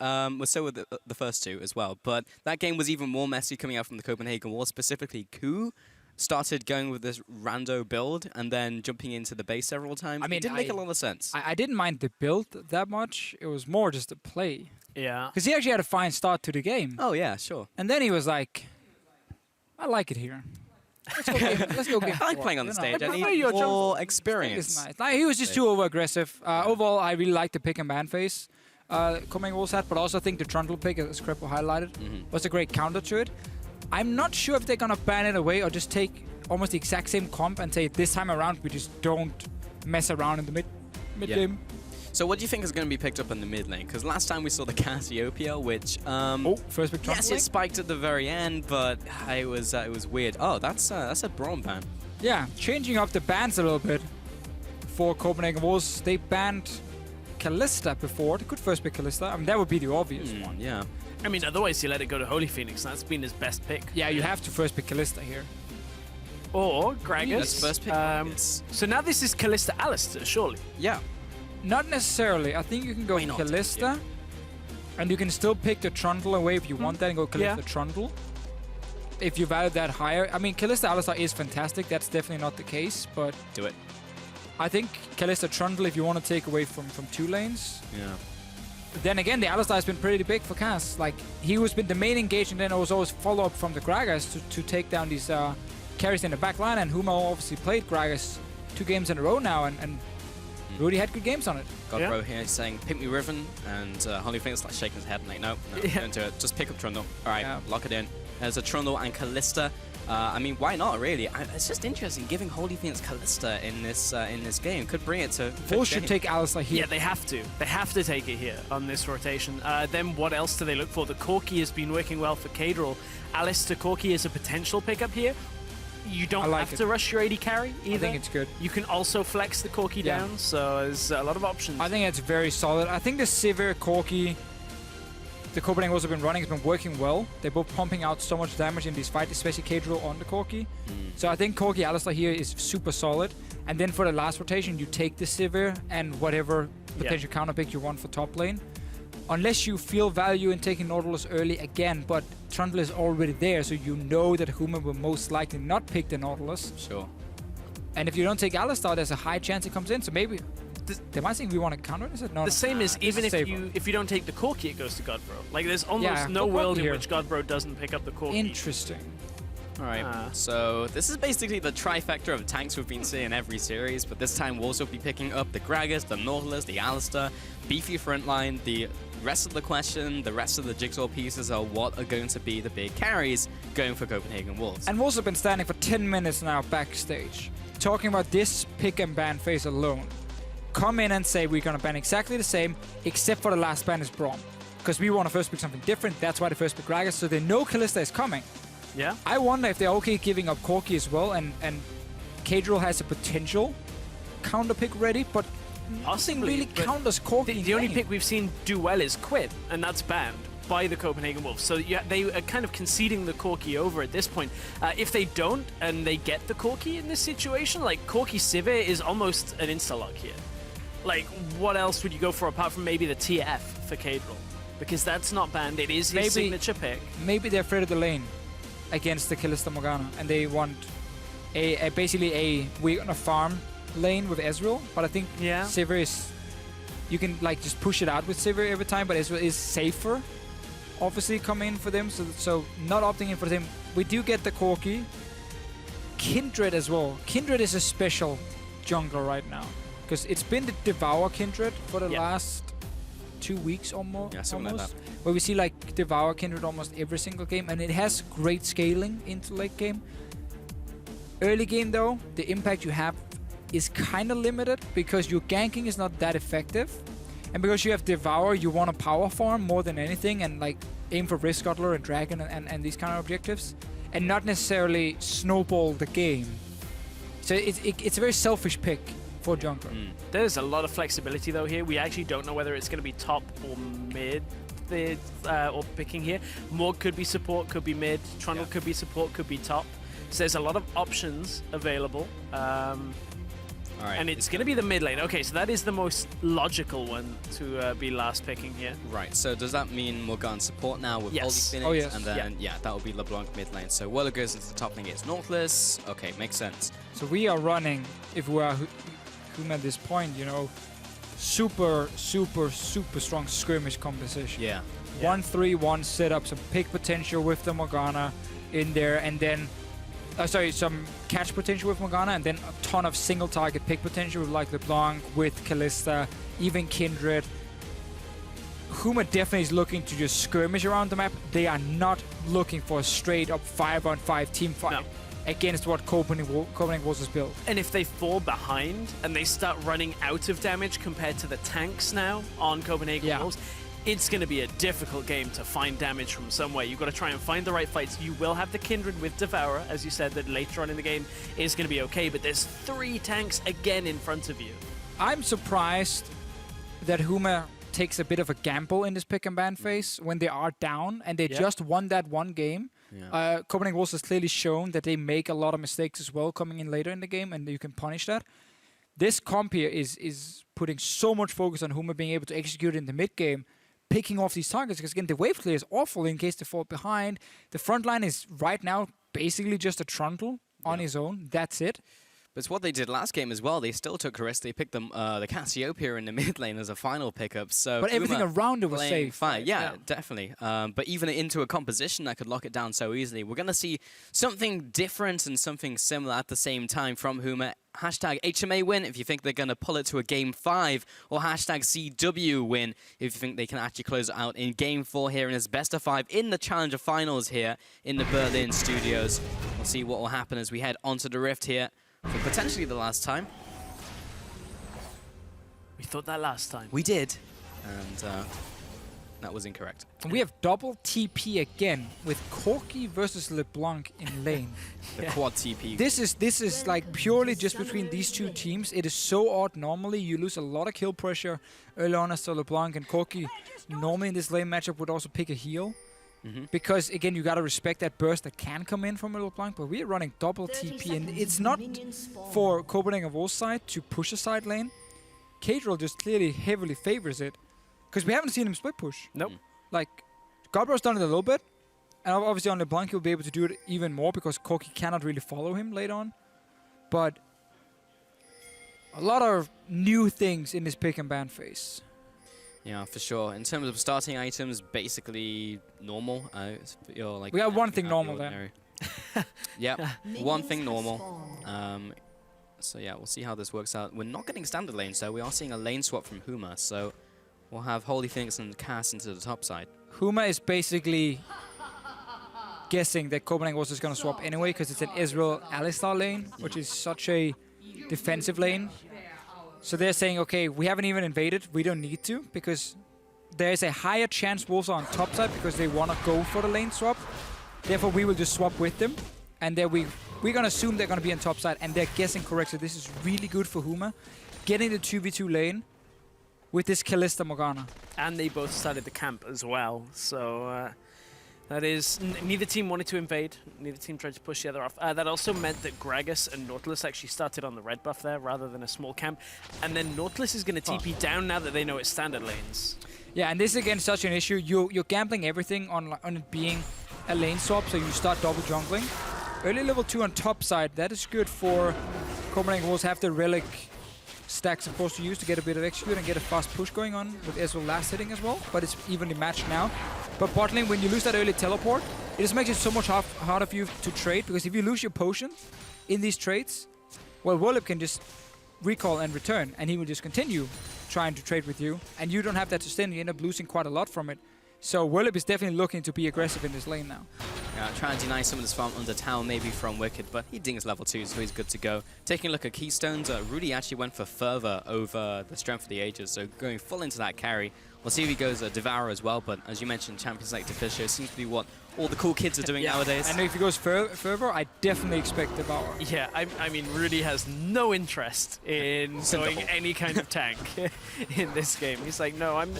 So were the first two as well. But that game was even more messy coming out from the Copenhagen wall. Specifically, Ku started going with this rando build and then jumping into the base several times. I mean, it didn't make a lot of sense. I didn't mind the build that much. It was more just the play. Yeah. Because he actually had a fine start to the game. Oh, yeah, sure. And then he was like, I like it here. Let's go game I like four, playing on the stage. I need your more It's experience. nice. Like, he was just too over-aggressive. Overall, I really liked the pick and ban phase coming walls at, but also I think the Trundle pick, as Crepo highlighted, was a great counter to it. I'm not sure if they're going to ban it away or just take almost the exact same comp and say this time around we just don't mess around in the mid game. So what do you think is going to be picked up in the mid lane? Because last time we saw the Cassiopeia, which first big yes, it spiked at the very end, but it was weird. Oh, that's a Braum ban. Yeah, changing up the bans a little bit for Copenhagen Wolves. They banned Kalista before. They could first pick Kalista. I mean, that would be the obvious one. Yeah. I mean, otherwise you let it go to Holy Phoenix. That's been his best pick. Yeah, you have to first pick Kalista here. Or Gragas. That's first pick. So now this is Kalista Alistair, surely? Yeah. Not necessarily. I think you can go Kalista, and you can still pick the Trundle away if you want that and go Kalista Trundle. If you value that higher. I mean, Kalista Alistar is fantastic. That's definitely not the case, but... Do it. I think Kalista Trundle if you want to take away from two lanes. Yeah. Then again, the Alistar has been pretty big for Cass. Like, he was been the main engagement, then it was always follow-up from the Gragas to take down these carries in the back line, and Huma obviously played Gragas 2 games in a row now, and Rudy had good games on it. Godbro here saying, pick me Riven, and Holy Phoenix like shaking his head like, no, don't do it. Just pick up Trundle. All right, lock it in. There's a Trundle and Kalista. I mean, why not, really? It's just interesting giving Holy Phoenix Kalista in this game. Could bring it to... Wolves should take Alistar here. Yeah, they have to. They have to take it here on this rotation. Then what else do they look for? The Corki has been working well for Kadral. Alistair Corki is a potential pickup here. You don't have to rush your AD carry either. I think it's good. You can also flex the Corki down, so there's a lot of options. I think it's very solid. I think the Sivir Corki the Copenhagen Wolves have been running has been working well. They're both pumping out so much damage in these fights, especially Kadral on the Corki. So I think Corki Alistar here is super solid. And then for the last rotation, you take the Sivir and whatever potential counter pick you want for top lane. Unless you feel value in taking Nautilus early again, but Trundle is already there, so you know that Huma will most likely not pick the Nautilus. Sure. And if you don't take Alistar, there's a high chance it comes in, so maybe... They might think we want to counter it, is it? No, the same is even if you don't take the Corki, it goes to Godbro. Like there's almost no world in which Godbro doesn't pick up the Corki. Interesting. Alright, so this is basically the trifecta of tanks we've been seeing in every series, but this time we'll also be picking up the Gragas, the Nautilus, the Alistar, beefy frontline. The rest of the question, the rest of the jigsaw pieces are what are going to be the big carries going for Copenhagen Wolves. And Wolves have been standing for 10 minutes now backstage, talking about this pick and ban phase alone. come in and say we're going to ban exactly the same, except for the last ban is Braum. Because we want to first pick something different. That's why the first pick Gragas, so they know Kalista is coming. Yeah. I wonder if they're okay giving up Corki as well, and Kadril has a potential counter pick ready, but nothing really counters Corki. The only pick we've seen do well is Quid, and that's banned by the Copenhagen Wolves. So yeah, they are kind of conceding the Corki over at this point. If they don't, and they get the Corki in this situation, like Corki Sivir is almost an insta-lock here. Like, what else would you go for apart from maybe the TF for Kadril? Because that's not banned, it is his signature pick. Maybe they're afraid of the lane against the Kalista Morgana, and they want basically we're gonna farm lane with Ezreal, but I think Sivir is, you can like just push it out with Sivir every time, but Ezreal is safer, obviously, come in for them, so not opting in for them. We do get the Corki. Kindred as well. Kindred is a special jungler right now, because it's been the Devour Kindred for the last 2 weeks or more, something like that. where we see like Devour Kindred almost every single game, and it has great scaling into late game. Early game though, the impact you have is kind of limited because your ganking is not that effective, and because you have Devour, you want to power farm more than anything and like aim for Risk Scuttler and Dragon and these kind of objectives, and not necessarily snowball the game. So it's a very selfish pick for jungler. There's a lot of flexibility though here. We actually don't know whether it's going to be top or mid or picking here. Morg could be support, could be mid. Trundle could be support, could be top. So there's a lot of options available. All right, and it's going to be the mid lane. Okay, so that is the most logical one to be last picking here. Right, so does that mean Morgan support now with Holy Phoenix? Oh, yes. And then, that will be LeBlanc mid lane. So Whirler goes into the top lane against Nautilus. Okay, makes sense. So we are running, if we are Huma at this point, you know, super strong skirmish composition. Yeah. 1-3-1 setup, some pick potential with the Morgana in there, and then some catch potential with Morgana, and then a ton of single target pick potential with like LeBlanc, with Kalista, even Kindred. Huma definitely is looking to just skirmish around the map. They are not looking for a straight up 5-on-5 team fight against what Copenhagen Wolves has built. And if they fall behind and they start running out of damage compared to the tanks now on Copenhagen Wolves, it's going to be a difficult game to find damage from somewhere. You've got to try and find the right fights. You will have the Kindred with Devourer, as you said, that later on in the game is going to be okay, but there's 3 tanks again in front of you. I'm surprised that Huma takes a bit of a gamble in this pick and ban phase when they are down, and they just won that one game. Copenhagen Wolves has clearly shown that they make a lot of mistakes as well coming in later in the game, and you can punish that. This comp here is putting so much focus on Huma being able to execute in the mid game, picking off these targets, because again, the wave clear is awful in case they fall behind. The front line is right now basically just a Trundle on his own. That's it. But it's what they did last game as well. They still took a risk. They picked them, the Cassiopeia in the mid lane as a final pickup. So but everything around it was safe. Fine. Yeah, definitely. But even into a composition that could lock it down so easily, we're going to see something different and something similar at the same time from Huma. Hashtag HMA win if you think they're going to pull it to a Game 5, or hashtag CW win if you think they can actually close it out in Game 4 here in his best of 5 in the Challenger Finals here in the Berlin studios. We'll see what will happen as we head onto the Rift here for potentially the last time. We thought that last time. We did, and that was incorrect. And we have double TP again with Corki versus LeBlanc in lane. The quad TP. This is like purely just between these two teams. It is so odd. Normally you lose a lot of kill pressure early on as to LeBlanc, and Corki normally in this lane matchup would also pick a heal. Because again, you gotta respect that burst that can come in from a LeBlanc, but we are running double TP, and it's not for Copenhagen Wolves side to push a side lane. Kadril just clearly heavily favors it, because we haven't seen him split push. Nope. Like, Godbrow's done it a little bit, and obviously on LeBlanc he'll be able to do it even more because Corki cannot really follow him later on. But a lot of new things in this pick and ban phase. Yeah, for sure. In terms of starting items, basically normal. Like we got one thing normal there. Yep, one thing normal. So yeah, we'll see how this works out. We're not getting standard lane, so we are seeing a lane swap from Huma. So we'll have Holy Phoenix and Cass into the top side. Huma is basically guessing that Copenhagen Wolves is going to swap anyway, because it's an Ezreal Alistar lane, which is such a defensive lane. So they're saying, okay, we haven't even invaded. We don't need to, because there's a higher chance Wolves are on top side because they want to go for the lane swap. Therefore, we will just swap with them. And then we're going to assume they're going to be on top side, and they're guessing correct. So this is really good for Huma. Getting the 2v2 lane with this Kalista Morgana. And they both started the camp as well. So that is... neither team wanted to invade. Neither team tried to push the other off. That also meant that Gragas and Nautilus actually started on the red buff there rather than a small camp. And then Nautilus is going to TP down now that they know it's standard lanes. Yeah, and this is again such an issue. You're gambling everything on it being a lane swap, so you start double jungling. Early level 2 on top side, that is good for Copenhagen Wolves. Have the relic stack supposed to use to get a bit of execute and get a fast push going on with Ezreal last hitting as well, but it's evenly matched now. But bot lane, when you lose that early teleport, it just makes it so much harder for you to trade, because if you lose your potion in these trades, well, Wolip can just recall and return, and he will just continue trying to trade with you, and you don't have that sustain. You end up losing quite a lot from it. So Wolip is definitely looking to be aggressive in this lane now. Trying to deny some of this farm under tower, maybe from Wicked, but he dings level 2, so he's good to go. Taking a look at Keystones, Rudy actually went for Fervor over the Strength of the Ages, so going full into that carry. We'll see if he goes Devour as well, but as you mentioned, champions like Deficio seems to be what all the cool kids are doing nowadays. And if he goes Fervor, I definitely expect Devour. Yeah, I mean, Rudy has no interest in going any kind of tank in this game. He's like, no, I'm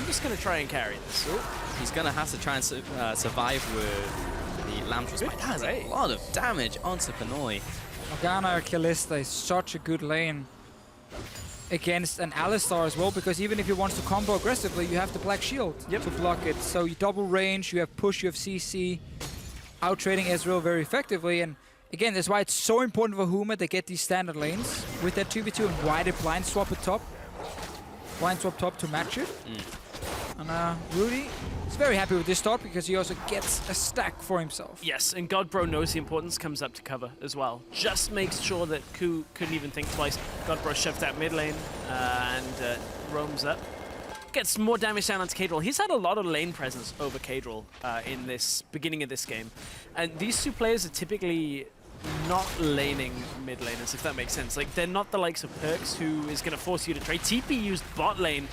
just going to try and carry this. Ooh. He's going to have to try and survive with the Lambtress. That has a lot of damage onto Pinoy. Morgana or Kalista is such a good lane against an Alistar as well, because even if he wants to combo aggressively, you have the Black Shield to block it. So you double range, you have push, you have CC, out trading Ezreal very effectively. And again, that's why it's so important for Huma to get these standard lanes with that 2v2 and why they blind swap at top. Blind swap top to match it. And Rudy is very happy with this start because he also gets a stack for himself. Yes, and Godbro knows the importance, comes up to cover as well. Just makes sure that Ku couldn't even think twice. Godbro shoved out mid lane and roams up. Gets more damage down onto Kadril. He's had a lot of lane presence over Kadril in this beginning of this game. And these two players are typically not laning mid laners, if that makes sense. Like, they're not the likes of Perks, who is going to force you to trade. TP used bot lane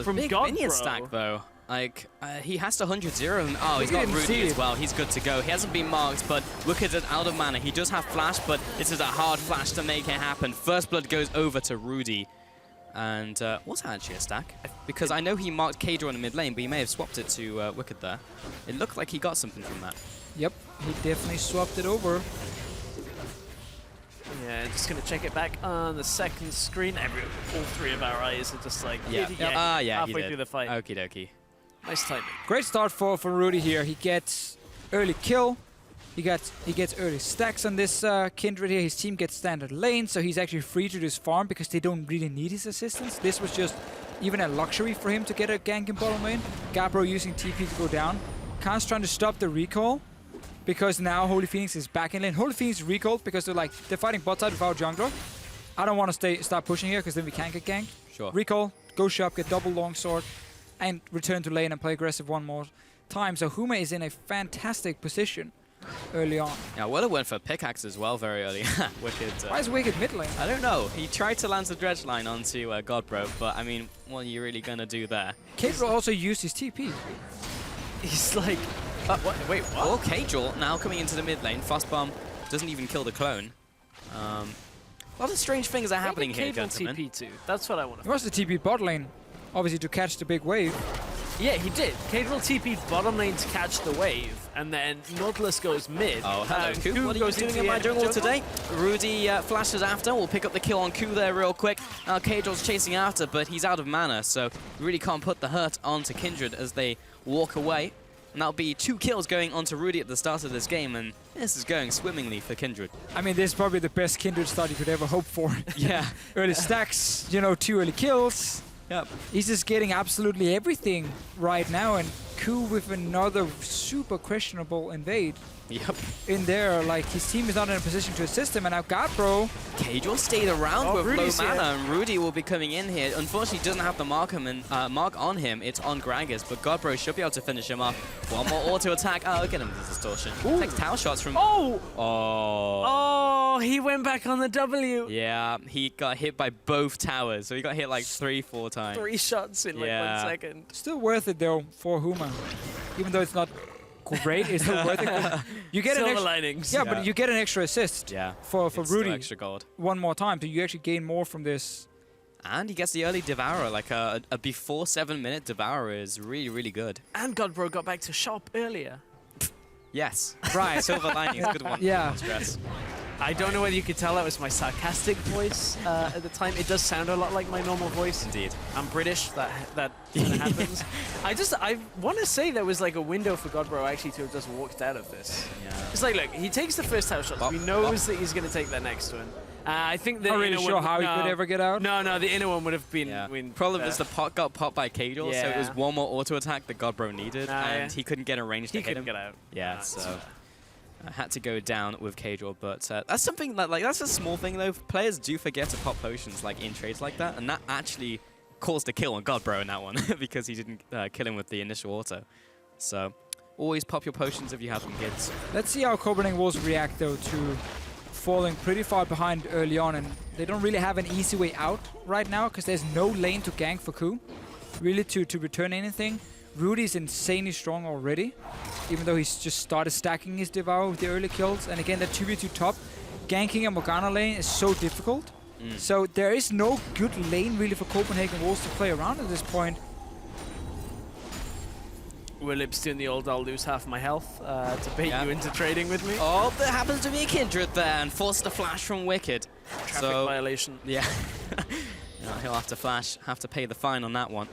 from big Godbro. minion stack, though. Like, he has to 100-0, and oh, he's got Rudy as well. He's good to go. He hasn't been marked, but Wicked is out of mana. He does have flash, but this is a hard flash to make it happen. First blood goes over to Rudy. And was that actually a stack? Because I know he marked Kadra in the mid lane, but he may have swapped it to Wicked there. It looked like he got something from that. Yep, he definitely swapped it over. Yeah, just gonna check it back on the second screen. All three of our eyes are just like, halfway through the fight. Okie dokie. Nice timing. Great start for Rudy here. He gets early kill. He gets early stacks on this Kindred here. His team gets standard lane, so he's actually free to just farm because they don't really need his assistance. This was just even a luxury for him to get a gank in bottom lane. Gabbro using TP to go down. Khan's trying to stop the recall because now Holy Phoenix is back in lane. Holy Phoenix recalled because they're fighting bot side without jungler. I don't want to start pushing here because then we can't get ganked. Sure. Recall, go shop, get double longsword, and return to lane and play aggressive one more time. So Huma is in a fantastic position early on. Yeah, Willa went for pickaxe as well very early. Wicked. Why is Wicked mid lane? I don't know. He tried to land the dredge line onto Godbro, but I mean, what are you really gonna do there? Kadril also used his TP. He's like, wait, what? Well, Kadril now coming into the mid lane. Fast bomb doesn't even kill the clone. A lot of strange things are happening here, gentlemen. TP too. That's what I want to. He wants the TP bot lane, obviously to catch the big wave. Yeah, he did. Kadril TP bottom lane to catch the wave, and then Nautilus goes mid. Oh, hello, Ku. What are you doing in my jungle today? Rudy flashes after. We'll pick up the kill on Ku there real quick. Now Kadril's chasing after, but he's out of mana, so you really can't put the hurt onto Kindred as they walk away. And that'll be 2 kills going onto Rudy at the start of this game, and this is going swimmingly for Kindred. I mean, this is probably the best Kindred start you could ever hope for. Yeah. Early stacks, 2 early kills. Yep. He's just getting absolutely everything right now, and Ku with another super questionable invade. Yep. in there. Like, his team is not in a position to assist him, and now Godbro. Cajal stayed around with Rudy's low mana, here. and Rudy will be coming in here. Unfortunately, he doesn't have the mark on him. It's on Gragas, but Godbro should be able to finish him off. One more auto attack. Oh, get him the distortion. Takes tower shots from. Oh! Oh. Oh, he went back on the W. Yeah, he got hit by both towers, so he got hit like 3-4 times. 3 shots in like 1 second. Still worth it though for Huma, even though it's not great. It's still worth it. You get an Silver extra, linings. yeah, but you get an extra assist. Yeah, for it's Rudy. still extra gold. One more time, so you actually gain more from this. And he gets the early Devourer, like a before 7-minute Devourer is really, really good. And Godbro got back to shop earlier. Yes. Right. Silver lining is a good one. Yeah. Don't stress. I don't know whether you could tell that was my sarcastic voice at the time. It does sound a lot like my normal voice. Indeed. I'm British. That kinda happens. I want to say there was like a window for Godbro actually to have just walked out of this. Yeah. It's like, look, he takes the first tower shot. He knows that he's going to take that next one. I think the Not really inner sure one, how he could ever get out. No, the inner one would have been. Yeah. been Problem is the pot got popped by Cajal, so it was Yeah. one more auto attack that Godbro needed, and yeah. he couldn't get a range to He hit him. couldn't get out. Yeah, Nah, so I had to go down with Cajal, but that's something like that's a small thing though. Players do forget to pop potions like in trades like that, and that actually caused a kill on Godbro in that one because he didn't kill him with the initial auto. So always pop your potions if you have them, kids. Let's see how Copenhagen Wolves react though to falling pretty far behind early on, and they don't really have an easy way out right now because there's no lane to gank for Ku, really to return anything. Rudy's insanely strong already, even though he's just started stacking his Devour with the early kills. And again, that 2v2 top, ganking a Morgana lane is so difficult. So there is no good lane really for Copenhagen Wolves to play around at this point. Willip's doing the old I'll lose half my health to bait you into trading with me. Oh, there happens to be a Kindred there and forced a flash from Wicked. Traffic violation. Yeah. No, he'll have to pay the fine on that one.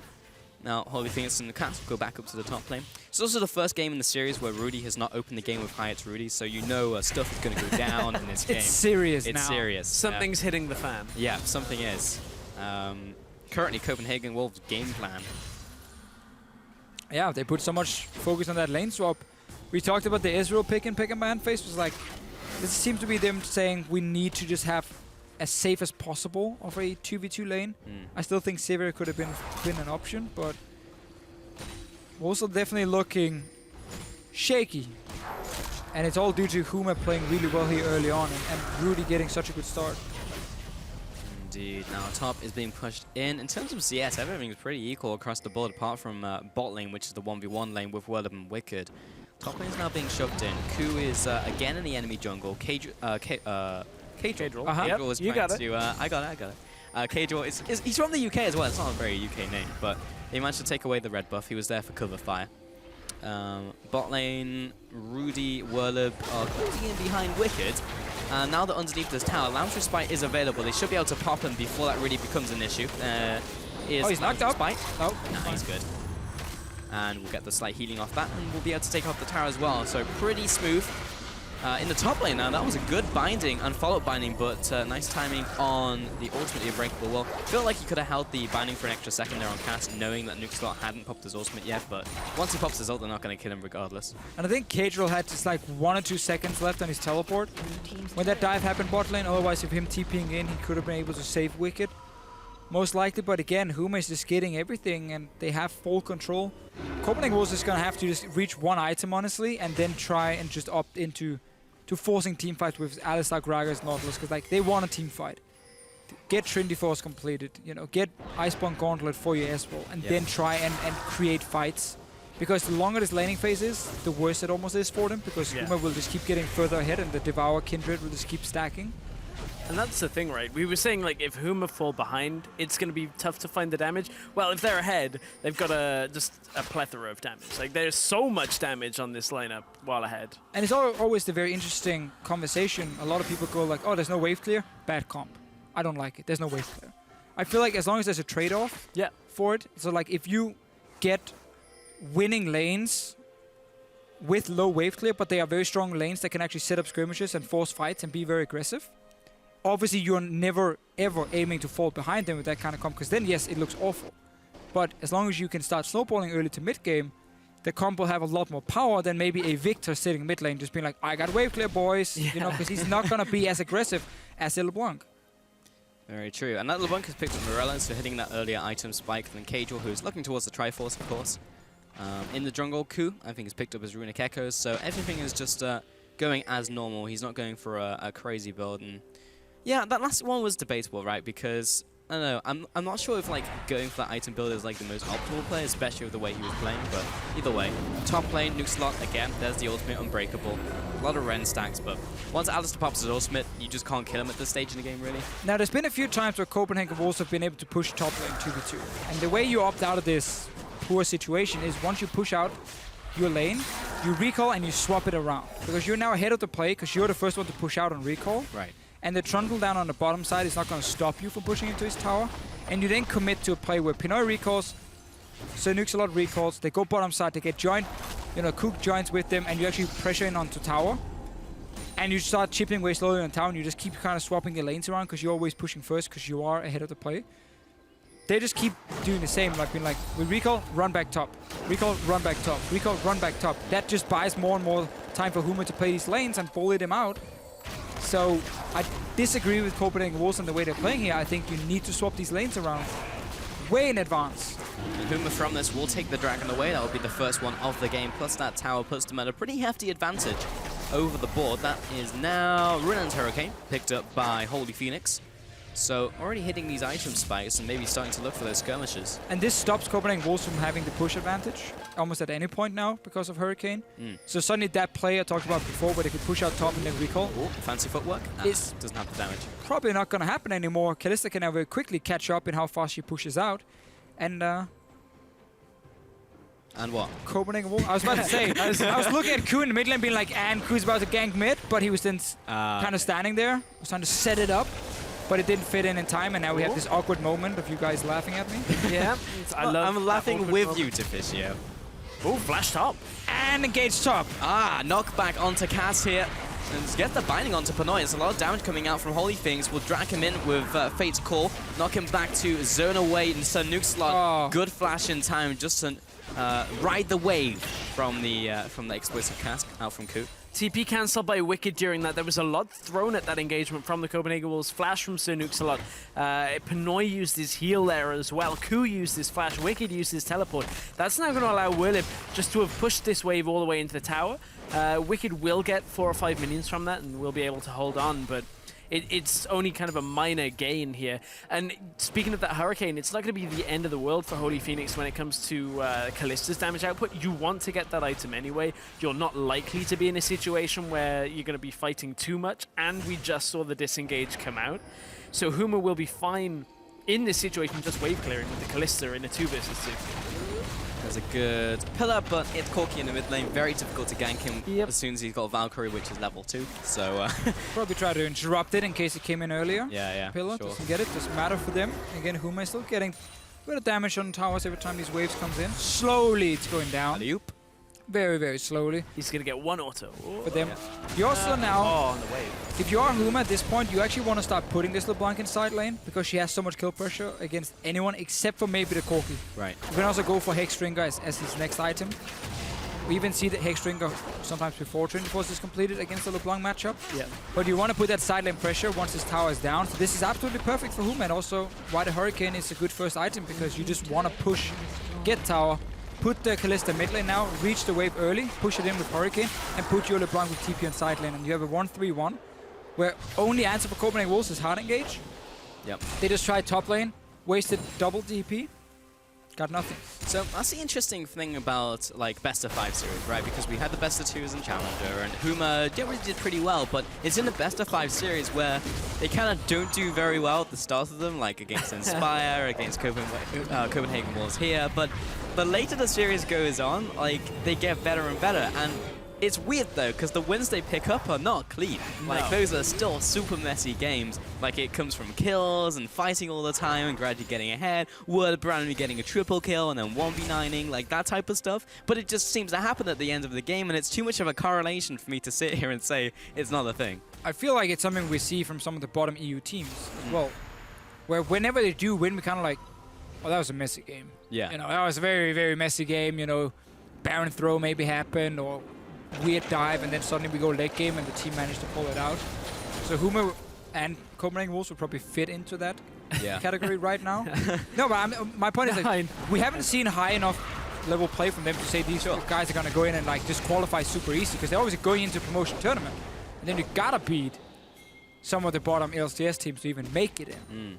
Now, Holy Phoenix and the Cats will go back up to the top lane. It's also the first game in the series where Rudy has not opened the game with Hyatt's Rudy, so you know stuff is going to go down in this game. It's serious now. It's serious. Something's hitting the fan. Yeah, something is. Currently, Copenhagen Wolves' game plan. Yeah, they put so much focus on that lane swap. We talked about the Ezreal pick and ban phase. Was like, this seems to be them saying we need to just have as safe as possible of a 2v2 lane. I still think Sivir could have been an option, but also definitely looking shaky. And it's all due to Huma playing really well here early on and Rudy getting such a good start. Indeed. Now top is being pushed in. In terms of CS, everything is pretty equal across the board, apart from bot lane, which is the 1v1 lane with Whirlip and Wicked. Top lane is now being shoved in. Ku is again in the enemy jungle. Cajal is you got it. I got it. Cajal he's from the UK as well. It's not a very UK name, but he managed to take away the red buff. He was there for cover fire. Bot lane, Rudy, Whirlip are closing in behind Wicked. Now that underneath this tower, Lantern Spite is available. They should be able to pop him before that really becomes an issue. He's knocked up. Spite. No, he's good. And we'll get the slight healing off that, and we'll be able to take off the tower as well. So pretty smooth. In the top lane now, that was a good binding, unfollowed binding, but nice timing on the ultimate Unbreakable Wall. Felt like he could have held the binding for an extra second there on cast, knowing that Nukeslot hadn't popped his ultimate yet, but once he pops his ult, they're not going to kill him regardless. And I think Cajal had just like 1 or 2 seconds left on his teleport when that dive happened bot lane. Otherwise, if him TPing in, he could have been able to save Wicked. Most likely, but again, Huma is just getting everything and they have full control. Copenhagen Wolves is going to have to just reach one item, honestly, and then try and just opt into forcing team fights with Alistar, Gragas, Nautilus, because like they want a team fight. Get Trinity Force completed, you know, get Iceborne Gauntlet for your Ezreal, and then try and create fights. Because the longer this laning phase is, the worse it almost is for them, because Huma will just keep getting further ahead and the Devour Kindred will just keep stacking. And that's the thing, right? We were saying, like, if Huma fall behind, it's going to be tough to find the damage. Well, if they're ahead, they've got just a plethora of damage. Like, there's so much damage on this lineup while ahead. And it's always the very interesting conversation. A lot of people go like, oh, there's no wave clear. Bad comp. I don't like it. There's no wave clear. I feel like as long as there's a trade-off for it, so like if you get winning lanes with low wave clear, but they are very strong lanes that can actually set up skirmishes and force fights and be very aggressive, obviously you're never ever aiming to fall behind them with that kind of comp, because then yes, it looks awful. But as long as you can start snowballing early to mid game, the comp will have a lot more power than maybe a Victor sitting mid lane just being like, I got wave clear, boys. You know, because he's not going to be as aggressive as a LeBlanc. Very true. And that LeBlanc has picked up Morella, so hitting that earlier item spike than Cajal, who's looking towards the Triforce, of course. In the jungle, Ku, I think, has picked up his Runic Echoes, so everything is just going as normal. He's not going for a crazy build. And yeah, that last one was debatable, right? Because, I don't know, I'm not sure if like going for that item build is like the most optimal play, especially with the way he was playing, but either way. Top lane, nuke slot, again, there's the ultimate Unbreakable. A lot of Ren stacks, but once Alistair pops his ultimate, you just can't kill him at this stage in the game, really. Now, there's been a few times where Copenhagen Wolves have been able to push top lane 2v2. And the way you opt out of this poor situation is once you push out your lane, you recall and you swap it around. Because you're now ahead of the play, because you're the first one to push out on recall. Right. And the Trundle down on the bottom side is not going to stop you from pushing into his tower. And you then commit to a play where Pinoy recalls, Sir Nuxalot recalls, they go bottom side, they get joined, you know, Cook joins with them, and you actually pressure in onto tower. And you start chipping way slowly on tower, and you just keep kind of swapping your lanes around because you're always pushing first because you are ahead of the play. They just keep doing the same, like being like, we recall, run back top. Recall, run back top. Recall, run back top. That just buys more and more time for Huma to play these lanes and bully them out. So I disagree with Copenhagen Wolves and the way they're playing here. I think you need to swap these lanes around way in advance. And Huma from this will take the dragon away. That will be the first one of the game. Plus that tower puts them at a pretty hefty advantage over the board. That is now Rinan's Hurricane, picked up by Holy Phoenix. So already hitting these item spikes and maybe starting to look for those skirmishes. And this stops Copenhagen Wolves from having the push advantage almost at any point now because of Hurricane. So suddenly that play I talked about before where they could push out top and then recall. Ooh, fancy footwork. It doesn't have the damage. Probably not going to happen anymore. Kalista can now very quickly catch up in how fast she pushes out. And what? Copenhagen Wolves. I was about to say, I was looking at Ku in the mid lane being like, and Ku's about to gank mid, but he was then kind of standing there. I was trying to set it up. But it didn't fit in time, and now we have this awkward moment of you guys laughing at me. Yeah, I'm laughing with you, Deficio. Oh, flash top. And engage top. Knockback onto Cass here. And get the binding onto Pinoy. There's a lot of damage coming out from Holy Things. We'll drag him in with Fate's Call. Knock him back to zone away. And so Nuke Slot, good flash in time just to ride the wave from the explosive cask out from Ku. TP cancelled by Wicked during that. There was a lot thrown at that engagement from the Copenhagen Wolves. Flash from Sir Nuxalot. Pinoy used his heal there as well. Ku used his flash. Wicked used his teleport. That's now going to allow Willip just to have pushed this wave all the way into the tower. Wicked will get 4 or 5 minions from that and will be able to hold on, but it's only kind of a minor gain here. And speaking of that Hurricane, it's not going to be the end of the world for Holy Phoenix when it comes to Kallista's damage output. You want to get that item anyway. You're not likely to be in a situation where you're going to be fighting too much, and we just saw the disengage come out. So Huma will be fine in this situation, just wave clearing with the Kallista in a 2 versus 2. There's a good pillar, but it's Corki in the mid lane. Very difficult to gank him as soon as he's got Valkyrie, which is level 2. So probably try to interrupt it in case it came in earlier. Yeah. Pillar Sure. doesn't get it. Doesn't matter for them. Again, Huma is still getting a bit of damage on towers every time these waves comes in. Slowly, it's going down. Alley-oop. Very, very slowly. He's going to get 1 auto. For them. You also now, on the wave. if you are Huma at this point, you actually want to start putting this LeBlanc in side lane because she has so much kill pressure against anyone except for maybe the Corki. Right. You can also go for Hexdrinker as his next item. We even see the Hexdrinker sometimes before Trinity Force is completed against the LeBlanc matchup. Yeah. But you want to put that side lane pressure once his tower is down. So this is absolutely perfect for Huma, and also why the Hurricane is a good first item, because you just want to push, get tower, put the Callista mid lane now, reach the wave early, push it in with Hurricane, and put your LeBlanc with TP on side lane. And you have a 1-3-1, where only answer for Copenhagen Wolves is hard engage. Yep. They just tried top lane, wasted double DP, got nothing. So that's the interesting thing about like best of 5 series, right? Because we had the best of 2s in Challenger, and Huma generally did pretty well, but it's in the best of 5 series where they kind of don't do very well at the start of them, like against Inspire, against Copenhagen Wolves here, but the later the series goes on, like they get better and better. And it's weird though, because the wins they pick up are not clean. Like those are still super messy games. Like it comes from kills and fighting all the time and gradually getting ahead. Word randomly getting a triple kill and then 1v9ing, like that type of stuff. But it just seems to happen at the end of the game, and it's too much of a correlation for me to sit here and say it's not a thing. I feel like it's something we see from some of the bottom EU teams as well, where whenever they do win, we kind of like, oh, that was a messy game. Yeah. You know, that was a very, very messy game, you know. Baron throw maybe happen, or weird dive, and then suddenly we go late game and the team managed to pull it out. So Huma and Copenhagen Wolves would probably fit into that category right now. No, but my point is that we haven't seen high enough level play from them to say these guys are going to go in and like just qualify super easy, because they're always going into promotion tournament. And then you gotta beat some of the bottom LCS teams to even make it in.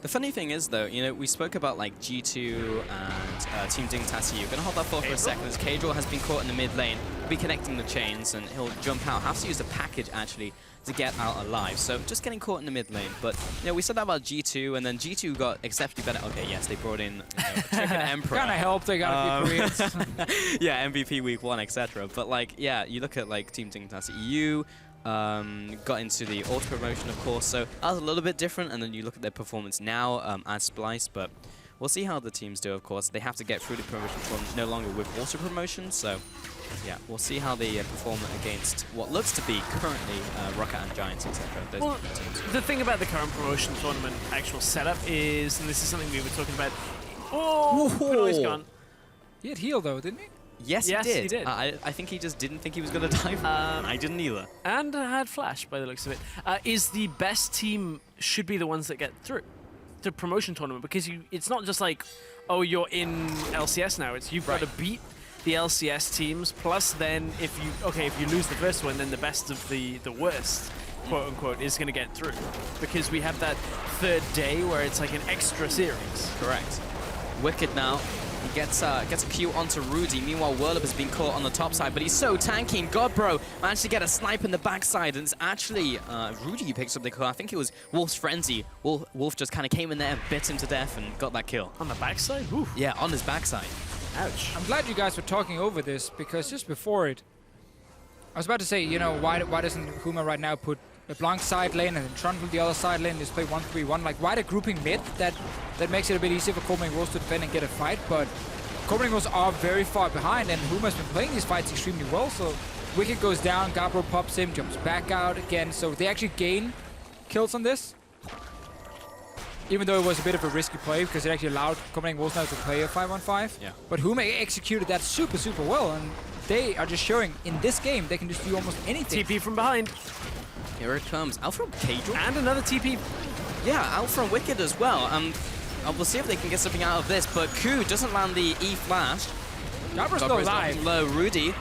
The funny thing is, though, you know, we spoke about like G2 and Team Dignitas. You're gonna hold that thought for a second, as Kadril has been caught in the mid lane. He'll be connecting the chains, and he'll jump out. Has to use the package actually to get out alive. So just getting caught in the mid lane. But you know, we said that about G2, and then G2 got exceptionally better. Okay, yes, they brought in a Chicken Emperor. Kind of helped. They got a few Koreans. Yeah, MVP week 1, etc. But like, yeah, you look at like Team Dignitas EU. Got into the auto promotion, of course, so that was a little bit different. And then you look at their performance now as Splice, but we'll see how the teams do. Of course, they have to get through the promotion from no longer with auto promotion, so yeah, we'll see how they perform against what looks to be currently Rocket and Giants, etc. Well, the thing about the current promotion tournament actual setup is, and this is something we were talking about. Oh, he's gone. He had heal though, didn't he? Yes, he did. I think he just didn't think he was going to dive. I didn't either. And had flash, by the looks of it. Is the best team should be the ones that get through the promotion tournament, because it's not just like, oh, you're in LCS now. It's you've got to beat the LCS teams. Plus, then if you lose the first one, then the best of the worst, quote unquote, is going to get through, because we have that third day where it's like an extra series. Correct. Wicked now. He gets a Q onto Rudy. Meanwhile, Whirlup has been caught on the top side, but he's so tanky. And Godbro managed to get a snipe in the backside, and it's actually Rudy who picks up the kill. I think it was Wolf's Frenzy. Wolf just kind of came in there and bit him to death and got that kill. On the backside? Oof. Yeah, on his backside. Ouch. I'm glad you guys were talking over this, because just before it, I was about to say, you know, why doesn't Huma right now put a Blanc side lane and then Trundle the other side lane, just play 1-3-1? Like, why the grouping mid? That makes it a bit easier for Copenhagen Wolves to defend and get a fight, but Copenhagen Wolves are very far behind, and Huma's been playing these fights extremely well, so Wicked goes down, Gabro pops him, jumps back out again, so they actually gain kills on this. Even though it was a bit of a risky play, because it actually allowed Copenhagen Wolves now to play a 5-on-5. Yeah. But Huma executed that super, super well, and they are just showing in this game they can just do almost anything. TP from behind. Here it comes. Out from Kadril. And another TP. Yeah, out from Wicked as well. We'll see if they can get something out of this, but Ku doesn't land the E-flash. Gabra's still alive. Low. Rudy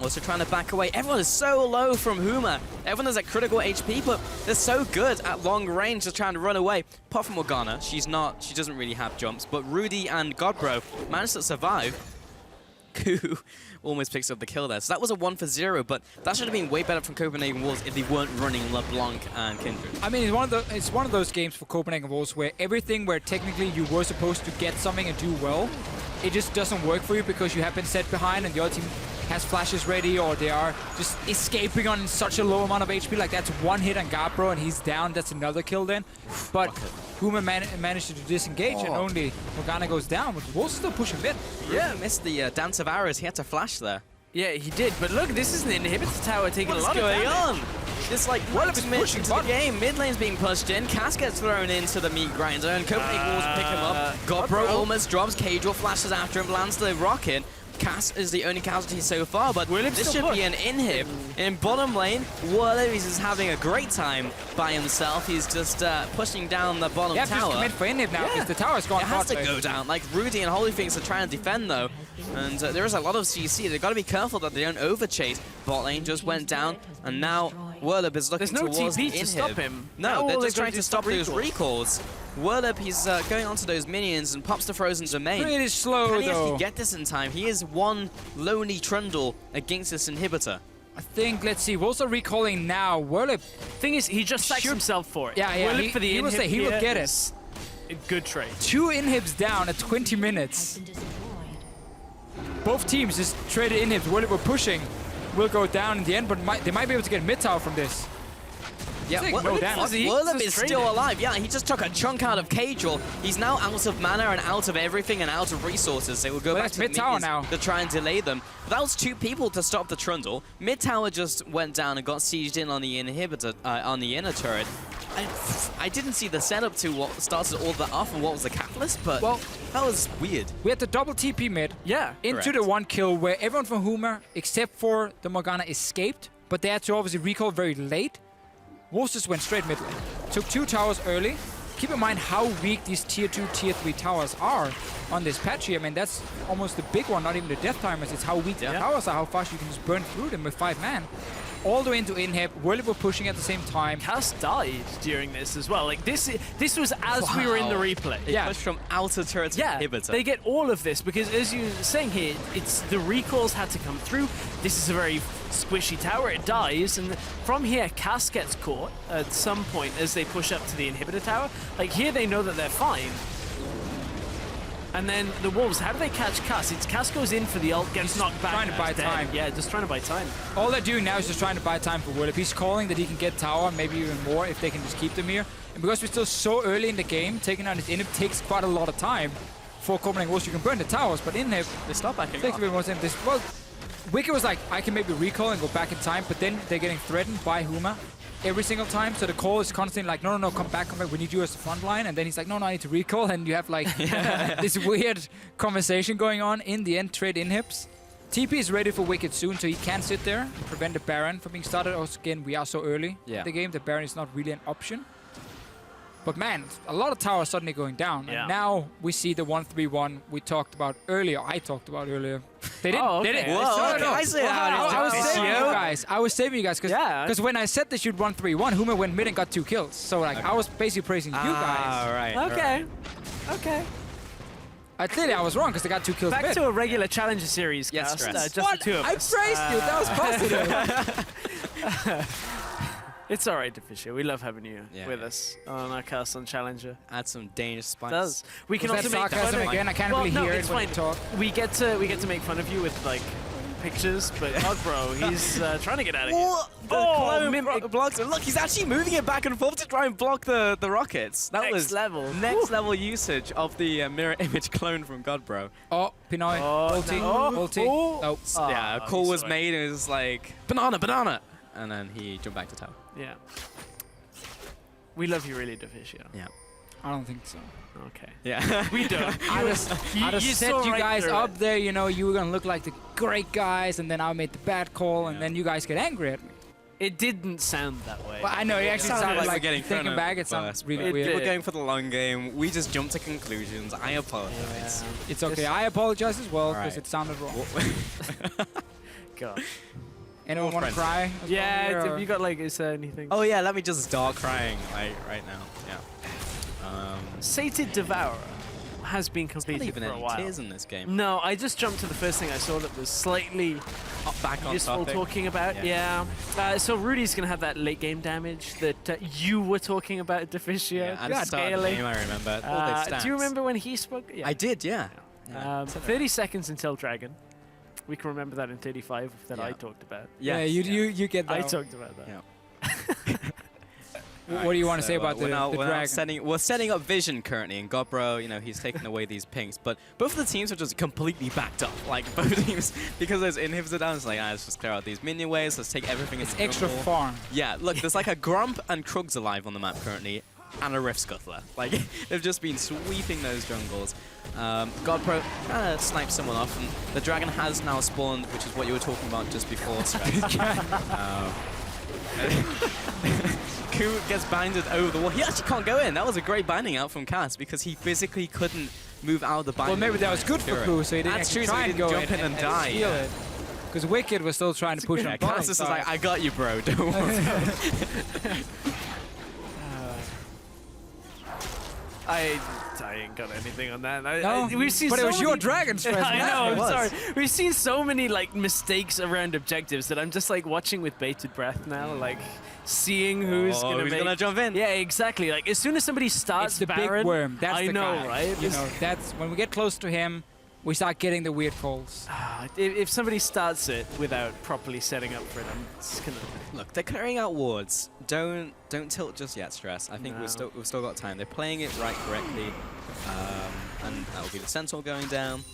also trying to back away. Everyone is so low from Huma. Everyone is at critical HP, but they're so good at long range, just trying to run away. Apart from Morgana, she doesn't really have jumps, but Rudy and Godbro managed to survive. Ku almost picks up the kill there. So that was a 1-for-0, but that should have been way better from Copenhagen Wolves if they weren't running LeBlanc and Kindred. I mean, it's one of those games for Copenhagen Wolves where everything where technically you were supposed to get something and do well, it just doesn't work for you because you have been set behind and the other team has flashes ready, or they are just escaping on such a low amount of HP. Like, that's one hit on Gabro and he's down. That's another kill then. But Huma managed to disengage and only Morgana goes down, but Wolves still pushing mid. Yeah, missed the dance of arrows. He had to flash there. Yeah, he did. But look, this is an inhibitor tower taking a lot of damage. What's going on? It's like right pushing to the game. Mid lane's being pushed in. Cass gets thrown into the meat grinder, and Copenhagen Wolves pick him up. Godbro almost drops. Kadril flashes after him, lands the rocket. Cass is the only casualty so far, but this should be an inhib. In bottom lane, Whirlup is having a great time by himself. He's just pushing down the bottom tower. Yeah, just commit for inhib now, because the tower's gone. It has to go down. Like, Rudy and Holyfinks are trying to defend, though. And there is a lot of CC. They've got to be careful that they don't overchase. Bot lane just went down, and now Whirlup is looking towards the inhib. There's no TP to stop him. No, they're just trying to stop those recalls. Whirlup, he's going onto those minions and pops the frozen domain. Pretty slow, Can he actually get this in time? He is one lonely Trundle against this inhibitor. I think, let's see, Wolves are recalling now. Whirlup. Thing is, he just sacks himself for it. Yeah, Whirlup for the inhib he will get it. A good trade. 2 inhibs down at 20 minutes. Both teams just traded inhibs. Whirlup were pushing. Will go down in the end, but they might be able to get mid tower from this. Yeah, Whirlup is still alive. Yeah, he just took a chunk out of Kadril. He's now out of mana and out of everything and out of resources. They will go back to mid tower now to try and delay them. But that was 2 people to stop the Trundle. Mid tower just went down and got sieged in on the inhibitor, on the inner turret. I didn't see the setup to what started all that off and what was the catalyst, but Well, that was weird. we had the double TP mid. Yeah. Into Correct. the one kill where everyone from Huma, except for the Morgana, escaped, but they had to obviously recall very late. Wolves just went straight mid lane. Took 2 towers early. Keep in mind how weak these tier 2, tier 3 towers are on this patch here. I mean, that's almost the big one, not even the death timers. It's how weak the towers are, how fast you can just burn through them with 5 man. All the way into inhib. Whirly were pushing at the same time. Cass died during this as well. Like this was as we were in the replay. They pushed from outer turret to inhibitor. They get all of this because, as you're saying here, it's the recalls had to come through. This is a very squishy tower. It dies, and from here, Cass gets caught at some point as they push up to the inhibitor tower. Like here, they know that they're fine. And then the Wolves, how do they catch Cass? It's Cass goes in for the ult, gets knocked back. trying to buy dead. time. Yeah, just trying to buy time. All they're doing now is just trying to buy time for Whirlip. He's calling that he can get tower, maybe even more if they can just keep them here. And because we're still so early in the game, taking out his inhib takes quite a lot of time for Copenhagen Wolves. You can burn the towers, but inhib, They stop backing takes off. a bit more time. Well, Wicked was like, I can maybe recall and go back in time, but then they're getting threatened by Huma every single time. So the call is constantly like, no, come back, we need you as the front line. And then he's like, no, I need to recall. And you have like this weird conversation going on. In the end, trade inhibs. TP is ready for Wicked soon, so he can sit there and prevent the Baron from being started. Also, again, we are so early in the game, the Baron is not really an option. But man, a lot of towers suddenly going down. Yeah. And now we see the 1-3-1 we talked about earlier. I talked about earlier. They didn't. Oh, They okay. didn't. Whoa, No. I see how it is. I was It's saving you. you guys. I was saving you guys Yeah. because when I said they should 1-3-1, Huma went mid and got 2 kills. So like I was basically praising you guys. All right. Okay. Okay. Clearly I was wrong because they got 2 kills Back mid. to a regular challenger series, Yes, Cass. Stress. Just the two of I us. praised you. That was positive. It's all right, Deficia. We love having you Yeah, with yeah. us on our cast on Challenger. Add some dangerous spice. It does. We can Was also that make fun sarcasm of again? I can't well, really no, hear it's it when fine. you talk. We get to make fun of you with like pictures, but bro, he's trying to get out of here. What? The clone blocks it. Look, he's actually moving it back and forth to try and block the rockets. That Next was level. next level usage of the mirror image clone from Godbro. Oh, Pinoy. Oh, ulti. no. Ulti. Oh. Nope. Yeah, a call was made and it was like, banana. And then he jumped back to tower. Yeah. We love you really, Deficia. Yeah. I don't think so. Okay. Yeah. We don't. I just you set saw you right guys through up it. there, you know, you were gonna look like the great guys, and then I made the bad call, and then you guys get angry at me. It didn't sound that way. Well, I know, it actually sounded we're like getting thinking thrown back, out it sounds first, really but weird. We're going for the long game. We just jumped to conclusions. I apologize. It's okay. I apologize as well because Alright. it sounded wrong. God. Anyone want to friends. cry? as well Yeah, here, have or- you got like, is there anything? Oh yeah, let me just start crying like right now. Yeah. Sated Devourer has been Not completed even for a any while. tears in this game. No, I just jumped to the first thing I saw that was slightly Back on useful topic. talking about. Yeah. So Rudy's going to have that late game damage that you were talking about, Deficia. Yeah, at the start of the game, I remember. All the stats. Do you remember when he spoke? Yeah. I did, yeah. 30 seconds until Dragon. We can remember that in 35 that I Yeah. talked about. Yeah, you get that. I talked about that. Yeah. What do you want to say about we're now, the we're now dragon? we're setting up vision currently, and Godbro, you know, he's taking away these pinks, but both of the teams are just completely backed up. Like both teams, because there's inhibs down. It's like, let's just clear out these minion waves. Let's take everything. It's into extra jungle. farm. Yeah, look, there's like a Grump and Krugs alive on the map currently, and a Rift Scuttler. Like they've just been sweeping those jungles. Godpro kind of sniped someone off, and the dragon has now spawned, which is what you were talking about just before. Ku gets binded over the wall. He actually can't go in. That was a great binding out from Cass because he physically couldn't move out of the binding. Well, maybe that was good for Ku, so he didn't That's actually true, so try he and didn't go jump in and die. steal it. Because Wicked was still trying to push Yeah, on Cass is like, I got you, bro. Don't worry. I ain't got anything on that. No, we've seen but it so was your many- dragon stress. I man. know, It I'm was. sorry. We've seen so many like mistakes around objectives that I'm just like watching with bated breath now, like seeing who's gonna jump in. Yeah, exactly. Like as soon as somebody starts It's the Baron, big worm. That's I the know, guy. right? You know, that's when we get close to him, we start getting the weird calls. If somebody starts it without properly setting up for it, I'm just gonna. Look, they're clearing out wards. Don't tilt just yet, Stress. I think No. we've still got time. They're playing it right correctly, and that will be the Sentinel going down.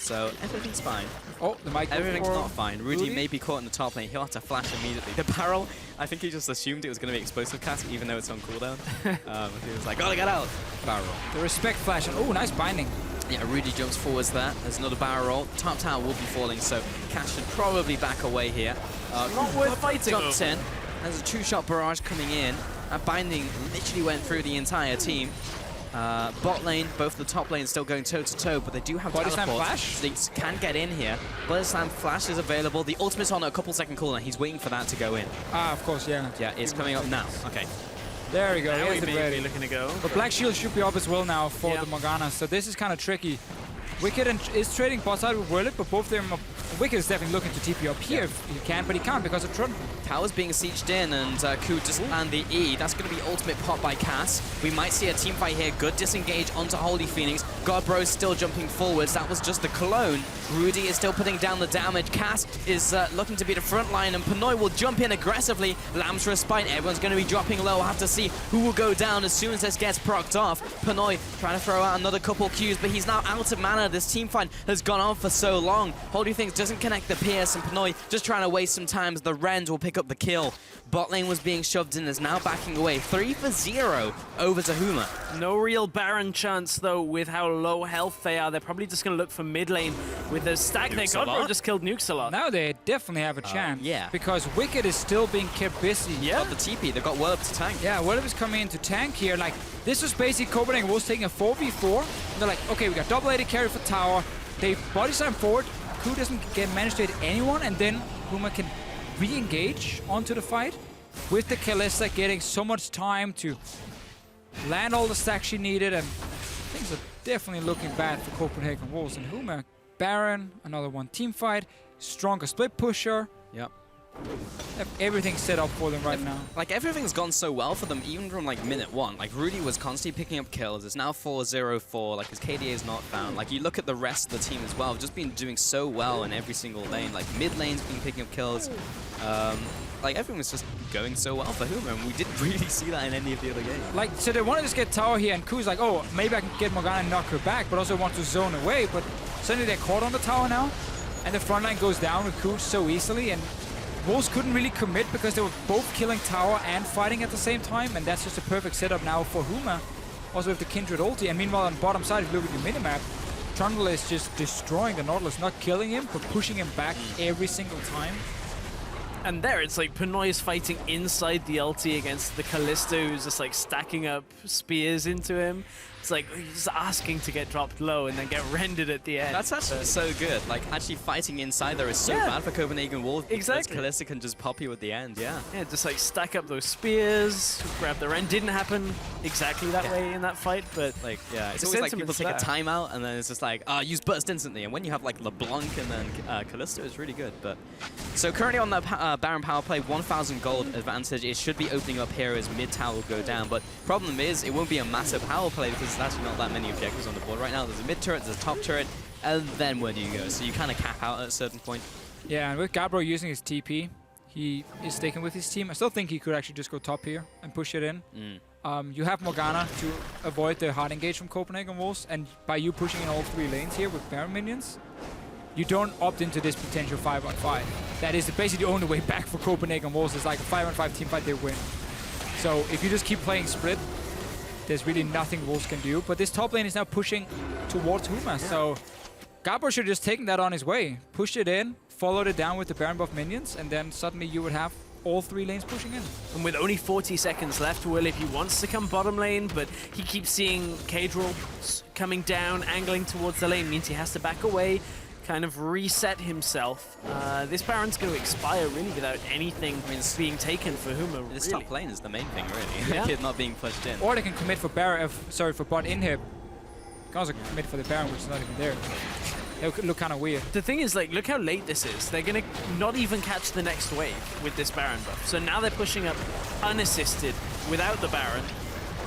So everything's fine. Oh, the mic. Everything's not fine. Rudy may be caught in the top lane. He'll have to flash immediately. The barrel, I think he just assumed it was going to be explosive cast, even though it's on cooldown. He was like, gotta get out. Barrel. The respect flash. And oh, nice binding. Yeah, Rudy jumps forwards there. There's another barrel roll. Top tower will be falling, so Cass should probably back away here. Not worth fighting. Jumps in. There's a 2-shot barrage coming in. That binding literally went through the entire team. Bot lane, both the top lanes still going toe-to-toe, but they do have Body slam teleport. flash? They can get in here. Body slam flash is available. The ultimate's on a couple-second cooldown. He's waiting for that to go in. Ah, of course, yeah. Yeah, it's coming up now. Okay. There we go. Now He has we it may ready. be looking to go. But Black Shield should be up as well now for the Morgana, so this is kind of tricky. Wicked is trading bot side with Whirlit, but both of them are... Wicked is definitely looking to TP up here if he can, but he can't because of Trundle. Tower's being sieged in, and Ku just land the E. That's going to be ultimate pop by Cass. We might see a team fight here. Good disengage onto Holy Phoenix. Godbro's still jumping forwards. That was just the clone. Rudy is still putting down the damage. Cass is looking to be the front line, and Pinoy will jump in aggressively. Lamb's Respite. Everyone's going to be dropping low. We'll have to see who will go down as soon as this gets procced off. Pinoy trying to throw out another couple Qs, but he's now out of mana. This team fight has gone on for so long. Holy Phoenix doesn't connect the Pierce, and Pinoy just trying to waste some time. The Rend will pick up the kill. Bot lane was being shoved in, is now backing away. 3-for-0 over to Huma. No real Baron chance, though, with how low health they are. They're probably just going to look for mid lane with a stack there. Godbro just killed Nuxalot. Now they definitely have a chance. Yeah. Because Wicked is still being kept busy. Yeah. Got the TP. They've got Whirlip to tank. Yeah, Whirlip is coming in to tank here. Like, this was basically Copenhagen was taking a 4v4. And they're like, okay, we got double AD carry for tower. They body slam forward. Ku doesn't manage to hit anyone, and then Huma can re-engage onto the fight with the Kalista getting so much time to land all the stacks she needed, and things are definitely looking bad for Copenhagen Wolves. And Huma, Baron, another one team fight, stronger split pusher. Yep. They have everything set up for them right now. Like, everything's gone so well for them, even from, like, minute 1. Like, Rudy was constantly picking up kills. It's now 4-0-4. Like, his KDA is not found. Like, you look at the rest of the team as well. Just been doing so well in every single lane. Like, mid lane's been picking up kills. Like, everything was just going so well for Huma, and we didn't really see that in any of the other games. Like, so they wanted to get tower here, and Ku's like, oh, maybe I can get Morgana and knock her back, but also want to zone away. But suddenly they're caught on the tower now, and the front line goes down with Ku so easily, and Wolves couldn't really commit because they were both killing tower and fighting at the same time, and that's just a perfect setup now for Huma. Also with the Kindred ulti, and meanwhile on the bottom side, if you look at the minimap, Trundle is just destroying the Nautilus, not killing him, but pushing him back every single time. And there, it's like Pinoy is fighting inside the ulti against the Kalista, who's just like stacking up spears into him. It's like he's asking to get dropped low and then get rendered at the end. That's actually so good. Like, actually fighting inside there is so bad for Copenhagen Wolves. Exactly. Because Kalista can just pop you at the end, yeah. Yeah, just like stack up those spears, grab the rend. Didn't happen exactly that way in that fight, but like, yeah, it's the always like people sentiment's take a there. timeout and then it's just like, use burst instantly. And when you have like LeBlanc and then Kalista, it's really good. But so currently on the Baron power play, 1,000 gold advantage. It should be opening up here as mid tower will go down. But problem is, it won't be a massive power play because there's actually not that many objectives on the board right now. There's a mid turret, there's a top turret, and then where do you go? So you kind of cap out at a certain point. Yeah, and with Godbro using his TP, he is sticking with his team. I still think he could actually just go top here and push it in. You have Morgana to avoid the hard engage from Copenhagen Wolves, and by you pushing in all 3 lanes here with Baron minions, you don't opt into this potential 5-on-5. That is basically the only way back for Copenhagen Wolves. It's like a 5-on-5 team fight, they win. So if you just keep playing split, there's really nothing Wolves can do. But this top lane is now pushing towards Huma, so Godbro should have just taken that on his way. Pushed it in, followed it down with the Baron buff minions, and then suddenly you would have all 3 lanes pushing in. And with only 40 seconds left, Will, if he wants to come bottom lane, but he keeps seeing Kadril coming down, angling towards the lane, means he has to back away, kind of reset himself. This Baron's going to expire really without anything being taken for Huma. This really. top lane is the main thing, really. Yeah. Kid not being pushed in. Or they can commit for Baron, for bot in here. Can also commit for the Baron, which is not even there. It would look kind of weird. The thing is, like, look how late this is. They're going to not even catch the next wave with this Baron buff. So now they're pushing up unassisted without the Baron,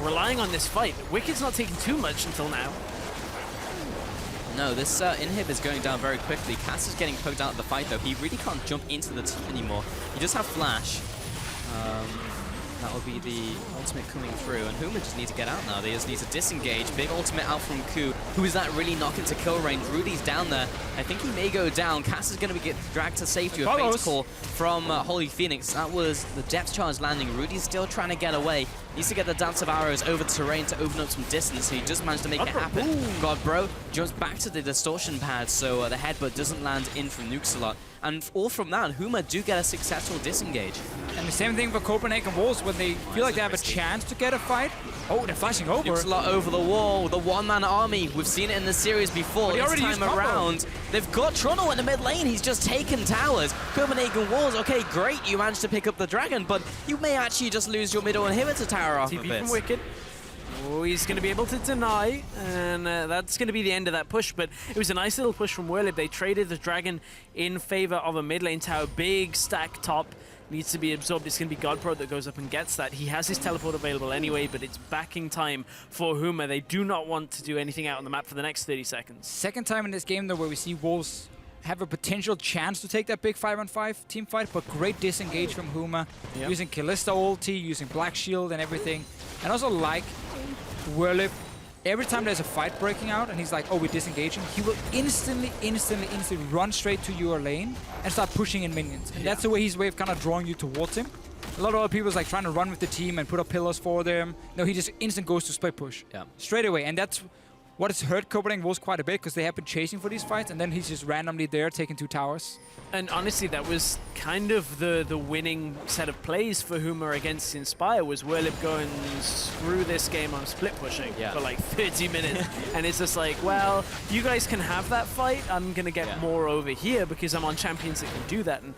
relying on this fight. Wicked's not taking too much until now. No, this inhib is going down very quickly. Cass is getting poked out of the fight, though. He really can't jump into the team anymore. You just have Flash. That will be the ultimate coming through, and Huma just need to get out now. They just need to disengage. Big ultimate out from Ku, who is that really knock into kill range. Rudy's down there. I think he may go down. Cass is going to get dragged to safety. A face call from Holy Phoenix. That was the depth charge landing. Rudy's still trying to get away. Needs to get the dance of arrows over the terrain to open up some distance. He just managed to make it happen. God Bro jumps back to the distortion pad, so the headbutt doesn't land in from Nuxalot. And all from that, Huma do get a successful disengage. And the same thing for Copenhagen Wolves when they feel like they have a chance to get a fight. Oh, they're flashing over. Nuxalot over the wall, the one-man army. We've seen it in the series before. This time around, they've got Trono in the mid lane. He's just taken towers. Copenhagen Wolves, okay, great. You managed to pick up the dragon, but you may actually just lose your middle inhibitor tower off of TP this. from Wicked. Oh, he's going to be able to deny, and that's going to be the end of that push, but it was a nice little push from Werlib. They traded the dragon in favor of a mid lane tower. Big stack top needs to be absorbed. It's going to be Godpro that goes up and gets that. He has his teleport available anyway, but it's backing time for Huma. They do not want to do anything out on the map for the next 30 seconds. Second time in this game, though, where we see Wolves have a potential chance to take that big 5-on-5 team fight, but great disengage from Huma, using Kalista ulti, using Black Shield and everything. And also like Werlib, every time there's a fight breaking out and he's like, oh, we're disengaging, he will instantly run straight to your lane and start pushing in minions. And that's the way his way of kind of drawing you towards him. A lot of other people's like trying to run with the team and put up pillars for them. No, he just instant goes to split push. Straight away. And that's what has hurt Copenhagen Wolves quite a bit, because they have been chasing for these fights, and then he's just randomly there taking 2 towers. And honestly, that was kind of the winning set of plays for Huma against Inspire, was Werlib going through this game on split pushing for like 30 minutes. And it's just like, well, you guys can have that fight. I'm going to get more over here because I'm on champions that can do that. And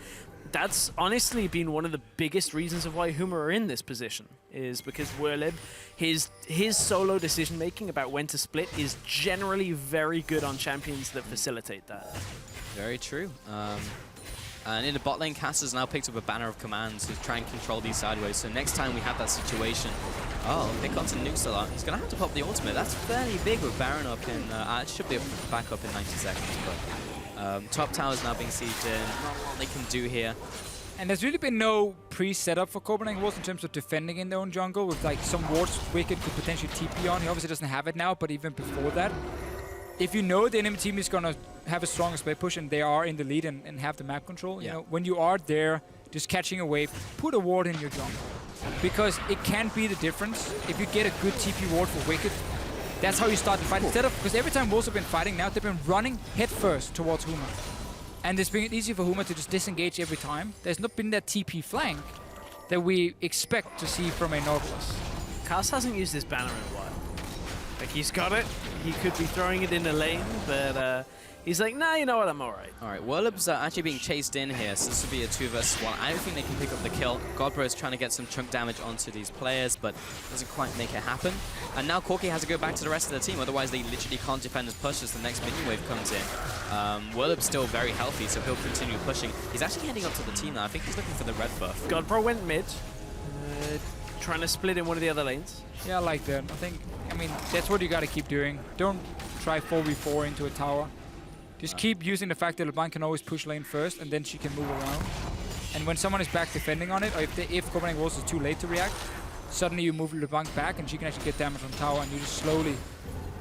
that's honestly been one of the biggest reasons of why Huma are in this position, is because Werlib, his solo decision-making about when to split is generally very good on champions that facilitate that. Very true. And in the bot lane, Cass has now picked up a banner of commands to try and control these sideways. So next time we have that situation, pick onto Nuxalot. He's going to have to pop the ultimate. That's fairly big with Baron up in, it should be back up in 90 seconds, but top tower's now being sieged in. Not a lot they can do here. And there's really been no pre-setup for Copenhagen Wolves in terms of defending in their own jungle, with like some wards Wicked could potentially TP on. He obviously doesn't have it now, but even before that, if you know the enemy team is going to have a strong split push and they are in the lead and have the map control, you know, when you are there just catching a wave, put a ward in your jungle. Because it can be the difference. If you get a good TP ward for Wicked, that's how you start the fight. Instead of, because every time Wolves have been fighting now, they've been running headfirst towards Huma. And it's been easy for Huma to just disengage every time. There's not been that TP flank that we expect to see from a Nautilus. Cass hasn't used his banner in a while. Like, he's got it. He could be throwing it in a lane, but he's like, nah, you know what, I'm all right. All right, Werlib's actually being chased in here, so this will be a 2 versus 1. I don't think they can pick up the kill. Godbro is trying to get some chunk damage onto these players, but doesn't quite make it happen. And now Corki has to go back to the rest of the team, otherwise they literally can't defend his push as the next minion wave comes in. Werlib's still very healthy, so he'll continue pushing. He's actually heading up to the team now. I think he's looking for the red buff. Godbro went mid, trying to split in one of the other lanes. Yeah, I like that. I mean, that's what you got to keep doing. Don't try 4v4 into a tower. Just keep using the fact that LeBlanc can always push lane first, and then she can move around. And when someone is back defending on it, or if Copenhagen Wolves is too late to react, suddenly you move LeBlanc back, and she can actually get damage on tower, and you just slowly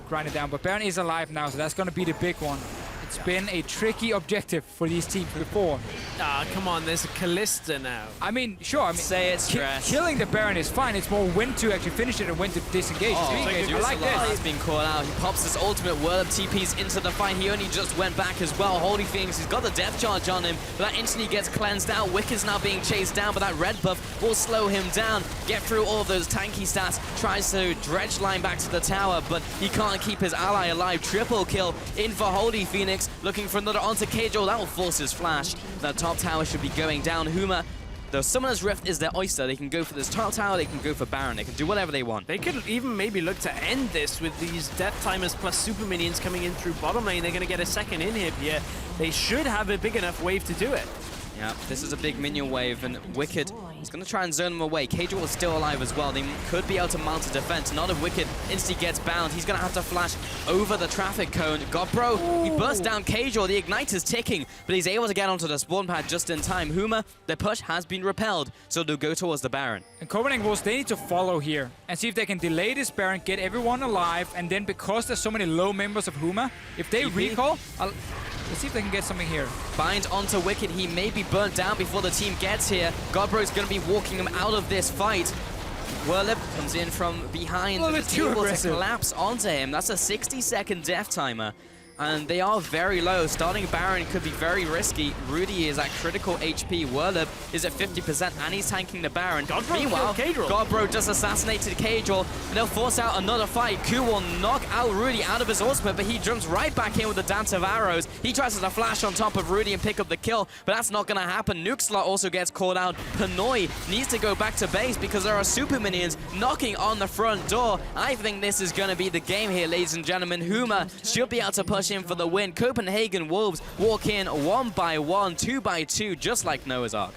grind it down. But Baron is alive now, so that's going to be the big one. It's been a tricky objective for these teams before. Ah, come on, there's a Kalista now. I mean, sure, I mean, say it's stress. Killing the Baron is fine. It's more when to actually finish it and when to disengage. I like this. He's been called out. He pops his ultimate. Werlib TPs into the fight. He only just went back as well. Holy Phoenix, he's got the death charge on him, but that instantly gets cleansed out. Wicked's now being chased down, but that red buff will slow him down. Get through all of those tanky stats. Tries to dredge line back to the tower, but he can't keep his ally alive. Triple kill in for Holy Phoenix. Looking for another onto Keijo. That will force his flash. That top tower should be going down. Huma, the Summoner's Rift is their oyster. They can go for this top tower, they can go for Baron, they can do whatever they want. They could even maybe look to end this with these death timers plus super minions coming in through bottom lane. They're going to get a second inhib here. They should have a big enough wave to do it. Yeah, this is a big minion wave, and Wicked is going to try and zone them away. Cadril is still alive as well. They could be able to mount a defense. Not if Wicked instantly gets bound. He's going to have to flash over the traffic cone. Godbro, he bursts down Cadril. The Ignite is ticking, but he's able to get onto the spawn pad just in time. Huma, the push has been repelled, so they'll go towards the Baron. And Copenhagen Wolves, they need to follow here and see if they can delay this Baron, get everyone alive, and then because there's so many low members of Huma, if they recall, let's see if they can get something here. Bind onto Wicked. He may be burnt down before the team gets here. Godbro's going to be walking him out of this fight. Werlip comes in from behind. It's too able to aggressive. collapse onto him. That's a 60-second death timer. And they are very low. Starting Baron could be very risky. Rudy is at critical HP. Werlip is at 50%, and he's tanking the Baron. Meanwhile, Godbro just assassinated Cadril, and they'll force out another fight. Ku will knock out Rudy out of his ultimate, but he jumps right back in with the Dance of Arrows. He tries to flash on top of Rudy and pick up the kill, but that's not going to happen. Nukeslot also gets called out. Panoy needs to go back to base because there are super minions knocking on the front door. I think this is going to be the game here, ladies and gentlemen. Huma should be able to push in for the win. Copenhagen Wolves walk in 1 by 1, 2 by 2, just like Noah's Ark.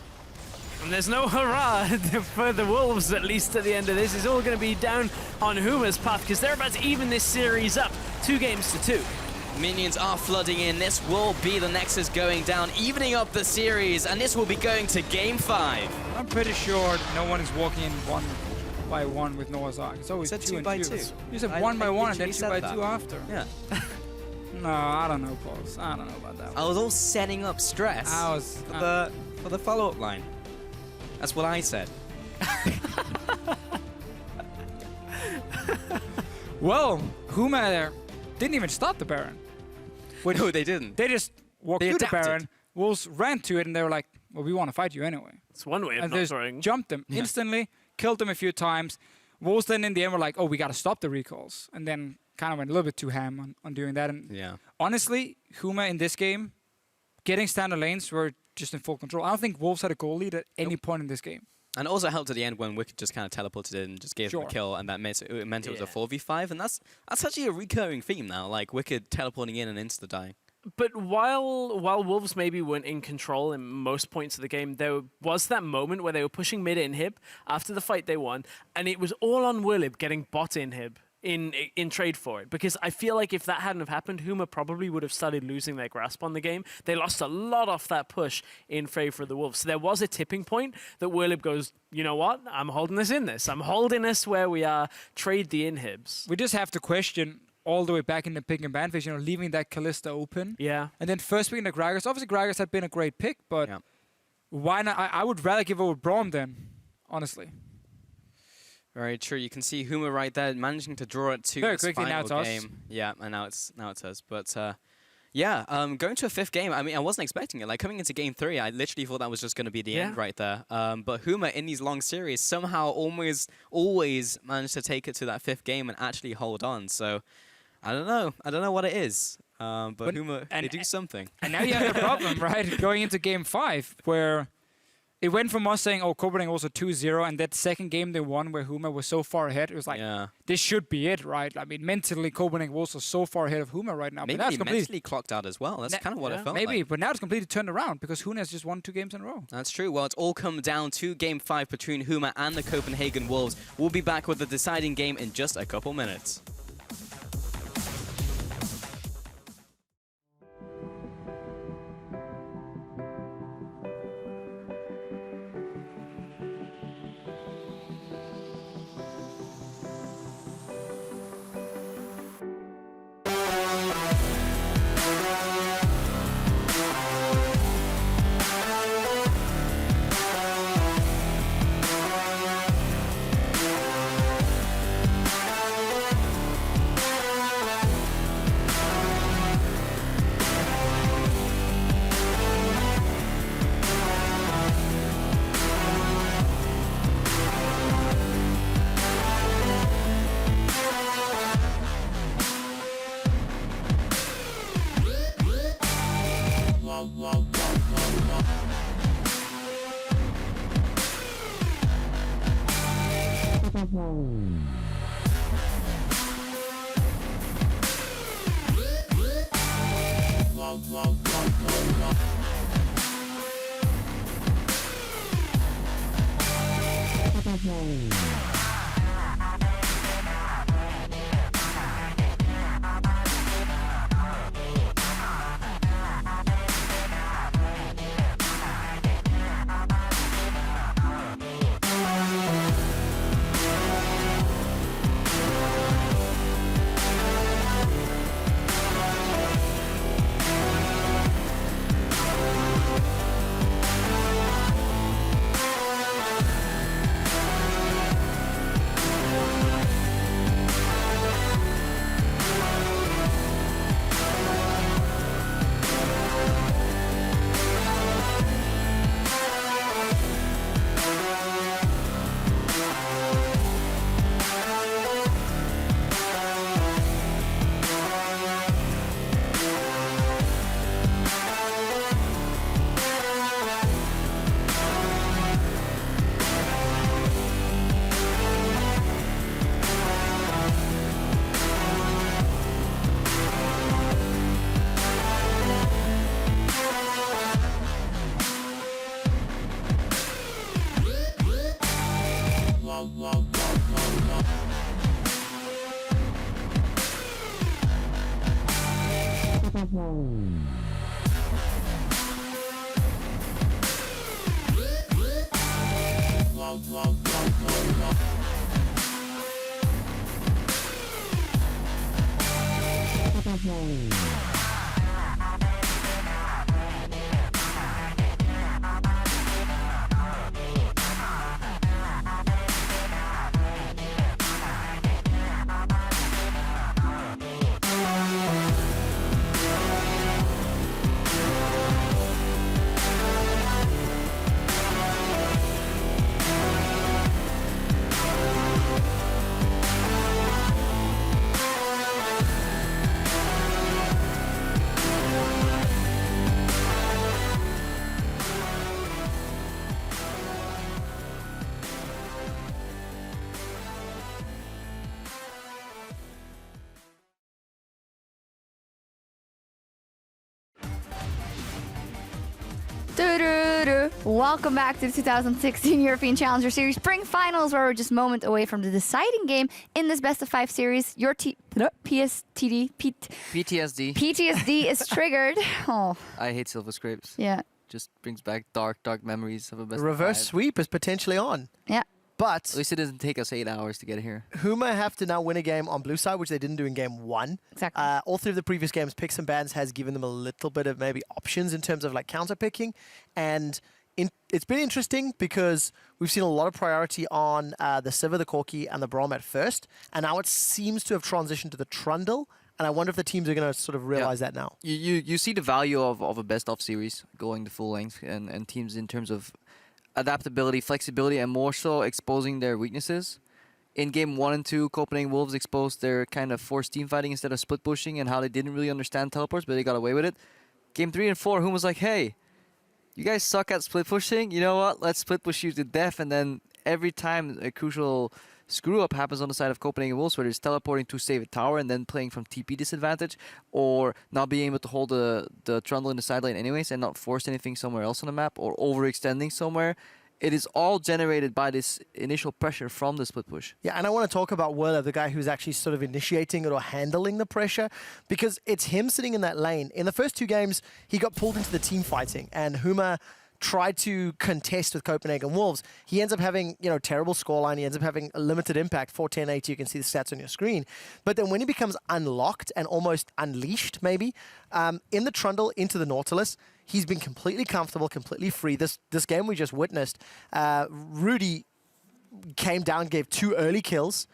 And there's no hurrah for the Wolves, at least at the end of this. It's all going to be down on Huma's path because they're about to even this series up 2-2. Minions are flooding in. This will be the Nexus going down, evening up the series, and this will be going to Game 5. I'm pretty sure no one is walking in 1 by 1 with Noah's Ark. It's always Said 2 by and 2. 2. You said I 1 by 1 and then literally 2 by said 2 that. after. Yeah. No, I don't know, Pauls. I don't know about that. I was all setting up stress I was for the follow-up line. That's what I said. Well, Huma didn't even stop the Baron. No, they didn't. They just walked They through the adapted. Baron. Wolves ran to it and they were like, well, we want to fight you anyway. It's one way of And not they just throwing. jumped them instantly, killed them a few times. Wolves then in the end were like, oh, we got to stop the recalls. And then kind of went a little bit too ham on doing that. And Yeah. honestly, Huma in this game, getting standard lanes were just in full control. I don't think Wolves had a goal lead at any point in this game. And also helped at the end when Wicked just kind of teleported in and just gave them a Sure. kill, and that meant it was a 4v5, and that's actually a recurring theme now, like Wicked teleporting in and insta-dying. But while Wolves maybe weren't in control in most points of the game, there was that moment where they were pushing mid inhib after the fight they won, and it was all on Werlip getting bot inhib in trade for it. Because I feel like if that hadn't have happened, Huma probably would have started losing their grasp on the game. They lost a lot off that push in favor of the Wolves. So there was a tipping point that Werlip goes, you know what? I'm holding us in this. I'm holding us where we are. Trade the inhibs. We just have to question all the way back in the pick and ban phase, leaving that Kalista open. Yeah. And then first picking the Gragas. Obviously, Gragas had been a great pick, but Yeah. why not? I would rather give over Braum then, honestly. Very true. You can see Huma right there managing to draw it to Very this quickly, now final it's us. game. Yeah, and now it's us. But yeah, going to a 5th game. I mean, I wasn't expecting it. Like coming into Game 3, I literally thought that was just going to be the end right there. But Huma in these long series somehow always managed to take it to that 5th game and actually hold on. So I don't know what it is. But Huma, they do something. And now you have the problem, right? Going into Game 5, where it went from us saying, oh, Copenhagen also 2-0, and that second game they won where Huma was so far ahead, it was like, this should be it, right? I mean, mentally, Copenhagen was also so far ahead of Huma right now. Maybe but they mentally clocked out as well. That's kind of what it felt like. Maybe, but now it's completely turned around because Huna has just won 2 games in a row. That's true. Well, it's all come down to Game 5 between Huma and the Copenhagen Wolves. We'll be back with the deciding game in just a couple minutes. Welcome back to the 2016 European Challenger Series Spring Finals, where we're just a moment away from the deciding game in this best of 5 series. Your PTSD is triggered. Oh, I hate Silver Scrapes. yeah. Just brings back dark memories of a best The reverse of 5. sweep is potentially on. Yeah. But At least it doesn't take us 8 hours to get here. Huma have to now win a game on blue side, which they didn't do in game 1. Exactly. All 3 of the previous games, picks and bans has given them a little bit of maybe options in terms of like counter picking. And it's been interesting because we've seen a lot of priority on the Sivir, the Corki, and the Braum at first. And now it seems to have transitioned to the Trundle. And I wonder if the teams are going to sort of realize that now. You see the value of a best of series going the full length and teams in terms of adaptability, flexibility, and more so exposing their weaknesses. In game 1 and 2, Copenhagen Wolves exposed their kind of forced team fighting instead of split pushing and how they didn't really understand teleports, but they got away with it. Game 3 and 4, Huma was like, hey, you guys suck at split pushing. You know what? Let's split push you to death. And then every time a crucial screw up happens on the side of Copenhagen Wolves, whether it's teleporting to save a tower and then playing from TP disadvantage, or not being able to hold the Trundle in the side lane anyways and not force anything somewhere else on the map, or overextending somewhere. It is all generated by this initial pressure from the split push. Yeah, and I want to talk about Werler, the guy who's actually sort of initiating it or handling the pressure, because it's him sitting in that lane. In the first 2 games, he got pulled into the team fighting, and Huma tried to contest with Copenhagen Wolves. He ends up having, terrible scoreline. He ends up having a limited impact, 4-10-8. You can see the stats on your screen. But then when he becomes unlocked and almost unleashed, maybe, in the Trundle into the Nautilus, he's been completely comfortable, completely free. This game we just witnessed, Rudy came down, gave 2 early kills,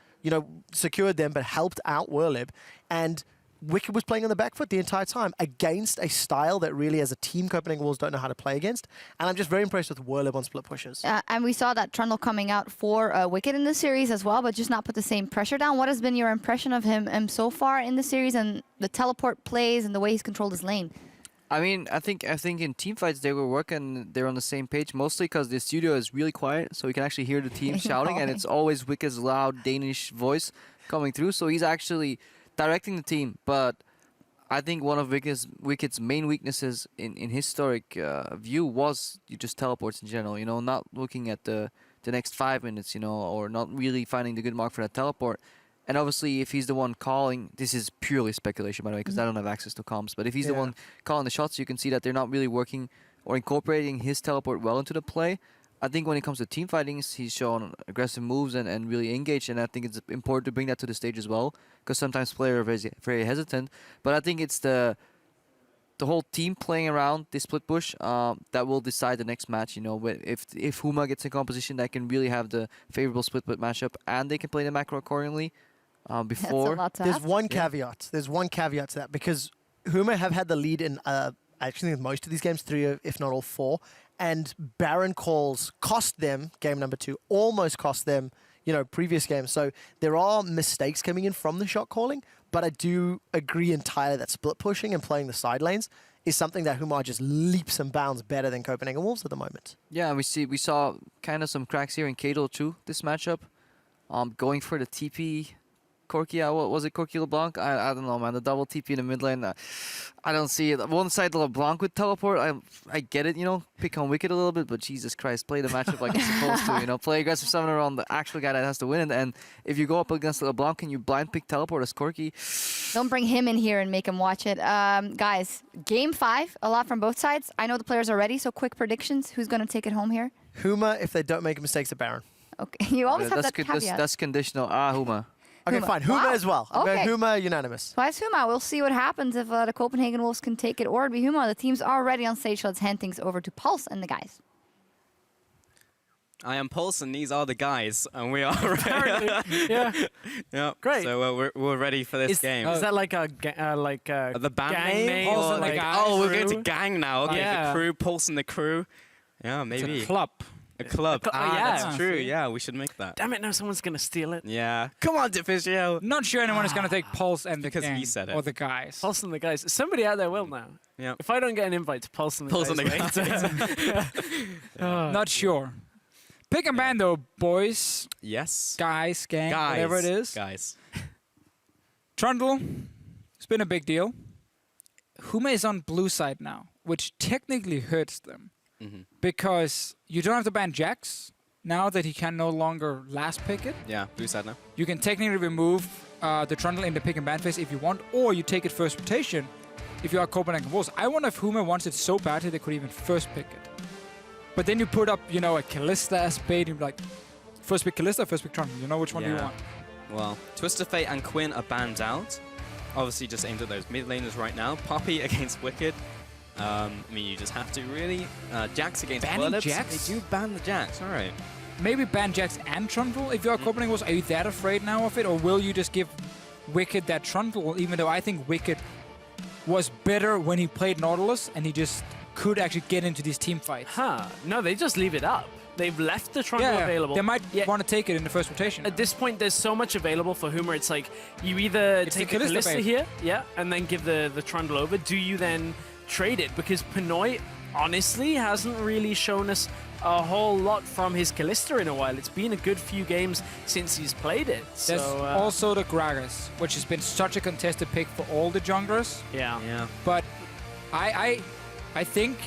secured them, but helped out Werlib. And Wicked was playing on the back foot the entire time against a style that really, as a team, Copenhagen Wolves don't know how to play against. And I'm just very impressed with Werlib on split pushes. And we saw that Trundle coming out for Wicked in the series as well, but just not put the same pressure down. What has been your impression of him so far in the series and the teleport plays and the way he's controlled his lane? I mean, I think in team fights they were working. They're on the same page, mostly because the studio is really quiet, so you can actually hear the team shouting, and it's always Wicked's loud Danish voice coming through. So he's actually directing the team. But I think one of Wicked's main weaknesses in historic view was just teleports in general. Not looking at the the next 5 minutes, you know, or not really finding the good mark for that teleport. And obviously, if he's the one calling, this is purely speculation, by the way, because I don't have access to comms. But if he's the one calling the shots, you can see that they're not really working or incorporating his teleport well into the play. I think when it comes to team fighting, he's shown aggressive moves and really engaged, and I think it's important to bring that to the stage as well, because sometimes players are very, very hesitant. But I think it's the whole team playing around this split push that will decide the next match. You know, if Huma gets in composition, that can really have the favorable split push matchup, and they can play the macro accordingly. Before there's one caveat. There's one caveat to that, because Huma have had the lead in actually most of these games, 3 if not all 4. And Baron calls cost them game number 2, almost cost them, you know, previous games. So there are mistakes coming in from the shot calling, but I do agree entirely that split pushing and playing the side lanes is something that Humar just leaps and bounds better than Copenhagen Wolves at the moment. Yeah, we saw kind of some cracks here in Kadel too, this matchup. Going for the TP Corki, what was it, Corki LeBlanc? I don't know, man. The double TP in the mid lane, I don't see it. One side LeBlanc with teleport, I get it, you know, pick on Wicked a little bit, but Jesus Christ, play the matchup like it's supposed to, you know, play aggressive summoner on the actual guy that has to win. And if you go up against LeBlanc and you blind pick teleport as Corki... Don't bring him in here and make him watch it. Guys, game 5, a lot from both sides. I know the players are ready, so quick predictions. Who's going to take it home here? Huma, if they don't make mistakes at Baron. Okay, you always have that caveat. That's conditional. Huma. Okay, fine. Huma as well. I'm going Huma unanimous. Twice Huma. We'll see what happens if the Copenhagen Wolves can take it or it be Huma. The team's already on stage, so let's hand things over to Pulse and the guys. I am Pulse, and these are the guys, and we are ready. Yeah. Great. So we're ready for this game. Is that like a the band gang name? Or Like, we're going to gang now. Okay, the crew, Pulse and the crew. Yeah, maybe. It's a club. A club. Yeah. That's true. Yeah, we should make that. Damn it! Now someone's gonna steal it. Yeah. Come on, Difficile. Not sure anyone is going to take Pulse and the Because gang he said it. or the guys. Pulse and the guys. Somebody out there will now. Yeah. If I don't get an invite to Pulse and the guys, Not sure. Pick a band though, boys. Yes. Guys, gang, whatever it is. Guys. Trundle, it's been a big deal. Huma is on blue side now, which technically hurts them. Because you don't have to ban Jax now that he can no longer last pick it. Yeah, blue side now. You can technically remove the Trundle in the pick and ban phase if you want, or you take it first rotation if you are Copenhagen Wolves. I wonder if Huma wants it so badly they could even first pick it. But then you put up, you know, a Kalista as bait, and you're like, first pick Kalista, first pick Trundle. You know which one do you want? Well, Twisted Fate and Quinn are banned out. Obviously just aimed at those mid laners right now. Poppy against Wicked. I mean, you just have to really. Jax against Banning Jax? They do ban the Jax, alright. Maybe ban Jax and Trundle if you are Copenhagen Wolves. Are you that afraid now of it? Or will you just give Wicked that Trundle, even though I think Wicked was better when he played Nautilus and he just could actually get into these team fights? No, they just leave it up. They've left the Trundle available. They might want to take it in the first rotation. At this point, there's so much available for Huma. It's like, you either take the Kalista here, and then give the Trundle over. Do you then trade it? Because Pinoy, honestly, hasn't really shown us a whole lot from his Kalista in a while. It's been a good few games since he's played it. There's So, also the Gragas, which has been such a contested pick for all the junglers. Yeah. But I think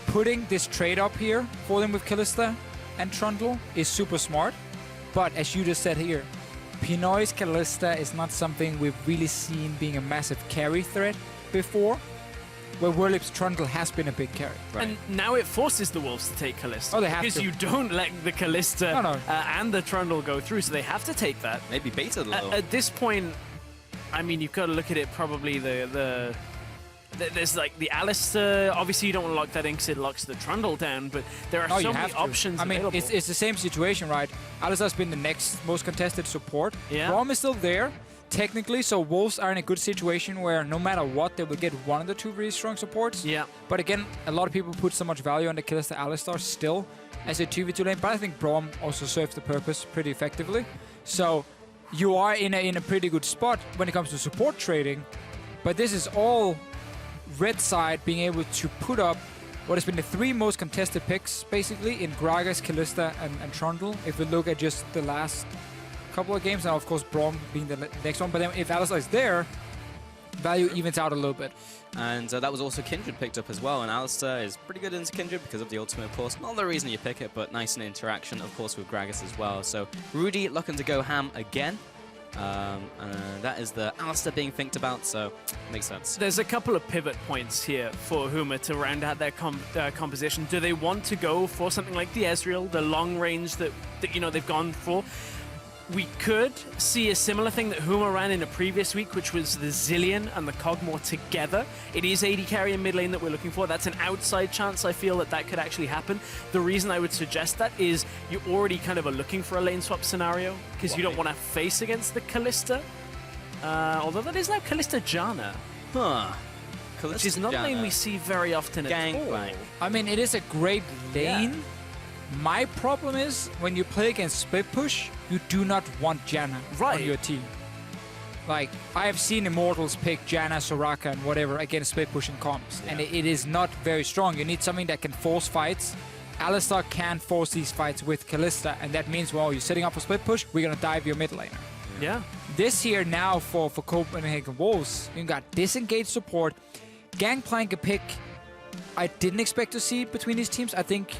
putting this trade up here for them with Kalista and Trundle is super smart. But as you just said here, Pinoy's Kalista is not something we've really seen being a massive carry threat before, where Werlip's Trundle has been a big carry. And now it forces the Wolves to take Kalista. Oh, they have because to. you don't let the Kalista and the Trundle go through, so they have to take that. Maybe bait it a little. At this point, I mean, you've got to look at it probably there's like the Alistair. Obviously, you don't want to lock that in because it locks the Trundle down, but there are so many options available. It's the same situation, right? Alistair's been the next most contested support. Yeah. Braum is still there, technically, so Wolves are in a good situation where no matter what, they will get one of the two really strong supports. Yeah. But again, a lot of people put so much value on the Kalista Alistar still as a 2v2 lane, but I think Braum also serves the purpose pretty effectively. So you are in a pretty good spot when it comes to support trading, but this is all red side being able to put up what has been the 3 most contested picks, basically, in Gragas, Kalista, and Trundle. If we look at just the last couple of games, now of course Braum being the next one, but then if Alistar is there, value evens out a little bit. And that was also Kindred picked up as well, and Alistair is pretty good into Kindred because of the ultimate, of course. Not the reason you pick it, but nice in interaction, of course, with Gragas as well. So Rudy looking to go ham again. That is the Alistair being thinked about, so makes sense. There's a couple of pivot points here for Huma to round out their composition. Do they want to go for something like the Ezreal, the long range that you know they've gone for? We could see a similar thing that Huma ran in a previous week, which was the Zillion and the Kog'Maw together. It is AD carry in mid lane that we're looking for. That's an outside chance, I feel, that could actually happen. The reason I would suggest that is you already kind of are looking for a lane swap scenario, because you don't want to face against the Kalista. Although that is now Kalista Janna. Huh. Which is not a lane we see very often at all. I mean, it is a great lane. Yeah. My problem is, when you play against split push, you do not want Janna on your team. Like, I have seen Immortals pick Janna, Soraka, and whatever against split push and comps, and it is not very strong. You need something that can force fights. Alistar can force these fights with Kalista, and that means, well, you're setting up a split push, we're gonna dive your mid laner. Yeah. This here now for Copenhagen Wolves, you got disengaged support, Gangplank a pick I didn't expect to see between these teams. I think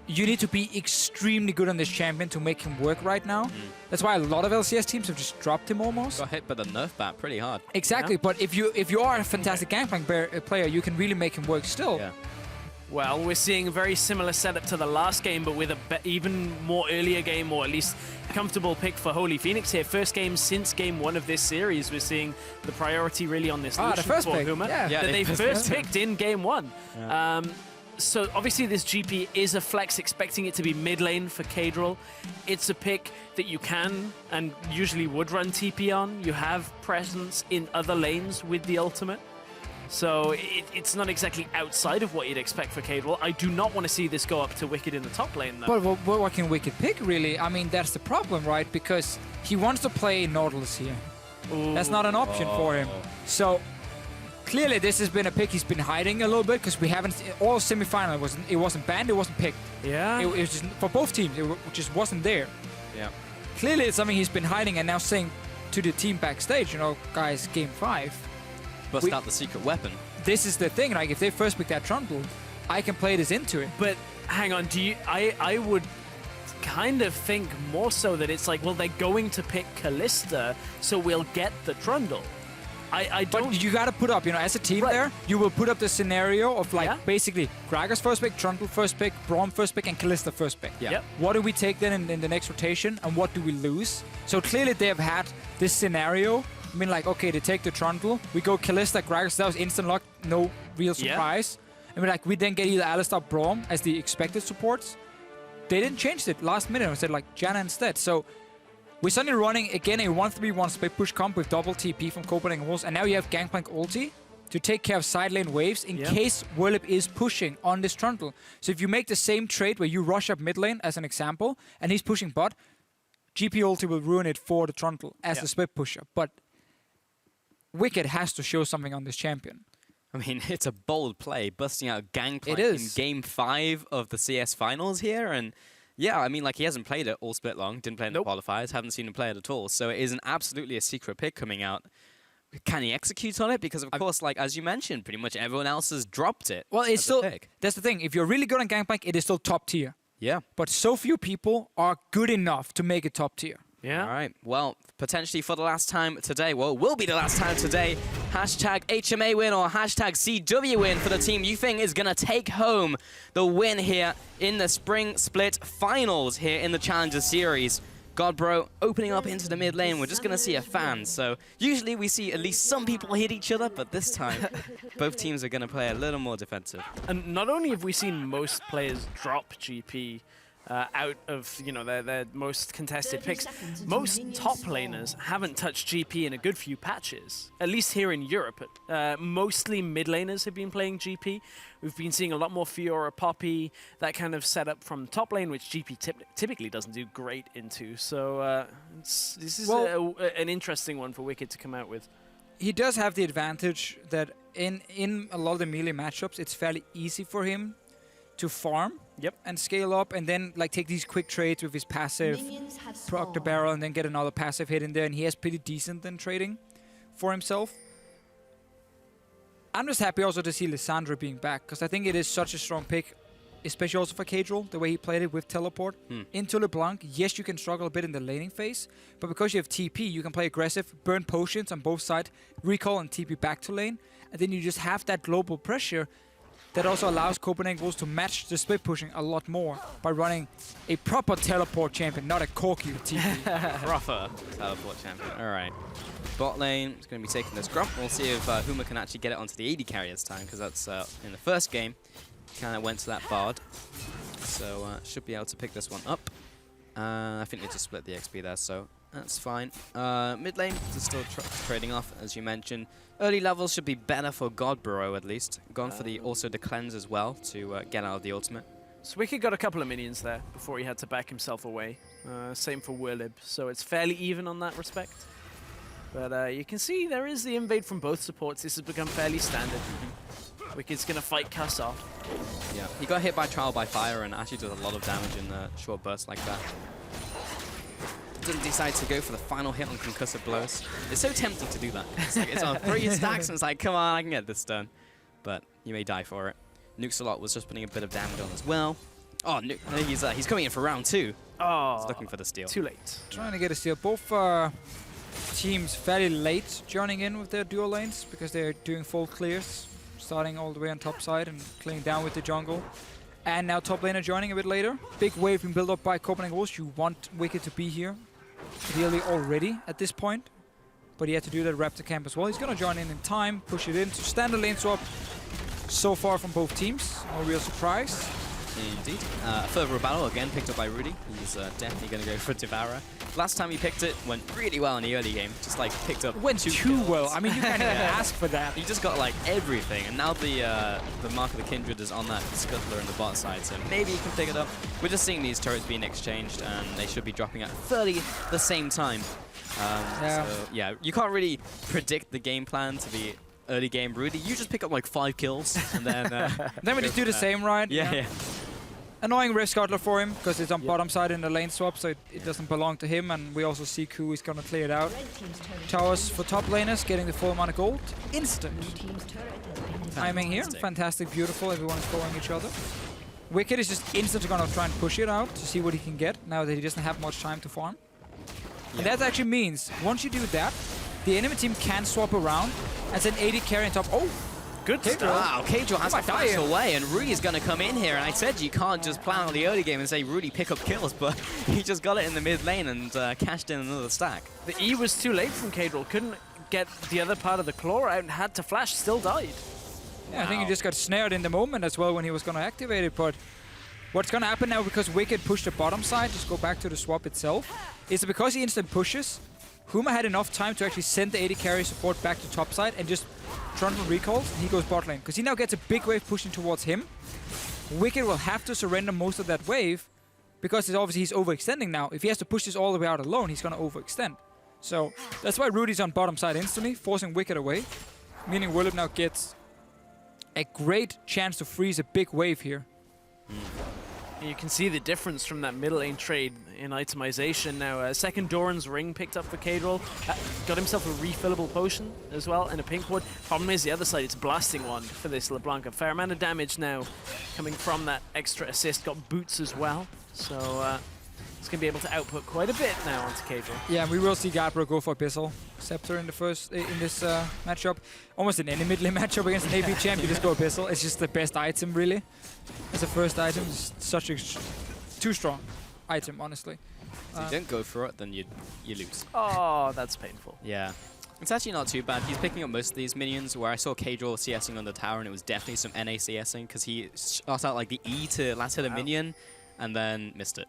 you need to be extremely good on this champion to make him work right now. That's why a lot of LCS teams have just dropped him almost. Got hit by the nerf bat pretty hard. Exactly, but if you are a fantastic Gangplank player, you can really make him work still. Yeah. Well, we're seeing a very similar setup to the last game, but with a even more earlier game, or at least comfortable pick for Holy Phoenix here. First game since game 1 of this series, we're seeing the priority really on this Lucian the first for pick. Huma. Yeah. That they first pick. picked in game 1. Yeah. So obviously this GP is a flex, expecting it to be mid lane for Kadril. It's a pick that you can and usually would run TP on. You have presence in other lanes with the ultimate. So it's not exactly outside of what you'd expect for Kadril. I do not want to see this go up to Wicked in the top lane, though. But what can Wicked pick, really? I mean, that's the problem, right? Because he wants to play Nautilus here. Ooh. That's not an option for him. So clearly this has been a pick he's been hiding a little bit, because we haven't... All semi-final, it wasn't banned, it wasn't picked. Yeah. It was just, for both teams, it just wasn't there. Yeah. Clearly it's something he's been hiding, and now saying to the team backstage, you know, guys, game 5... Bust out the secret weapon. This is the thing, like, if they first pick that Trundle, I can play this into it. But hang on, I would kind of think more so that it's like, well, they're going to pick Kalista, so we'll get the Trundle. I don't... But you gotta put up, you know, as a team there, you will put up the scenario of, like, basically, Gragas first pick, Trundle first pick, Braum first pick, and Kalista first pick. Yeah. Yep. What do we take then in the next rotation, and what do we lose? So clearly they have had this scenario. I mean, like, okay, they take the Trundle, we go Kalista, Gragas, that was instant lock, no real surprise. I mean, like, we then get either Alistar, Braum as the expected supports. They didn't change it last minute and said, like, Janna instead. So we're suddenly running, again, a 1-3-1 split push comp with double TP from Copenhagen Wolves, and now you have Gangplank ulti to take care of side lane waves in case Whirlip is pushing on this Trundle. So if you make the same trade where you rush up mid lane, as an example, and he's pushing bot, GP ulti will ruin it for the Trundle as a split pusher. But Wicked has to show something on this champion. I mean, it's a bold play, busting out Gangplank in Game 5 of the CS Finals here, and yeah, I mean, like, he hasn't played it all split long, didn't play in the qualifiers, haven't seen him play it at all, so it is absolutely a secret pick coming out. Can he execute on it? Because, of course, like, as you mentioned, pretty much everyone else has dropped it. Well, it's still... That's the thing. If you're really good on Gangplank, it is still top tier. Yeah. But so few people are good enough to make it top tier. Yeah. All right. Well, potentially for the last time today, well, it will be the last time today, hashtag HMA win or hashtag CW win for the team you think is going to take home the win here in the Spring Split Finals here in the Challenger Series. Godbro opening up into the mid lane. We're just going to see a fan. So usually we see at least some people hit each other, but this time both teams are going to play a little more defensive. And not only have we seen most players drop GP out of, you know, their most contested picks, most top laners haven't touched GP in a good few patches, at least here in Europe. Mostly mid laners have been playing GP. We've been seeing a lot more Fiora, Poppy, that kind of setup from top lane, which GP typically doesn't do great into. So this is an interesting one for Wicked to come out with. He does have the advantage that in a lot of the melee matchups, it's fairly easy for him to farm and scale up, and then like take these quick trades with his passive, proc the barrel, and then get another passive hit in there, and he has pretty decent then trading for himself. I'm just happy also to see Lissandra being back, because I think it is such a strong pick, especially also for Cadril, the way he played it with teleport. Into LeBlanc, yes, you can struggle a bit in the laning phase, but because you have TP, you can play aggressive, burn potions on both sides, recall and TP back to lane, and then you just have that global pressure that also allows Copenhagen Wolves to match the split pushing a lot more by running a proper teleport champion, not a Corki with TP. Proper teleport champion. All right. Bot lane is going to be taking this grump. We'll see if Huma can actually get it onto the AD carry this time, because that's in the first game. Kind of went to that Bard. So should be able to pick this one up. I think they just split the XP there, so that's fine. Mid lane is still trading off, as you mentioned. Early levels should be better for Godborough at least. Gone for the also the cleanse as well to get out of the ultimate. So Wicked got a couple of minions there before he had to back himself away. Same for Wirlib, so it's fairly even on that respect. But you can see there is the invade from both supports. This has become fairly standard. Wicked's going to fight Cuss off. Yeah, he got hit by Trial by Fire and actually does a lot of damage in a short burst like that. Doesn't decide to go for the final hit on concussive blows. It's so tempting to do that. It's, like, it's on 3 stacks and it's like, come on, I can get this done. But you may die for it. Nukesalot was just putting a bit of damage on as well. Oh, he's coming in for round 2. Oh, he's looking for the steal. Too late. Trying to get a steal. Both teams fairly late joining in with their dual lanes because they're doing full clears, starting all the way on top side and clearing down with the jungle. And now top laner joining a bit later. Big wave being built up by Copenhagen Wolves. You want Wicked to be here, ideally already at this point. But he had to do that Raptor camp as well. He's going to join in time, push it in. So standard lane swap so far from both teams. No real surprise. Indeed. Further battle again picked up by Rudy. He's definitely going to go for Devourer. Last time he picked it, went really well in the early game. Just like picked up went too well. I mean, you can't even ask for that. He just got like everything, and now the Mark of the Kindred is on that Scuttler in the bot side, so maybe he can pick it up. We're just seeing these turrets being exchanged, and they should be dropping at 30 the same time. So yeah, you can't really predict the game plan to be early game Rudy. You just pick up like 5 kills, and then then we just do the same, right? Yeah. Annoying Rift Scuttler for him, because it's on bottom side in the lane swap, so it doesn't belong to him, and we also see Ku is going to clear it out. Towers for top laners, getting the full amount of gold. Instant. Timing here, fantastic, beautiful, everyone is following each other. Wicked is just instantly going to try and push it out to see what he can get, now that he doesn't have much time to farm. And that actually means, once you do that, the enemy team can swap around and send AD carry on top. Oh! Good stuff. Wow, Cadril has to flash away, and Rudy's going to come in here. And I said you can't just plan on the early game and say, Rudy, pick up kills, but he just got it in the mid lane and cashed in another stack. The E was too late from Cadril. Couldn't get the other part of the claw out and had to flash, still died. Yeah, wow. I think he just got snared in the moment as well when he was going to activate it, but what's going to happen now, because Wicked pushed the bottom side, just go back to the swap itself, is that because he instant pushes, Huma had enough time to actually send the AD carry support back to top side and just run from recalls, and he goes bot lane. Because he now gets a big wave pushing towards him. Wicked will have to surrender most of that wave, because it's obviously he's overextending now. If he has to push this all the way out alone, he's going to overextend. So that's why Rudy's on bottom side instantly, forcing Wicked away. Meaning Wirlib now gets a great chance to freeze a big wave here. You can see the difference from that middle lane trade in itemization now. Second Doran's ring picked up for Cadril. Got himself a refillable potion as well and a pink ward. Problem is the other side, it's a blasting one for this LeBlanc. A fair amount of damage now coming from that extra assist. Got boots as well. So it's going to be able to output quite a bit now onto Cadril. Yeah, we will see Godborough go for Abyssal Scepter in the in this matchup. Almost in any mid lane matchup against an AP champ, you just go Abyssal. It's just the best item, really. As a first item, it's such a too strong item, honestly. So you don't go for it, then you lose. Oh, that's painful. Yeah. It's actually not too bad. He's picking up most of these minions, where I saw Cadril CSing on the tower, and it was definitely some NA CSing, because he shot out like the E to last hit a minion, and then missed it.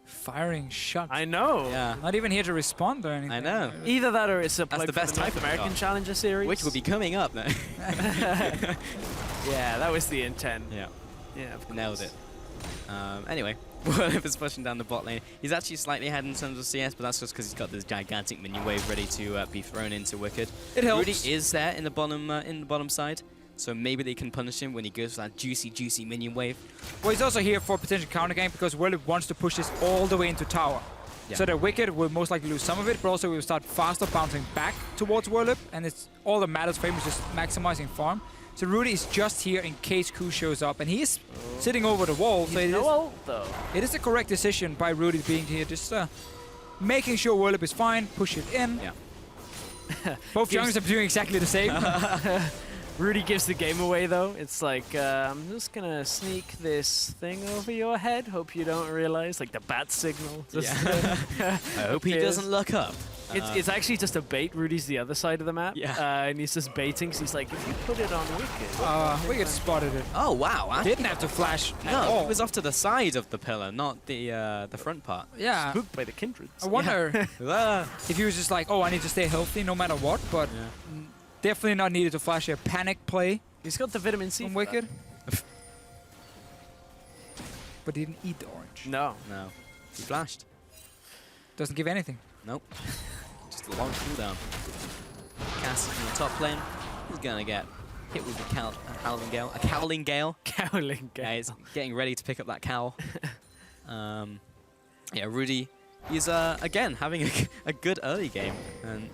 Firing shot. I know. Yeah. Not even here to respond or anything. I know. Either that or it's a plug the best for the North American Challenger Series. Which will be coming up now. Yeah, that was the intent. Yeah. Yeah, of course. Nailed it. Anyway, Wirlib is pushing down the bot lane. He's actually slightly ahead in terms of CS, but that's just because he's got this gigantic minion wave ready to be thrown into Wicked. It helps. Rudy is there in the bottom side, so maybe they can punish him when he goes for that juicy minion wave. Well, he's also here for potential counter game, because Wirlib wants to push this all the way into tower. So that Wicked will most likely lose some of it, but also will start faster bouncing back towards Whirlip, and it's all that matters for him is just maximizing farm. So Rudy is just here in case Ku shows up, and he is sitting over the wall. So it is the correct decision by Rudy being here, just making sure Whirlip is fine, push it in. Yeah. Both junglers are doing exactly the same. Rudy gives the game away, though. It's like, I'm just going to sneak this thing over your head. Hope you don't realize, like the bat signal. I hope he doesn't look up. It's actually just a bait. Rudy's the other side of the map. Yeah. And he's just baiting. So he's like, if you put it on Wicked. Wicked spotted it. Oh, wow. Didn't have to flash at No, all. it was off to the side of the pillar, not the front part. Yeah. Spooked by the kindreds. I wonder if he was just like, oh, I need to stay healthy no matter what, but definitely not needed to flash a panic play. He's got the vitamin C from Wicked. But he didn't eat the orange. No. No. He flashed. Doesn't give anything. Nope. Just a long cooldown. Cass in the top lane. He's gonna get hit with a Howling Gale. A Cowling Gale. Cowling Gale. Yeah, he's getting ready to pick up that cowl. Yeah, Rudy, he's again having a good early game, and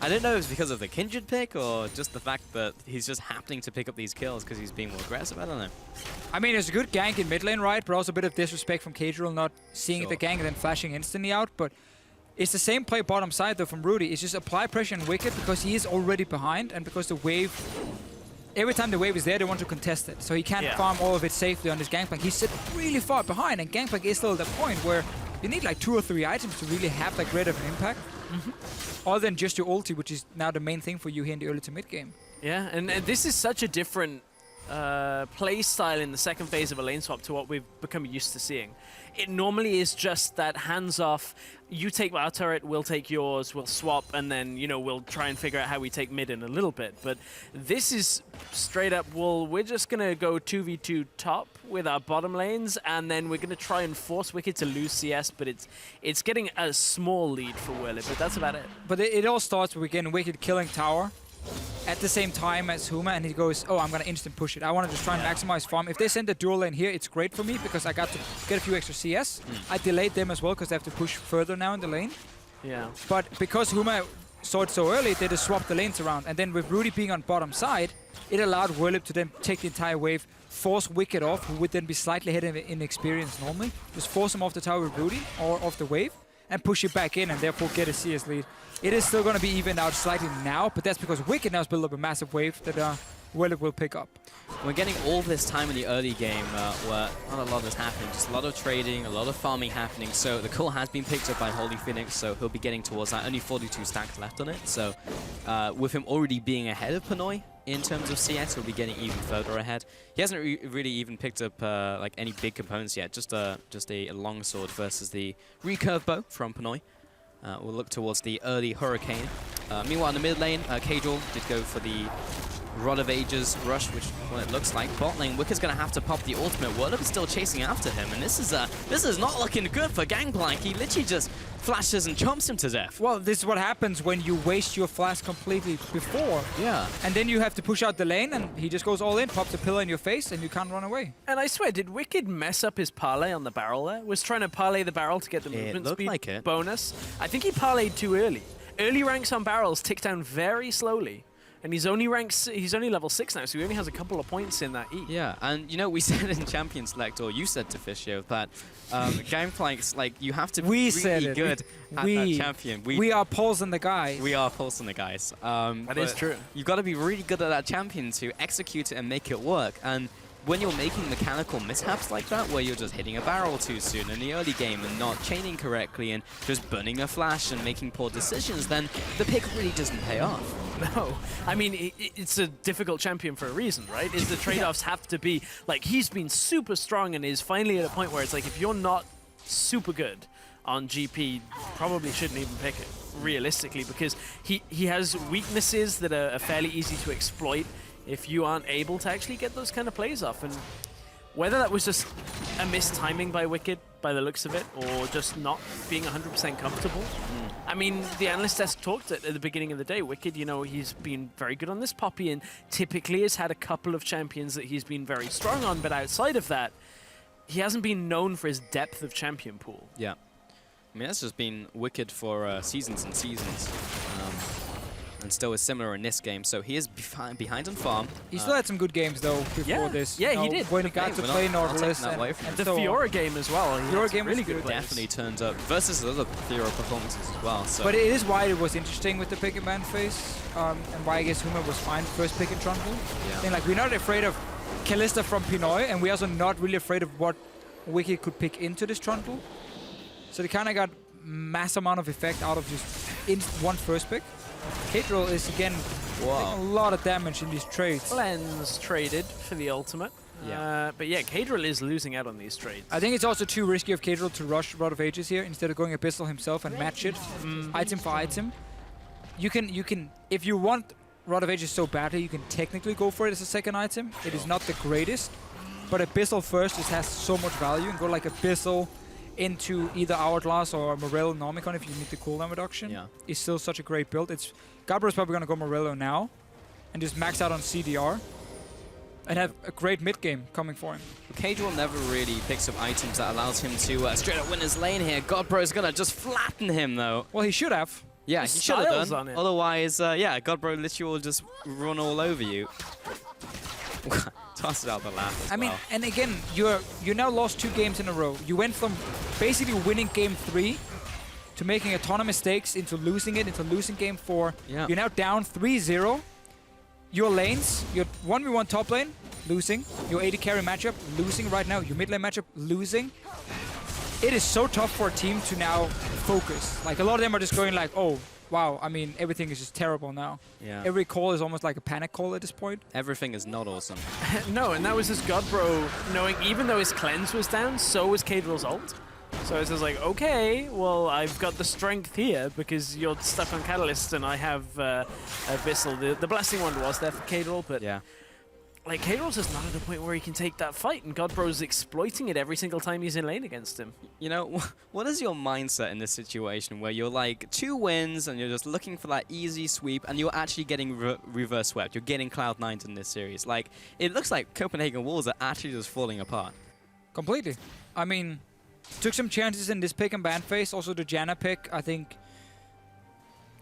I don't know if it's because of the Kindred pick or just the fact that he's just happening to pick up these kills because he's being more aggressive. I don't know. I mean, it's a good gank in mid lane, right? But also a bit of disrespect from Cadriel not seeing the gank and then flashing instantly out. But it's the same play bottom side though from Rudy. It's just apply pressure on Wicked because he is already behind and because the wave, every time the wave is there, they want to contest it. So he can't farm all of it safely on his Gangplank. He's sitting really far behind, and Gangplank is still at the point where you need like 2 or 3 items to really have that great of an impact. Other than just your ulti, which is now the main thing for you here in the early to mid game. Yeah, and this is such a different play style in the second phase of a lane swap to what we've become used to seeing. It normally is just that hands-off, you take our turret, we'll take yours, we'll swap, and then, you know, we'll try and figure out how we take mid in a little bit. But this is straight up, well, we're just going to go 2v2 top with our bottom lanes, and then we're going to try and force Wicked to lose CS, but it's getting a small lead for Whirlip, but that's about it. But it all starts with, again, Wicked killing tower at the same time as Huma, and he goes, oh, I'm going to instant push it. I want to just try and maximize farm. If they send the dual lane here, it's great for me because I got to get a few extra CS. I delayed them as well because they have to push further now in the lane. Yeah. But because Huma saw it so early, they just swapped the lanes around. And then with Rudy being on bottom side, it allowed Whirlip to then take the entire wave, force Wicked off, who would then be slightly ahead in experience normally. Just force him off the tower with Rudy or off the wave and push it back in and therefore get a CS lead. It is still going to be evened out slightly now, but that's because Wicked now has built up a massive wave that Whirlip will pick up. We're getting all this time in the early game where not a lot is happening, just a lot of trading, a lot of farming happening. So the call has been picked up by Holy Phoenix, so he'll be getting towards that. Only 42 stacks left on it, so with him already being ahead of Pinoy in terms of CS, he'll be getting even further ahead. He hasn't really even picked up like any big components yet, just a longsword versus the recurve bow from Pinoy. We'll look towards the early Hurricane. Meanwhile, in the mid lane, Cadriel did go for the Rod of Ages rush, which well, it looks like. Bot lane, Wicked's going to have to pop the ultimate. Whirlip is still chasing after him, and this is not looking good for Gangplank. He literally just flashes and chomps him to death. Well, this is what happens when you waste your flash completely before. Yeah. And then you have to push out the lane, and he just goes all in, pops a pillar in your face, and you can't run away. And I swear, did Wicked mess up his parlay on the barrel there? Was trying to parlay the barrel to get the movement speed like it. bonus? I think he parlayed too early. Early ranks on barrels tick down very slowly. And he's only level 6 now, so he only has a couple of points in that E. Yeah, and you know, we said in Champion Select, or you said to Fishio, that Gangplank's like, you have to be really good at that champion. We are pulsing the guys. We are pulsing the guys. That is true. You've got to be really good at that champion to execute it and make it work. And when you're making mechanical mishaps like that, where you're just hitting a barrel too soon in the early game and not chaining correctly and just burning a flash and making poor decisions, then the pick really doesn't pay off. No. I mean, it's a difficult champion for a reason, right? Is the trade-offs have to be, like, he's been super strong and is finally at a point where it's like, if you're not super good on GP, probably shouldn't even pick it, realistically, because he has weaknesses that are fairly easy to exploit if you aren't able to actually get those kind of plays off. And whether that was just a missed timing by Wicked, by the looks of it, or just not being 100% comfortable. I mean, the analyst desk talked at the beginning of the day. Wicked, you know, he's been very good on this Poppy and typically has had a couple of champions that he's been very strong on, but outside of that, he hasn't been known for his depth of champion pool. Yeah. I mean, that's just been Wicked for seasons and seasons. And still is similar in this game, so he is behind on farm. He still had some good games though before this. Yeah, he did. When he got to play Nautilus and the Fiora game as well. Fiora game really was good. Definitely turned up versus the other Fiora performances as well. So. But it is why it was interesting with the pick and ban phase, and why I guess Huma was fine first pick in Trundle. Yeah. Then, like, we're not afraid of Kalista from Pinoy, and we're also not really afraid of what Wicked could pick into this Trundle. So they kind of got mass amount of effect out of just one first pick. Kadril is again taking a lot of damage in these trades. Lens traded for the ultimate. Yeah. But yeah, Kadril is losing out on these trades. I think it's also too risky of Kadril to rush Rod of Ages here instead of going Abyssal himself and match it item for item. You can if you want Rod of Ages so badly, you can technically go for it as a second item. It is not the greatest, but Abyssal first just has so much value, and go like Abyssal into either Hourglass or Morello Nomicon if you need the cooldown reduction. Yeah. Is still such a great build. Gabbro's probably going to go Morello now and just max out on CDR and have a great mid game coming for him. Kadril never really picks up items that allows him to straight up win his lane here. Godbro's going to just flatten him though. Well, he should have. Yeah, he should have on done. it. Otherwise, yeah, Godbro literally will just run all over you. Toss it out the lap as I mean, well. and again, you now lost 2 games in a row. You went from basically winning game 3 to making a ton of mistakes into losing it, into losing game 4. Yeah. You're now down 3-0. Your lanes, your 1v1 top lane, losing. Your AD carry matchup, losing right now. Your mid lane matchup, losing. It is so tough for a team to now focus. Like, a lot of them are just going like, oh, wow, I mean, everything is just terrible now. Yeah. Every call is almost like a panic call at this point. Everything is not awesome. No, and that was just Godbro knowing even though his cleanse was down, so was Kadril's ult. So it's just like, okay, well, I've got the strength here because you're stuck on Catalyst and I have Abyssal. The Blessing one was there for Kadril, but yeah. Like, Kadril's just not at a point where he can take that fight, and Godbro's exploiting it every single time he's in lane against him. You know, what is your mindset in this situation where you're like 2 wins and you're just looking for that easy sweep and you're actually getting reverse swept? You're getting Cloud9 in this series. Like, it looks like Copenhagen Wolves are actually just falling apart. Completely. I mean, took some chances in this pick and ban phase. Also, the Janna pick, I think,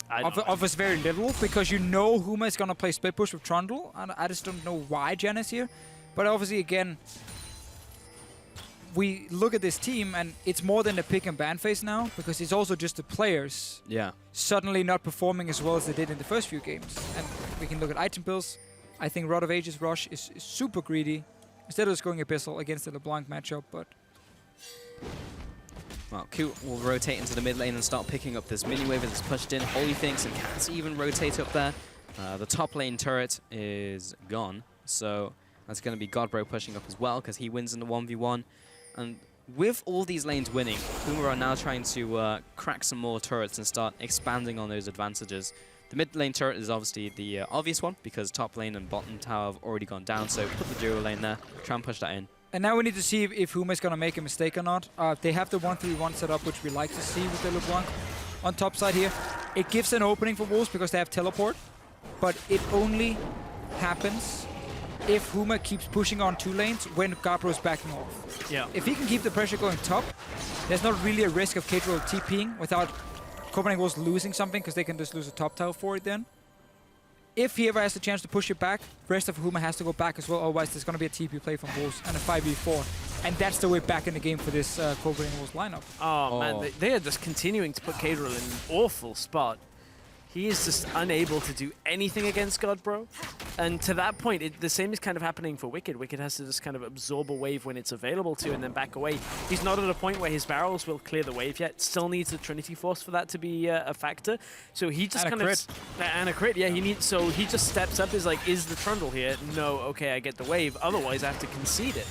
offers very little because you know Huma is going to play split push with Trundle. And I just don't know why Janna's here. But obviously, again, we look at this team and it's more than the pick and ban phase now because it's also just the players suddenly not performing as well as they did in the first few games. And we can look at item builds. I think Rod of Ages Rush is super greedy. Instead of just going Abyssal against the LeBlanc matchup, but... Well, Coot will rotate into the mid lane and start picking up this mini wave that's pushed in. Holy Finks and Cats even rotate up there. The top lane turret is gone, so that's going to be Godbro pushing up as well because he wins in the 1v1. And with all these lanes winning, Puma are now trying to crack some more turrets and start expanding on those advantages. The mid lane turret is obviously the obvious one because top lane and bottom tower have already gone down, so put the duo lane there, try and push that in. And now we need to see if Huma is going to make a mistake or not. They have the 1-3-1 setup, which we like to see with the LeBlanc on top side here. It gives an opening for Wolves because they have teleport, but it only happens if Huma keeps pushing on 2 lanes when Gabbro is backing off. Yeah. If he can keep the pressure going top, there's not really a risk of Kadril TPing without Copenhagen Wolves losing something because they can just lose a top tower for it then. If he ever has the chance to push it back, rest of Huma has to go back as well, otherwise there's going to be a TP play from Wolves and a 5v4. And that's the way back in the game for this Copenhagen Wolves lineup. Oh, man, they are just continuing to put Kadril in an awful spot. He is just unable to do anything against Godbro. And to that point, the same is kind of happening for Wicked. Wicked has to just kind of absorb a wave when it's available to and then back away. He's not at a point where his barrels will clear the wave yet. Still needs the Trinity Force for that to be a factor. So he just kind of... And a crit, yeah. He just steps up, is like, is the Trundle here? No, okay, I get the wave. Otherwise, I have to concede it.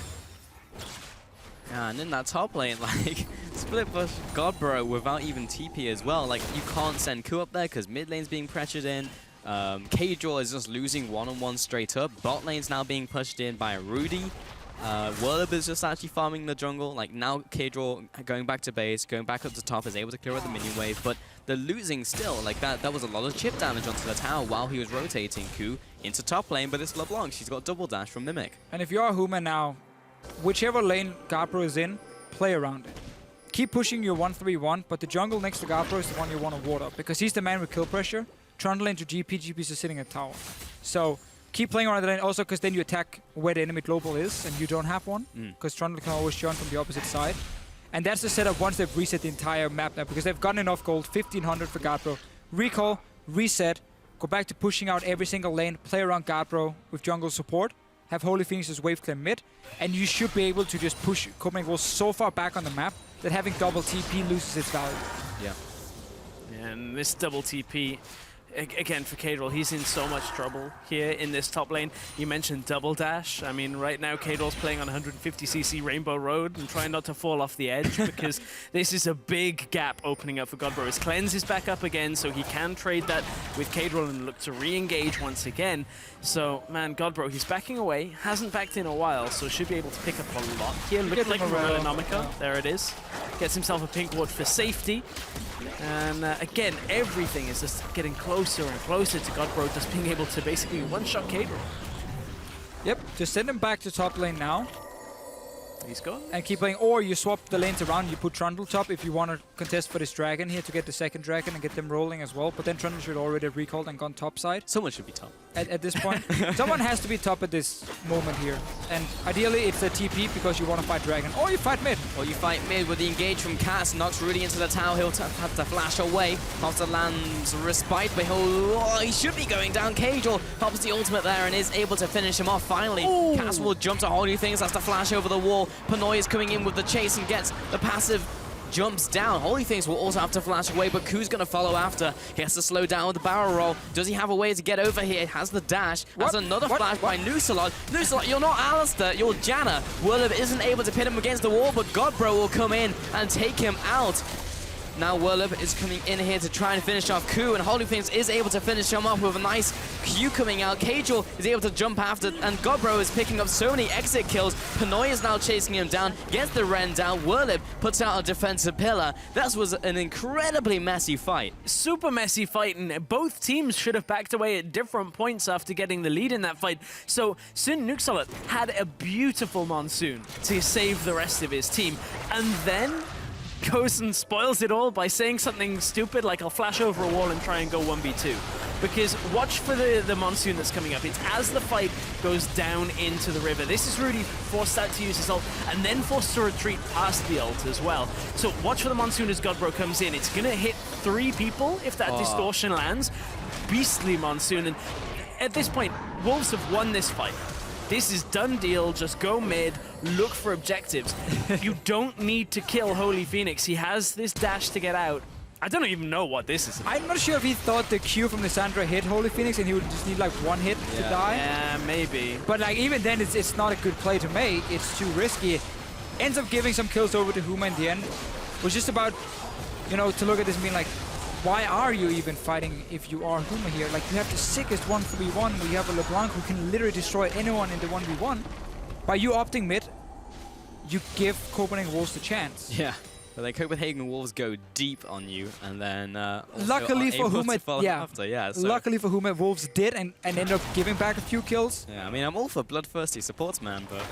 Yeah, and in that top lane, like, split push Godbro without even TP as well. Like, you can't send Ku up there because mid lane's being pressured in. Kadril is just losing one-on-one straight up. Bot lane's now being pushed in by Rudy. Werlib is just actually farming the jungle. Like, now Kadril going back to base, going back up to top, is able to clear out the minion wave, but they're losing still. Like, that was a lot of chip damage onto the tower while he was rotating Ku into top lane, but it's LeBlanc. She's got double dash from Mimic. And if you're Huma now, whichever lane Gabbro is in, play around it. keep pushing your 1-3-1, but the jungle next to Garbro is the one you want to ward up, because he's the man with kill pressure. Trundle into GP, GP's just sitting at tower. So keep playing around the lane, also because then you attack where the enemy global is, and you don't have one, because Trundle can always join from the opposite side. And that's the setup once they've reset the entire map now, because they've gotten enough gold, 1500 for Garbro. Recall, reset, go back to pushing out every single lane, play around Garbro with jungle support, have Holy Phoenix's wave clear mid, and you should be able to just push Copenhagen Wolves so far back on the map that having double TP loses its value. Yeah. And this double TP, again, for Kadril, he's in so much trouble here in this top lane. You mentioned double dash. I mean, right now, Kadril's playing on 150cc Rainbow Road and trying not to fall off the edge because this is a big gap opening up for Godbro. His cleanse is back up again, so he can trade that with Kadril and look to re-engage once again. So, man, Godbro, he's backing away, hasn't backed in a while, so should be able to pick up a lot here. Looking like Robonomica. There it is. Gets himself a pink ward for safety. And again, everything is just getting closer and closer to Godbro just being able to basically one-shot Kadril. Yep, just send him back to top lane now. He's gone. And keep playing, or you swap the lanes around, you put Trundle top if you want to contest for this dragon here to get the second dragon and get them rolling as well. But then Trundle should already have recalled and gone top side. Someone should be top. At this point. Someone has to be top at this moment here. And ideally it's a TP because you want to fight dragon. Or you fight mid. Or you fight mid with the engage from Cass. Knocks Rudy into the tower. He'll have to flash away. After lands respite, but he should be going down. Kadril pops the ultimate there and is able to finish him off finally. Ooh. Cass will jump to Holy Things, has to flash over the wall. Panoy is coming in with the chase and gets the passive. Jumps down. Holy Things will also have to flash away, but Ku's going to follow after. He has to slow down with the barrel roll. Does he have a way to get over here? Has the dash. Has another flash by Nusalot. Nusalot, you're not Alistair, you're Janna. Whirlib isn't able to pin him against the wall, but Godbro will come in and take him out. Now Whirlib is coming in here to try and finish off Ku, and Holy Things is able to finish him off with a nice Q coming out. Kadril is able to jump after, and Godbro is picking up so many exit kills. Panoy is now chasing him down, gets the Ren down. Whirlib puts out a defensive pillar. That was an incredibly messy fight. Super messy fight, and both teams should have backed away at different points after getting the lead in that fight. So Sun Nuxalat had a beautiful Monsoon to save the rest of his team, and then goes and spoils it all by saying something stupid like, I'll flash over a wall and try and go 1v2. Because watch for the Monsoon that's coming up. It's as the fight goes down into the river. This is Rudy forced out to use his ult and then forced to retreat past the ult as well. So watch for the Monsoon as Godbro comes in. It's going to hit 3 people if that distortion lands. Beastly Monsoon. And at this point, Wolves have won this fight. This is done deal, just go mid, look for objectives. You don't need to kill Holy Phoenix. He has this dash to get out. I don't even know what this is. I'm not sure if he thought the Q from Lissandra hit Holy Phoenix and he would just need like one hit to die. Yeah, maybe. But like even then, it's not a good play to make. It's too risky. Ends up giving some kills over to Huma in the end. It was just about, you know, to look at this and being like, why are you even fighting if you are Huma here? Like, you have the sickest 1v1 where you have a LeBlanc who can literally destroy anyone in the 1v1. By you opting mid, you give Copenhagen Wolves the chance. Yeah. But then Copenhagen Wolves go deep on you, and then luckily for Huma, so. Luckily for Huma, Wolves did and ended up giving back a few kills. Yeah, I mean, I'm all for bloodthirsty supports, man, but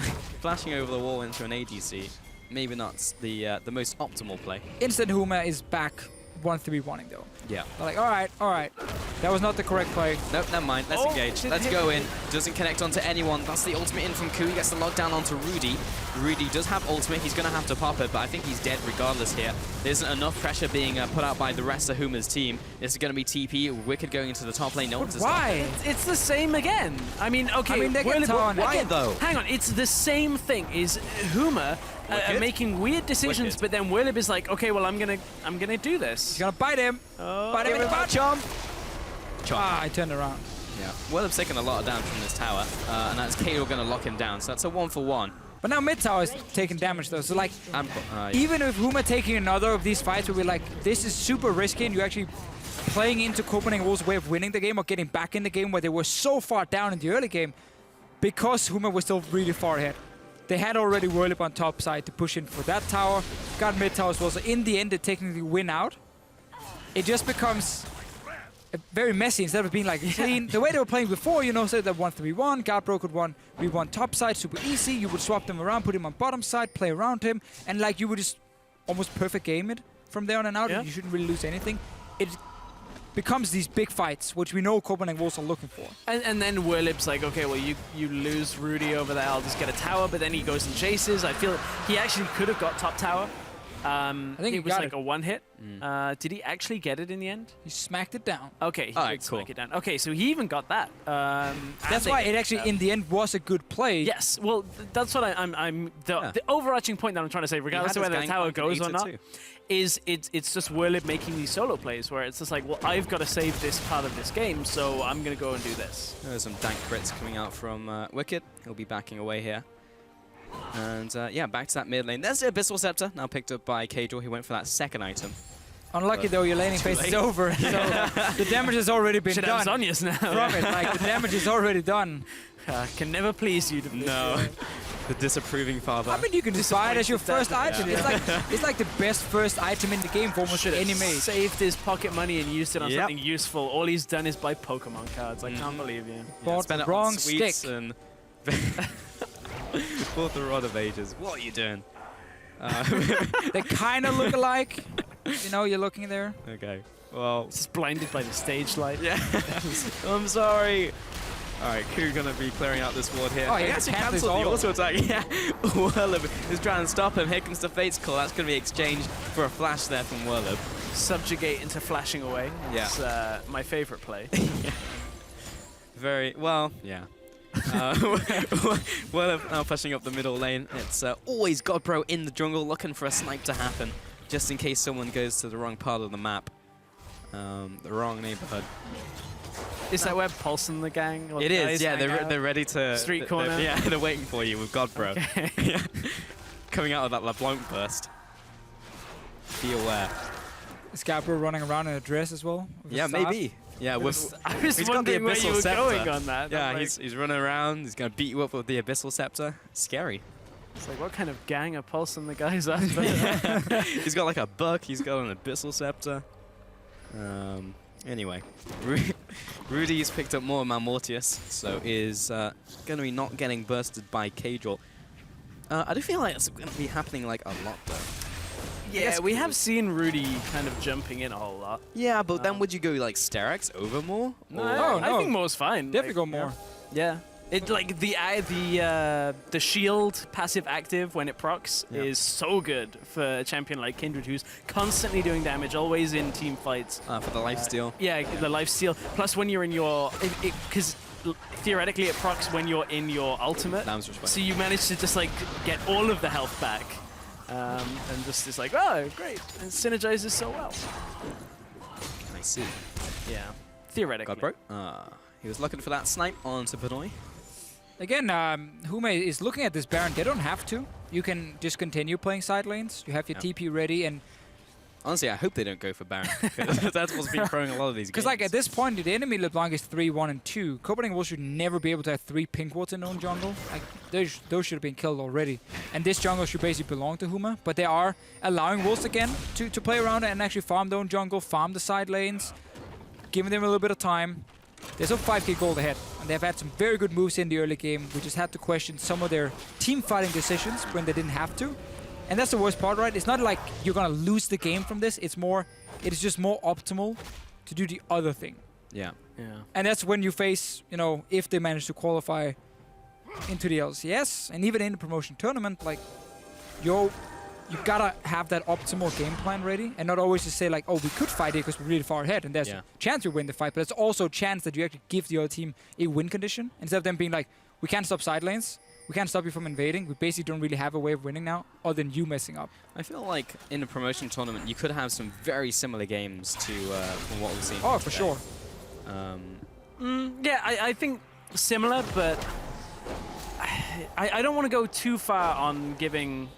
flashing over the wall into an ADC, maybe not the most optimal play. Instant Huma is back 1-3-1ing though. Yeah. They're like, all right. That was not the correct play. Nope, never mind. Let's engage. Let's go in. Doesn't connect onto anyone. That's the ultimate in from Ku. He gets the lockdown onto Rudy. Rudy does have ultimate. He's going to have to pop it, but I think he's dead regardless here. There isn't enough pressure being put out by the rest of Huma's team. This is going to be TP. Wicked going into the top lane. No one to stop. Why? It's the same again. I mean, okay. Why though? Hang on. It's the same thing. Is Huma making weird decisions, but then Whirlib is like, okay, well, I'm gonna do this. He's gonna bite him. Bite him in the butt. Chomp. I turned around. Yeah. Whirlib's taking a lot of damage from this tower, and that's Kadril gonna lock him down. So that's a 1-for-1. But now mid tower is taking damage though. So like, even if Huma taking another of these fights where we're like, this is super risky, and you're actually playing into Copenhagen Wolves' way of winning the game or getting back in the game where they were so far down in the early game, because Huma was still really far ahead. They had already Whirlib on top side to push in for that tower. Got mid tower as well. So in the end, they technically win out. It just becomes very messy instead of being like clean. The way they were playing before, you know, said that 1-3-1, Godbro could 1v1 top side, super easy. You would swap them around, put him on bottom side, play around him, and like you would just almost perfect game it from there on and out. Yeah. You shouldn't really lose anything. It becomes these big fights, which we know Copenhagen Wolves are looking for. And then Werlib's like, okay, well, you lose Rudy over there, I'll just get a tower, but then he goes and chases. I feel he actually could have got top tower. I think it was like a one hit. Did he actually get it in the end? He smacked it down. Okay, he did smack it down. Okay, so he even got that. That's why it actually, in the end, was a good play. Yes, well, that's what the overarching point that I'm trying to say, regardless of whether the tower goes or not, is it's just Werlib making these solo plays where it's just like, well, I've got to save this part of this game, so I'm going to go and do this. There's some dank crits coming out from Wicked. He'll be backing away here. And yeah, back to that mid lane. There's the Abyssal Scepter, now picked up by Cador. He went for that second item. Unlucky though, your laning phase is over, so the damage has already been Should done. have Zhonya's now. From it, like the damage is already done. Can never please you. No. The disapproving father. I mean, you can buy it as your first item. Yeah. It's like the best first item in the game for almost any mage. Saved his pocket money and used it on something useful. All he's done is buy Pokemon cards. I can't believe you. Bought the wrong stick. And bought the Rod of Ages. What are you doing? They kind of look alike. You know, you're looking there. Okay. Well, just blinded by the stage light. Yeah. I'm sorry. All right, Koo gonna be clearing out this ward here. Oh, he yeah, actually Panther's cancelled the all auto attack. Yeah. Werlib is trying to stop him. Here comes the Fate's Call. That's gonna be exchanged for a flash there from Werlib. Subjugate into flashing away. Yeah. It's my favorite play. Very well. Yeah. Werlib now pushing up the middle lane. It's always Godbro in the jungle looking for a snipe to happen, just in case someone goes to the wrong part of the map, the wrong neighborhood. Is that where Pulse and the gang? It is, yeah. They're ready to street corner. Yeah, they're waiting for you with Godbro. Okay. Coming out of that LeBlanc burst. Be aware. Is Godbro running around in a dress as well? Yeah, maybe. Yeah, I was he's got the wondering where Abyssal you were Scepter. going on that. Yeah, I'm he's running around. He's gonna beat you up with the Abyssal Scepter. Scary. It's like, what kind of gang are Pulse and the guys after? He's got like a buck. He's got an Abyssal Scepter. Anyway, Rudy's picked up more Malmortius, so is going to be not getting bursted by Cadril. I do feel like it's going to be happening like a lot though. Yeah, we have seen Rudy kind of jumping in a whole lot. Yeah, but then would you go like Sterak's over more? No, I think more's fine. Definitely go more. Yeah. It like the shield passive active when it procs is so good for a champion like Kindred, who's constantly doing damage, always in team fights. For the lifesteal. Yeah, the lifesteal. Plus, when you're in your, because theoretically it procs when you're in your ultimate. So you manage to just like get all of the health back, and just is like, oh great, and synergizes so well. I see. Yeah, theoretically. Godbro. He was looking for that snipe onto Benoit. Again, Hume is looking at this Baron. They don't have to. You can just continue playing side lanes. You have your TP ready, and honestly, I hope they don't go for Baron. That's what's been throwing a lot of these games. because like at this point, the enemy LeBlanc is 3, 1, and 2. Copenhagen Wolves should never be able to have 3 pink wards in their own jungle. Like those should have been killed already. And this jungle should basically belong to Huma. But they are allowing Wolves again to play around and actually farm their own jungle, farm the side lanes, giving them a little bit of time. They're still 5k gold ahead, and they've had some very good moves in the early game. We just had to question some of their team fighting decisions when they didn't have to. And that's the worst part, right? It's not like you're gonna lose the game from this. It is just more optimal to do the other thing. Yeah. Yeah. And that's when you face, you know, if they manage to qualify into the LCS and even in the promotion tournament, like you gotta have that optimal game plan ready and not always just say like, oh, we could fight it because we're really far ahead and there's a chance you win the fight, but it's also a chance that you actually give the other team a win condition instead of them being like, we can't stop side lanes, we can't stop you from invading, we basically don't really have a way of winning now other than you messing up. I feel like in a promotion tournament you could have some very similar games to from what we've seen. Oh, for sure. Yeah, I think similar, but I don't want to go too far on giving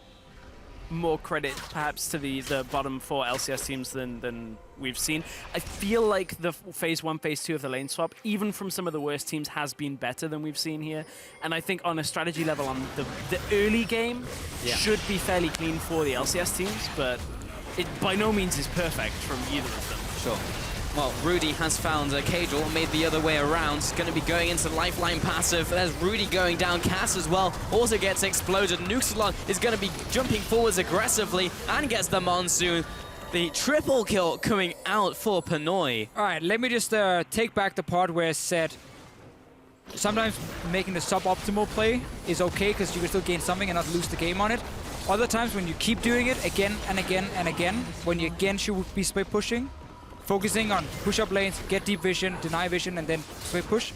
more credit perhaps to the bottom 4 LCS teams than we've seen. I feel like the phase 1, phase 2 of the lane swap, even from some of the worst teams, has been better than we've seen here. And I think on a strategy level on the early game should be fairly clean for the LCS teams, but it by no means is perfect from either of them. Sure. well, Rudy has found Cadril, made the other way around. He's going to be going into Lifeline passive. There's Rudy going down. Cass as well also gets exploded. Nuxalon is going to be jumping forwards aggressively and gets the Monsoon. The triple kill coming out for Pinoy. All right, let me just take back the part where I said sometimes making the suboptimal play is okay because you can still gain something and not lose the game on it. Other times when you keep doing it again and again and again, when you again should be split pushing, focusing on push-up lanes, get deep vision, deny vision, and then split push,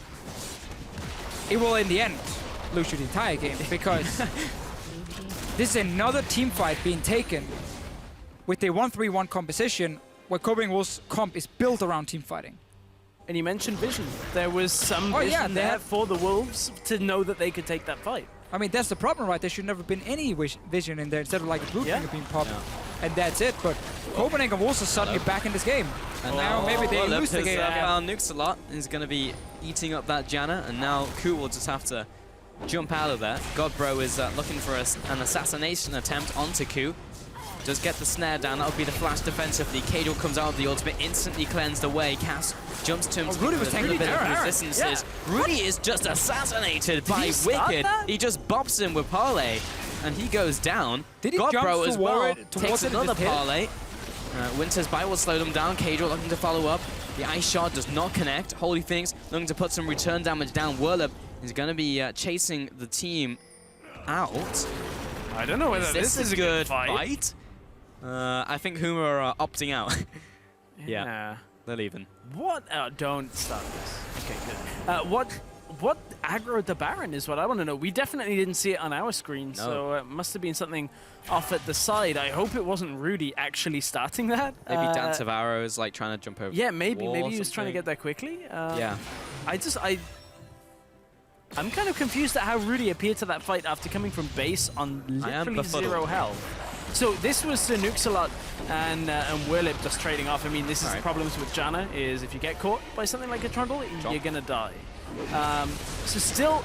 it will in the end lose you the entire game because this is another team fight being taken with a 1-3-1 composition where Copenhagen Wolves comp is built around team fighting. And you mentioned vision. There was some vision there for the Wolves to know that they could take that fight. I mean, that's the problem, right? There should never been any vision in there instead of like a blue finger being popped. And that's it. But Copenhagen Wolves are suddenly back in this game. And now maybe they lose the game. Nuxalot is going to be eating up that Janna, and now Ku will just have to jump out of there. Godbro is looking for an assassination attempt onto Ku. Does get the snare down. That'll be the flash defensively. Cadril comes out of the ultimate, instantly cleansed away. Cass jumps to him. Rudy was taking a bit of resistances. Yeah. Rudy is just assassinated by Wicked. He just bops him with Parlay, and he goes down. Did he Godbro as well takes it another Parlay. Winter's Bite will slow them down. Cadril looking to follow up. The Ice Shard does not connect. Holy Phoenix looking to put some return damage down. Whirlup is going to be chasing the team out. I don't know whether this is a good fight. I think Huma are opting out. Yeah. They're leaving. What? Don't start this. Okay, good. What aggroed the Baron is what I want to know. We definitely didn't see it on our screen, so it must have been something off at the side. I hope it wasn't Rudy actually starting that. Maybe Dan Tavaro is like trying to jump over. Yeah, maybe he was trying to get there quickly. Yeah. I'm kind of confused at how Rudy appeared to that fight after coming from base on literally 0 health. So this was Nuxalot and Whirlip just trading off. I mean, this is the problems with Janna, is if you get caught by something like a Trundle, you're going to die. So still,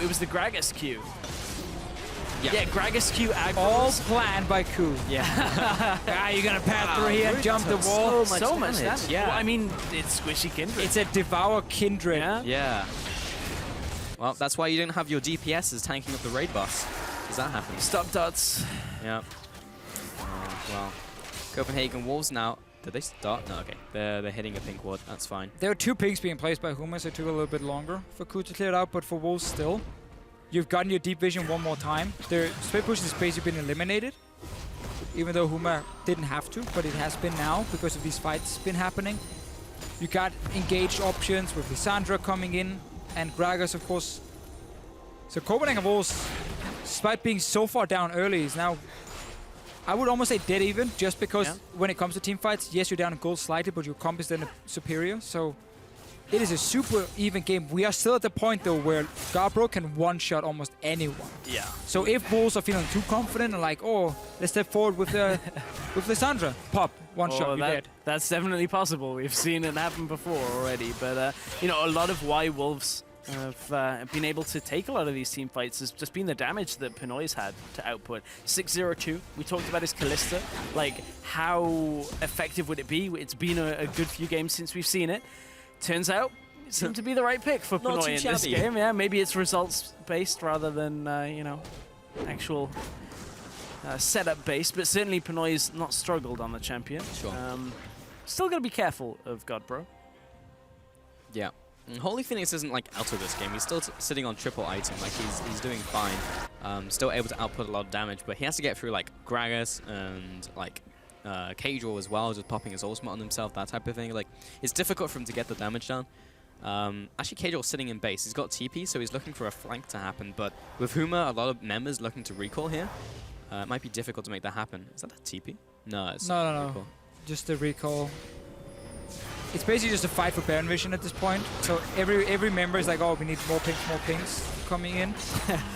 it was the Gragas Q. Yeah, Gragas Q aggros. All planned by Ku. Yeah. You're going to pass through here, jump the wall. So much damage. Yeah. Well, I mean, it's Squishy Kindred. It's a Devour Kindred. Yeah. Well, that's why you didn't have your DPSs tanking up the raid boss. Does that happen? Stop dots. Yeah. Well, Copenhagen Wolves now. Did they start? No, okay. They're hitting a pink ward. That's fine. There were 2 pings being placed by Huma, so it took a little bit longer for Ku to clear it out. But for Wolves still, you've gotten your deep vision one more time. Their split push has basically been eliminated. Even though Huma didn't have to, but it has been now because of these fights been happening. You got engaged options with Lissandra coming in and Gragas, of course. So Copenhagen Wolves, despite being so far down early, is now, I would almost say dead even, just because when it comes to team fights, yes, you're down in gold slightly, but your comp is then superior. So it is a super even game. We are still at the point, though, where Godbro can one-shot almost anyone. Yeah. So if Wolves are feeling too confident and like, oh, let's step forward with with Lissandra, pop, one shot, you're dead. That's definitely possible. We've seen it happen before already. But, you know, a lot of why Wolves have been able to take a lot of these team fights has just been the damage that Pinoy's had to output. 6-0-2, we talked about his Callista. Like, how effective would it be? It's been a good few games since we've seen it. Turns out, it seemed to be the right pick for Pinoy in this game. Yeah, maybe it's results-based rather than, you know, actual setup-based. But certainly Pinoy's not struggled on the champion. Sure. Still got to be careful of Godbro. Yeah. Holy Phoenix isn't like out of this game. He's still sitting on triple item. Like he's doing fine. Still able to output a lot of damage, but he has to get through like Gragas and like Cadril as well, just popping his ultimate on himself, that type of thing. Like it's difficult for him to get the damage down. Actually, Cadril's sitting in base. He's got TP, so he's looking for a flank to happen. But with Huma, a lot of members looking to recall here. It might be difficult to make that happen. Is that a TP? No, it's not a recall. Just the recall. It's basically just a fight for Baron Vision at this point. So every member is like, oh, we need more pings coming in.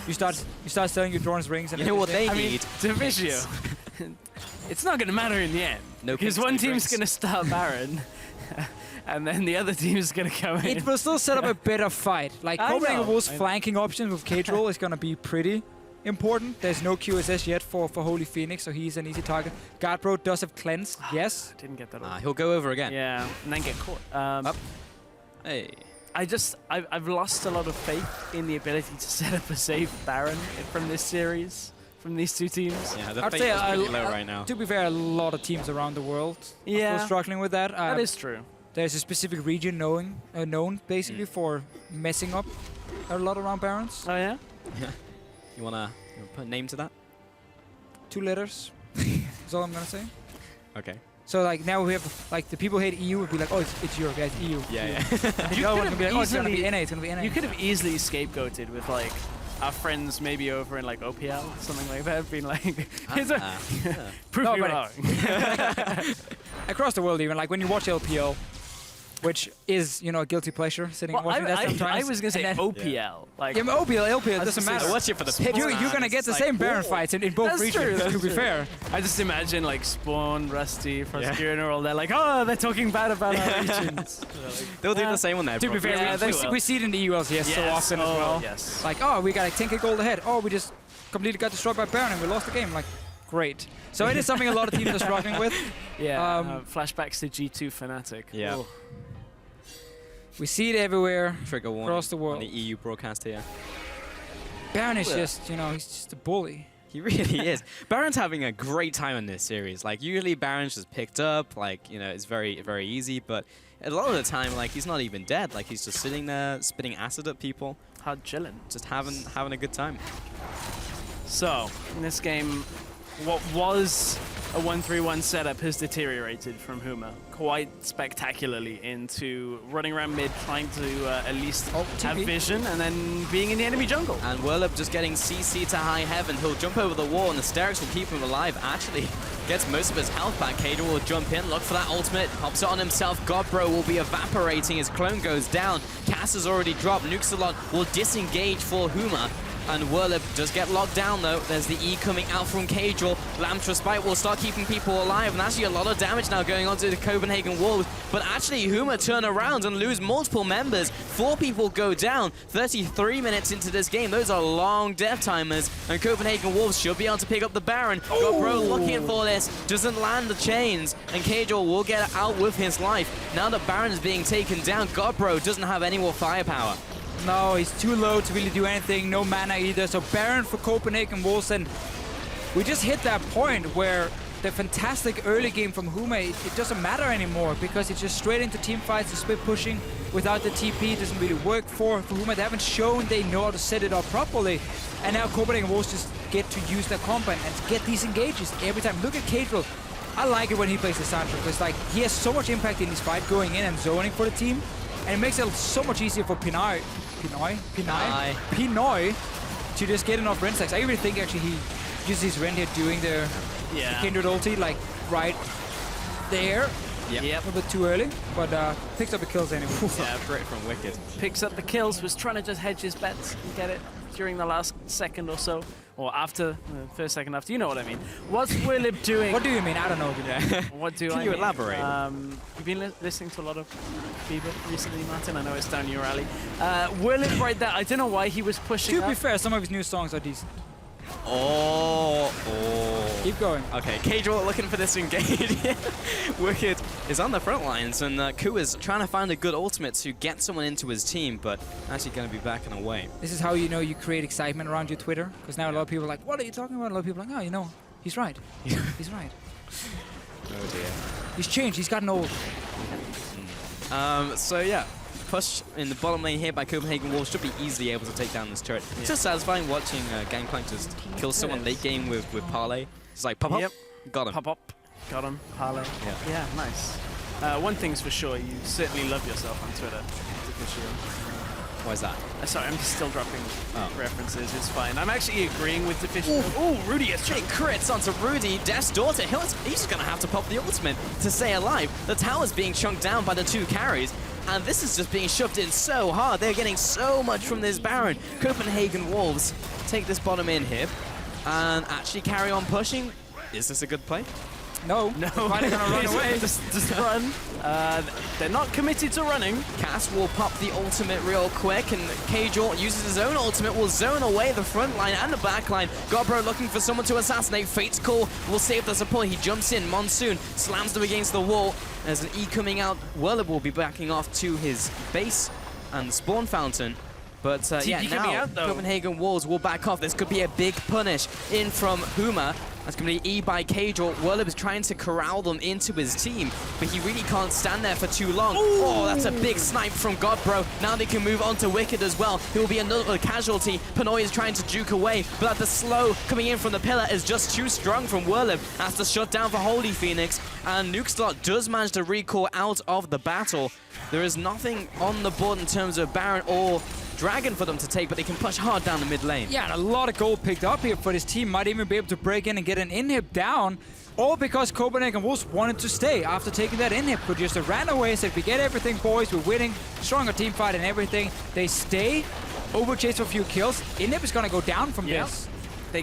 you start selling your Doran's rings and you know what they need? I mean, Divisio. It's not going to matter in the end. No, because one team's going to start Baron, and then the other team's going to come in. It will still set up a better fight. Like Copenhagen Wolves flanking options with Cadril is going to be pretty. important. There's no QSS yet for Holy Phoenix, so he's an easy target. Guardbro does have cleanse, yes. Didn't get that on. He'll go over again. Yeah, and then get caught. Up. Hey. I've lost a lot of faith in the ability to set up a safe Baron from this series, from these two teams. Yeah, the I'd fate say is pretty low right now. To be fair, a lot of teams around the world are still struggling with that. That is true. There's a specific region known basically for messing up a lot around Barons. Oh yeah? Yeah. You wanna put a name to that? 2 letters. That's all I'm gonna say. Okay. So like now we have like the people hate EU would be like, oh, it's Europe, yeah, it's EU. Yeah, yeah. And the other one can be like, oh, it's gonna be NA, it's gonna be NA. You could have easily scapegoated with like our friends maybe over in like OPL, something like that, being like, prove me wrong. Across the world even, like when you watch LPL, which is, you know, a guilty pleasure, sitting and watching that sometimes. I was going to say OPL. Yeah. Like, OPL, it doesn't matter. I watch it for the picks. You're going to get the same Baron fights in both regions, to be fair. I just imagine like Spawn, Rusty, Frostgear, all that, like, oh, they're talking bad about our regions. They'll do the same on there. To be fair, we see it in the ULCS so often as well. Yes. Like, oh, we got like 10k gold ahead. Oh, we just completely got destroyed by Baron and we lost the game. Like, great. So it is something a lot of teams are struggling with. Yeah. Flashbacks to G2 Fnatic. Yeah. Ooh. We see it everywhere. Trigger warning across the world. on the EU broadcast here. Baron is just, you know, he's just a bully. He really is. Baron's having a great time in this series. Like, usually Baron's just picked up, like, you know, it's very, very easy, but a lot of the time, like, he's not even dead. Like, he's just sitting there, spitting acid at people. Hard chilling. Just having a good time. So, in this game, what was a 1-3-1 setup has deteriorated from Huma quite spectacularly into running around mid, trying to at least have vision, and then being in the enemy jungle. And Werlip just getting CC to high heaven. He'll jump over the wall, and the Sterix will keep him alive. Actually, gets most of his health back. Cador will jump in, look for that ultimate, pops it on himself. Godbro will be evaporating. His clone goes down. Cass has already dropped. Nuxalot will disengage for Huma. And Werlip does get locked down though. There's the E coming out from Cadril. Lambtra Spite will start keeping people alive, and actually a lot of damage now going on to the Copenhagen Wolves. But actually Huma turn around and lose multiple members. 4 people go down. 33 minutes into this game. Those are long death timers, and Copenhagen Wolves should be able to pick up the Baron. Godbro looking for this, doesn't land the chains, and Cadril will get out with his life. Now the Baron is being taken down. Godbro doesn't have any more firepower. No, he's too low to really do anything. No mana either. So Baron for Copenhagen Wolves, and we just hit that point where the fantastic early game from Huma, it doesn't matter anymore because it's just straight into team fights. The split pushing without the TP doesn't really work for Huma. They haven't shown they know how to set it up properly. And now Copenhagen Wolves just get to use their combat and get these engages every time. Look at Cadril. I like it when he plays the Sandra because like he has so much impact in this fight going in and zoning for the team. And it makes it so much easier for Pinoy to just get enough Rend stacks. I even think actually he uses his Rend here doing the Kindred ulti like right there. Yep. A little bit too early, but picks up the kills anyway. Yeah, great from Wicked. Picks up the kills, was trying to just hedge his bets and get it during the last second or so. Or after, the first second after, you know what I mean. What's Werlip doing? What do you mean? I don't know. What do I mean? Can you elaborate? You've been listening to a lot of Bieber recently, Martin. I know it's down your alley. Werlip right there, I don't know why he was pushing To be fair, some of his new songs are decent. Oh. Keep going. Okay, Cadril looking for this engage. Wicked is on the front lines, and Ku is trying to find a good ultimate to get someone into his team, but actually going to be backing away. This is how you know you create excitement around your Twitter, because now a lot of people are like, what are you talking about? A lot of people are like, oh, you know, he's right. He's right. Oh dear. He's changed, he's gotten old. So yeah, push in the bottom lane here by Copenhagen Wolves should be easily able to take down this turret. It's just satisfying watching Gangplank just kill someone late game with Parlay. It's like pop up, got him. Pop up, got him, Parlay. Yeah, nice. One thing's for sure, you certainly love yourself on Twitter. Why is that? Sorry, I'm just still dropping references, it's fine. I'm actually agreeing with Deficio. Oh, Rudy is big crits onto Rudy. Death's Daughter. He's just going to have to pop the ultimate to stay alive. The tower's being chunked down by the 2 carries. And this is just being shoved in so hard. They're getting so much from this Baron. Copenhagen Wolves take this bottom in here and actually carry on pushing. Is this a good play? No. No. Probably gonna run away. Just run. They're not committed to running. Cass will pop the ultimate real quick, and Kajor uses his own ultimate, will zone away the front line and the back line. Godbro looking for someone to assassinate. Fate's Call will save the support. He jumps in. Monsoon slams them against the wall. There's an E coming out. Werlib will be backing off to his base and the spawn fountain. But yeah, now out, Copenhagen Wolves will back off. This could be a big punish in from Huma. That's going to be E by Kajor. Werlib is trying to corral them into his team, but he really can't stand there for too long. Ooh. Oh, that's a big snipe from Godbro. Now they can move on to Wicked as well. He will be another casualty. Panoy is trying to juke away, but the slow coming in from the pillar is just too strong from Werlib. Has to shut down for Holy Phoenix, and Nukeslot does manage to recall out of the battle. There is nothing on the board in terms of Baron or Dragon for them to take, but they can push hard down the mid lane. Yeah, and a lot of gold picked up here for this team. Might even be able to break in and get an inhib down, all because Copenhagen Wolves wanted to stay after taking that inhib. Producer ran away, said, we get everything, boys, we're winning, stronger team fight and everything. They stay, overchase for a few kills. Inhib is gonna go down from this. I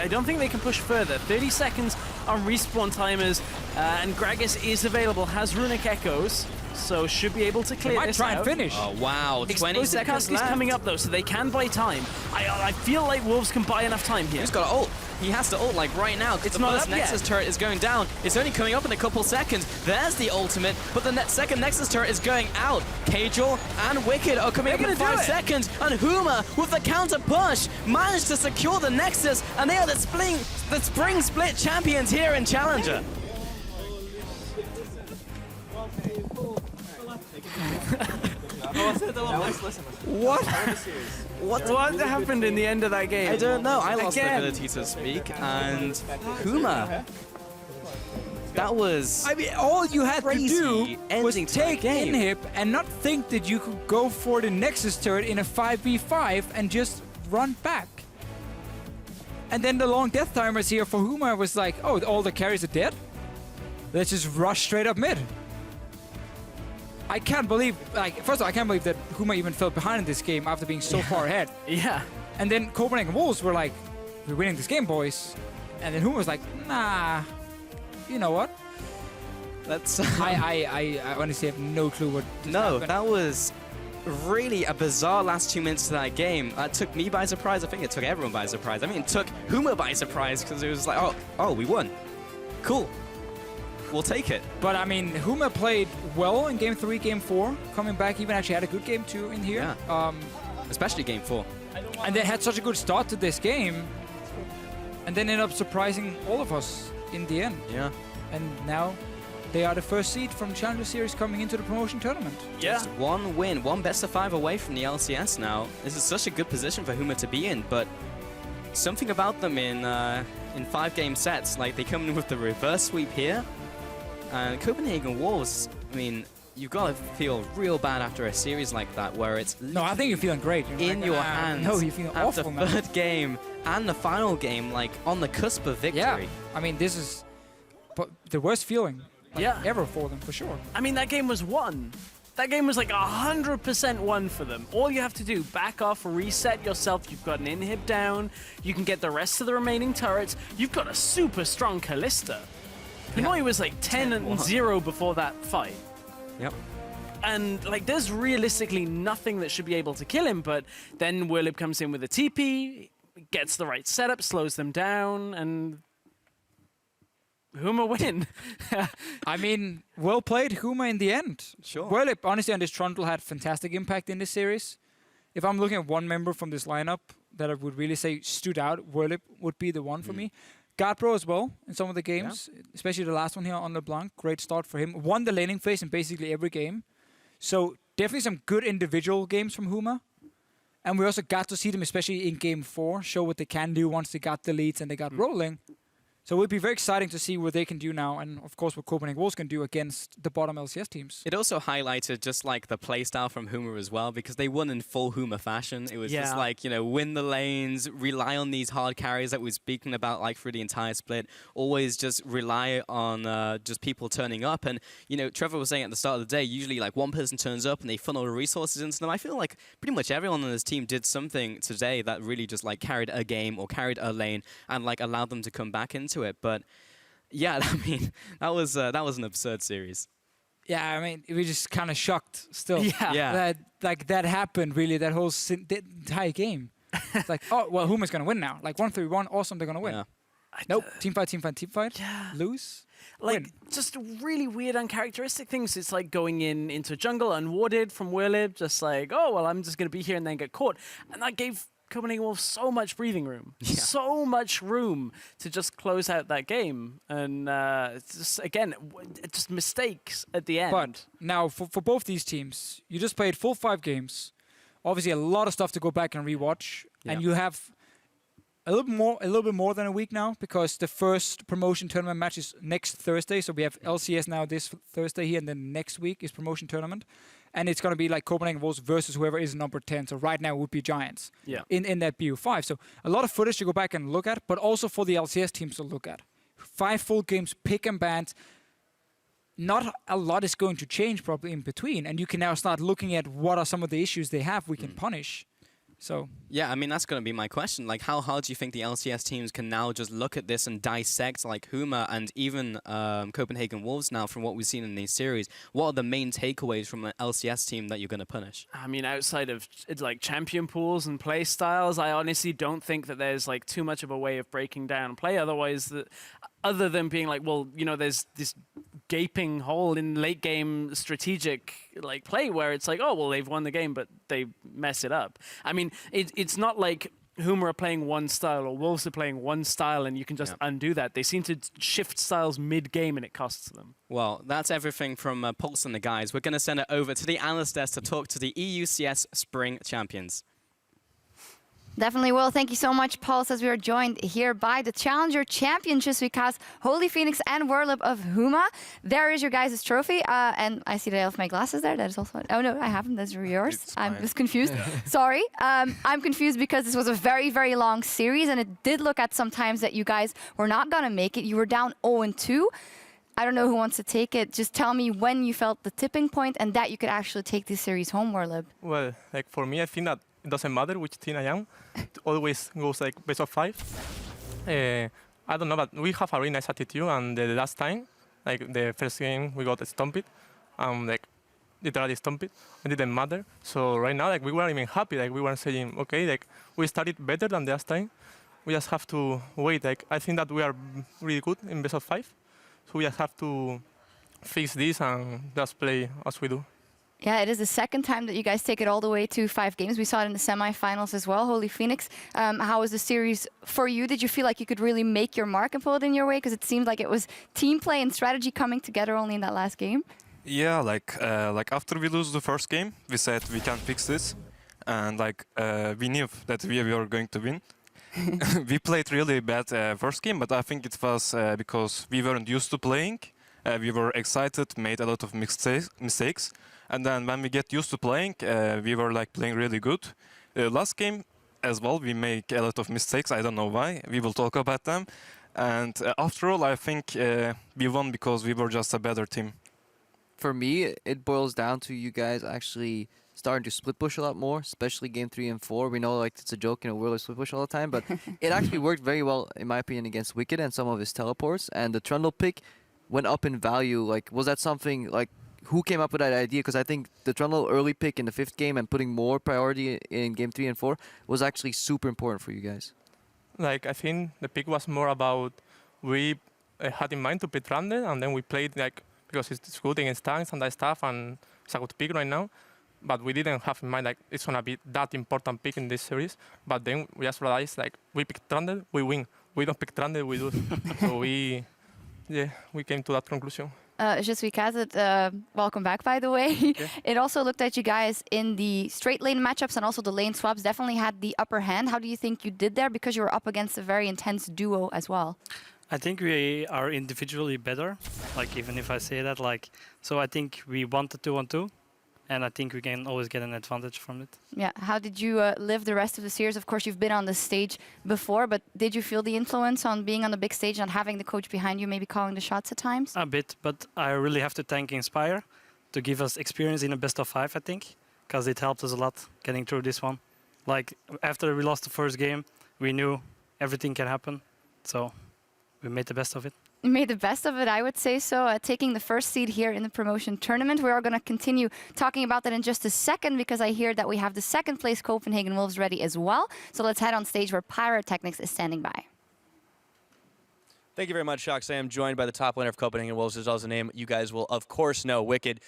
don't think they can push further. 30 seconds on respawn timers, and Gragas is available, has Runic Echoes, so should be able to clear they might this try out. and finish. Oh, wow. 20 Explosive seconds Cask left. is coming up, though, so they can buy time. I feel like Wolves can buy enough time here. He's got to ult. He has to ult, like, right now. It's the not first up Nexus yet. turret is going down. It's only coming up in a couple seconds. There's the ultimate, but the second Nexus turret is going out. Kajor and Wicked are coming up in 5 seconds, and Huma, with the counter push, managed to secure the Nexus, and they are the spring split champions here in Challenger. What happened in the end of that game? I don't know. I lost the ability to speak, and Huma. That was I mean, all you had to do was ending to take that game. inhib and not think that you could go for the Nexus turret in a 5v5 and just run back. And then the long death timers here for Huma was like, oh, all the carries are dead? Let's just rush straight up mid. I can't believe, like, first of all, I can't believe that Huma even fell behind in this game after being so far ahead. Yeah. And then Copenhagen Wolves were like, we're winning this game, boys. And then Huma was like, nah, you know what? Let's. I honestly have no clue what. No, that was really a bizarre last 2 minutes of that game. It took me by surprise. I think it took everyone by surprise. I mean, it took Huma by surprise because it was like, oh, we won. Cool. We'll take it. But I mean, Huma played well in Game 3, Game 4, coming back, even actually had a good Game 2 in here. Yeah. Especially Game 4. And then had such a good start to this game, and then ended up surprising all of us in the end. Yeah. And now they are the first seed from Challenger Series coming into the promotion tournament. Yeah. Just one win, one best of 5 away from the LCS now. This is such a good position for Huma to be in, but something about them in 5-game sets, like they come in with the reverse sweep here. And Copenhagen Wolves, I mean, you've got to feel real bad after a series like that, where it's No, I think you're feeling great. You're in like, your "Ah, hands. No, you're feeling after awful, man. third game and the final game, like on the cusp of victory. Yeah, I mean, this is the worst feeling ever for them, for sure. I mean, that game was won. That game was like 100% won for them. All you have to do, back off, reset yourself. You've got an inhib down. You can get the rest of the remaining turrets. You've got a super strong Kalista. Pinoy was like 10-0 before that fight. Yep. And like, there's realistically nothing that should be able to kill him, but then Werlib comes in with a TP, gets the right setup, slows them down, and Huma win. I mean, well played, Huma, in the end. Sure. Werlib, honestly, on this Trundle had fantastic impact in this series. If I'm looking at one member from this lineup that I would really say stood out, Werlib would be the one for me. Godbro as well in some of the games, especially the last one here on LeBlanc. Great start for him. Won the laning phase in basically every game. So definitely some good individual games from Huma. And we also got to see them, especially in Game 4, show what they can do once they got the leads and they got rolling. So it would be very exciting to see what they can do now, and of course what Copenhagen Wolves can do against the bottom LCS teams. It also highlighted just like the playstyle from Huma as well, because they won in full Huma fashion. It was just like, you know, win the lanes, rely on these hard carries that we're speaking about like through the entire split, always just rely on just people turning up. And, you know, Trevor was saying at the start of the day, usually like one person turns up and they funnel the resources into them. I feel like pretty much everyone on this team did something today that really just like carried a game or carried a lane and like allowed them to come back into it. But Yeah, I mean, that was an absurd series. Yeah, I mean, we just kind of shocked still. Yeah. That happened really. That whole the entire game. It's like, oh well, Huma's gonna win now. Like 1-3-1, awesome, they're gonna win. Yeah. Nope, team fight. Yeah. Lose. Like, win. just really weird, uncharacteristic things. It's like going into jungle unwarded from Wirlib, just like, oh, well, I'm just going to be here and then get caught. And that gave Copenhagen Wolves so much breathing room. Yeah. So much room to just close out that game. And it's just, again, just mistakes at the end. But now, for both these teams, you just played full 5 games. Obviously, a lot of stuff to go back and rewatch. Yeah. And you have a little bit more than a week now, because the first promotion tournament match is next Thursday. So we have LCS now this Thursday here, and then next week is promotion tournament. And it's going to be like Copenhagen Wolves versus whoever is number 10. So right now it would be Giants in that BO5. So a lot of footage to go back and look at, but also for the LCS teams to look at. 5 full games, pick and ban. Not a lot is going to change probably in between. And you can now start looking at what are some of the issues they have we can punish. So yeah, I mean, that's going to be my question. Like, how hard do you think the LCS teams can now just look at this and dissect, like, Huma and even Copenhagen Wolves now from what we've seen in these series? What are the main takeaways from an LCS team that you're going to punish? I mean, outside of like champion pools and play styles, I honestly don't think that there's like too much of a way of breaking down play. Otherwise, other than being like, well, you know, there's this gaping hole in late game strategic like play where it's like, oh, well, they've won the game, but they mess it up. I mean, it's not like Huma are playing one style or Wolves are playing one style and you can just undo that. They seem to shift styles mid-game and it costs them. Well, that's everything from Pulse and the guys. We're going to send it over to the analyst desk to talk to the EUCS Spring Champions. Definitely will. Thank you so much, Pulse, as we are joined here by the Challenger Championships because Holy Phoenix and Wirlib of Huma. There is your guys' trophy. And I see that I left my glasses there. That is also... Oh, no, I haven't. That's yours. I was confused. Sorry. I'm confused because this was a very, very long series, and it did look at some times that you guys were not going to make it. You were down 0-2. I don't know who wants to take it. Just tell me when you felt the tipping point and that you could actually take this series home, Wirlib. Well, like for me, I think that it doesn't matter which team I am. It always goes like best of 5. I don't know, but we have a really nice attitude. And the last time, like the first game, we got stomped. Like literally stomped. It didn't matter. So right now, like we weren't even happy. Like we weren't saying, okay, like we started better than the last time. We just have to wait. Like I think that we are really good in best of 5. So we just have to fix this and just play as we do. Yeah, it is the second time that you guys take it all the way to 5 games. We saw it in the semifinals as well. Holy Phoenix, how was the series for you? Did you feel like you could really make your mark and pull it in your way? Because it seemed like it was team play and strategy coming together only in that last game. Yeah, like after we lose the first game, we said we can fix this, and like we knew that we were going to win. We played really bad first game, but I think it was because we weren't used to playing. We were excited, made a lot of mistakes. And then when we get used to playing, we were like playing really good. Last game as well, we make a lot of mistakes. I don't know why. We will talk about them. And after all, I think we won because we were just a better team. For me, it boils down to you guys actually starting to split push a lot more, especially game 3 and 4. We know like it's a joke, you know, we're like split push all the time, but it actually worked very well, in my opinion, against Wicked and some of his teleports. And the Trundle pick went up in value. Like, was that something like, who came up with that idea? Because I think the Trundle early pick in the 5th game and putting more priority in game 3 and 4 was actually super important for you guys. Like, I think the pick was more about we had in mind to pick Trundle, and then we played like because it's good against tanks and that stuff, and it's a good pick right now. But we didn't have in mind like it's gonna be that important pick in this series. But then we just realized like we pick Trundle, we win. We don't pick Trundle, we lose. So we came to that conclusion. Je suis Kazet, welcome back, by the way. Yeah. It also looked at you guys in the straight lane matchups and also the lane swaps definitely had the upper hand. How do you think you did there? Because you were up against a very intense duo as well. I think we are individually better, like even if I say that, like, so I think we wanted 2-on-2. And I think we can always get an advantage from it. Yeah. How did you live the rest of the series? Of course, you've been on the stage before, but did you feel the influence on being on the big stage and having the coach behind you, maybe calling the shots at times? A bit, but I really have to thank Inspire to give us experience in a best of 5, I think, because it helped us a lot getting through this one. Like, after we lost the first game, we knew everything can happen, so we made the best of it. made the best of it, I would say so, taking the first seed here in the promotion tournament. We are going to continue talking about that in just a second because I hear that we have the second place Copenhagen Wolves ready as well. So let's head on stage where Pyrotechnics is standing by. Thank you very much, Shox. I am joined by the top laner of Copenhagen Wolves, as well as a name you guys will, of course, know, Wicked.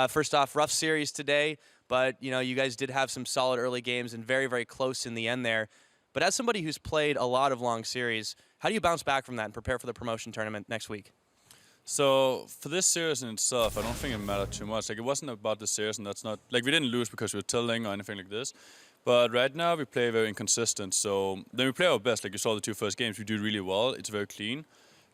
First off, rough series today, but you guys did have some solid early games and very, very close in the end there. But as somebody who's played a lot of long series, how do you bounce back from that and prepare for the promotion tournament next week? So for this series in itself, I don't think it mattered too much. Like, it wasn't about the series, and that's not like we didn't lose because we were tilting or anything like this. But right now we play very inconsistent. So then we play our best. Like you saw the 2 first games, we do really well. It's very clean.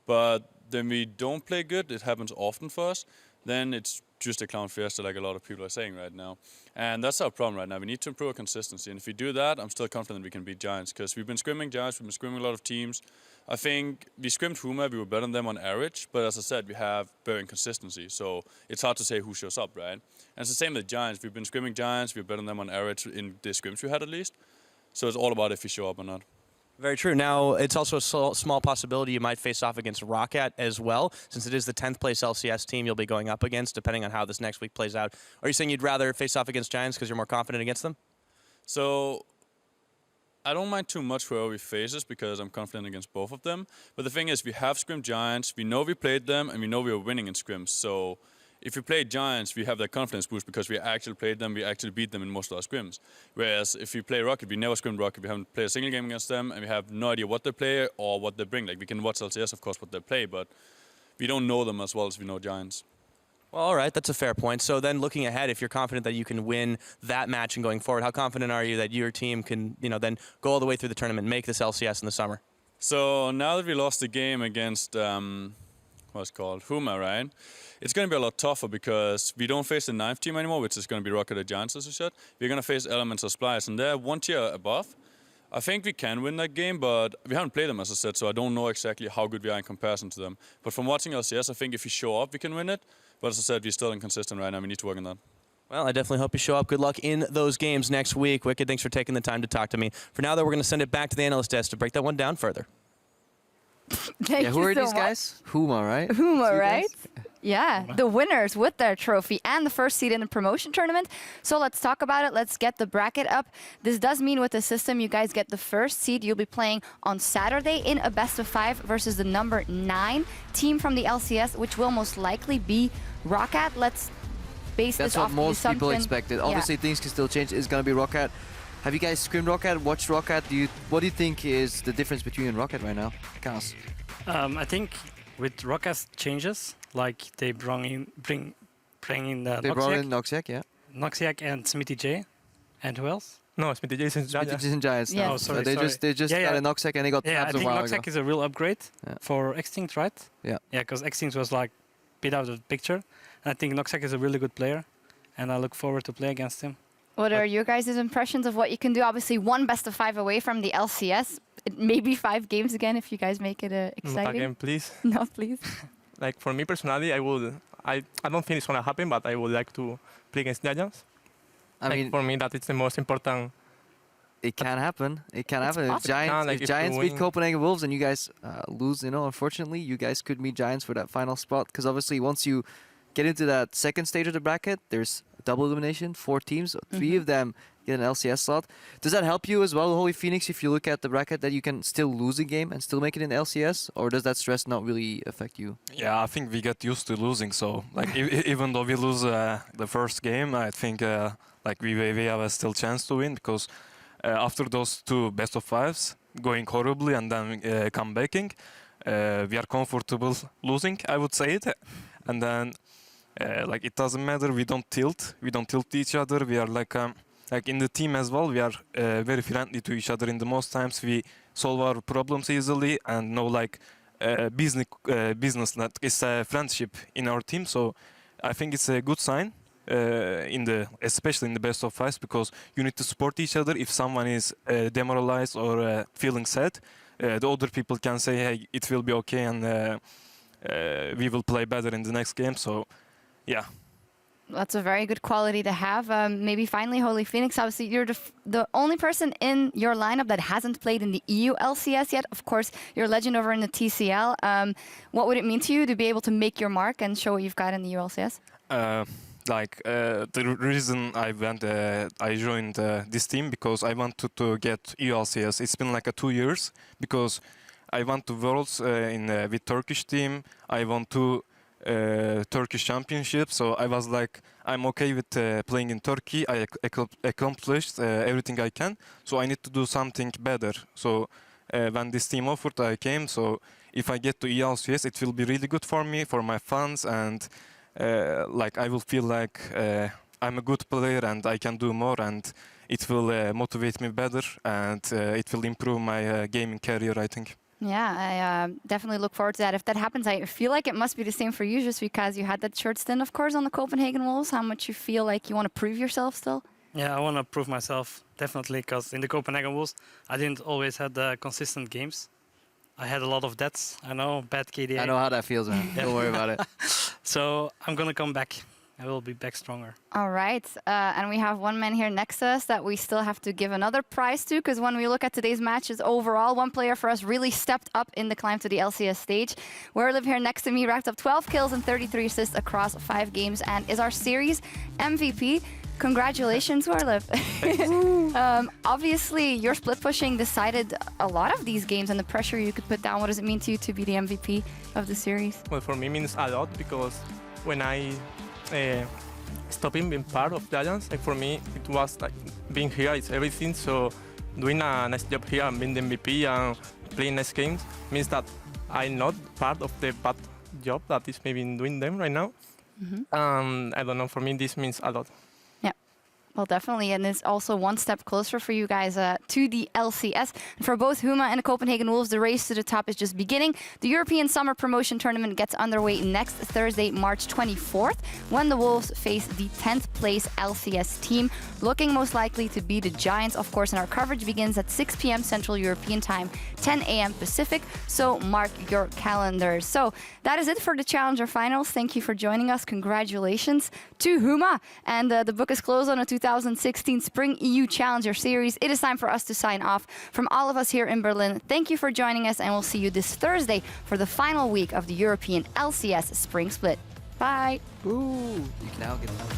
But then we don't play good. It happens often for us. Then it's just a clown fiesta, like a lot of people are saying right now. And that's our problem right now. We need to improve our consistency. And if we do that, I'm still confident we can beat Giants. Because we've been scrimming Giants, we've been scrimming a lot of teams. I think we scrimmed Huma, we were better than them on average. But as I said, we have very inconsistency. So it's hard to say who shows up, right? And it's the same with Giants. We've been scrimming Giants, we're better than them on average in the scrims we had at least. So it's all about if we show up or not. Very true. Now, it's also a small possibility you might face off against Roccat as well, since it is the 10th place LCS team you'll be going up against, depending on how this next week plays out. Are you saying you'd rather face off against Giants because you're more confident against them? So I don't mind too much whoever we face us because I'm confident against both of them. But the thing is, we have scrimmed Giants, we know we played them, and we know we are winning in scrims. So if we play Giants, we have that confidence boost because we actually played them, we actually beat them in most of our scrims. Whereas if we play Rocket, we never scrimmed Rocket, we haven't played a single game against them, and we have no idea what they play or what they bring. Like, we can watch LCS, of course, what they play, but we don't know them as well as we know Giants. Well, all right, that's a fair point. So then looking ahead, if you're confident that you can win that match and going forward, how confident are you that your team can, then go all the way through the tournament, make this LCS in the summer? So now that we lost the game against, Huma, right? It's going to be a lot tougher because we don't face the 9th team anymore, which is going to be Rocket or Giants, as you said. We're going to face Elements or Splice, and they're 1 tier above. I think we can win that game, but we haven't played them, as I said, so I don't know exactly how good we are in comparison to them. But from watching LCS, I think if we show up, we can win it. But as I said, we're still inconsistent right now. We need to work on that. Well, I definitely hope you show up. Good luck in those games next week. Wicked, thanks for taking the time to talk to me. For now, though, we're going to send it back to the analyst desk to break that one down further. Thank you who are so these much. guys? Huma, right? Huma, right? Yeah, the winners with their trophy and the first seed in the promotion tournament. So let's talk about it. Let's get the bracket up. This does mean with the system, you guys get the first seed. You'll be playing on Saturday in a best-of-5 versus the number 9 team from the LCS, which will most likely be Roccat. Let's base That's this off what most the people assumption. expected. Yeah. Obviously, things can still change. It's going to be Roccat. Have you guys scrimmed Roccat, watched Roccat? What do you think is the difference between you and Roccat right now? Chaos. I think with Rocket's changes, like they bring in the They brought in Noxiac, yeah. Noxiac and Smithy J, and who else? No, Smithy J is Smithy Giants. Yeah. No. Oh, sorry, they sorry. just got a Noxiac and they got Yeah, I tabs a think while Noxiac ago. is a real upgrade for Extinct, right? Yeah. Yeah, because Extinct was like bit out of the picture. And I think Noxiac is a really good player, and I look forward to play against him. What are your guys' impressions of what you can do? Obviously, one best-of-5 away from the LCS. It may be 5 games again if you guys make it exciting. Not again, please. No, please. Like, for me personally, I don't think it's going to happen, but I would like to play against Giants. I mean, for me, that is the most important. It can happen. It can happen. If possible. Giants, If Giants you beat win- Copenhagen Wolves and you guys lose, unfortunately, you guys could meet Giants for that final spot. Because obviously, once you get into that second stage of the bracket, there's double elimination, 4 teams, 3 of them get an LCS slot. Does that help you as well, Holy Phoenix, if you look at the bracket, that you can still lose a game and still make it in LCS? Or does that stress not really affect you? Yeah, I think we get used to losing. So, like, even though we lose the first game, I think we have a still chance to win because after those 2 best-of-5s going horribly and then comebacking, we are comfortable losing, I would say it. And then, it doesn't matter. We don't tilt each other. We are like in the team as well. We are very friendly to each other. In the most times, we solve our problems easily and business. It's a friendship in our team. So I think it's a good sign. Especially in the best of 5s, because you need to support each other. If someone is demoralized or feeling sad, the other people can say, "Hey, it will be okay," and we will play better in the next game. So, yeah. That's a very good quality to have. Maybe finally, Holy Phoenix, obviously you're the only person in your lineup that hasn't played in the EU LCS yet. Of course, you're a legend over in the TCL. What would it mean to you to be able to make your mark and show what you've got in the EU LCS? The reason I joined this team because I wanted to get EU LCS. It's been like 2 years because I went to Worlds with Turkish team. I won 2 Turkish championships, so I was like, I'm okay with playing in Turkey. I accomplished everything I can, so I need to do something better. So when this team offered, I came. So if I get to ELCS, it will be really good for me, for my fans, and like I will feel like I'm a good player and I can do more, and it will motivate me better, and it will improve my gaming career, I think. Yeah, I definitely look forward to that. If that happens, I feel like it must be the same for you, just because you had that short stint, of course, on the Copenhagen Wolves. How much you feel like you want to prove yourself still? Yeah, I want to prove myself, definitely, because in the Copenhagen Wolves, I didn't always have the consistent games. I had a lot of deaths. I know, bad KDA. I know how that feels, man. Don't worry about it. So I'm going to come back. I will be back stronger. All right. And we have one man here next to us that we still have to give another prize to, because when we look at today's matches overall, one player for us really stepped up in the climb to the LCS stage. Werliv here next to me racked up 12 kills and 33 assists across 5 games and is our series MVP. Congratulations, Werliv. Obviously, your split pushing decided a lot of these games and the pressure you could put down. What does it mean to you to be the MVP of the series? Well, for me it means a lot, because when I stopping being part of Giants, like for me it was like being here is everything. So doing a nice job here and being the MVP and playing nice games means that I'm not part of the bad job that is maybe doing them right now. I don't know, for me this means a lot. Well, definitely, and it's also one step closer for you guys to the LCS. And for both Huma and the Copenhagen Wolves, the race to the top is just beginning. The European Summer Promotion Tournament gets underway next Thursday, March 24th, when the Wolves face the 10th place LCS team, looking most likely to be the Giants, of course, and our coverage begins at 6 p.m. Central European Time, 10 a.m. Pacific, so mark your calendars. So that is it for the Challenger Finals. Thank you for joining us. Congratulations to Huma, and the book is closed on a 2016 Spring EU Challenger Series. It is time for us to sign off. From all of us here in Berlin, thank you for joining us, and we'll see you this Thursday for the final week of the European LCS Spring Split. Bye. Ooh, you can now get that.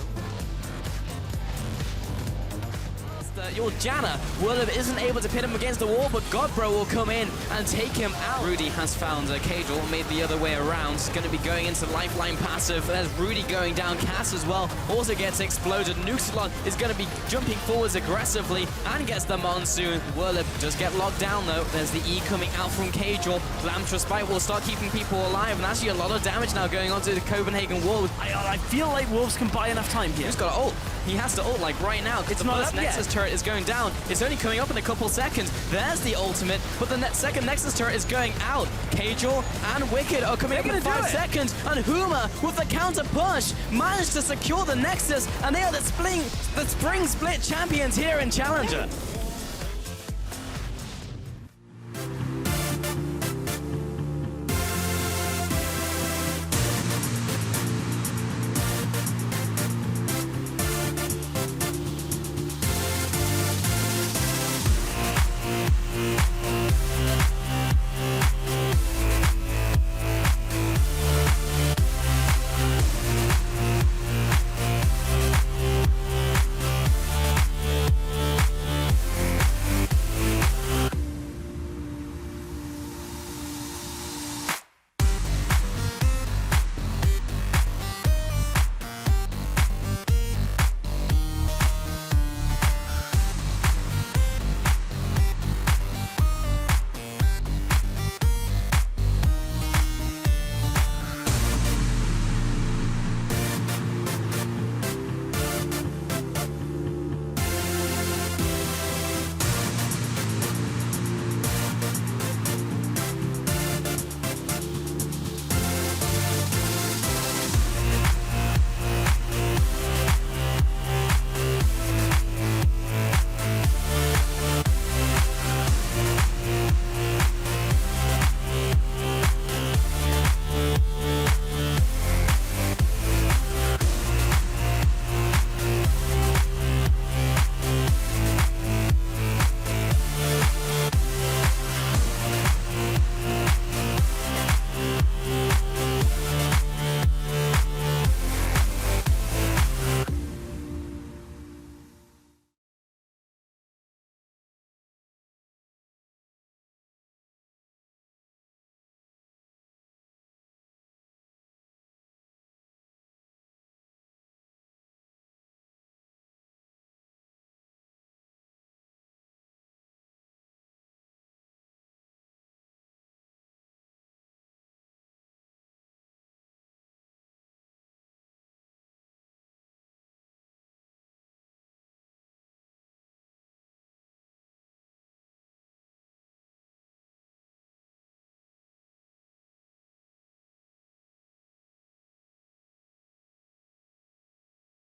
Your Janna, Werliv isn't able to pin him against the wall, but Godbro will come in and take him out. Rudy has found Cajal, made the other way around. He's going to be going into Lifeline passive. There's Rudy going down. Cass as well also gets exploded. Nuxalon is going to be jumping forwards aggressively and gets the Monsoon. Werliv does get locked down though. There's the E coming out from Cajal. Lamtra Spike will start keeping people alive, and actually a lot of damage now going on to the Copenhagen Wolves. I feel like Wolves can buy enough time here. He's got to ult. He has to ult like right now. It's the not first up Nexus yet. turret is going down. It's only coming up in a couple seconds. There's the ultimate, but the second Nexus turret is going out. Cajal and Wicked are coming up in 5 seconds, and Huma with the counter push managed to secure the Nexus, and they are the spring split champions here in Challenger.